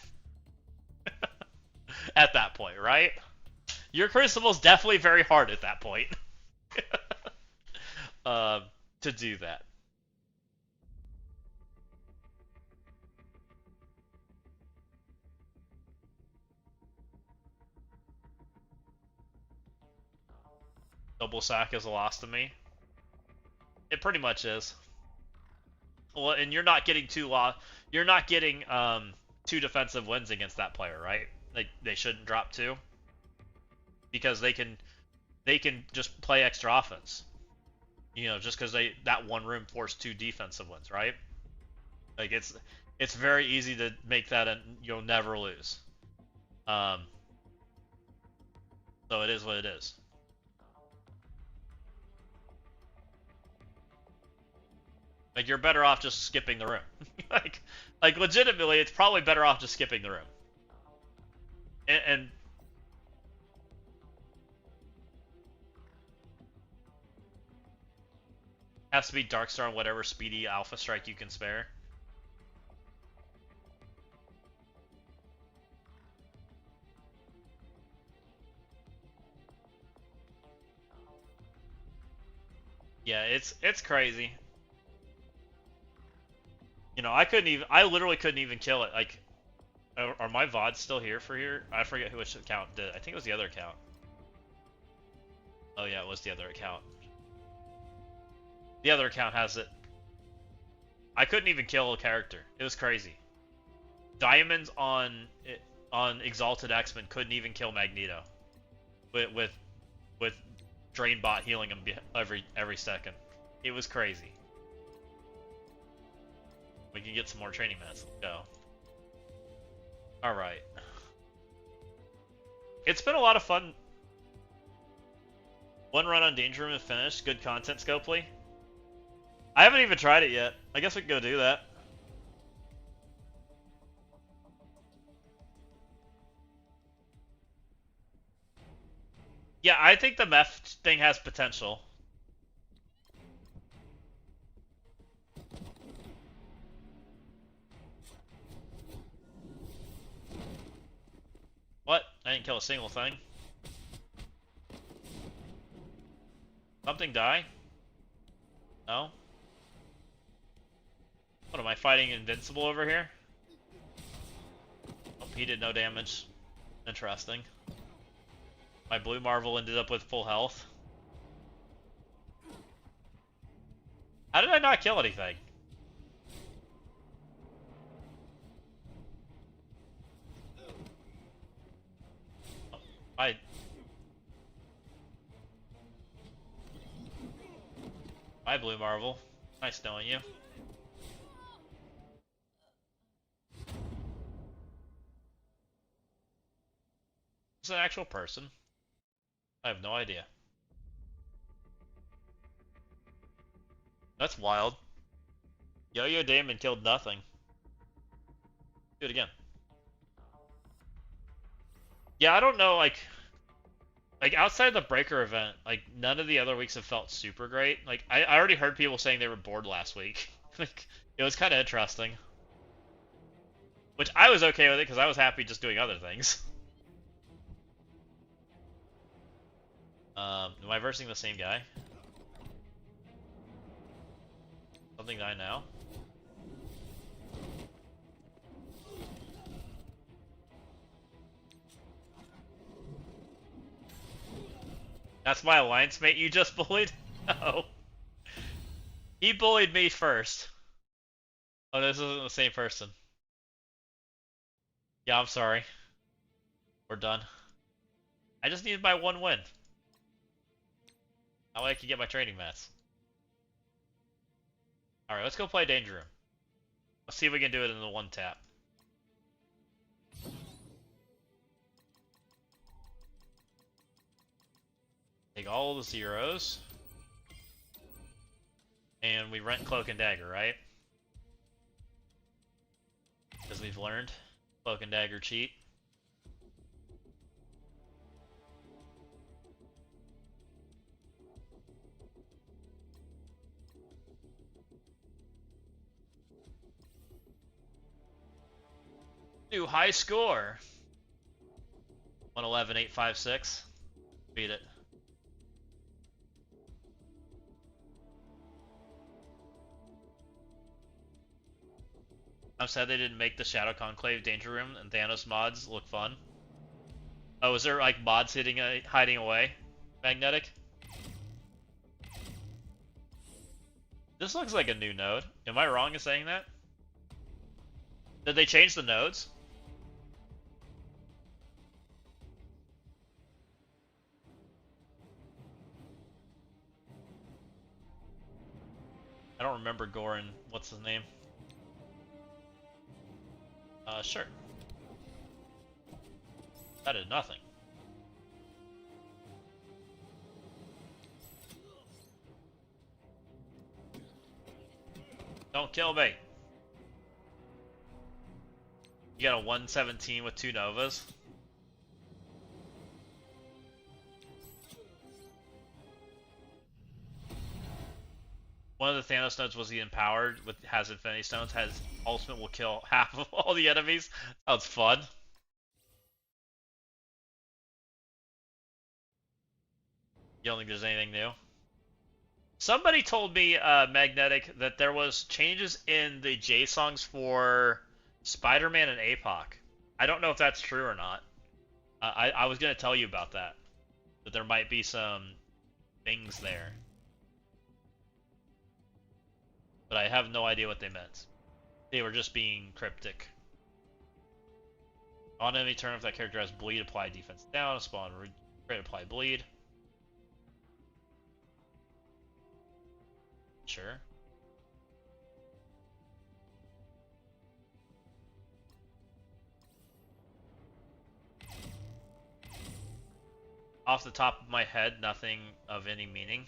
At that point, right? Your Crucible's definitely very hard at that point. To do that. Double sack is a loss to me. It pretty much is. Well, and you're not getting you're not getting 2 defensive wins against that player, right? Like they shouldn't drop 2 because they can just play extra offense. You know, just because that one room forced 2 defensive wins, right? Like it's very easy to make that and you'll never lose. So it is what it is. Like you're better off just skipping the room. like legitimately, it's probably better off just skipping the room. And has to be Darkstar on whatever speedy Alpha Strike you can spare. Yeah, it's crazy. You know, I literally couldn't even kill it. Like, are my VODs still here for here? I forget which account did. I think it was the other account. Oh yeah, it was the other account. The other account has it. I couldn't even kill a character. It was crazy. Diamonds on Exalted X-Men couldn't even kill Magneto. With Drainbot healing him every second. It was crazy. We can get some more training mats. Let's go. Alright. It's been a lot of fun. One run on Danger Room is finished. Good content, Scopely. I haven't even tried it yet. I guess we can go do that. Yeah, I think the meth thing has potential. What? I didn't kill a single thing. Something die? No? What, am I fighting Invincible over here? Oh, he did no damage. Interesting. My Blue Marvel ended up with full health. How did I not kill anything? Hi, Blue Marvel. Nice knowing you. Is it an actual person? I have no idea. That's wild. Yo-Yo Damon killed nothing. Do it again. Yeah, I don't know, like outside the Breaker event, like none of the other weeks have felt super great. Like I already heard people saying they were bored last week. Like it was kind of interesting. Which I was okay with it because I was happy just doing other things. Am I versing the same guy? Something die now? That's my alliance mate you just bullied? No. He bullied me first. Oh, this isn't the same person. Yeah, I'm sorry. We're done. I just needed my one win. That way I can get my training mats. Alright, let's go play Danger Room. Let's see if we can do it in the one tap. Take all the zeros. And we rent Cloak and Dagger, right? Because we've learned. Cloak and Dagger cheat. New high score. 111,856. Beat it. I'm sad they didn't make the Shadow Conclave Danger Room and Thanos mods look fun. Oh, is there like mods hiding away? Magnetic? This looks like a new node. Am I wrong in saying that? Did they change the nodes? I don't remember Goran. What's his name? Sure. That is nothing. Don't kill me. You got a 117 with 2 Novas. One of the Thanos nodes was he empowered has Infinity Stones, has ultimate will kill half of all the enemies. Sounds fun. You don't think there's anything new? Somebody told me, Magnetic, that there was changes in the J-songs for Spider-Man and APOC. I don't know if that's true or not. I was going to tell you about that. That there might be some things there. But I have no idea what they meant. They were just being cryptic. On enemy turn, if that character has bleed, apply defense down. Spawn, create, apply bleed. Sure. Off the top of my head, nothing of any meaning.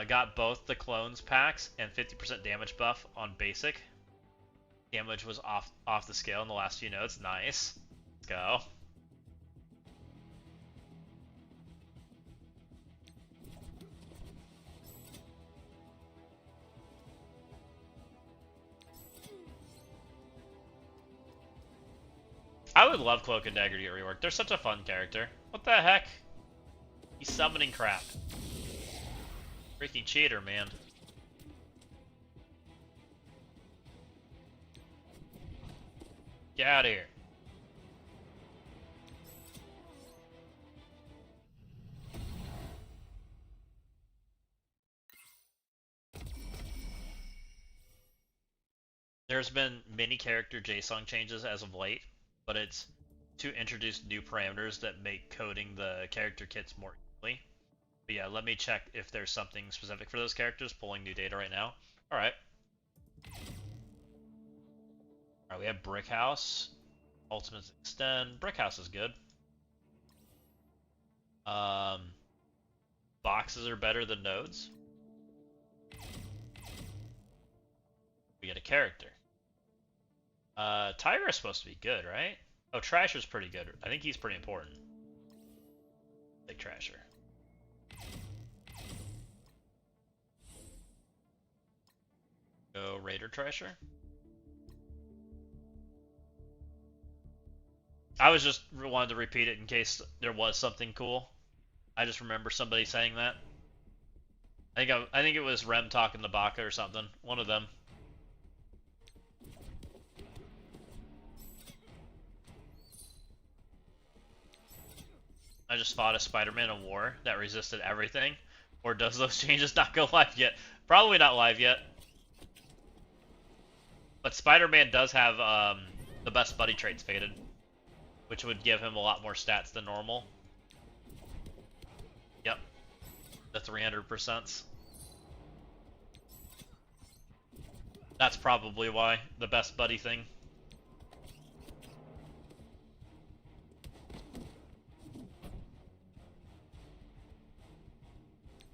Got both the clones packs and 50% damage buff on basic. Damage was off the scale in the last few nodes. Nice. Let's go. I would love Cloak and Dagger to get reworked. They're such a fun character. What the heck? He's summoning crap. Freaking cheater, man. Get out of here. There's been many character JSON changes as of late, but it's to introduce new parameters that make coding the character kits more easily. But yeah, let me check if there's something specific for those characters. Pulling new data right now. Alright. Alright, we have Brick House. Ultimates extend. Brick House is good. Boxes are better than nodes. We get a character. Tiger is supposed to be good, right? Oh, Trasher's pretty good. I think he's pretty important. Big Trasher. Go Raider Trasher. I was just wanted to repeat it in case there was something cool. I just remember somebody saying that. I think it was Rem talking to Baka or something. One of them. I just fought a Spider-Man in war that resisted everything. Or does those changes not go live yet? Probably not live yet. But Spider-Man does have the best buddy traits faded, which would give him a lot more stats than normal. Yep. The 300%. That's probably why. The best buddy thing.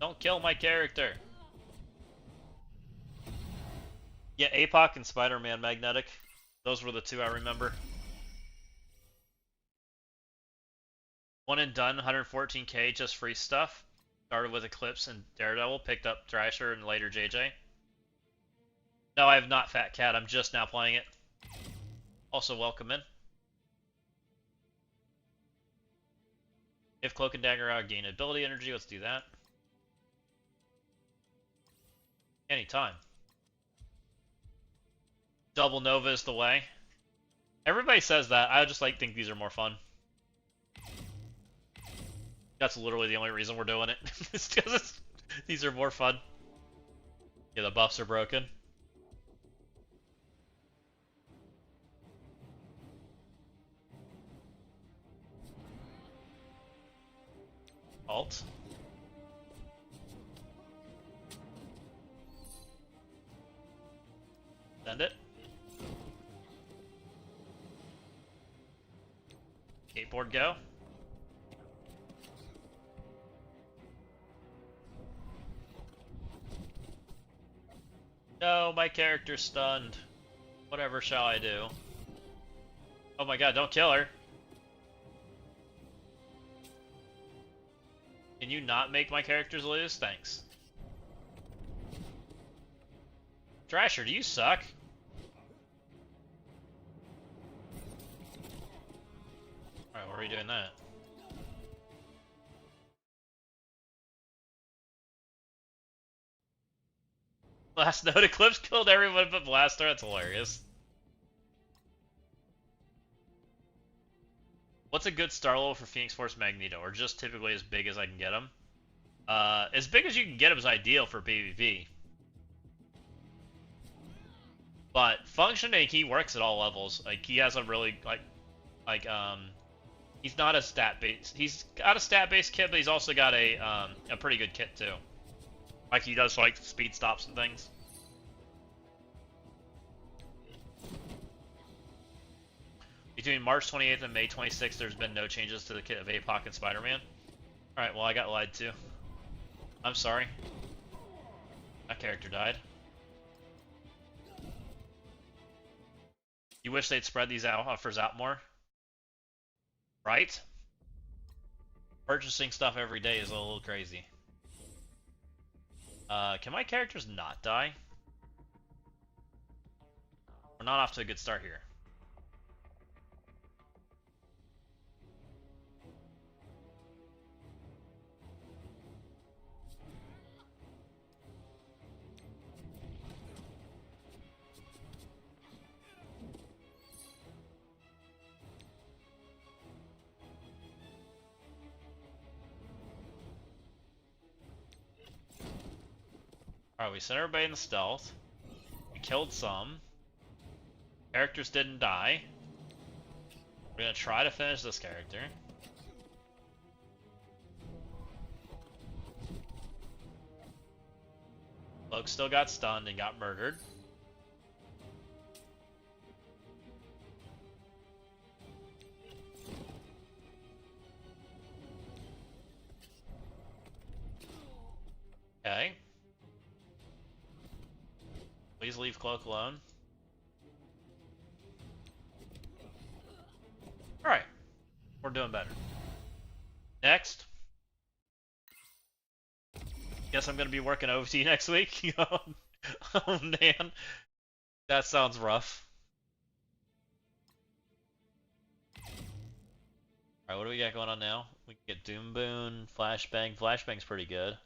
Don't kill my character. Yeah, APOC and Spider-Man Magnetic. Those were the two I remember. One and done, 114k, just free stuff. Started with Eclipse and Daredevil, picked up Thrasher and later JJ. No, I have not Fat Cat, I'm just now playing it. Also, welcome in. If Cloak and Dagger gain ability energy, let's do that. Anytime. Double Nova is the way. Everybody says that. I just think these are more fun. That's literally the only reason we're doing it. It's because these are more fun. Yeah, the buffs are broken. Alt. Send it. Skateboard go. No, my character's stunned. Whatever shall I do? Oh my god, don't kill her. Can you not make my characters lose? Thanks. Thrasher, do you suck? Alright, why are we doing that? Last note, Eclipse killed everyone but Blaster. That's hilarious. What's a good star level for Phoenix Force Magneto? Or just typically as big as I can get him? As big as you can get him is ideal for PvP. But functioning, he works at all levels. Like, he has a really, he's not a stat-based. He's got a stat-based kit, but he's also got a pretty good kit, too. Like, he does, like, speed stops and things. Between March 28th and May 26th, there's been no changes to the kit of APOC and Spider-Man. Alright, well, I got lied to. I'm sorry. That character died. You wish they'd spread these offers out more? Right? Purchasing stuff every day is a little crazy. Can my characters not die? We're not off to a good start here. Alright, we sent everybody in the stealth. We killed some. Characters didn't die. We're gonna try to finish this character. Cloak still got stunned and got murdered. Okay. Please leave Cloak alone. Alright. We're doing better. Next. Guess I'm gonna be working OT next week. Oh man. That sounds rough. Alright, what do we got going on now? We can get Doom Boon, Flashbang. Flashbang's pretty good.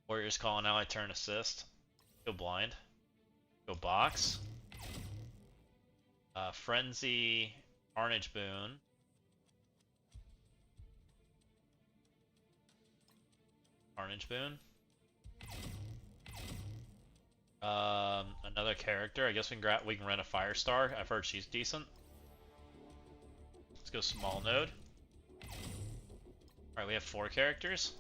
Warriors calling ally turn assist. Go blind. Go box. Frenzy, Carnage Boon. Carnage Boon. Another character. I guess we can rent a Firestar. I've heard she's decent. Let's go small node. Alright, we have 4 characters.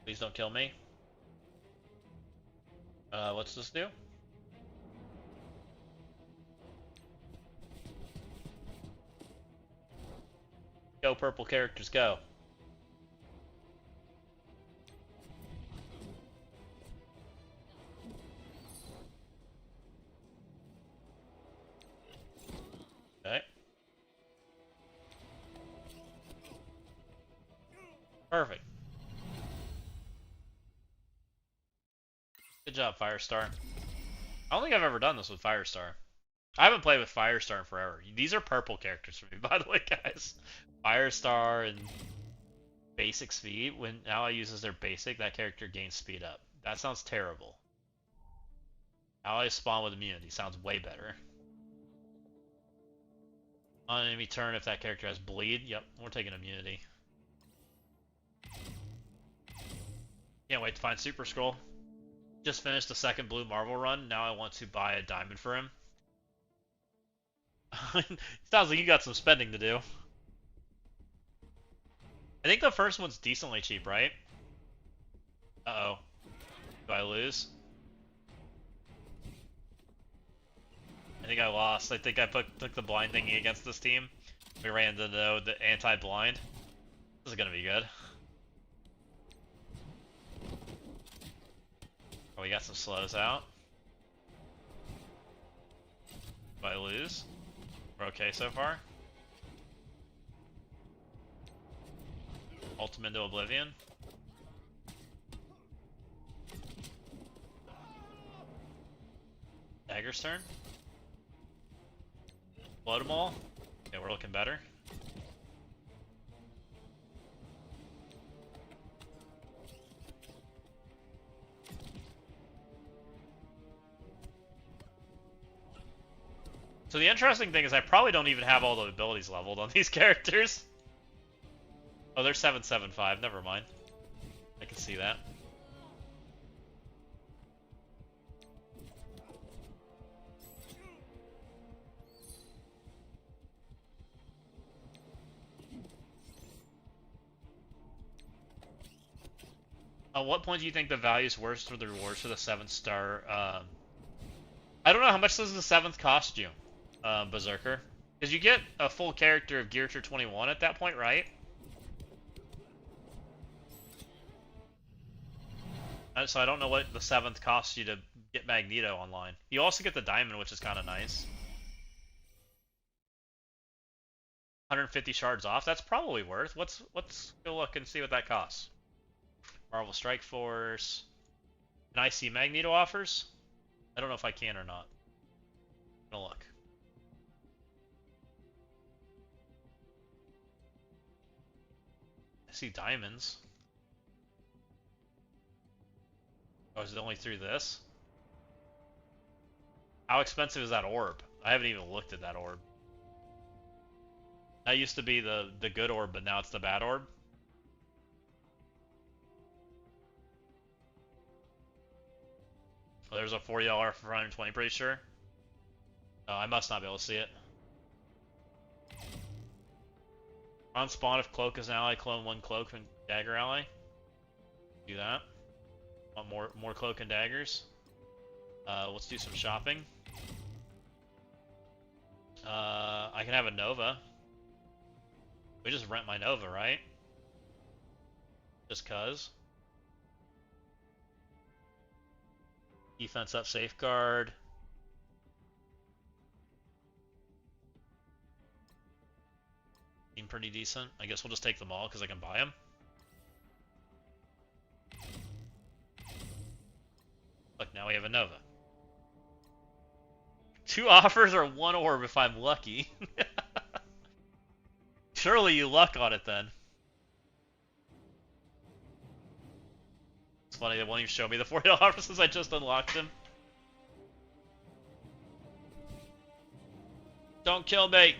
Please don't kill me. What's this do? Go purple characters, go. Okay. Perfect. Good job, Firestar. I don't think I've ever done this with Firestar. I haven't played with Firestar in forever. These are purple characters for me, by the way, guys. Firestar and basic speed. When ally uses their basic, that character gains speed up. That sounds terrible. Allies spawn with immunity. Sounds way better. On enemy turn, if that character has bleed, yep, we're taking immunity. Can't wait to find Super Scroll. Just finished the second Blue Marvel run. Now I want to buy a diamond for him. Sounds like you got some spending to do. I think the first one's decently cheap, right? Uh-oh. Do I lose? I think I lost. I think I took the blind thingy against this team. We ran into the anti-blind. This is gonna be good. Oh, we got some slows out. Do I lose? We're okay so far. Ultimate into Oblivion. Dagger's turn. Blow them all. Okay, we're looking better. So the interesting thing is I probably don't even have all the abilities leveled on these characters. Oh, they're 775. Never mind. I can see that. At what point do you think the value is worse for the rewards for the 7-star? I don't know, how much does the 7th cost you, Berserker? Because you get a full character of Gear Tier 21 at that point, right? So I don't know what the 7th costs you to get Magneto online. You also get the diamond, which is kind of nice. 150 shards off. That's probably worth. Let's go look and see what that costs. Marvel Strike Force. Can I see Magneto offers? I don't know if I can or not. I'm gonna look. I see diamonds. Oh, is it only through this? How expensive is that orb? I haven't even looked at that orb. That used to be the good orb, but now it's the bad orb. Oh, there's a $40 for 120, pretty sure. Oh, I must not be able to see it. On spawn, if cloak is an ally, clone one cloak and dagger ally. Do that. Want more cloak and daggers? Let's do some shopping. I can have a Nova. We just rent my Nova, right? Just cuz. Defense up, safeguard. Seem pretty decent. I guess we'll just take them all because I can buy them. Look, now we have a Nova. 2 offers or 1 orb if I'm lucky. Surely you luck on it then. It's funny, they won't even show me the $40 since I just unlocked them. Don't kill me!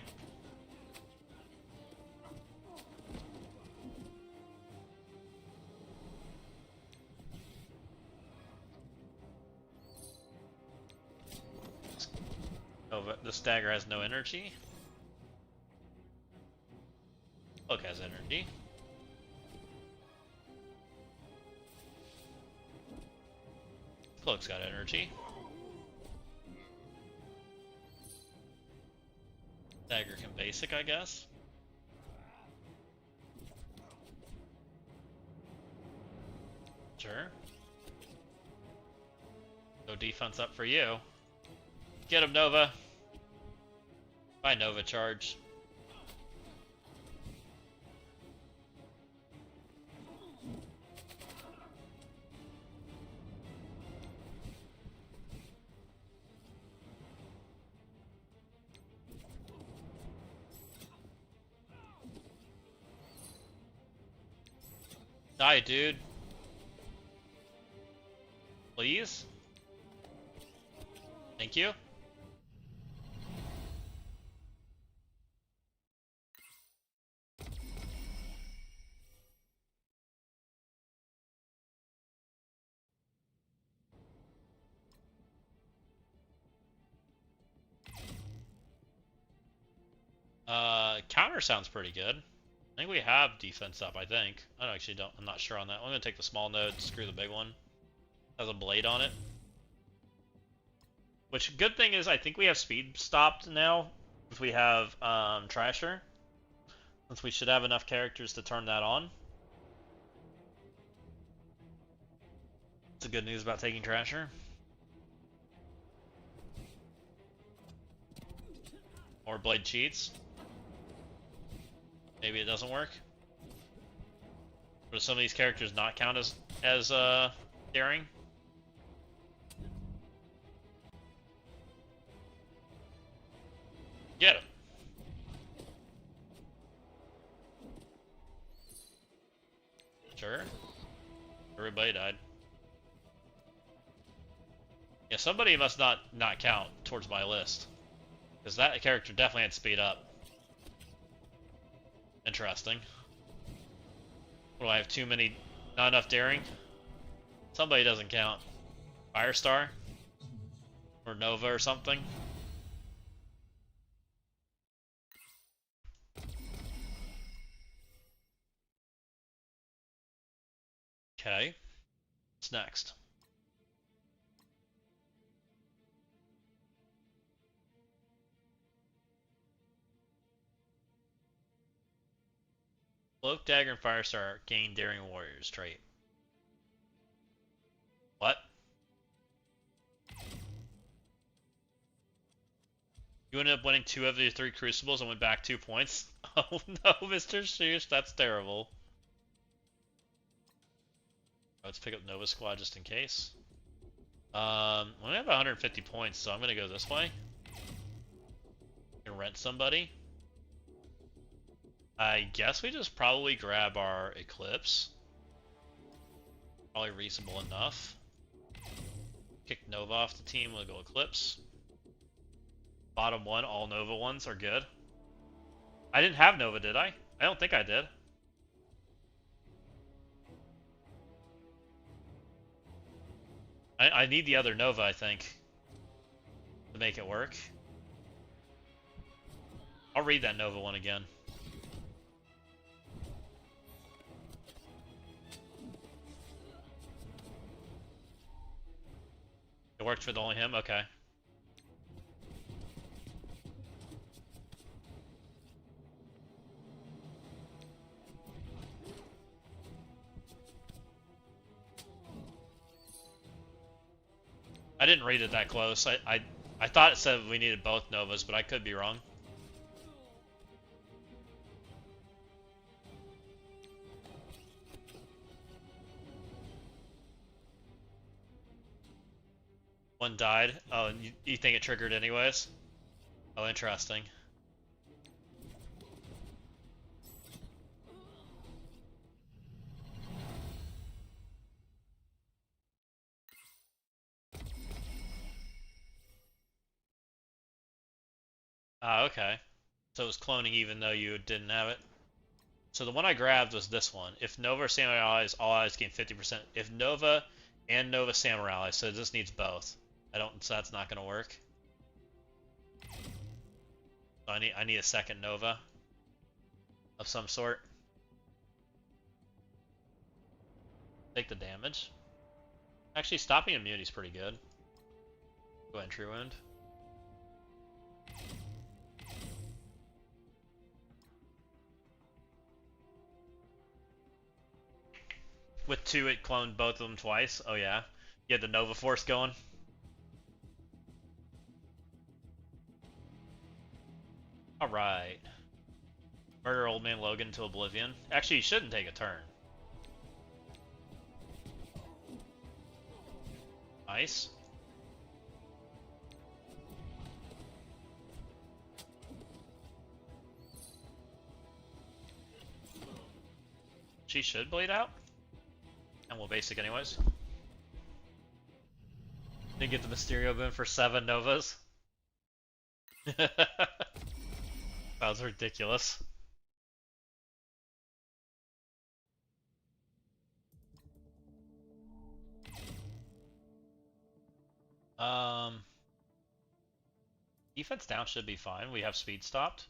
Oh, but this dagger has no energy. Cloak has energy. Cloak's got energy. Dagger can basic, I guess. Sure. No defense up for you. Get him, Nova. Bye, Nova charge. Die, dude. Please? Thank you. Counter sounds pretty good. I think we have defense up, I think. I actually don't, I'm not sure on that. I'm gonna take the small node, screw the big one. Has a blade on it. Which, good thing is, I think we have speed stopped now. If we have Trasher. Since we should have enough characters to turn that on. That's the good news about taking Trasher. Or blade cheats. Maybe it doesn't work. Or do some of these characters not count as daring? Get him. Sure. Everybody died. Yeah, somebody must not count towards my list. Because that character definitely had speed up. Interesting. What do I have? Too many, not enough daring? Somebody doesn't count. Firestar? Or Nova or something? Okay. What's next? Cloak, Dagger, and Firestar gain Daring Warriors trait. What? You ended up winning 2 of the 3 Crucibles and went back 2 points? Oh no, Mr. Shoosh, that's terrible. Let's pick up Nova Squad just in case. We only have 150 points, so I'm gonna go this way. And rent somebody. I guess we just probably grab our Eclipse. Probably reasonable enough. Kick Nova off the team, we'll go Eclipse. Bottom one, all Nova ones are good. I didn't have Nova, did I? I don't think I did. I need the other Nova, I think, to make it work. I'll read that Nova one again. It worked for only him? Okay. I didn't read it that close. I thought it said we needed both Novas, but I could be wrong. One died. Oh, and you think it triggered anyways? Oh, interesting. Ah, okay. So it was cloning even though you didn't have it. So the one I grabbed was this one. If Nova or Samurai allies, all allies gain 50%. If Nova and Nova Samurai allies, so this needs both. So that's not gonna work. So I need a second Nova of some sort. Take the damage. Actually, stopping immunity is pretty good. Go entry wound. With 2, it cloned both of them twice. Oh yeah. You had the Nova Force going. Alright. Murder Old Man Logan to oblivion. Actually, he shouldn't take a turn. Nice. She should bleed out. And we'll basic anyways. Didn't get the Mysterio boon for 7 Novas. That was ridiculous. Defense down should be fine. We have speed stopped.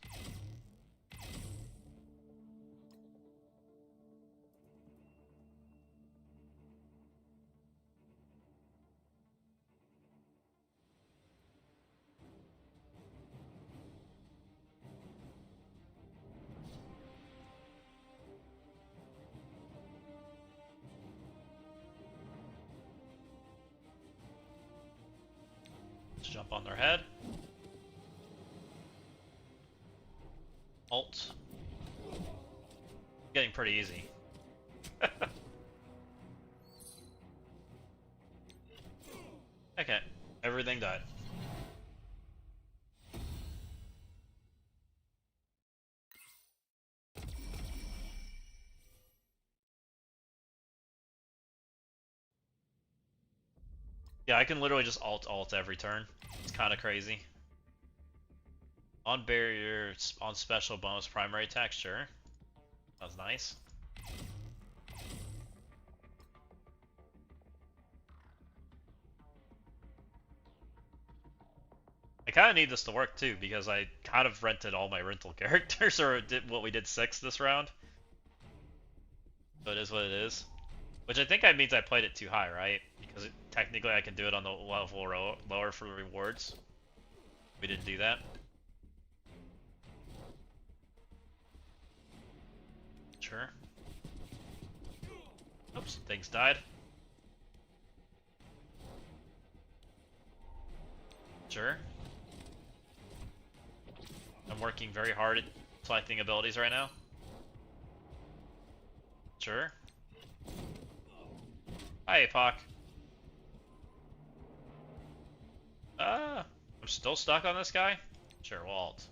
Let's jump on their head. Alt. Getting pretty easy. Okay, everything died. Yeah, I can literally just alt every turn. It's kind of crazy. On barrier, on special bonus primary attack, sure. That was nice. I kind of need this to work too, because I kind of rented all my rental characters, or did what we did 6 this round. So it is what it is. Which I think that means I played it too high, right? Because technically I can do it on the level lower for the rewards. We didn't do that. Sure. Oops, things died. Sure. I'm working very hard at selecting abilities right now. Sure. Hi, Apoc. I'm still stuck on this guy? Sure, Walt.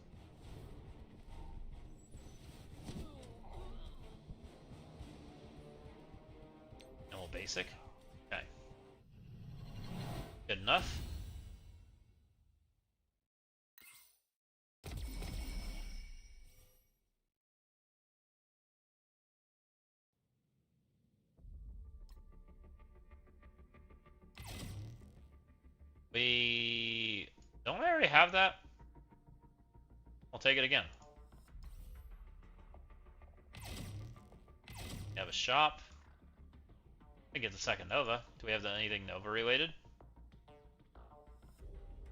And we'll basic. Okay. Good enough. Don't we already have that? I'll take it again. We have a shop. I get the second Nova. Do we have anything Nova related?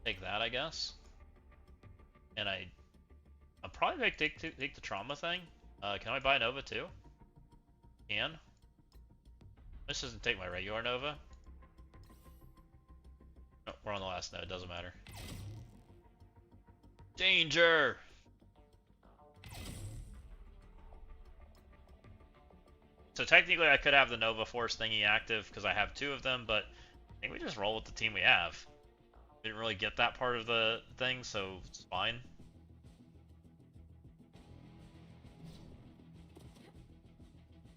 Take that, I guess. And I'll probably take the trauma thing. Can I buy Nova too? Can. This doesn't take my regular Nova. Oh, we're on the last node, doesn't matter. Danger! So technically I could have the Nova Force thingy active because I have 2 of them, but I think we just roll with the team we have. We didn't really get that part of the thing, so it's fine.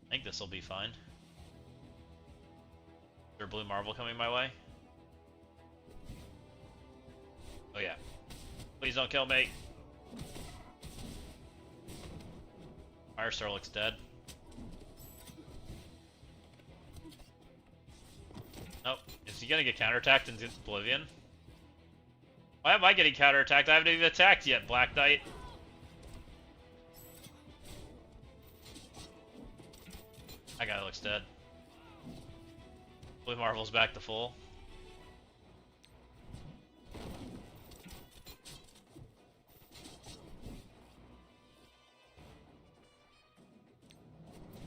I think this will be fine. Is there a blue marble coming my way? Oh yeah. Please don't kill me. Firestar looks dead. Nope. Is he gonna get counterattacked into oblivion? Why am I getting counterattacked? I haven't even attacked yet, Black Knight. That guy looks dead. Blue Marvel's back to full.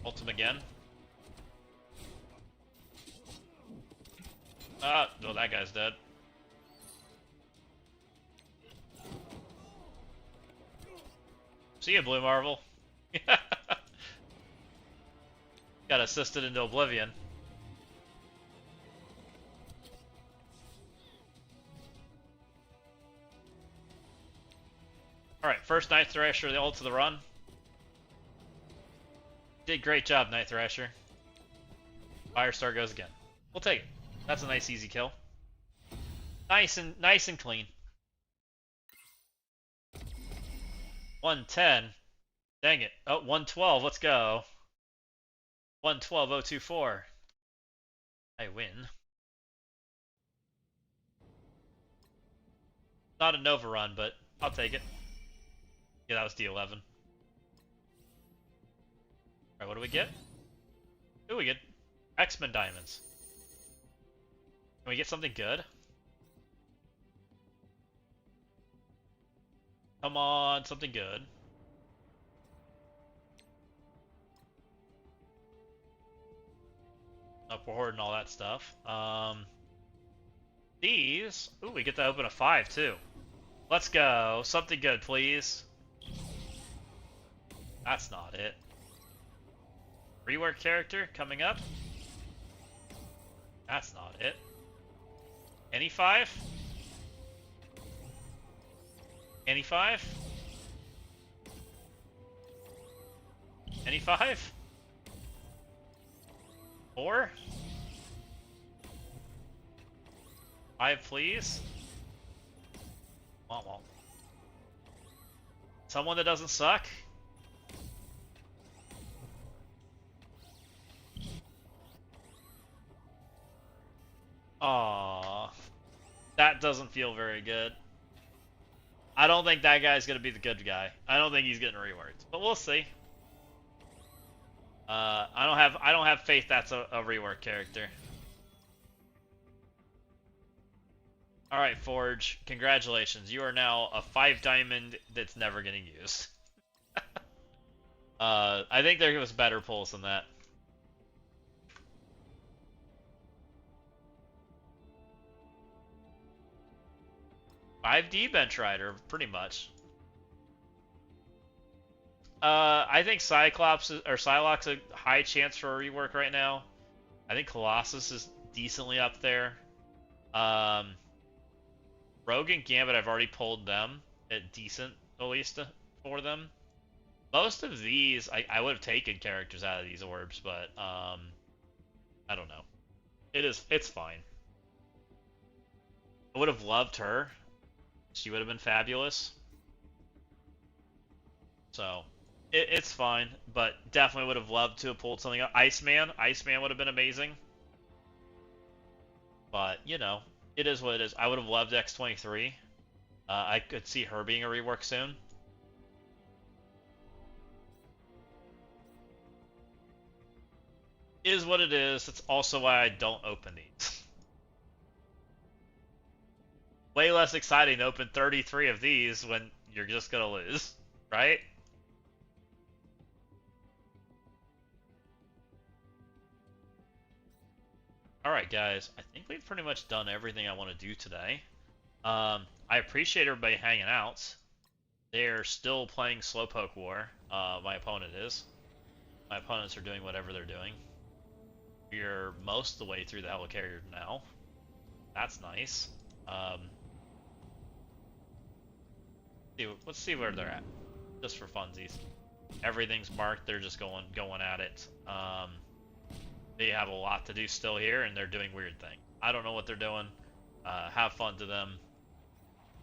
Ult him again. Ah, no, that guy's dead. See ya, Blue Marvel. Got assisted into oblivion. Alright, first Night Thrasher, the ult to the run. Did great job, Night Thrasher. Firestar goes again. We'll take it. That's a nice easy kill. Nice and clean. 110. Dang it. Oh, 112. Let's go. 112.024. I win. Not a Nova run, but I'll take it. Yeah, that was D11. Alright, what do we get? Ooh, we get X-Men Diamonds. Can we get something good? Come on, something good. Upward and all that stuff. These. Ooh, we get to open a 5 too. Let's go. Something good, please. That's not it. Rework character coming up. That's not it. Any 5? Any 5? Any 5? 4? 5, please. Womp. Someone that doesn't suck. Aww. That doesn't feel very good. I don't think that guy's gonna be the good guy. I don't think he's getting reworked, but we'll see. I don't have faith that's a rework character. All right, Forge. Congratulations. You are now a 5 diamond that's never getting used. I think there was better pulls than that. $5D bench rider, pretty much. I think Psylocke's a high chance for a rework right now. I think Colossus is decently up there. Rogue and Gambit, I've already pulled them at decent, at least, for them. Most of these, I would have taken characters out of these orbs, but I don't know. It's fine. I would have loved her. She would have been fabulous. So, it's fine, but definitely would have loved to have pulled something up. Iceman would have been amazing. But, you know, it is what it is. I would have loved X-23. I could see her being a rework soon. Is what it is. That's also why I don't open these. Way less exciting to open 33 of these when you're just gonna lose, right? Alright guys, I think we've pretty much done everything I want to do today. I appreciate everybody hanging out. They're still playing Slowpoke War. My opponent is. My opponents are doing whatever they're doing. We're most of the way through the Helicarrier now. That's nice. Let's see where they're at, just for funsies. Everything's marked. They're just going at it. They have a lot to do still here, and they're doing weird things. I don't know what they're doing. Have fun to them.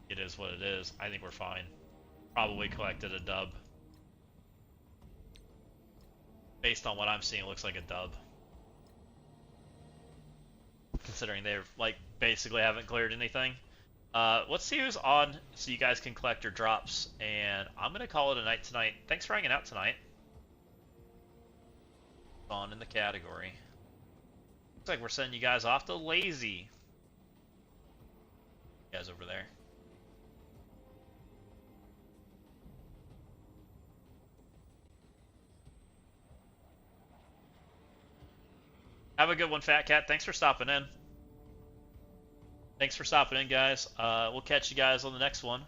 It is what it is. I think we're fine. Probably collected a dub. Based on what I'm seeing, it looks like a dub. Considering they're like basically haven't cleared anything. Let's see who's on so you guys can collect your drops, and I'm gonna call it a night tonight. Thanks for hanging out tonight. On in the category. Looks like we're sending you guys off to Lazy. You guys over there. Have a good one, Fat Cat. Thanks for stopping in. Thanks for stopping in, guys. We'll catch you guys on the next one.